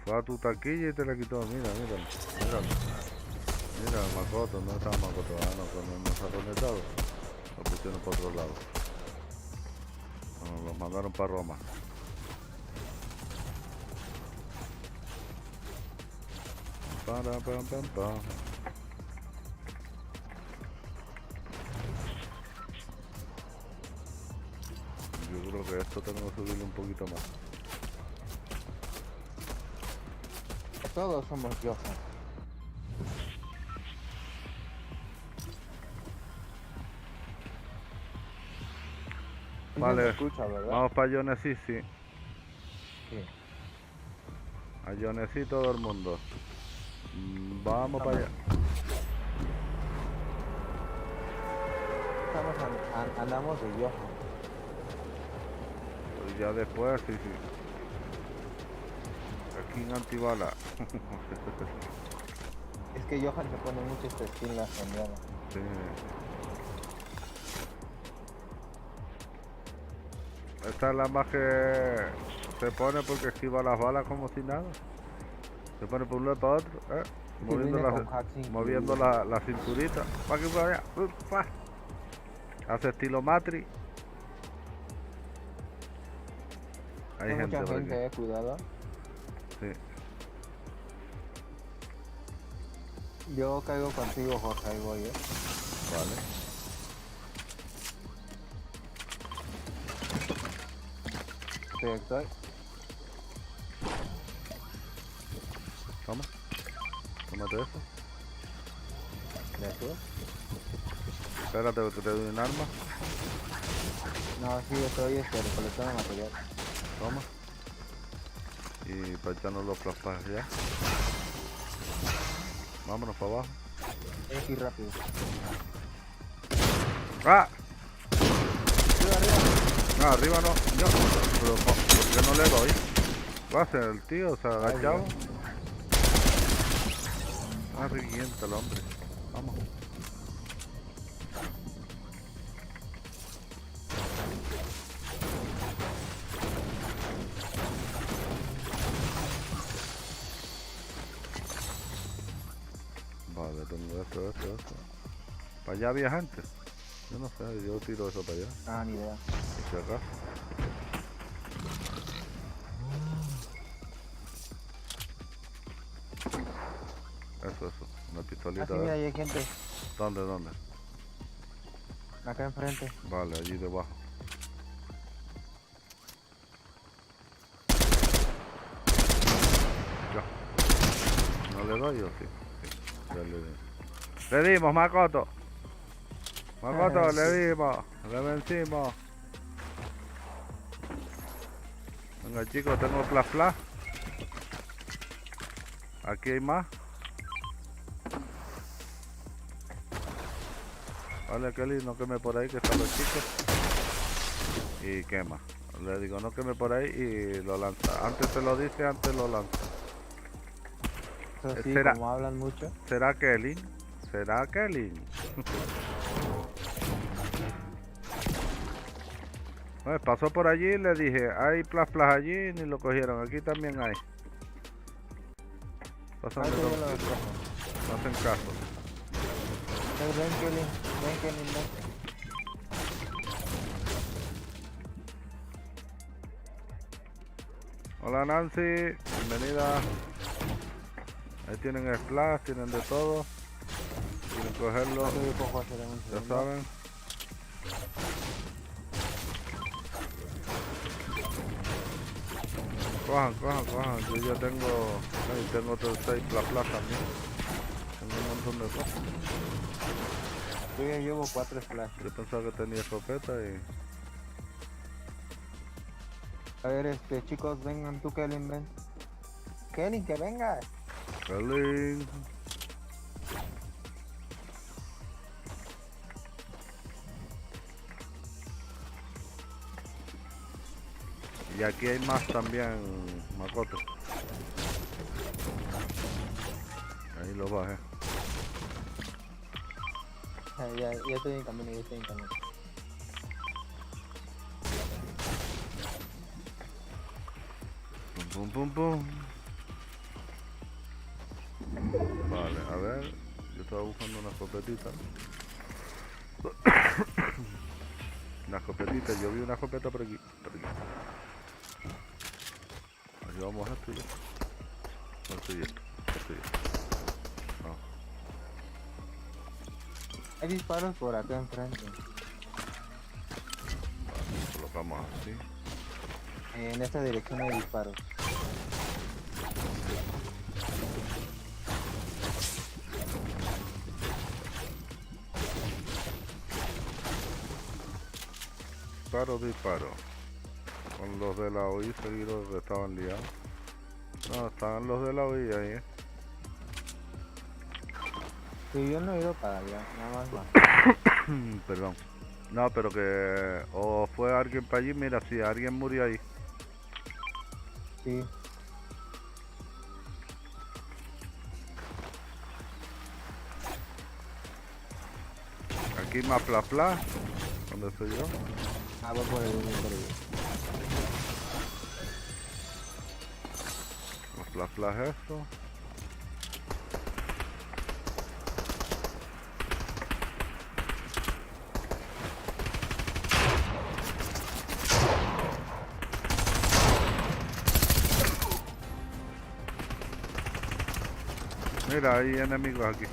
Fue a tu taquilla y te la quitó. Mira, Makoto, no estaba Makoto, no se ha conectado. Lo pusieron por otro lado. Bueno, los mandaron para Roma. Pam. Yo creo que esto tengo que subirle un poquito más. Todos somos Johan. Vale, escucha, ¿verdad? vamos para Jonesí, sí. Sí. A Jonesí todo el mundo. Vamos para allá. Andamos de Johan. Pues ya después, sí. Aquí en antibala. Es que Johan se pone mucho esta skin la soñada. Sí. Esta es la más que se pone porque esquiva las balas como si nada. Se pone por un lado para otro, moviendo la cinturita. Pa' aquí para allá. Hace estilo Matrix. Hay gente mucha por gente, aquí. Cuidado. Sí. Yo caigo contigo, Jorge, ahí voy, Vale. Sí, estoy. Tómate eso. ¿Gracias? Espérate que te doy un arma. No, sí, estoy recolectando material. Toma. Y para echarnos los plasmas ya. Vámonos para abajo. Es ir rápido. ¡Ah! No, arriba no. Yo. Pero ¿por qué no le doy? ¿Qué hace el tío? ¿Se ha agachado? Ah, revienta el hombre. Vamos. Vale, tengo esto. ¿Para allá había gente? Yo no sé, yo tiro eso para allá. Ah, ni idea. Por si acaso. Eso, una pistolita. Ah, sí, mira, ahí hay gente. ¿Dónde? Acá enfrente. Vale, allí debajo. Ya. ¿No le doy o sí? Sí, ya le di. Le dimos, Makoto. Makoto, le dimos. Le vencimos. Venga, chicos, tengo flash. Aquí hay más. Vale, Kelly, no queme por ahí que están los chicos. Y quema. Le digo, no queme por ahí y lo lanza. Antes te lo dice, antes lo lanza. Eso sí, ¿Será? como hablan mucho. ¿Será Kelly? ¿Será Kelly? Pues pasó por allí y le dije, hay flash allí y ni lo cogieron. Aquí también hay. Pasan de Ahí te dos. veo la descarga. No hacen caso. Ven, Kelly. Ven, Kelly, ven. Hola Nancy, bienvenida. Ahí tienen el splash, tienen de todo. Quieren cogerlo, ya saben. Cojan. Yo ya tengo otros 6 flash también. Tengo un montón de cosas. Yo ya llevo 4 flash. Yo pensaba que tenía escopeta y... A ver, chicos, vengan tú, Kelly, ven. Kelly, que venga. Kelly. Y aquí hay más también, Makoto. Ahí lo bajé. Ya estoy en camino, Pum. Vale, a ver. Yo estaba buscando una escopetita. Una escopetita, yo vi una escopeta por aquí. Aquí vamos a esto y ya. No estoy esto. No. Hay disparos por acá enfrente. Vale, colocamos así. En esta dirección hay disparos. Disparo. Con los de la OI seguidos que estaban liados. No, estaban los de la OI ahí, Sí, yo no he ido para allá, nada más va. Perdón. No, pero que... O fue alguien para allí, mira, sí, alguien murió ahí. Sí. Aquí más flash. ¿Dónde estoy yo? Voy por el Los flash esto. Mira, hay enemigos aquí.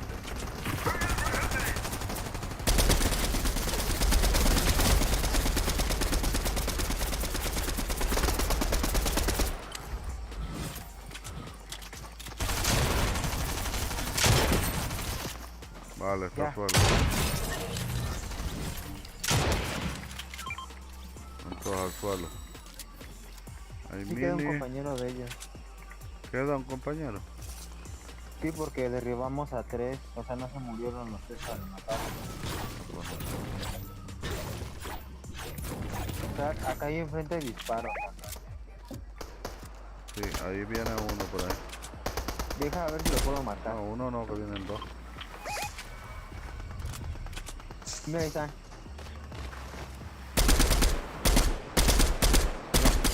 Vale, está Ya. suelo. Todos al suelo. Hay Sí queda un mini. compañero de ellos. ¿Queda un compañero? Sí, porque derribamos a 3, o sea, no se murieron los 3 al matar. O sea, acá hay enfrente disparos. Sí, ahí viene uno por ahí. Deja a ver si lo puedo matar. No, uno no, que vienen dos. Mira, ahí están.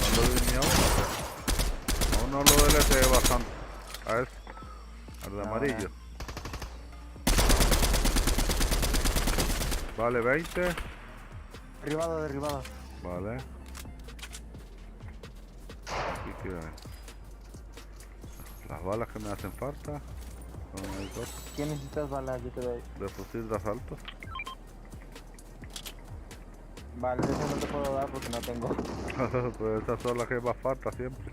No lo vi ni a uno. A uno lo DLT bastante. A ese. Al de amarillo. Vale, 20. Derribado. Vale. Aquí que hay. Las balas que me hacen falta. Son ahí dos. ¿Quién necesitas balas? Yo te doy. De fusil de asalto. Vale, ese no te puedo dar porque no tengo. Pues esas son las que más falta siempre.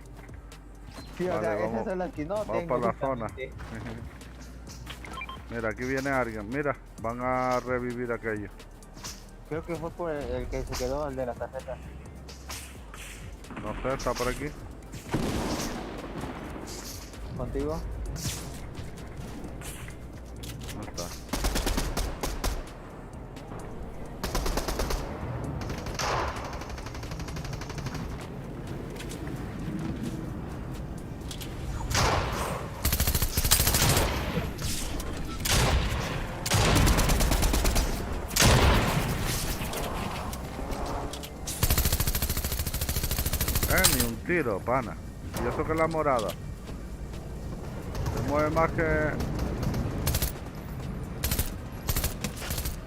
Sí, o Vale, sea, vamos, esas son las que no vamos tengo. para la zona. justamente. Mira, aquí viene alguien. Mira, van a revivir aquello. Creo que fue por el que se quedó, el de las tarjetas. No sé, está por aquí. ¿Contigo? No está. Ni un tiro, pana. Y eso que es la morada. Se mueve más que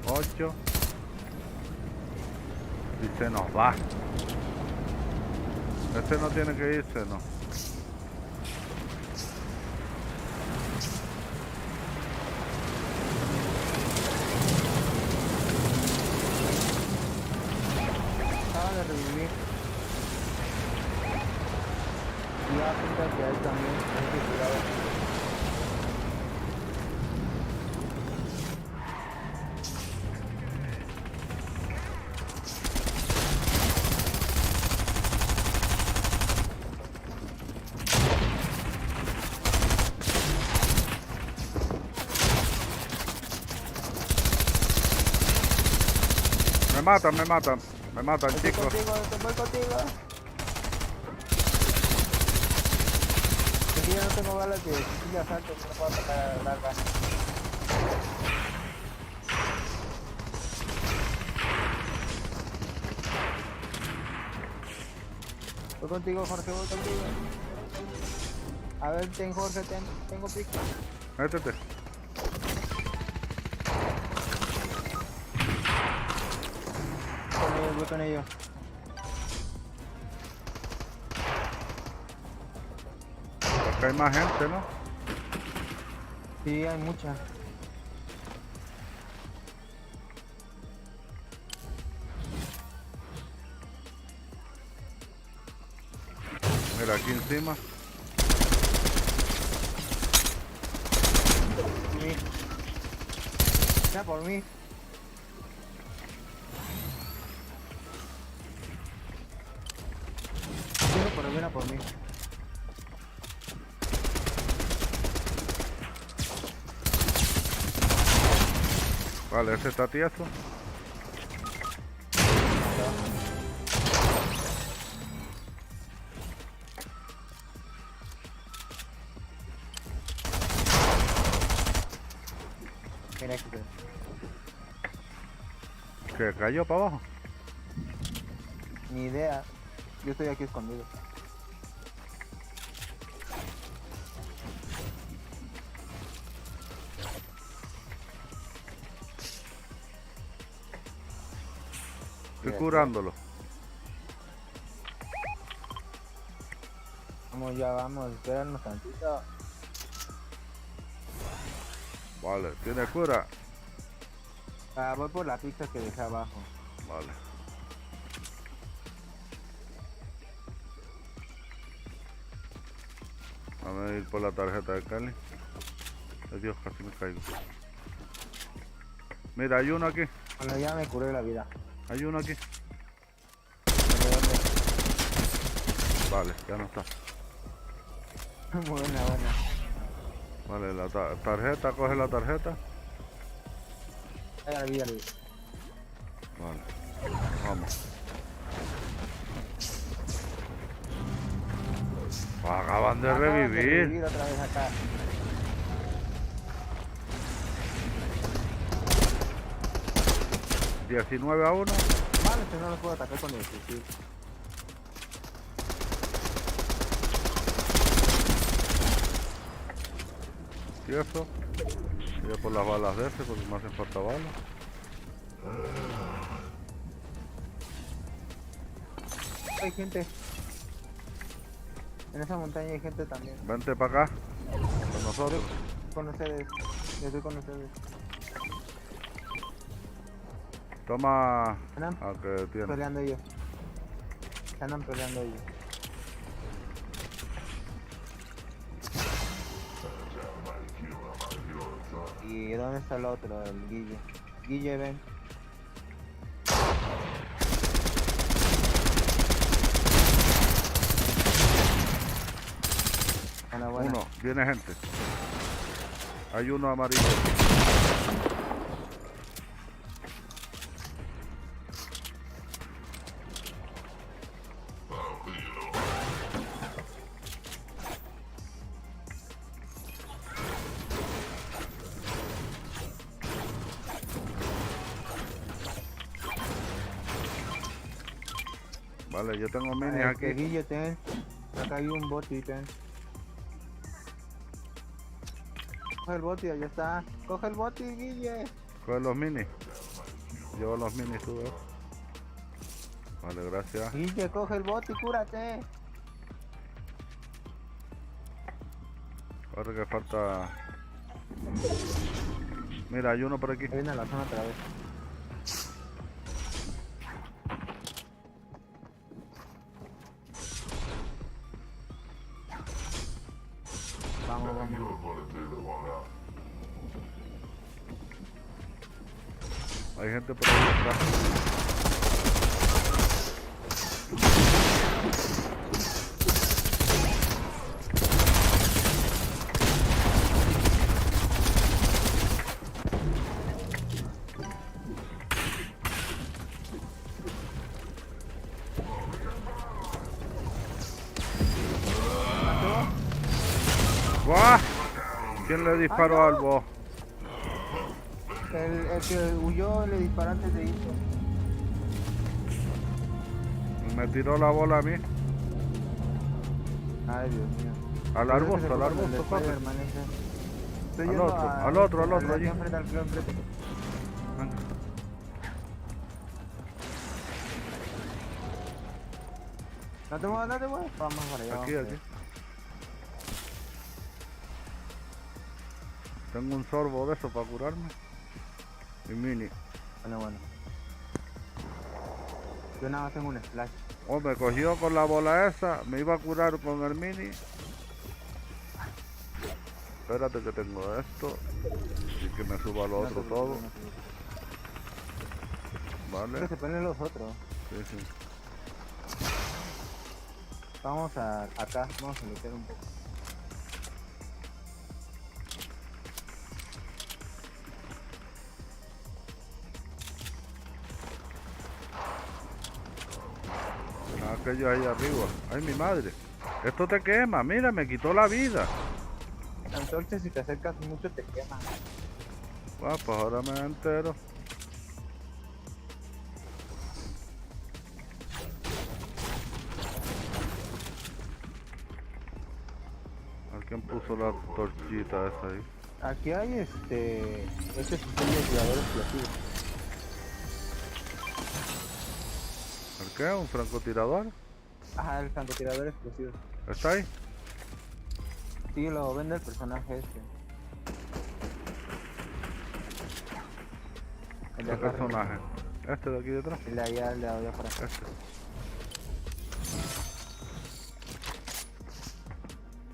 8. Y se nos va. Este no tiene que irse, no. Acaba de revivir. Y ya pinta que hay también. Hay que cuidado. Me matan, Estoy chicos. contigo, voy contigo. Aquí ya no tengo balas de fusil asalto, no puedo atacar a larga. Voy contigo, Jorge, voy contigo. A ver, Jorge, tengo pico. Métete. Voy con ellos. Acá hay más gente, ¿no? Sí, hay mucha. Mira, aquí encima. Mira por mí. Viene por mí. Vale, ese está tieso. Mira aquí. ¿Que cayó para abajo? Ni idea. Yo estoy aquí escondido. Estoy curándolo. Vamos, ya vamos, espéranos tantito. Vale, ¿tiene cura? Ah, voy por la pizza que dejé abajo. Vale. Vamos a ir por la tarjeta de Cali. Ay Dios, casi me caigo. Mira, hay uno aquí. Bueno, ya me curé la vida. Hay uno aquí. ¿De dónde? Vale, ya no está. Buena, buena. Vale, la tarjeta, coge la tarjeta. Ahí la vi. Vale, vamos. Acaban de revivir. Otra vez acá. ¿19-1? Vale, que no lo puedo atacar con el fusil. Tieso. Voy a por las balas de ese porque me hacen falta balas. Hay gente. En esa montaña hay gente también. Vente para acá. Con nosotros. Con ustedes. Yo estoy con ustedes. Toma. Andan Ah, que tiene. peleando ellos. Andan peleando ellos. ¿Y dónde está el otro? El Guille. Guille, ven. Buena. Uno, viene gente. Hay uno amarillo. Vale, yo tengo minis aquí. Guille, ten. Acá hay un bot y ten. Coge el bote, ya está. Coge el bote, Guille. Coge los minis. Llevo los minis tú, Vale, gracias. Guille, coge el bote y cúrate. Ahora que falta. Mira, hay uno por aquí. Viene a la zona otra vez. Vamos. Hay gente por ahí atrás. ¡Guau! ¿Quién le disparó al boss? El que huyó le disparó antes de irse. Me tiró la bola a mí. Ay, Dios mío. Al arbusto, corre. Al otro, allí. Venga. No te muevas. Vamos para allá. Aquí. Tengo un sorbo de eso para curarme. Y mini. Bueno. Yo nada más tengo un splash. Oh, me cogió con la bola esa. Me iba a curar con el mini. Espérate que tengo esto. Y que me suba lo otro todo. Vale. Que se ponen los otros. Sí. Vamos acá. Vamos a meter un poco. Aquello ahí arriba. Ay, mi madre. Esto te quema. Mira, me quitó la vida. Entonces si te acercas mucho te quema. Pues ahora me entero. ¿Quién puso la torchita esa ahí? Aquí hay este sistema de tiradores explosivos. ¿El qué? ¿Un francotirador? Ajá, el francotirador explosivo. ¿Está ahí? Sí, lo vende el personaje este. ¿Qué personaje? ¿Este de aquí detrás? El de allá, para acá.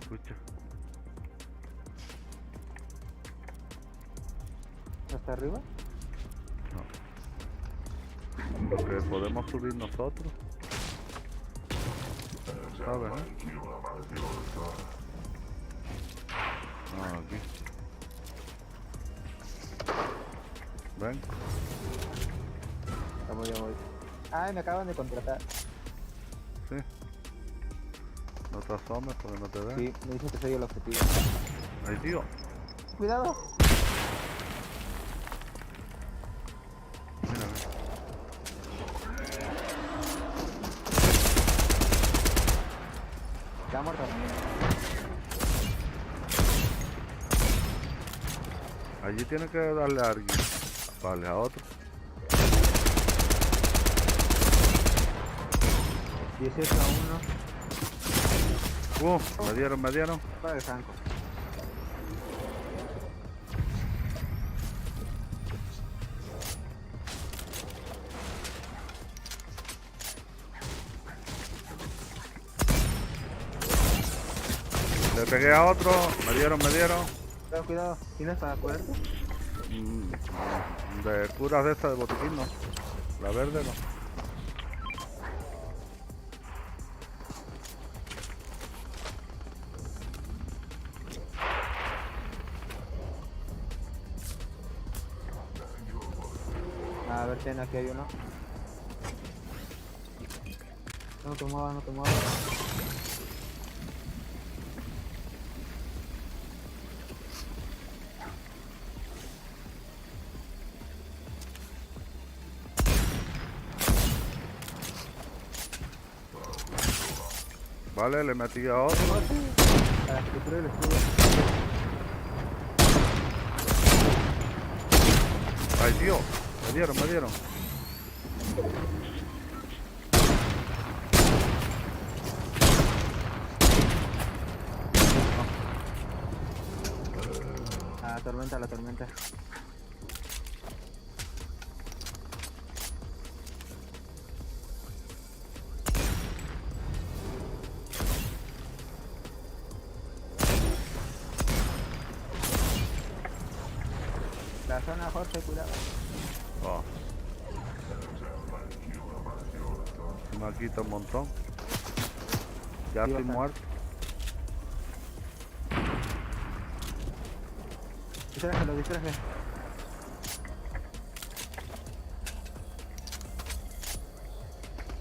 Escucha. ¿Hasta arriba? No. Lo que podemos subir nosotros. ¿Sabes? Aquí. Ven. Ya voy. Ay, me acaban de contratar. Sí. No te asomes porque no te ven. Sí, me dice que soy el objetivo. Ay, tío. Cuidado. Mira, Ya muerto. allí tiene que darle a alguien. Vale, a otro. 18 a 1. Me dieron. Para el franco. Le pegué a otro, me dieron. Cuidado, ¿tienes para curarte? De curas de esta de botiquín no. La verde no. A ver, ten, aquí hay uno. No te muevas, no te muevas. Vale, le metí a otro. A la escritura y el escudo. Ay, tío. Me dieron. La tormenta. La zona Jorge, cuidado. Oh. Me quita un montón. Ya estoy muerto. Distrájelo.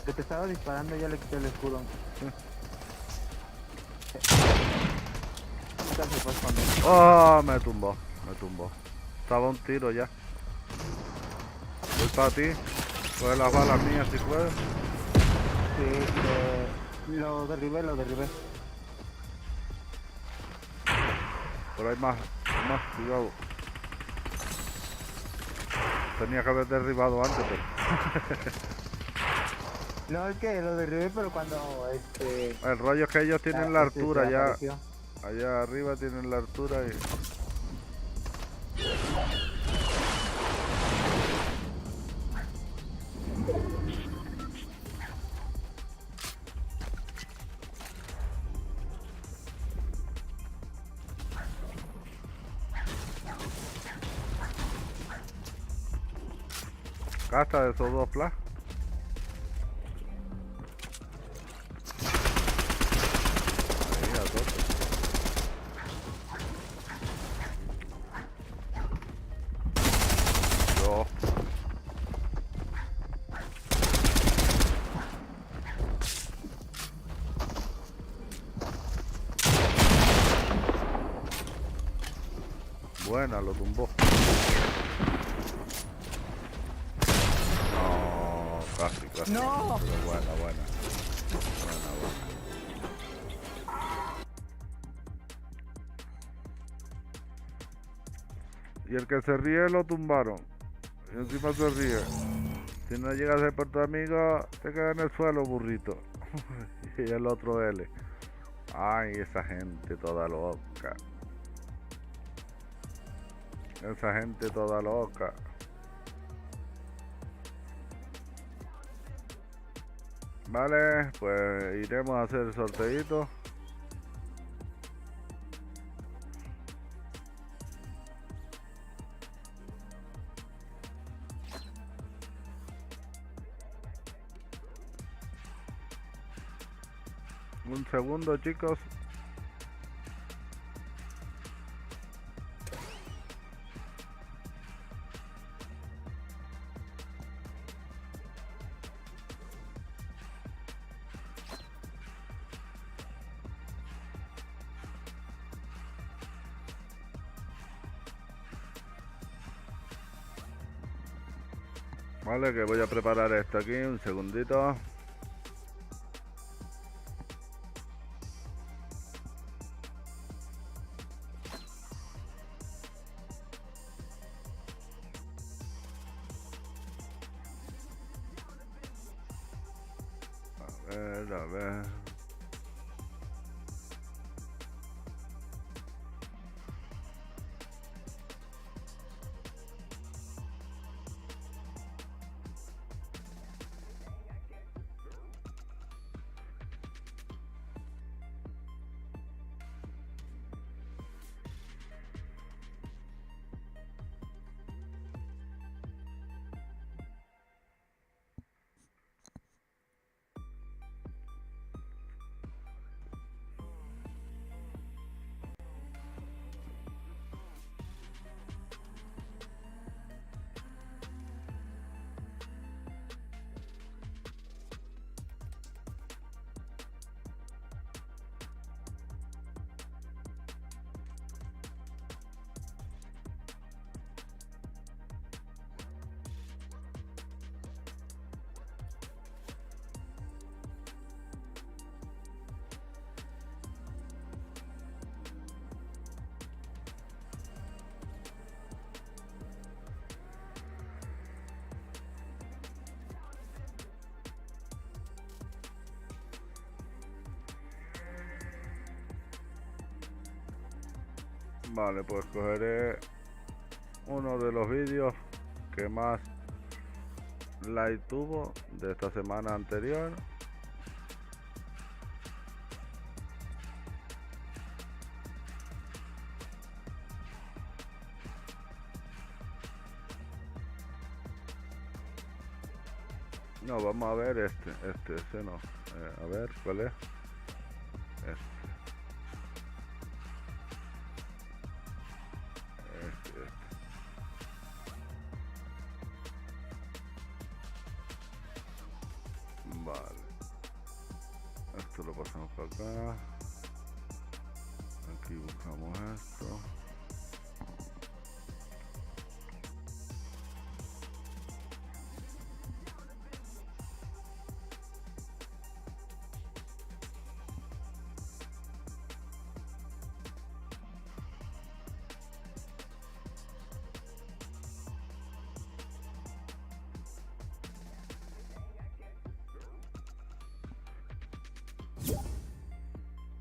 Que te estaba disparando, ya le quité el escudo. Oh, me tumbó. Estaba un tiro ya. Voy para ti. Coge las balas mías si puedes. Sí, lo derribé. Pero hay más, cuidado. Tenía que haber derribado antes, pero... No, es que lo derribé, pero cuando El rollo es que ellos tienen la altura ya. apareció. Allá arriba tienen la altura y... Gasta de esos dos flash. Ahí, a tope. Yo. Buena, lo tumbó. Casi. ¡No! Pero buena. Y el que se ríe lo tumbaron. Y encima se ríe. Si no llegas a ser por tu amigo, te queda en el suelo, burrito. Y el otro L. Ay, esa gente toda loca. Vale, pues iremos a hacer el sorteito. Un segundo, chicos. Vale, que voy a preparar esto aquí, un segundito. A ver. Vale, pues cogeré uno de los vídeos que más like tuvo de esta semana anterior. No, vamos a ver ese no. A ver, ¿cuál es? Este. Vale. Esto lo pasamos para acá. Aquí buscamos esto.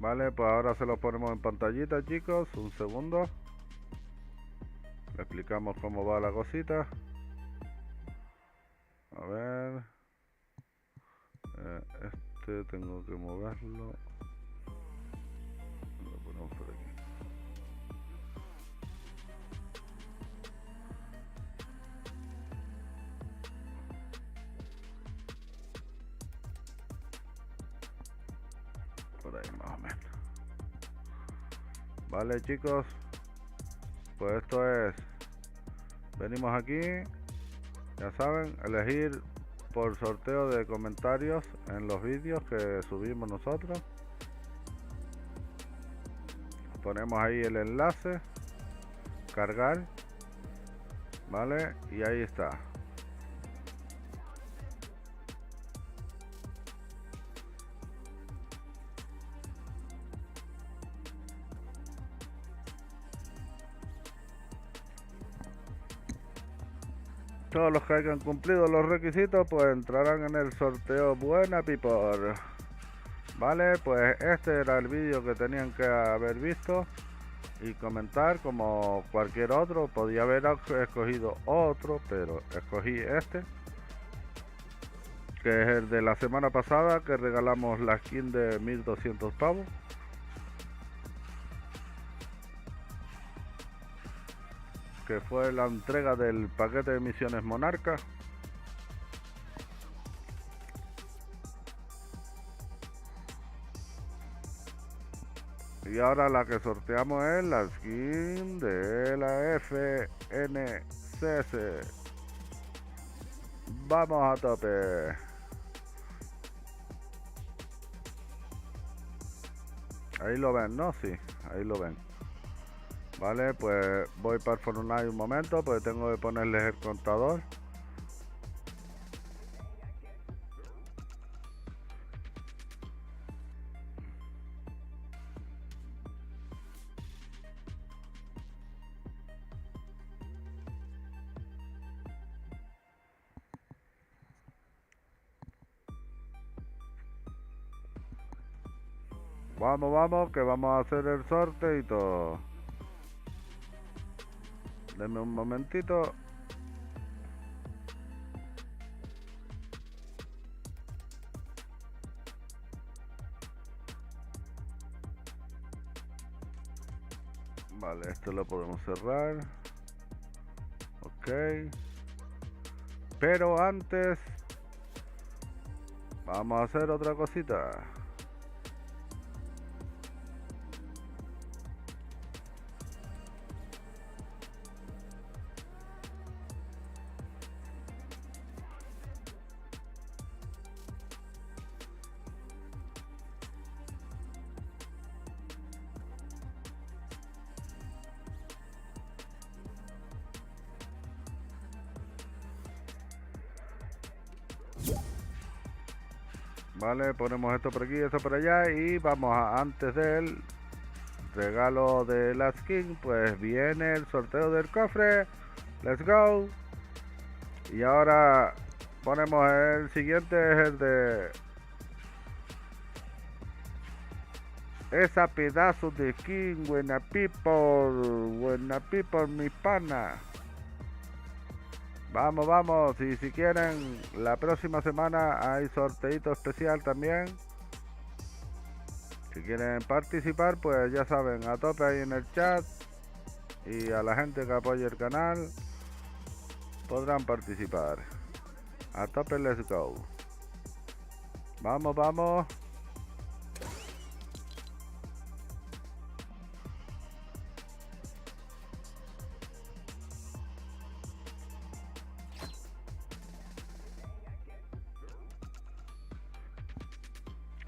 Vale, pues ahora se lo ponemos en pantallita, chicos. Un segundo. Le explicamos cómo va la cosita. A ver. Este tengo que moverlo. Lo ponemos por aquí. Por ahí más o menos. Vale, chicos, pues esto es, venimos aquí, ya saben, elegir por sorteo de comentarios en los vídeos que subimos nosotros. Ponemos ahí el enlace, cargar, vale, y ahí está. Todos los que hayan cumplido los requisitos pues entrarán en el sorteo. Buena people. Vale, pues este era el vídeo que tenían que haber visto y comentar como cualquier otro. Podía haber escogido otro, pero escogí este, que es el de la semana pasada, que regalamos la skin de 1200 pavos. Que fue la entrega del paquete de misiones Monarca. Y ahora la que sorteamos es la skin de la FNCS. Vamos a tope. Ahí lo ven, ¿no? Sí, ahí lo ven. Vale, pues voy para el Fortnite un momento, pues tengo que ponerles el contador. Vamos, vamos, que vamos a hacer el sorteo y todo. Denme un momentito. Vale, esto lo podemos cerrar. Ok. Pero antes vamos a hacer otra cosita. Vale, ponemos esto por aquí, esto por allá y vamos a, antes del regalo de la skin, pues viene el sorteo del cofre. Let's go. Y ahora ponemos el siguiente, es el de Esa pedazo de skin, buena people, mi pana. Vamos, vamos, y si quieren, la próxima semana hay sorteito especial también. Si quieren participar, pues ya saben, a tope ahí en el chat. Y a la gente que apoye el canal, podrán participar. A tope, let's go. Vamos, vamos.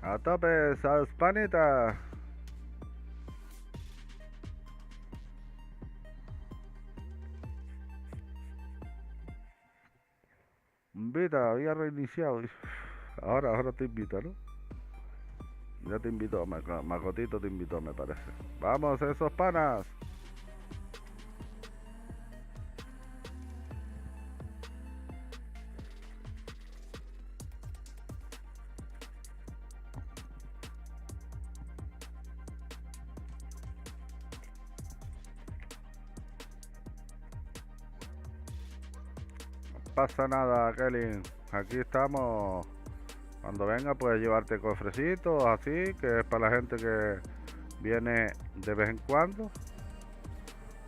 A tope, esas panitas. Invita, había reiniciado. Ahora te invito, ¿no? Ya te invito, Macotito te invitó, me parece. Vamos, esos panas. Pasa nada, Kelly. Aquí estamos. Cuando venga puedes llevarte cofrecitos así, que es para la gente que viene de vez en cuando,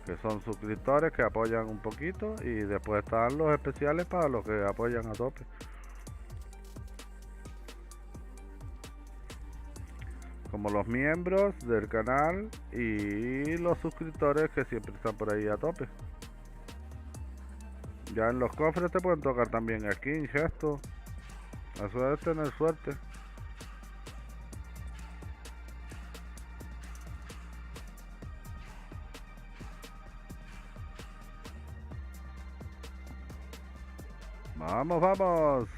que son suscriptores que apoyan un poquito, y después están los especiales para los que apoyan a tope. Como los miembros del canal y los suscriptores que siempre están por ahí a tope. Ya en los cofres te pueden tocar también skins, gestos. Eso es tener suerte. Vamos, vamos.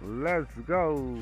Let's go.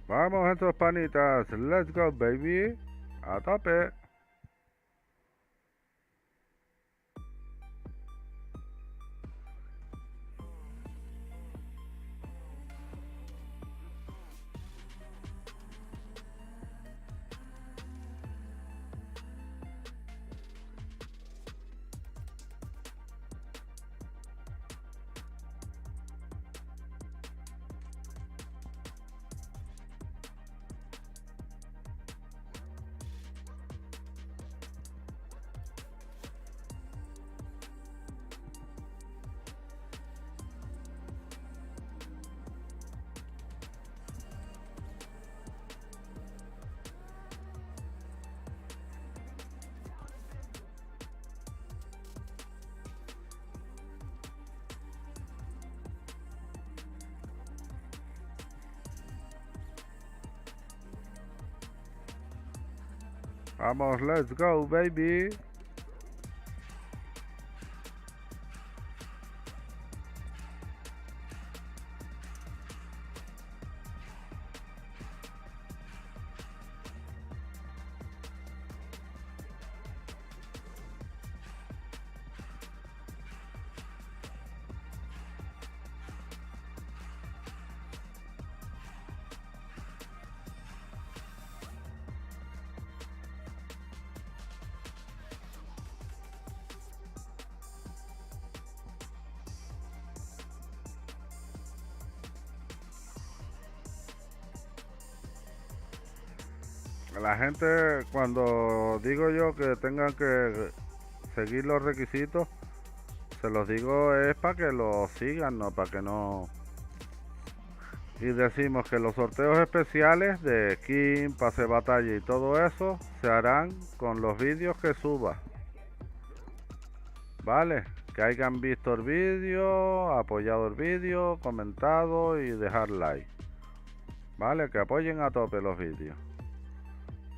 Vamos, estos panitas. Let's go, baby. A tope. Vamos, let's go, baby. La gente, cuando digo yo que tengan que seguir los requisitos, se los digo es para que los sigan, no para que no y decimos que los sorteos especiales de skin, pase de batalla y todo eso se harán con los vídeos que suba. Vale, que hayan visto el vídeo, apoyado el vídeo, comentado y dejar like. Vale, que apoyen a tope los vídeos.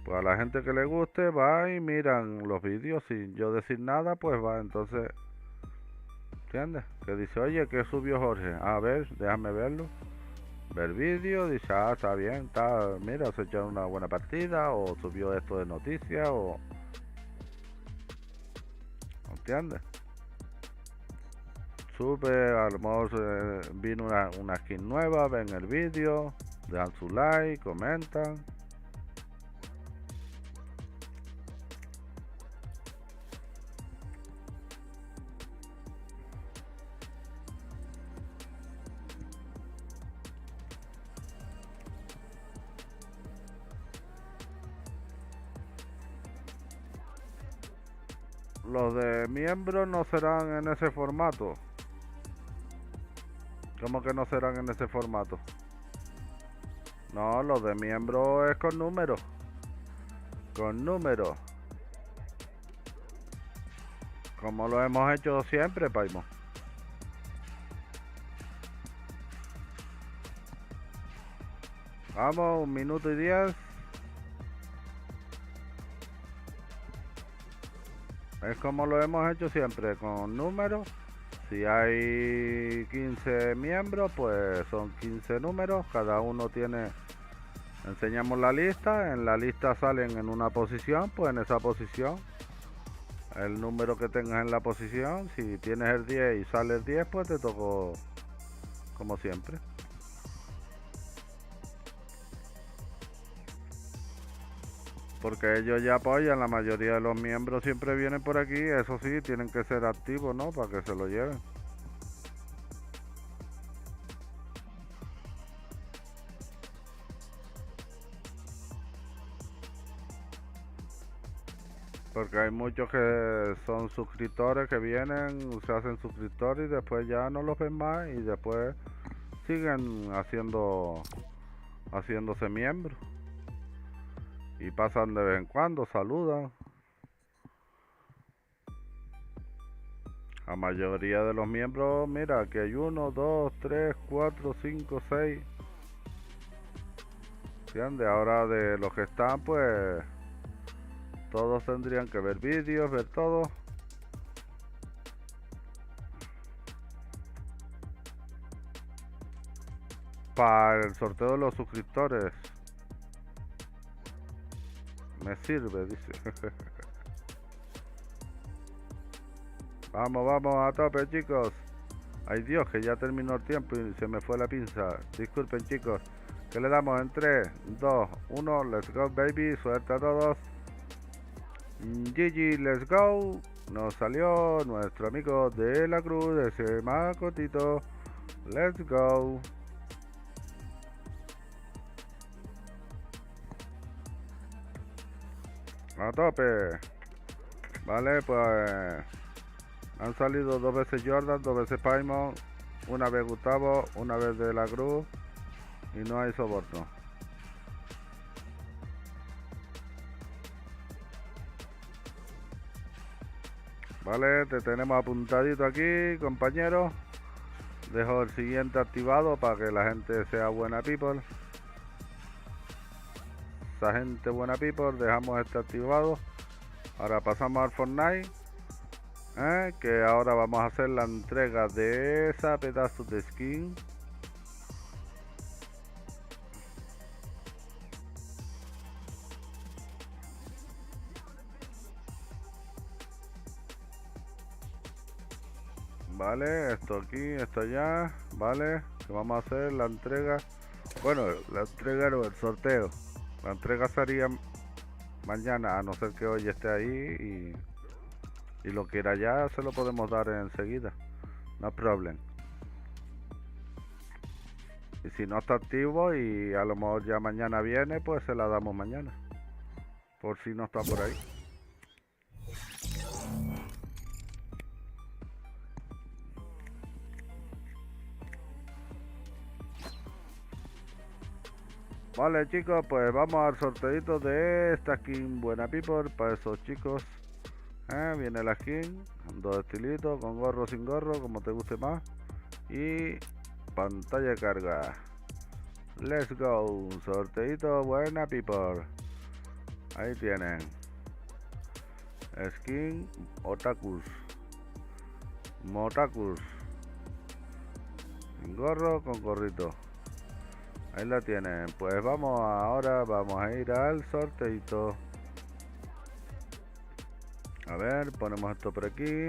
Pues a la gente que le guste va y miran los vídeos sin yo decir nada, pues va, entonces, ¿entiendes? Que dice, oye, ¿qué subió Jorge? A ver, déjame verlo. Ver vídeo, dice, ah, está bien, está, mira, se echó una buena partida, o subió esto de noticias, o... ¿Entiendes? Sube, a lo mejor vino una skin nueva, ven el vídeo, dejan su like, comentan. Los de miembros no serán en ese formato. ¿Cómo que no serán en ese formato? No, los de miembros es con números. Con números. Como lo hemos hecho siempre, Paimo. Vamos, 1 minuto y 10. Es como lo hemos hecho siempre, con números. Si hay 15 miembros, pues son 15 números. Cada uno tiene... Enseñamos la lista. En la lista salen en una posición, pues en esa posición. El número que tengas en la posición. Si tienes el 10 y sale el 10, pues te tocó como siempre. Porque ellos ya apoyan, la mayoría de los miembros siempre vienen por aquí, eso sí, tienen que ser activos, ¿no? Para que se lo lleven. Porque hay muchos que son suscriptores que vienen, se hacen suscriptores y después ya no los ven más y después siguen haciéndose miembros. Y pasan de vez en cuando, saludan. La mayoría de los miembros, mira, aquí hay 1, 2, 3, 4, 5, 6. ¿Entiendes? Ahora de los que están, pues todos tendrían que ver vídeos, ver todo. Para el sorteo de los suscriptores. Me sirve, dice. Vamos, vamos a tope, chicos. Ay Dios, que ya terminó el tiempo y se me fue la pinza. Disculpen, chicos. ¿Qué le damos? En 3, 2, 1. Let's go, baby. Suerte a todos. GG, let's go. Nos salió nuestro amigo de la cruz, ese macotito. Let's go. A tope. Vale, pues han salido 2 veces Jordan, 2 veces Paimon, una vez Gustavo, una vez de la cruz y no hay soborno. Vale, te tenemos apuntadito aquí, compañero. Dejo el siguiente activado para que la gente sea buena people. Esa gente buena people, dejamos este activado. Ahora pasamos al Fortnite. Que ahora vamos a hacer la entrega de esa pedazo de skin. Vale, esto aquí, esto allá. Vale, que vamos a hacer la entrega. Bueno, la entrega no, el sorteo. La entrega sería mañana, a no ser que hoy esté ahí y lo quiera ya, se lo podemos dar enseguida. No problem. Y si no está activo y a lo mejor ya mañana viene, pues se la damos mañana. Por si no está por ahí. Vale chicos, pues vamos al sorteito de esta skin buena people para esos chicos. Viene la skin, 2 estilitos, con gorro, sin gorro, como te guste más. Y pantalla de carga. Let's go, sorteito buena people. Ahí tienen. Skin otakus. Motakus. Sin gorro, con gorrito. Ahí la tienen. Pues ahora vamos a ir al sorteito. A ver, ponemos esto por aquí.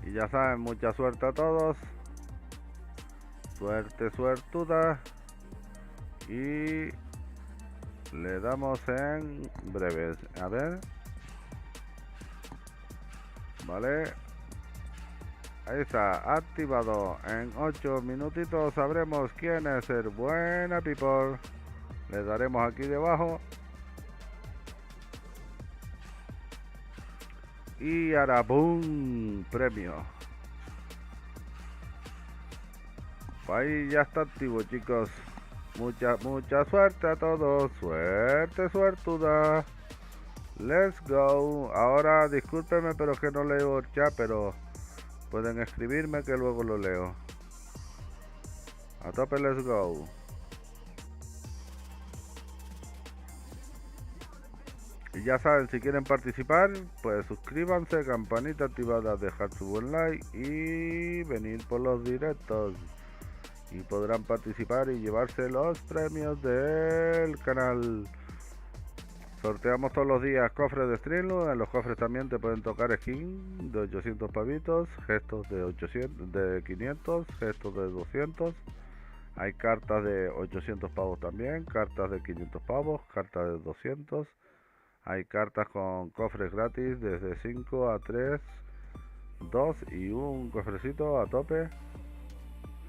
Y ya saben, mucha suerte a todos. Suerte, suertuda. Y le damos en breves. A ver. Vale. Ahí está, activado. En 8 minutitos sabremos quién es el buena people. Le daremos aquí debajo. Y ahora, boom, premio. Ahí ya está activo, chicos. Mucha suerte a todos. Suerte, suertuda. Let's go. Ahora, discúlpenme, pero es que no leo el chat, pero pueden escribirme que luego lo leo. A tope, let's go. Y ya saben, si quieren participar, pues suscríbanse, campanita activada, dejar su buen like y venir por los directos. Y podrán participar y llevarse los premios del canal. Sorteamos todos los días cofres de streamloots. En los cofres también te pueden tocar skin de 800 pavitos, gestos de 500, gestos de 200. Hay cartas de 800 pavos también, cartas de 500 pavos, cartas de 200. Hay cartas con cofres gratis desde 5 a 3, 2 y un cofrecito a tope.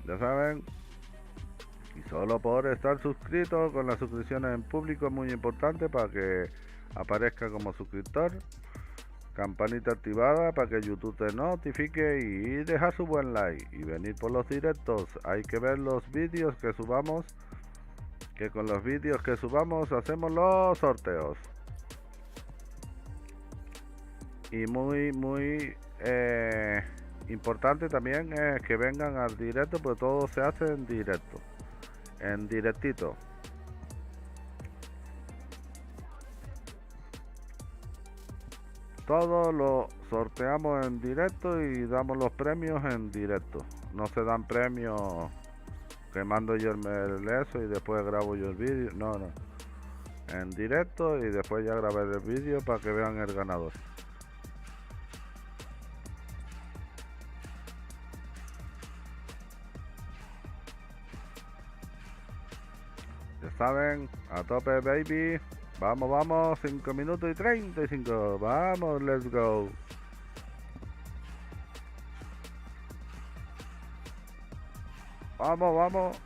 Ya saben. Y solo por estar suscrito, con las suscripciones en público es muy importante para que aparezca como suscriptor. Campanita activada para que YouTube te notifique y dejar su buen like. Y venir por los directos. Hay que ver los vídeos que subamos, que con los vídeos que subamos hacemos los sorteos. Y muy importante también es que vengan al directo, porque todo se hace en directo. En directito. Todo lo sorteamos en directo y damos los premios en directo. No se dan premios que mando yo el eso y después grabo yo el vídeo. No. En directo y después ya grabé el vídeo para que vean el ganador. Ya saben, a tope baby. Vamos, 5 minutos y 35. Vamos, let's go. Vamos.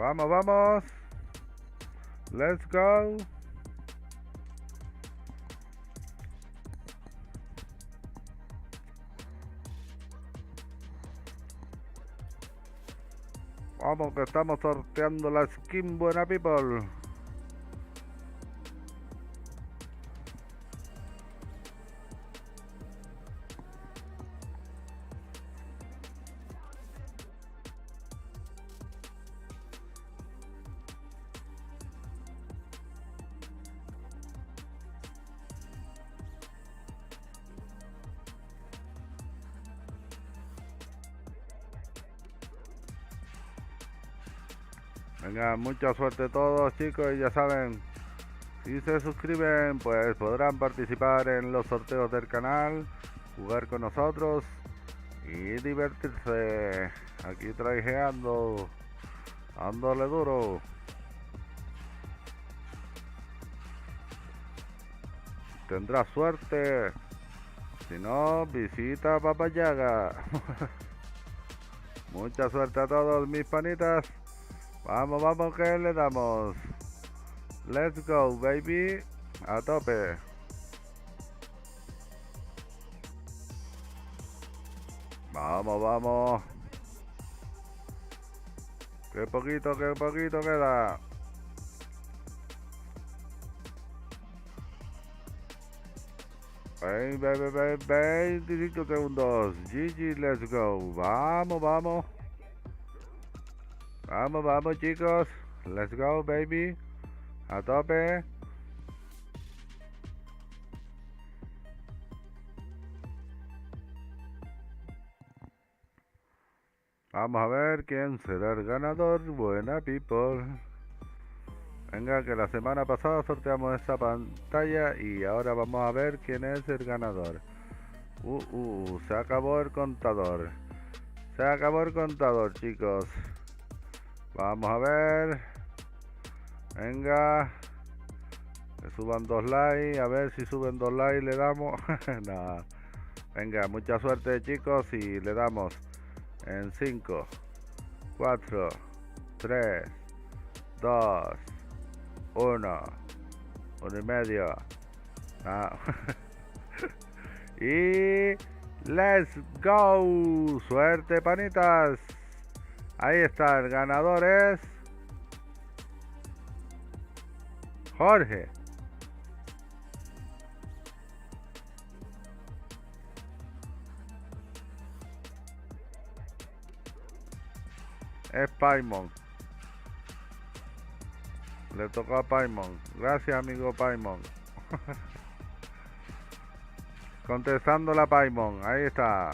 Vamos, vamos. Let's go. Vamos que estamos sorteando la skin buena people. Venga, mucha suerte a todos chicos y ya saben, si se suscriben pues podrán participar en los sorteos del canal, jugar con nosotros y divertirse. Aquí traijeando, dándole duro. Tendrás suerte, si no visita Papayaga. Mucha suerte a todos mis panitas. Vamos, vamos que le damos. Let's go, baby. A tope. Vamos, vamos. Qué poquito queda. Ven, 25 segundos. GG, let's go. Vamos, vamos. Vamos, vamos chicos. Let's go, baby. A tope. Vamos a ver quién será el ganador. Buena people. Venga, que la semana pasada sorteamos esta pantalla y ahora vamos a ver quién es el ganador. Se acabó el contador. Se acabó el contador, chicos. Vamos a ver. Venga. Que suban 2 likes. A ver si suben 2 likes le damos. Nah. Venga, mucha suerte chicos y le damos en 5, 4, 3, 2, 1, 1 y medio. Ah. Y let's go. Suerte panitas. Ahí está, el ganador es Jorge. Es Paimon. Le tocó a Paimon. Gracias, amigo Paimon. Contestando la Paimon. Ahí está.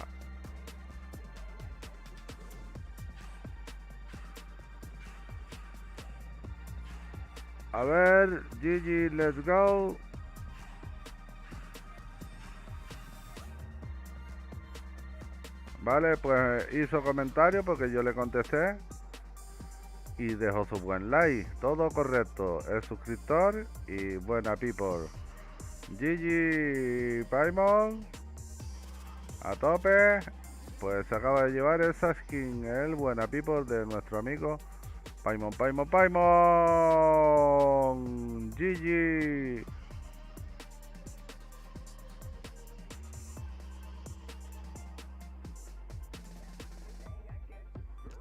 A ver, GG, let's go. Vale, pues hizo comentario porque yo le contesté y dejó su buen like. Todo correcto. Es suscriptor y buena people. GG, Paimon. A tope. Pues se acaba de llevar esa skin, el buena people de nuestro amigo Paimon. GG.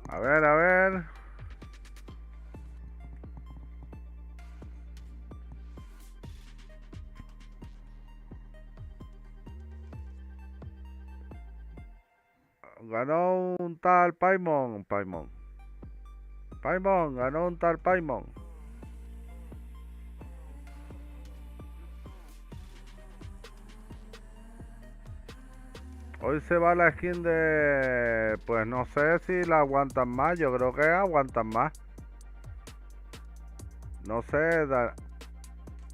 A ver. Ganó un tal Paimon. Ganó un tal Paimon. Hoy se va la skin de... Pues no sé si la aguantan más. Yo creo que aguantan más. No sé,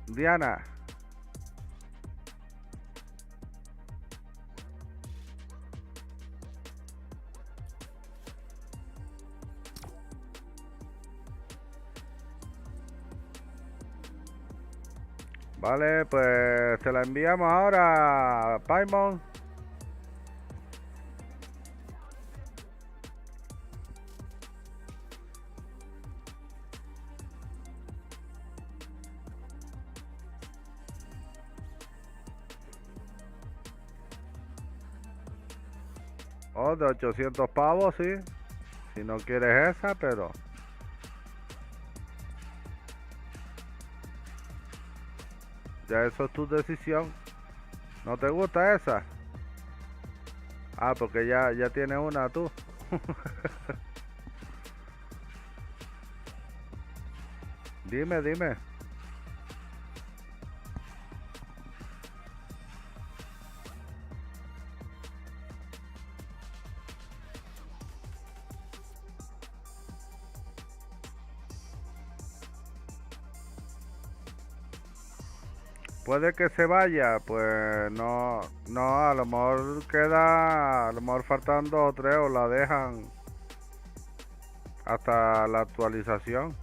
Diana. Vale, pues te la enviamos ahora, Paimon. O de 800 pavos, sí. Si no quieres esa, pero... Ya eso es tu decisión. ¿No te gusta esa? Ah, porque ya tienes una tú. Dime. Puede que se vaya, pues no, a lo mejor queda, a lo mejor faltan 2 o 3 o la dejan hasta la actualización.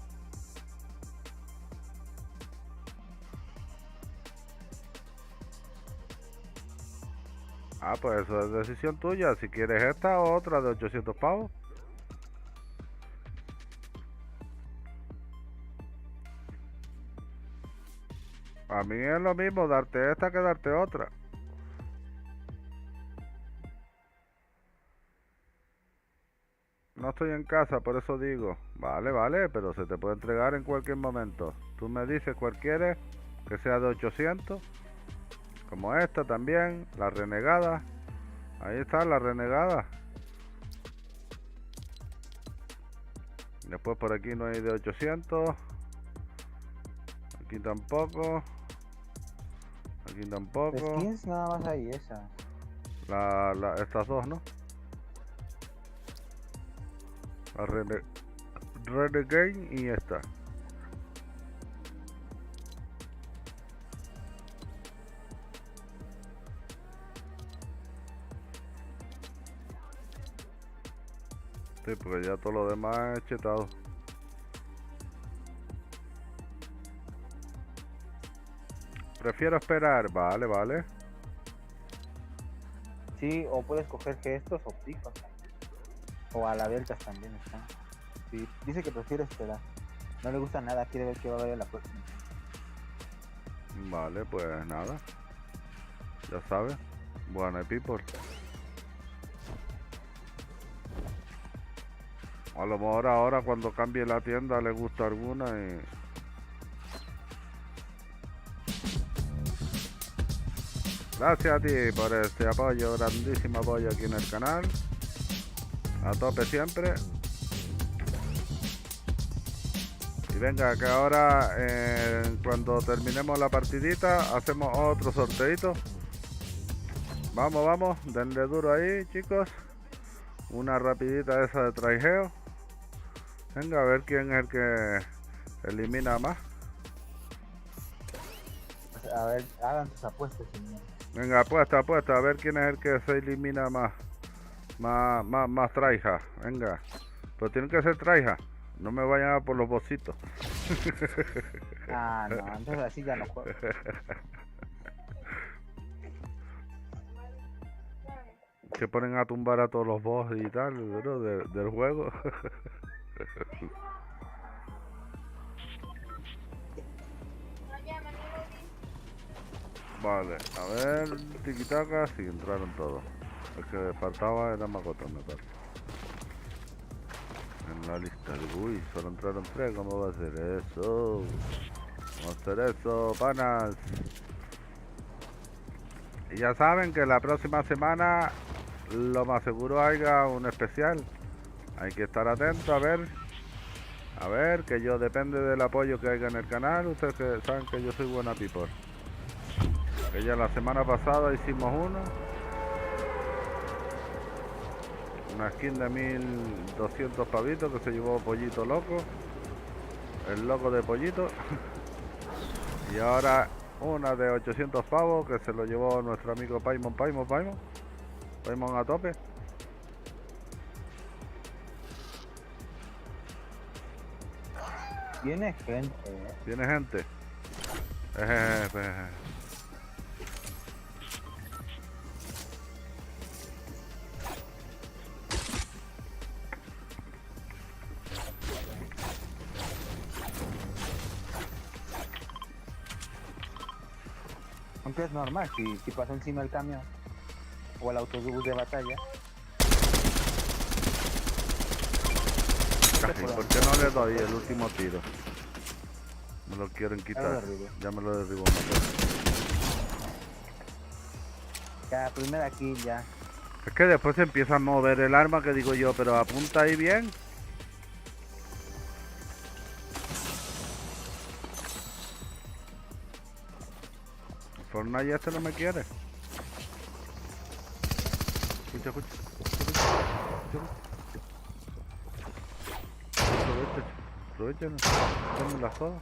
Ah, pues eso es decisión tuya, si quieres esta o otra de 800 pavos. A mí es lo mismo darte esta que darte otra. No estoy en casa, por eso digo. Vale, pero se te puede entregar en cualquier momento. Tú me dices cuál quieres, que sea de 800. Como esta también, la renegada. Ahí está la renegada. Después por aquí no hay de 800. Aquí tampoco. Aquí tampoco. Skins nada más hay esas. Estas dos, ¿no? La Renegade y esta. Sí, porque ya todo lo demás es chetado. Prefiero esperar, vale. Sí, o puedes coger gestos o picos. O a la delta también están. Sí, dice que prefiere esperar. No le gusta nada, quiere ver qué va a haber la próxima. Vale, pues nada. Ya sabes. Bueno, people. A lo mejor ahora cuando cambie la tienda le gusta alguna y... Gracias a ti por este apoyo, grandísimo apoyo aquí en el canal. A tope siempre. Y venga, que ahora cuando terminemos la partidita hacemos otro sorteito. Vamos, denle duro ahí, chicos. Una rapidita esa de traijeo. Venga, a ver quién es el que elimina más. A ver, hagan sus apuestas, señor. Venga, apuesta, a ver quién es el que se elimina más traija. Venga, pero tienen que ser traija. No me vayan a por los bocitos. Ah, no, entonces así ya no juego. Se ponen a tumbar a todos los boss y tal, bro, del juego. Vale, a ver, tiquitaca, sí, entraron todos. El que faltaba era Macotón, me parece. En la lista de... Uy, solo entraron 3, ¿cómo va a ser eso? Vamos a hacer eso, panas. Y ya saben que la próxima semana lo más seguro haya un especial. Hay que estar atento a ver, que yo depende del apoyo que haya en el canal. Ustedes que saben que yo soy buena people. Que ya la semana pasada hicimos una skin de 1200 pavitos que se llevó Pollito Loco, el loco de Pollito. Y ahora una de 800 pavos que se lo llevó nuestro amigo Paimon a tope. Viene gente. Viene gente. Aunque es normal, si pasó encima el camión o el autobús de batalla, Ay, ¿por qué no le doy el último tiro? Me lo quieren quitar. Ya me lo derribó. Ya, primera kill ya. Es que después se empieza a mover el arma, que digo yo, pero apunta ahí bien. Fortnite este no me quiere. Escucha. Aprovechen. Denme la soda.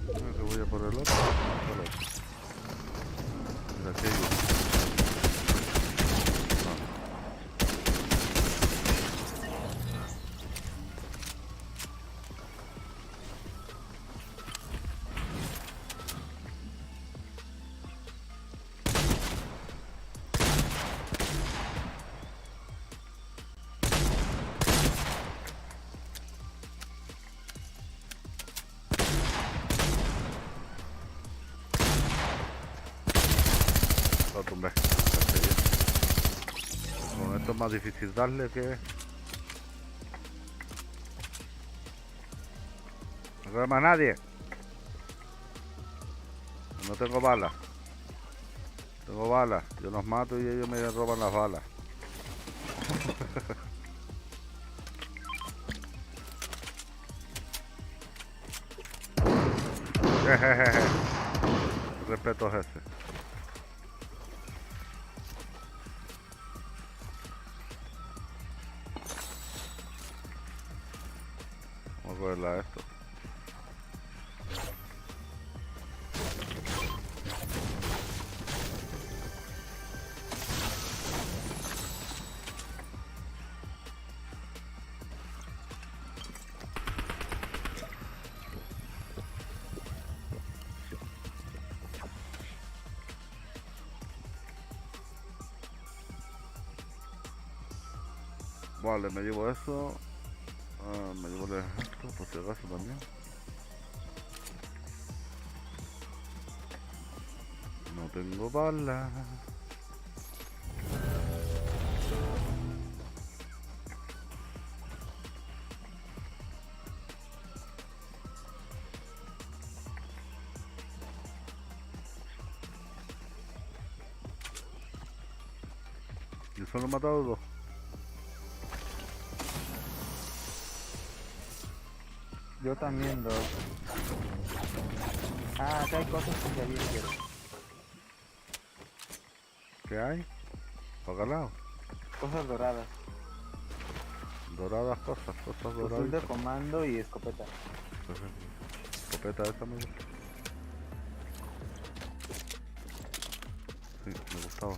Que voy a por el otro. Mira, aquí hay uno. Lo tumbé. Con esto es más difícil darle que... No queda más nadie. No tengo balas. Tengo balas. Yo los mato y ellos me roban las balas. Respeto a ese. Vamos a cogerla a esto. Vale, me llevo eso. Me llevo esto, por si acaso también. No tengo balas. Yo solo he matado dos. Yo también dos. Ah, acá hay cosas que también quiero. ¿Qué hay? ¿Para acá lado? Cosas doradas. Doradas cosas Fusil doradas. de comando y escopeta. Escopeta esta me gusta. Sí, me gustaba.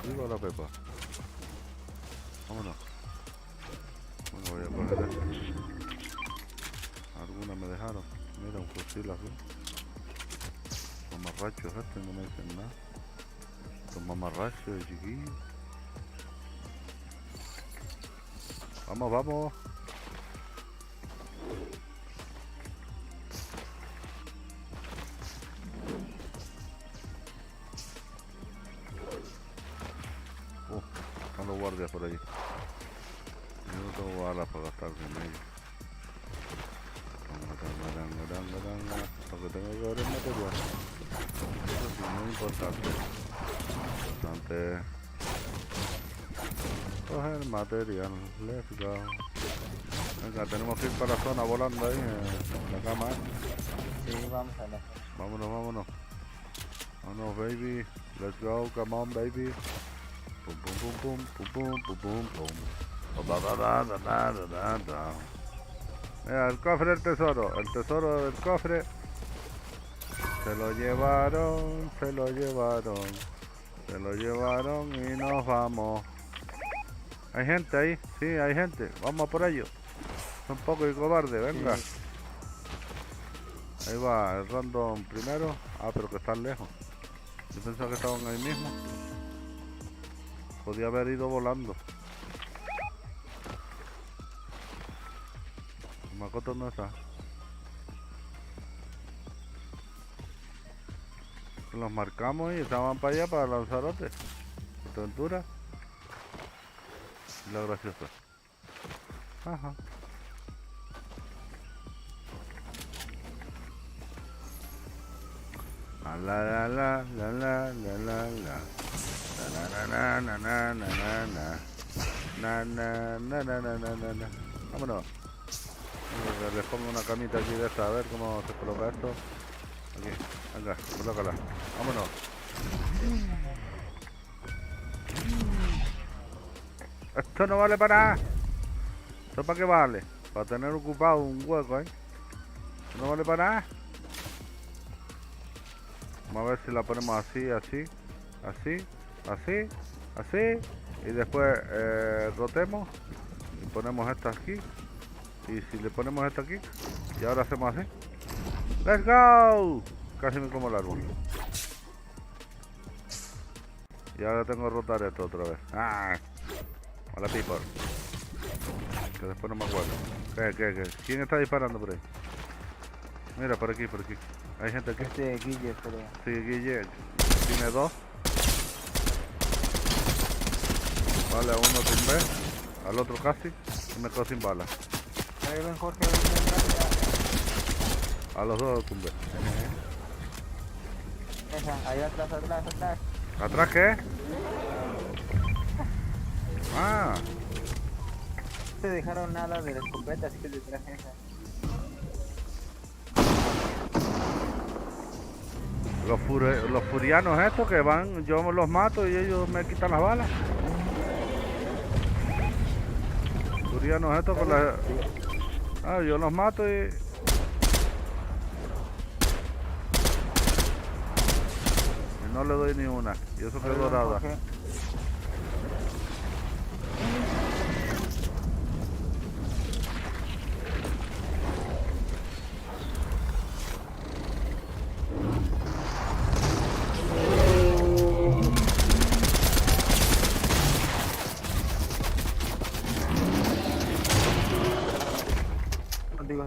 Viva la pepa. Vámonos. Bueno, voy a coger esto. Algunas me dejaron. Mira, un fusil así. Mamarrachos estos no me dicen nada. Son mamarrachos, chiquillos. Vamos. Están los guardias por ahí. Yo no tengo balas para gastar con ellos. Porque tengo que ver el material. Eso sí, muy importante. Coger material. Let's go. Venga, tenemos que ir para la zona volando ahí en la cama. Sí, vamos a la... Vámonos. Vámonos, baby. Let's go, come on, baby. Pum. Mira, el cofre del tesoro. El tesoro del cofre. Se lo llevaron y nos vamos. ¿Hay gente ahí? Sí, hay gente. Vamos por ello. Son pocos y cobardes, venga. Sí. Ahí va, el random primero. Ah, pero que están lejos. Yo pensaba que estaban ahí mismo. Podía haber ido volando. Makoto no está. Los marcamos y estaban para allá para Lanzarote. Aventura. Lo gracioso. Ajá. La la la la la la la la na na na na na na na na na na. Vámonos. Les pongo una camita aquí de esta, a ver cómo se coloca esto. Aquí, venga, colócala. Vámonos. Esto no vale para nada. ¿Esto para qué vale? Para tener ocupado un hueco, ¿eh? No vale para nada. Vamos a ver si la ponemos así, así, así, así, así. Y después rotemos y ponemos esta aquí. Y si le ponemos esta aquí, y ahora hacemos así. ¡Let's go! Casi me como el árbol. Y ahora tengo que rotar esto otra vez. ¡Ah! Hola, people. Que después no me acuerdo. ¿Qué? ¿Quién está disparando por ahí? Mira, por aquí, por aquí. Hay gente aquí. Este Guille, pero... Sí, Guille. Tiene 2. Vale, a uno tumbé. Al otro casi. Y me quedo sin balas. Ahí ven, Jorge, ven. A los dos tumbé. Esa, ahí atrás. ¿Atrás qué? Ah. No te dejaron nada de la escopeta, así que detrás esa. Los furianos estos que van, yo los mato y ellos me quitan las balas. Furianos estos con la... Ah, yo los mato y... no le doy ni una. Y eso que es dorada.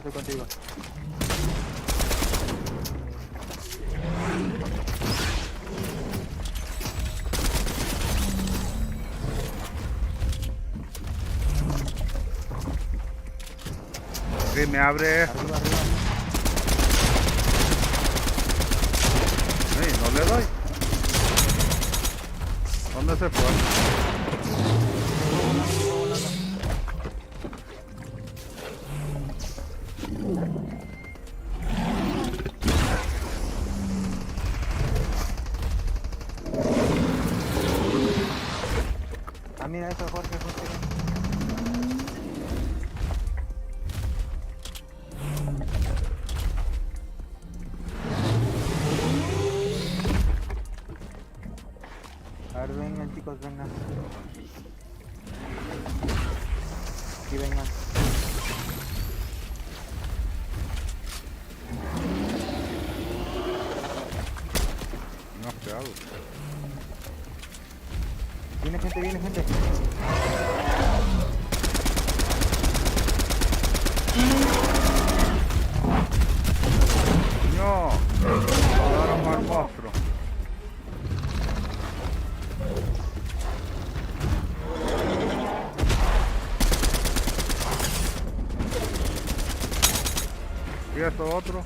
Estoy contigo. Sí, me abre. Arriba. Sí, no le doy. ¿Dónde se fue? Ah, mira eso, Jorge. A ver, vengan, chicos, vengan. Aquí vengan. No, ¿qué hago? Viene gente. No, ahora más monstruo. Y esto otro.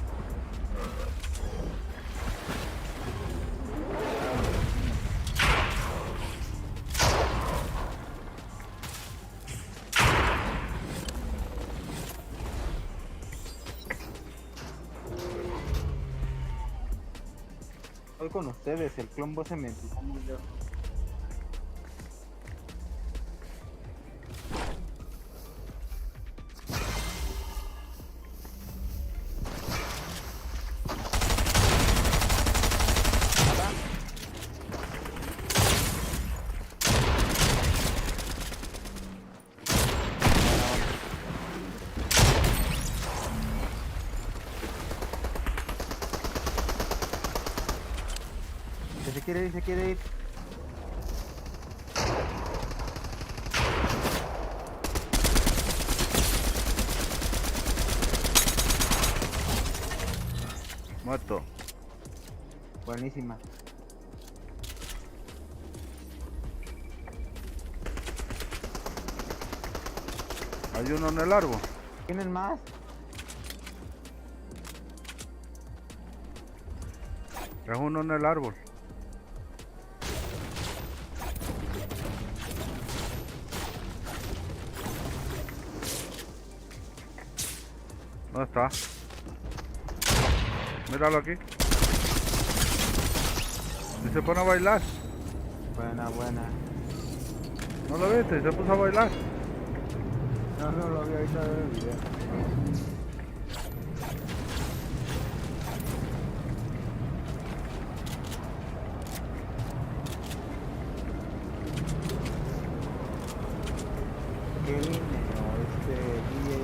Estoy con ustedes, el clon se me empujó muy lejos. Se quiere ir. Muerto. Buenísima. Hay uno en el árbol. ¿Tienen más? Es uno en el árbol. ¿Dónde está? Míralo aquí. Y se pone a bailar. Buena, buena. ¿No lo viste? Se puso a bailar. No, no lo vi ahorita en el video. Qué lindo,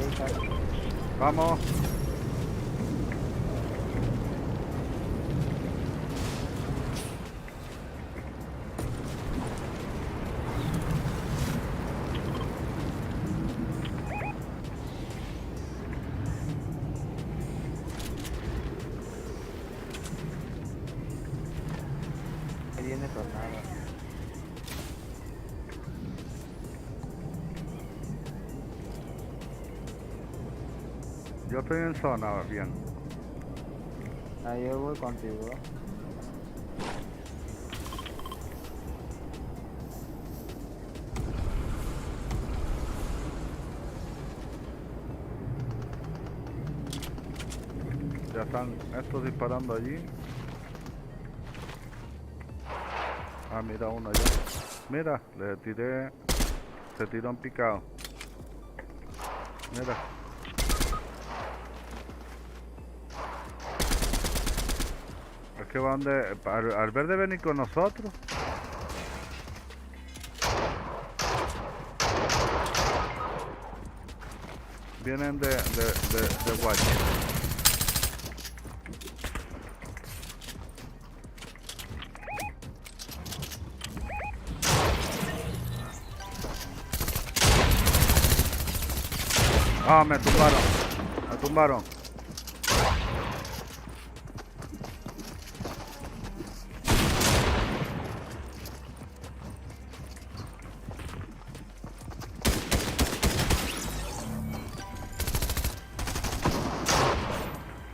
DJ. Vamos. Viene tornado. Yo estoy en zona, bien. Ahí yo voy contigo. Ya están estos disparando allí. Ah, mira uno allá. Mira, le tiré. Se tiró en picado. Mira. Es que van de. Al ver de venir con nosotros. Vienen de watch. Ah, me tumbaron. Me tumbaron.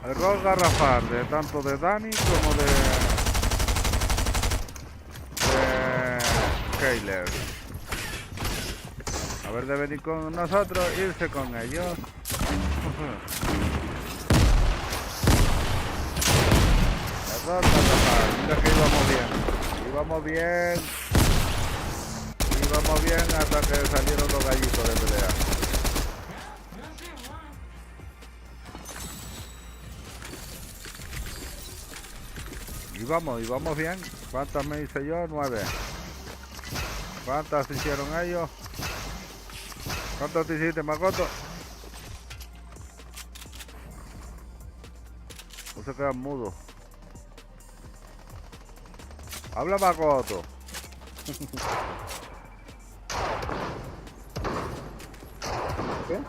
Error garrafal, de tanto de Dani como de Kayler. A ver de venir con nosotros, irse con ellos. Error garrafal, mira que íbamos bien. Íbamos bien. Íbamos bien hasta que salieron los gallitos de pelea. Y vamos bien. ¿Cuántas me hice yo? 9. ¿Cuántas hicieron ellos? ¿Cuántas te hiciste, Makoto? No se quedan mudos. Habla, Makoto. ¿Qué?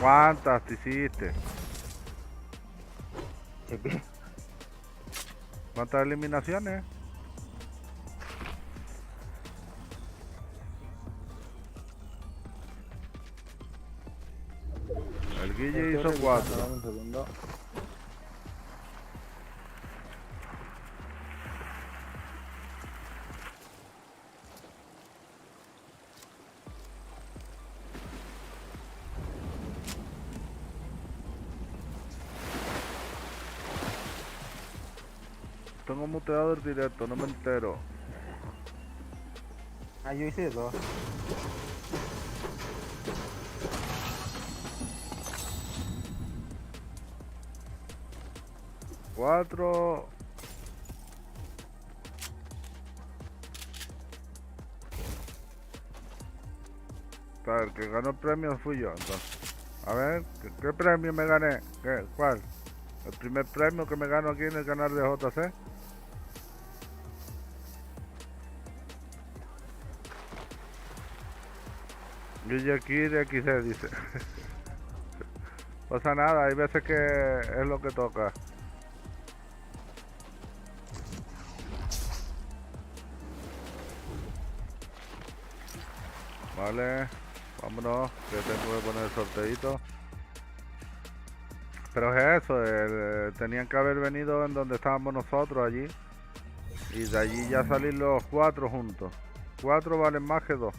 ¿Cuántas te hiciste? ¿Qué? ¿Cuántas eliminaciones? El Guille hizo 4. Dame un segundo. Tengo muteado el directo, no me entero. Ah, yo hice 2. Cuatro. El que ganó el premio fui yo, entonces. A ver, ¿qué premio me gané? ¿Cuál? El primer premio que me gano aquí en el canal de JC. Guille aquí de XC dice. Pasa nada, hay veces que es lo que toca. Vale, vámonos, que tengo que poner el sorteito. Pero es eso, tenían que haber venido en donde estábamos nosotros allí. Y de allí ya salir los 4 juntos. 4 valen más que 2.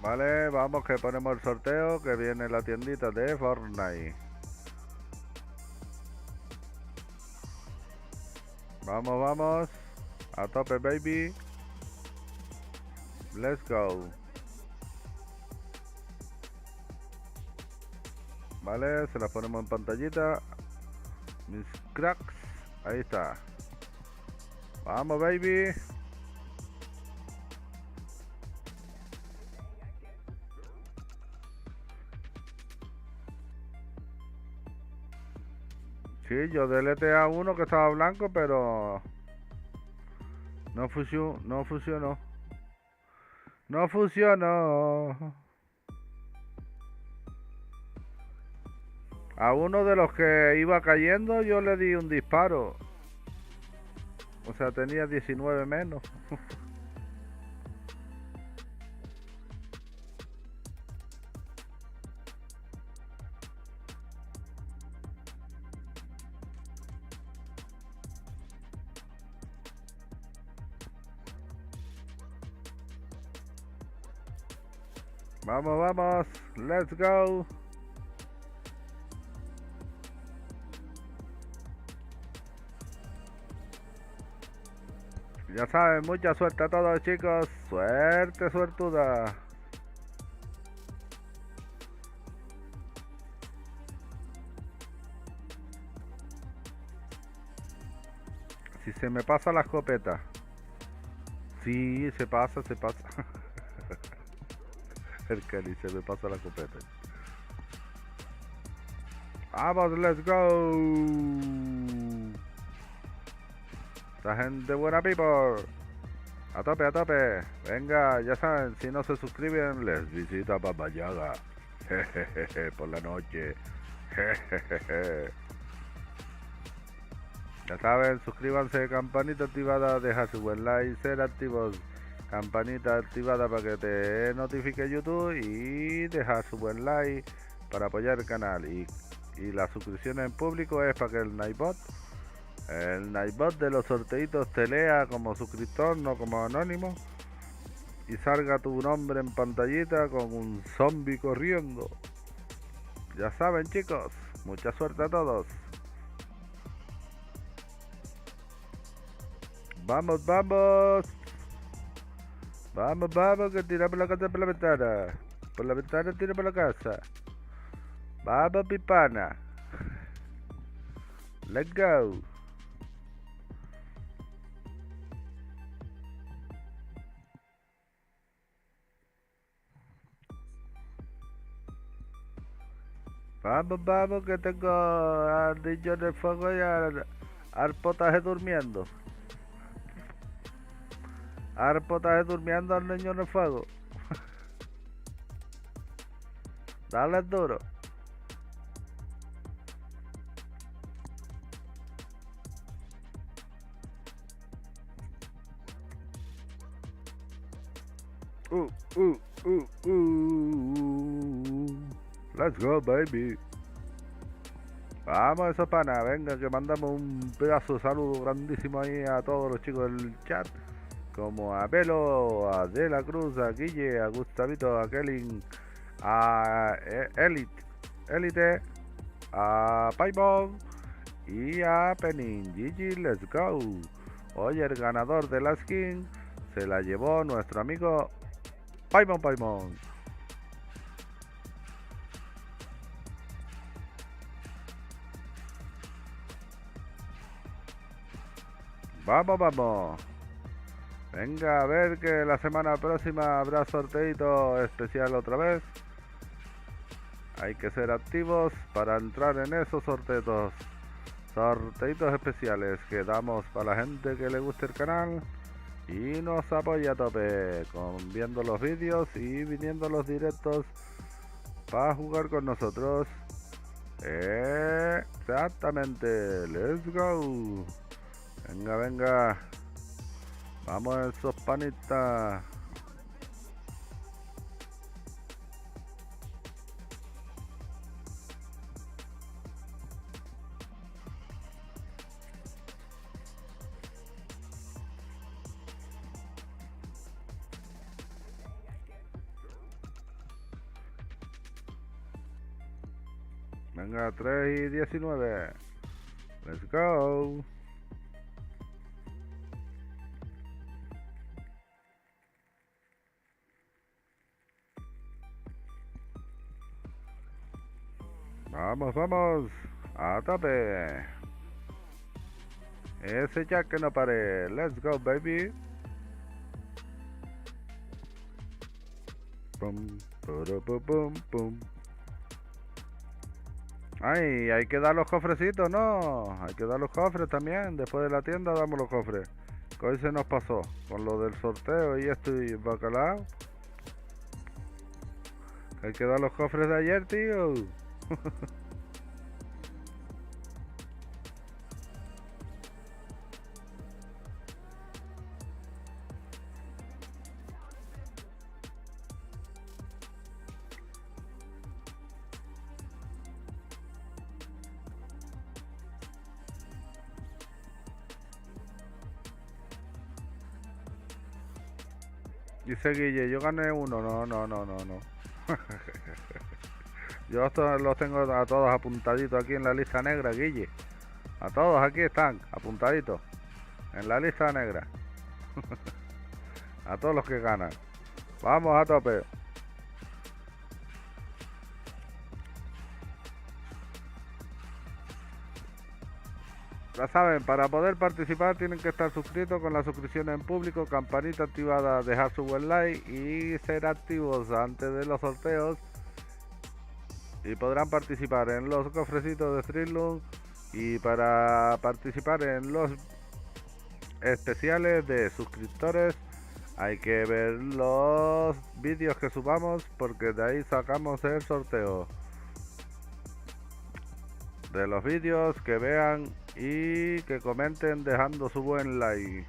Vale, vamos que ponemos el sorteo, que viene la tiendita de Fortnite. Vamos, vamos. A tope, baby. Let's go. Vale, se la ponemos en pantallita. Mis cracks. Ahí está. Vamos, baby. Sí, yo deleté a uno que estaba blanco, pero no funcionó. No funcionó. A uno de los que iba cayendo yo le di un disparo. O sea, tenía 19 menos. Vamos, vamos, let's go. Ya saben, mucha suerte a todos, chicos. Suerte, suertuda. Si se me pasa la escopeta. Sí, se pasa, se pasa. El Kelly, se me pasa la escopeta. Vamos, let's go. La gente buena, people. A tope, a tope. Venga, ya saben, si no se suscriben, les visita Papayaga. Jejeje, por la noche. Jejeje. Ya saben, suscríbanse, campanita activada, deja su buen like, ser activos. Campanita activada para que te notifique YouTube y deja su buen like para apoyar el canal. Y la suscripción en público es para que el Nightbot de los sorteitos te lea como suscriptor, no como anónimo, y salga tu nombre en pantallita con un zombie corriendo. Ya saben, chicos, mucha suerte a todos. Vamos, vamos. Vamos, vamos, que tiramos la casa por la ventana. Por la ventana tira por la casa. Vamos, pipana. Let's go. Vamos, vamos, que tengo al niño en el fuego y al potaje durmiendo. Al potaje durmiendo, al niño en el fuego. Dale duro. Let's go, baby. Vamos, eso pana, venga, que mandamos un pedazo de saludo grandísimo ahí a todos los chicos del chat, como a Velo, a De la Cruz, a Guille, a Gustavito, a Kelly, a Elite, a Paimon y a Penin. GG, let's go. Hoy el ganador de la skin se la llevó nuestro amigo Paimon. Vamos, vamos. Venga, a ver que la semana próxima habrá sorteito especial otra vez. Hay que ser activos para entrar en esos sorteitos especiales que damos para la gente que le guste el canal y nos apoya a tope, viendo los vídeos y viniendo los directos para jugar con nosotros. Exactamente. Let's go. Venga, venga. Vamos esos panitas. Venga, 3 y 19. Let's go. Vamos, vamos. A tope. Ese ya que no pare. Let's go, baby. Pum, pum, pum, pum. Ay, hay que dar los cofrecitos, ¿no? Hay que dar los cofres también. Después de la tienda damos los cofres. Que hoy se nos pasó con lo del sorteo y esto y bacalao. Hay que dar los cofres de ayer, tío. Dice Guille, yo gané uno. No. Yo estos los tengo a todos apuntaditos aquí en la lista negra, Guille. A todos aquí están, apuntaditos. En la lista negra. A todos los que ganan. Vamos a tope. Ya saben, para poder participar tienen que estar suscritos con la suscripción en público, campanita activada, dejar su buen like y ser activos antes de los sorteos. Y podrán participar en los cofrecitos de streamloots y para participar en los especiales de suscriptores hay que ver los vídeos que subamos porque de ahí sacamos el sorteo. De los vídeos que vean y que comenten dejando su buen like.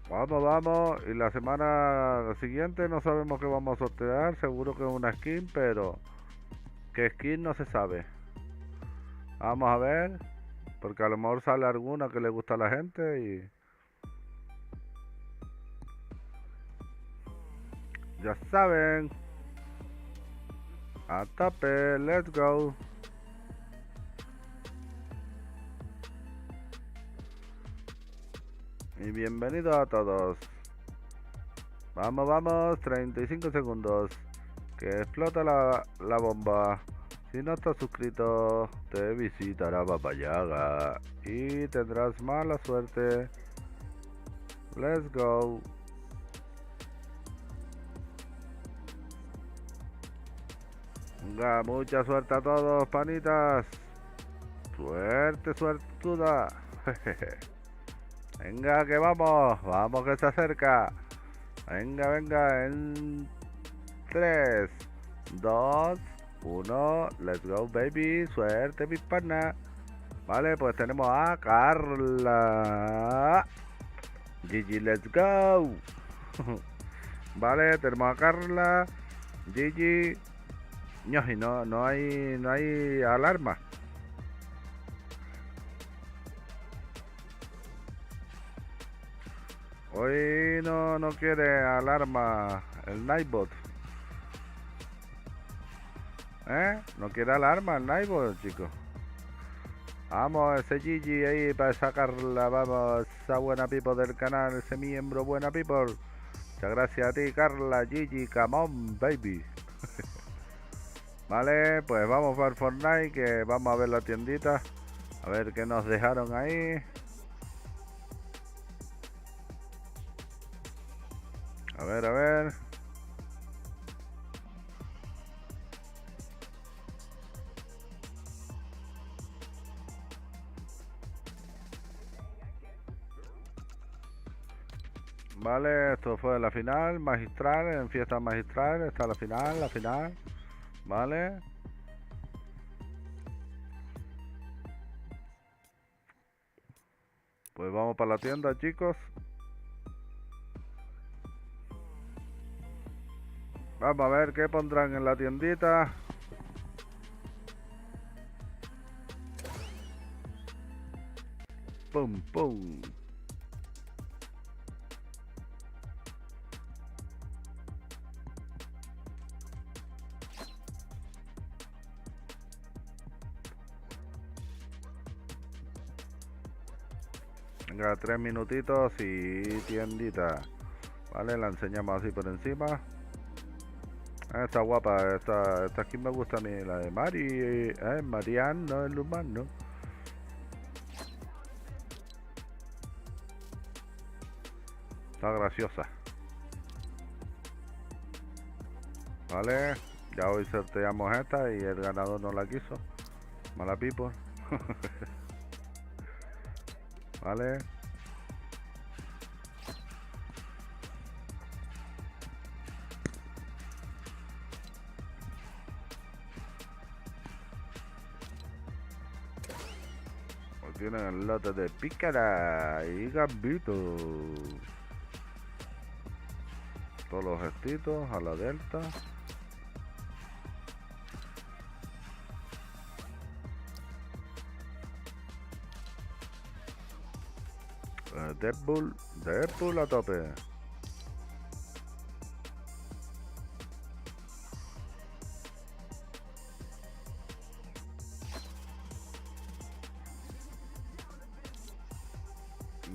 Vamos. Y la semana siguiente no sabemos qué vamos a sortear. Seguro que es una skin, pero qué skin no se sabe. Vamos a ver. Porque a lo mejor sale alguna que le gusta a la gente y... ya saben. A tope, let's go. Y bienvenidos a todos. Vamos, 35 segundos. Que explota la bomba. Si no estás suscrito, te visitará Baba Yaga y tendrás mala suerte. Let's go. Venga, mucha suerte a todos, panitas. Suerte, suertuda. Venga, que vamos que se acerca. Venga, en 3, 2, 1, let's go, baby. Suerte, mi pana. Vale, pues tenemos a Carla. GG, let's go. Vale, tenemos a Carla. GG. No hay alarma. Hoy no quiere alarma el Nightbot. No quiere alarma el Nightbot, chicos. Vamos, ese GG ahí para sacarla. Vamos, esa buena people del canal, ese miembro buena people. Muchas gracias a ti, Carla. GG, come on, baby. Vale, pues vamos para el Fortnite, que vamos a ver la tiendita. A ver qué nos dejaron ahí. A ver. Vale, esto fue la final magistral, en fiesta magistral, está la final, vale. Pues vamos para la tienda, chicos. Vamos a ver qué pondrán en la tiendita. Pum, pum. Venga, 3 minutitos y tiendita. Vale, la enseñamos así por encima. Está guapa, esta skin me gusta a mí, la de Mari, Marianne, no es Luman, ¿no? Está graciosa. Vale, ya hoy sorteamos esta y el ganador no la quiso. Mala people. Vale. Pues tienen el lote de pícara y gambito. Todos los gestitos a la delta. Deadpool a tope.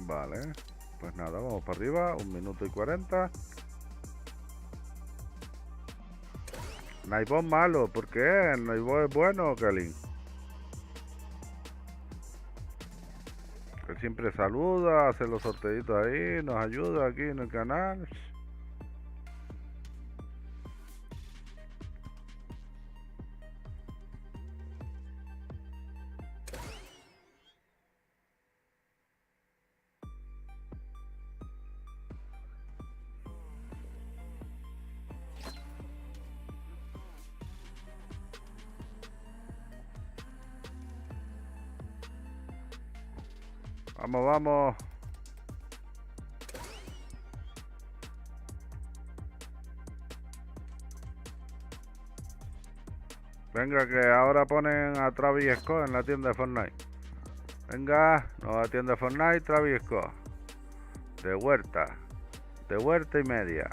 Vale, pues nada, vamos para arriba, 1 minuto y 40. Naibón malo, ¿por qué? ¿El Naibón es bueno, Kelly? Él siempre saluda, hace los sorteitos ahí, nos ayuda aquí en el canal. Vamos, vamos. Venga, que ahora ponen a Travis Scott en la tienda de Fortnite. Venga, nueva tienda de Fortnite, Travis Scott. De huerta y media.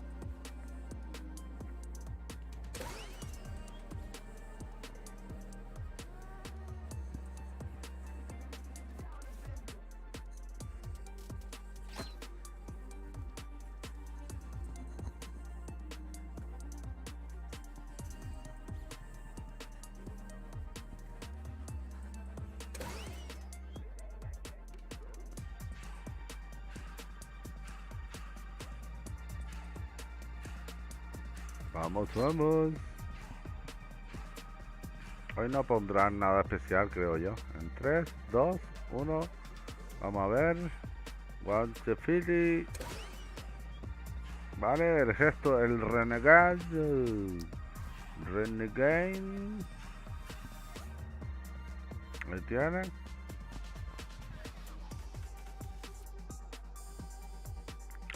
Vamos, vamos. Hoy no pondrán nada especial, creo yo. En 3, 2, 1. Vamos a ver. One to Philly. Vale, el gesto, el renegade. Renegade. Ahí tienen.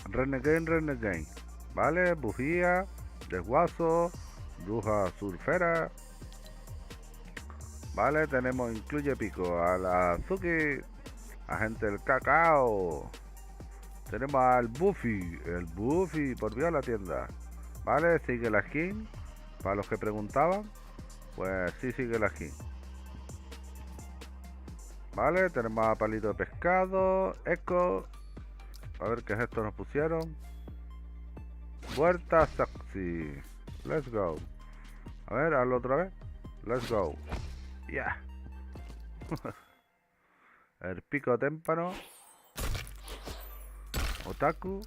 Renegade. Vale, bujía. Desguazo, bruja surfera. Vale, tenemos, incluye pico a la Azuki, agente del cacao. Tenemos al Buffy, por vía la tienda. Vale, sigue la skin. Para los que preguntaban, pues sí sigue la skin. Vale, tenemos a palito de pescado, eco. A ver qué es esto nos pusieron. Puerta sexy. Let's go. A ver, hazlo otra vez. Let's go. Yeah. El pico témpano. Otaku.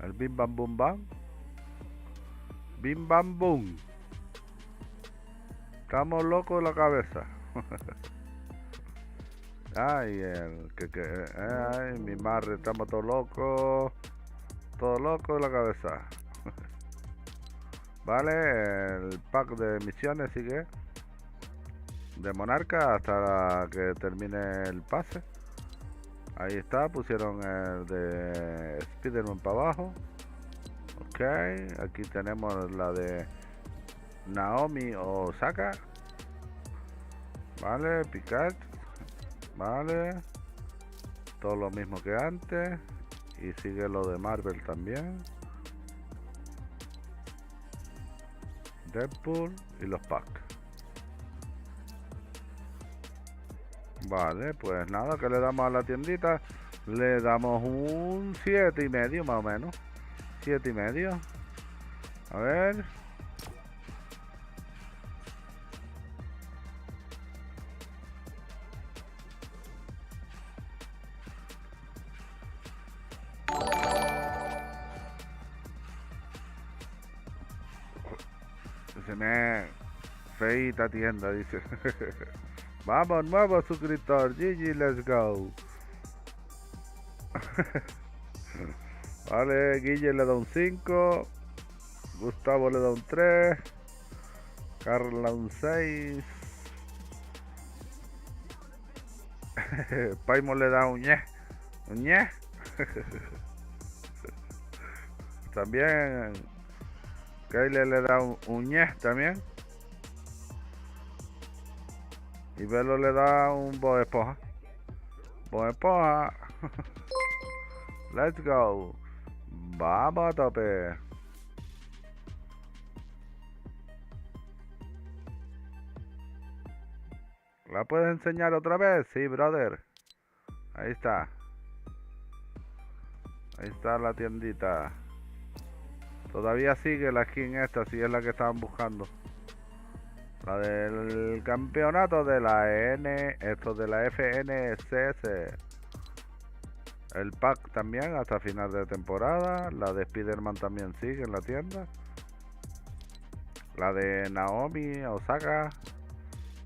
El bim bam bum bam. Bim bam boom. Estamos locos en la cabeza. Ay, ay, mi madre, estamos todos locos. Todo loco de la cabeza. Vale, el pack de misiones sigue. De monarca hasta que termine el pase. Ahí está, pusieron el de Spiderman para abajo. Ok, aquí tenemos la de Naomi o Osaka. Vale, Picard. Vale. Todo lo mismo que antes. Y sigue lo de Marvel también. Deadpool y los packs. Vale, pues nada, que le damos a la tiendita. Le damos un 7,5 más o menos. 7,5. A ver. Se me feita tienda, dice. Vamos, nuevo suscriptor. GG, let's go. Vale, Guille le da un 5. Gustavo le da un 3. Carla un 6. Paimo le da un ñe. Un ñe. También Kyle le da un ñe también. Y Velo le da un Bob Esponja. Bob Esponja. Let's go. Vamos a tope. ¿La puedes enseñar otra vez? Sí, brother. Ahí está. Ahí está la tiendita. Todavía sigue la skin esta, si es la que estaban buscando. La del campeonato de la de la FNCS. El pack también hasta final de temporada. La de Spiderman también sigue en la tienda. La de Naomi, Osaka.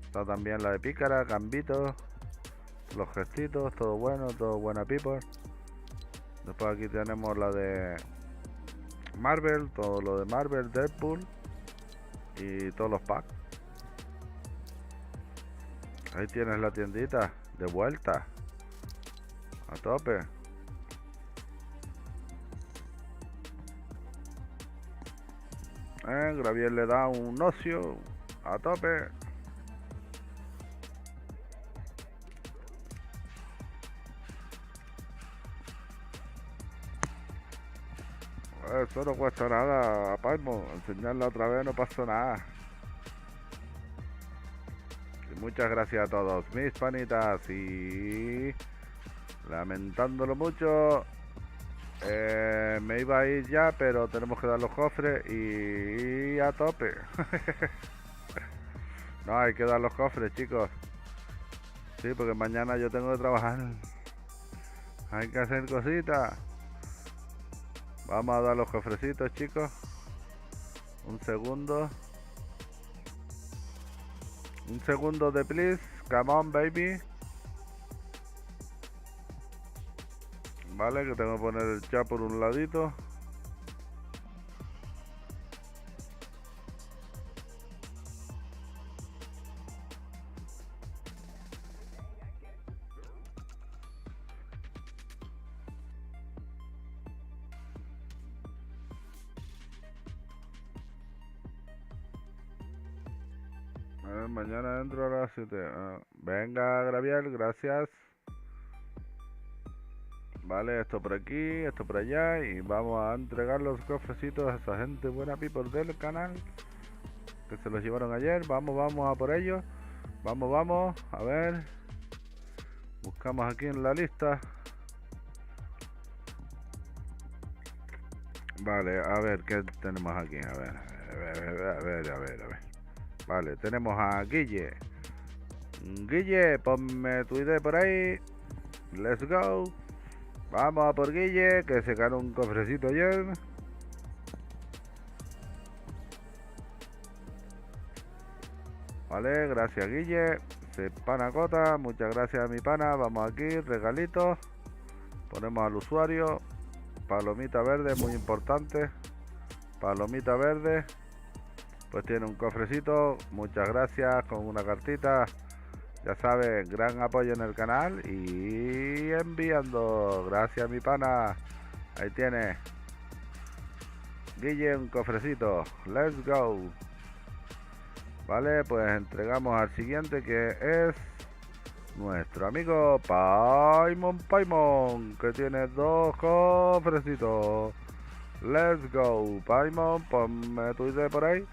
Está también la de Pícara, Gambito. Los gestitos, todo bueno, todo buena people. Después aquí tenemos la de Marvel, todo lo de Marvel, Deadpool. Y todos los packs. Ahí tienes la tiendita, de vuelta. A tope. Gravier le da un ocio. A tope. Eso no cuesta nada, Palmo. Enseñarla otra vez no pasó nada. Y muchas gracias a todos mis panitas. Y lamentándolo mucho, me iba a ir ya, pero tenemos que dar los cofres y a tope. No, hay que dar los cofres, chicos. Sí, porque mañana yo tengo que trabajar. Hay que hacer cositas. Vamos a dar los cofrecitos, chicos. Un segundo. Un segundo de please. Come on, baby. Vale, que tengo que poner el chat por un ladito. Mañana entro a las 7. Venga, Graviel, gracias. Vale, esto por aquí, esto por allá. Y vamos a entregar los cofrecitos a esa gente buena people del canal, que se los llevaron ayer. Vamos a por ellos. Vamos, a ver. Buscamos aquí en la lista. Vale, a ver, ¿qué tenemos aquí? A ver. Vale, tenemos a Guille. Guille, ponme tu ID por ahí. Let's go. Vamos a por Guille, que se ganó un cofrecito ayer. Vale, gracias Guille. ese panacota. Muchas gracias, mi pana. Vamos aquí, regalitos. Ponemos al usuario. Palomita verde, muy importante. Palomita verde. Pues tiene un cofrecito. Muchas gracias, con una cartita. Ya sabes, gran apoyo en el canal. Y enviando. Gracias, mi pana. Ahí tiene. Guille, un cofrecito. Let's go. Vale, pues entregamos al siguiente, que es nuestro amigo Paimon, que tiene 2 cofrecitos. Let's go, Paimon, ponme tu ID por ahí.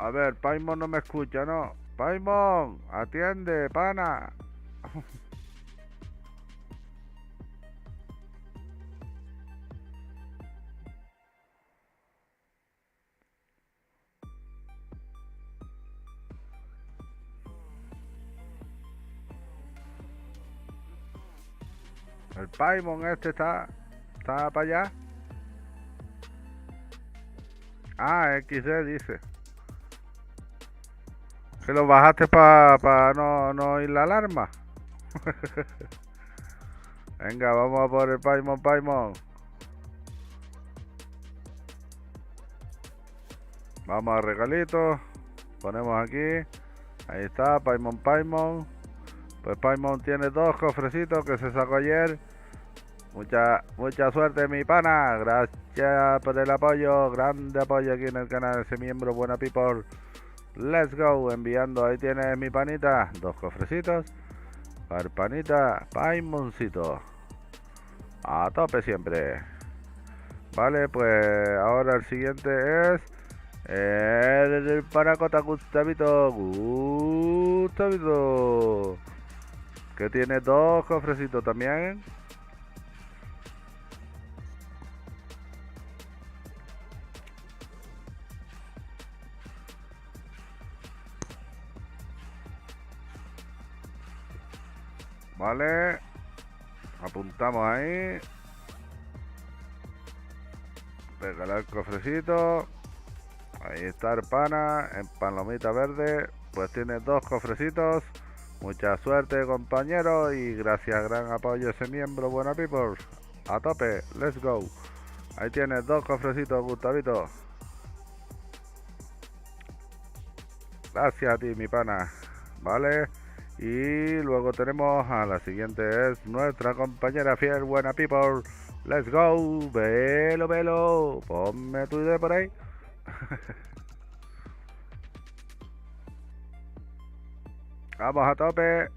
A ver, Paimon no me escucha, ¿no? Paimon, atiende, pana. El Paimon este está para allá. Ah, XD dice. Que lo bajaste para no oír la alarma. Venga, vamos a por el Paimon. Vamos a regalitos. Ponemos aquí. Ahí está, Paimon. Pues Paimon tiene 2 cofrecitos que se sacó ayer. Mucha suerte, mi pana. Gracias por el apoyo. Grande apoyo aquí en el canal. Ese miembro, buena people. Let's go, enviando. Ahí tienes, mi panita. 2 cofrecitos. Para el panita, Paimoncito. A tope siempre. Vale, pues ahora el siguiente es el panacota Gustavito. Que tiene 2 cofrecitos también. Vale, apuntamos ahí. Regalar cofrecito. Ahí está el pana, en palomita verde. Pues tiene 2 cofrecitos. Mucha suerte, compañero. Y gracias, gran apoyo ese miembro, buena people. A tope, let's go. Ahí tienes 2 cofrecitos, Gustavito. Gracias a ti, mi pana. Vale. Y luego tenemos a la siguiente, es nuestra compañera fiel, buena people. Let's go, velo. Ponme tu idea por ahí. Vamos a tope.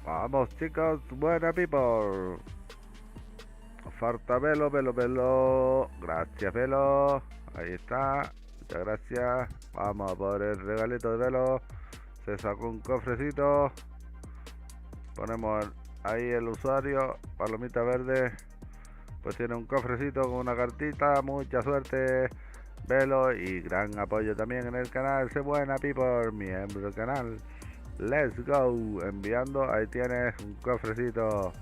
Vamos, chicos, buena people. Falta velo. Gracias, velo. Ahí está. Muchas gracias. Vamos a por el regalito de velo. Se sacó un cofrecito. Ponemos ahí el usuario. Palomita verde. Pues tiene un cofrecito con una cartita. Mucha suerte, velo. Y gran apoyo también en el canal. Sé buena people, miembro del canal. Let's go, enviando. Ahí tienes un cofrecito.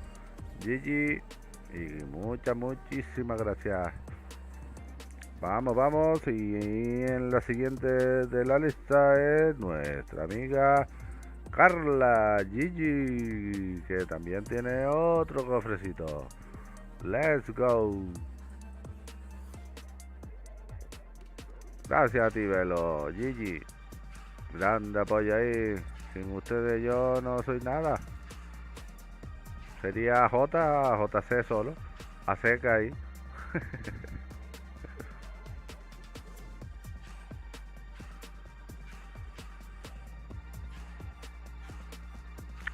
GG. Y muchísimas gracias. Vamos. Y en la siguiente de la lista es nuestra amiga Carla. GG, que también tiene otro cofrecito. Let's go. Gracias a ti, velo. GG. Grande apoyo ahí. Sin ustedes yo no soy nada. Sería JC solo. A seca ahí.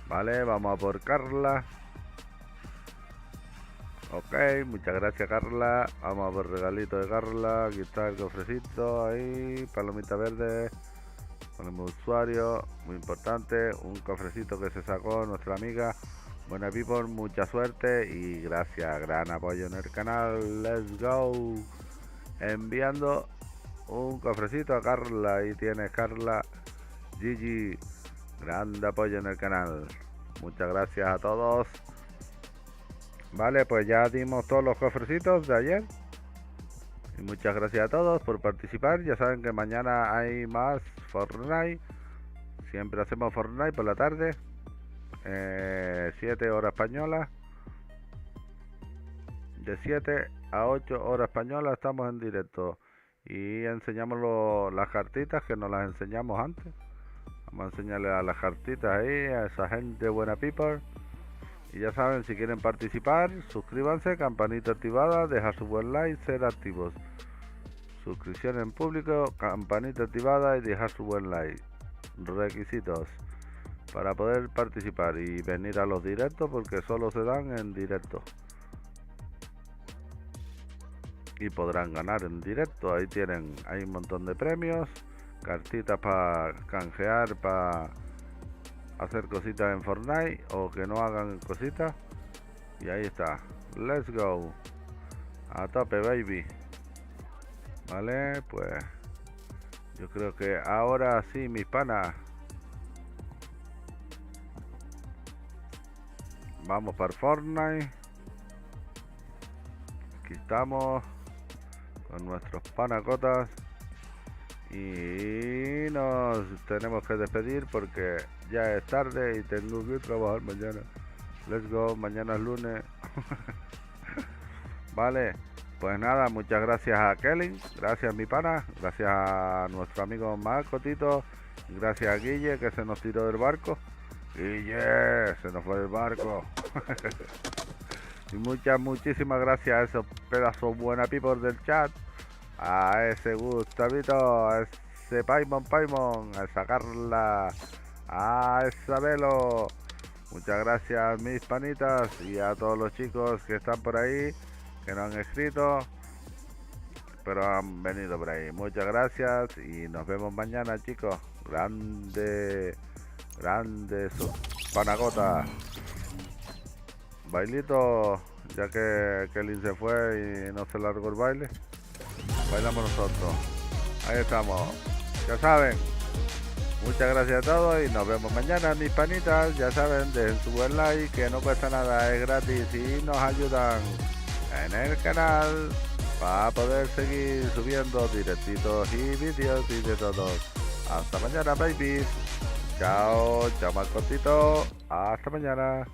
Vale, vamos a por Carla. Ok, muchas gracias Carla. Vamos a por regalito de Carla. Aquí está el cofrecito, ahí, palomita verde. Ponemos usuario, muy importante. Un cofrecito que se sacó nuestra amiga. Buena people, mucha suerte y gracias, gran apoyo en el canal. Let's go. Enviando un cofrecito a Carla. Ahí tienes Carla. GG. Gran apoyo en el canal. Muchas gracias a todos. Vale, pues ya dimos todos los cofrecitos de ayer. Y muchas gracias a todos por participar. Ya saben que mañana hay más Fortnite. Siempre hacemos Fortnite por la tarde. 7 horas españolas. De 7 a 8 horas españolas estamos en directo. Y enseñamos las cartitas que nos las enseñamos antes. Vamos a enseñarles a las cartitas ahí, a esa gente buena people. Y ya saben, si quieren participar, suscríbanse, campanita activada, dejar su buen like, ser activos. Suscripción en público, campanita activada y dejar su buen like. Requisitos para poder participar y venir a los directos, porque solo se dan en directo. Y podrán ganar en directo. Ahí tienen, hay un montón de premios, cartitas para canjear, para hacer cositas en Fortnite o que no hagan cositas. Y ahí está, let's go, a tope baby. Vale, pues yo creo que ahora sí, mis panas, vamos para Fortnite. Aquí estamos con nuestros panacotas y nos tenemos que despedir porque ya es tarde y tengo que trabajar mañana. Let's go, mañana es lunes. Vale, pues nada, muchas gracias a Kelly, gracias mi pana, gracias a nuestro amigo Marco Tito, gracias a Guille que se nos tiró del barco. Guille, se nos fue del barco. Y muchísimas gracias a esos pedazos buena people del chat, a ese Gustavito, a ese Paimon, a esa Carla, a Isabelo. Muchas gracias mis panitas y a todos los chicos que están por ahí, que no han escrito, pero han venido por ahí. Muchas gracias y nos vemos mañana, chicos. Grande sus panagotas. Bailito, ya que Kelly se fue y no se largó el baile, bailamos nosotros. Ahí estamos, ya saben. Muchas gracias a todos y nos vemos mañana, mis panitas. Ya saben, dejen su buen like, que no cuesta nada, es gratis y nos ayudan en el canal para poder seguir subiendo directitos y vídeos y de todo. Hasta mañana, babies. Chao, chao más cortito. Hasta mañana.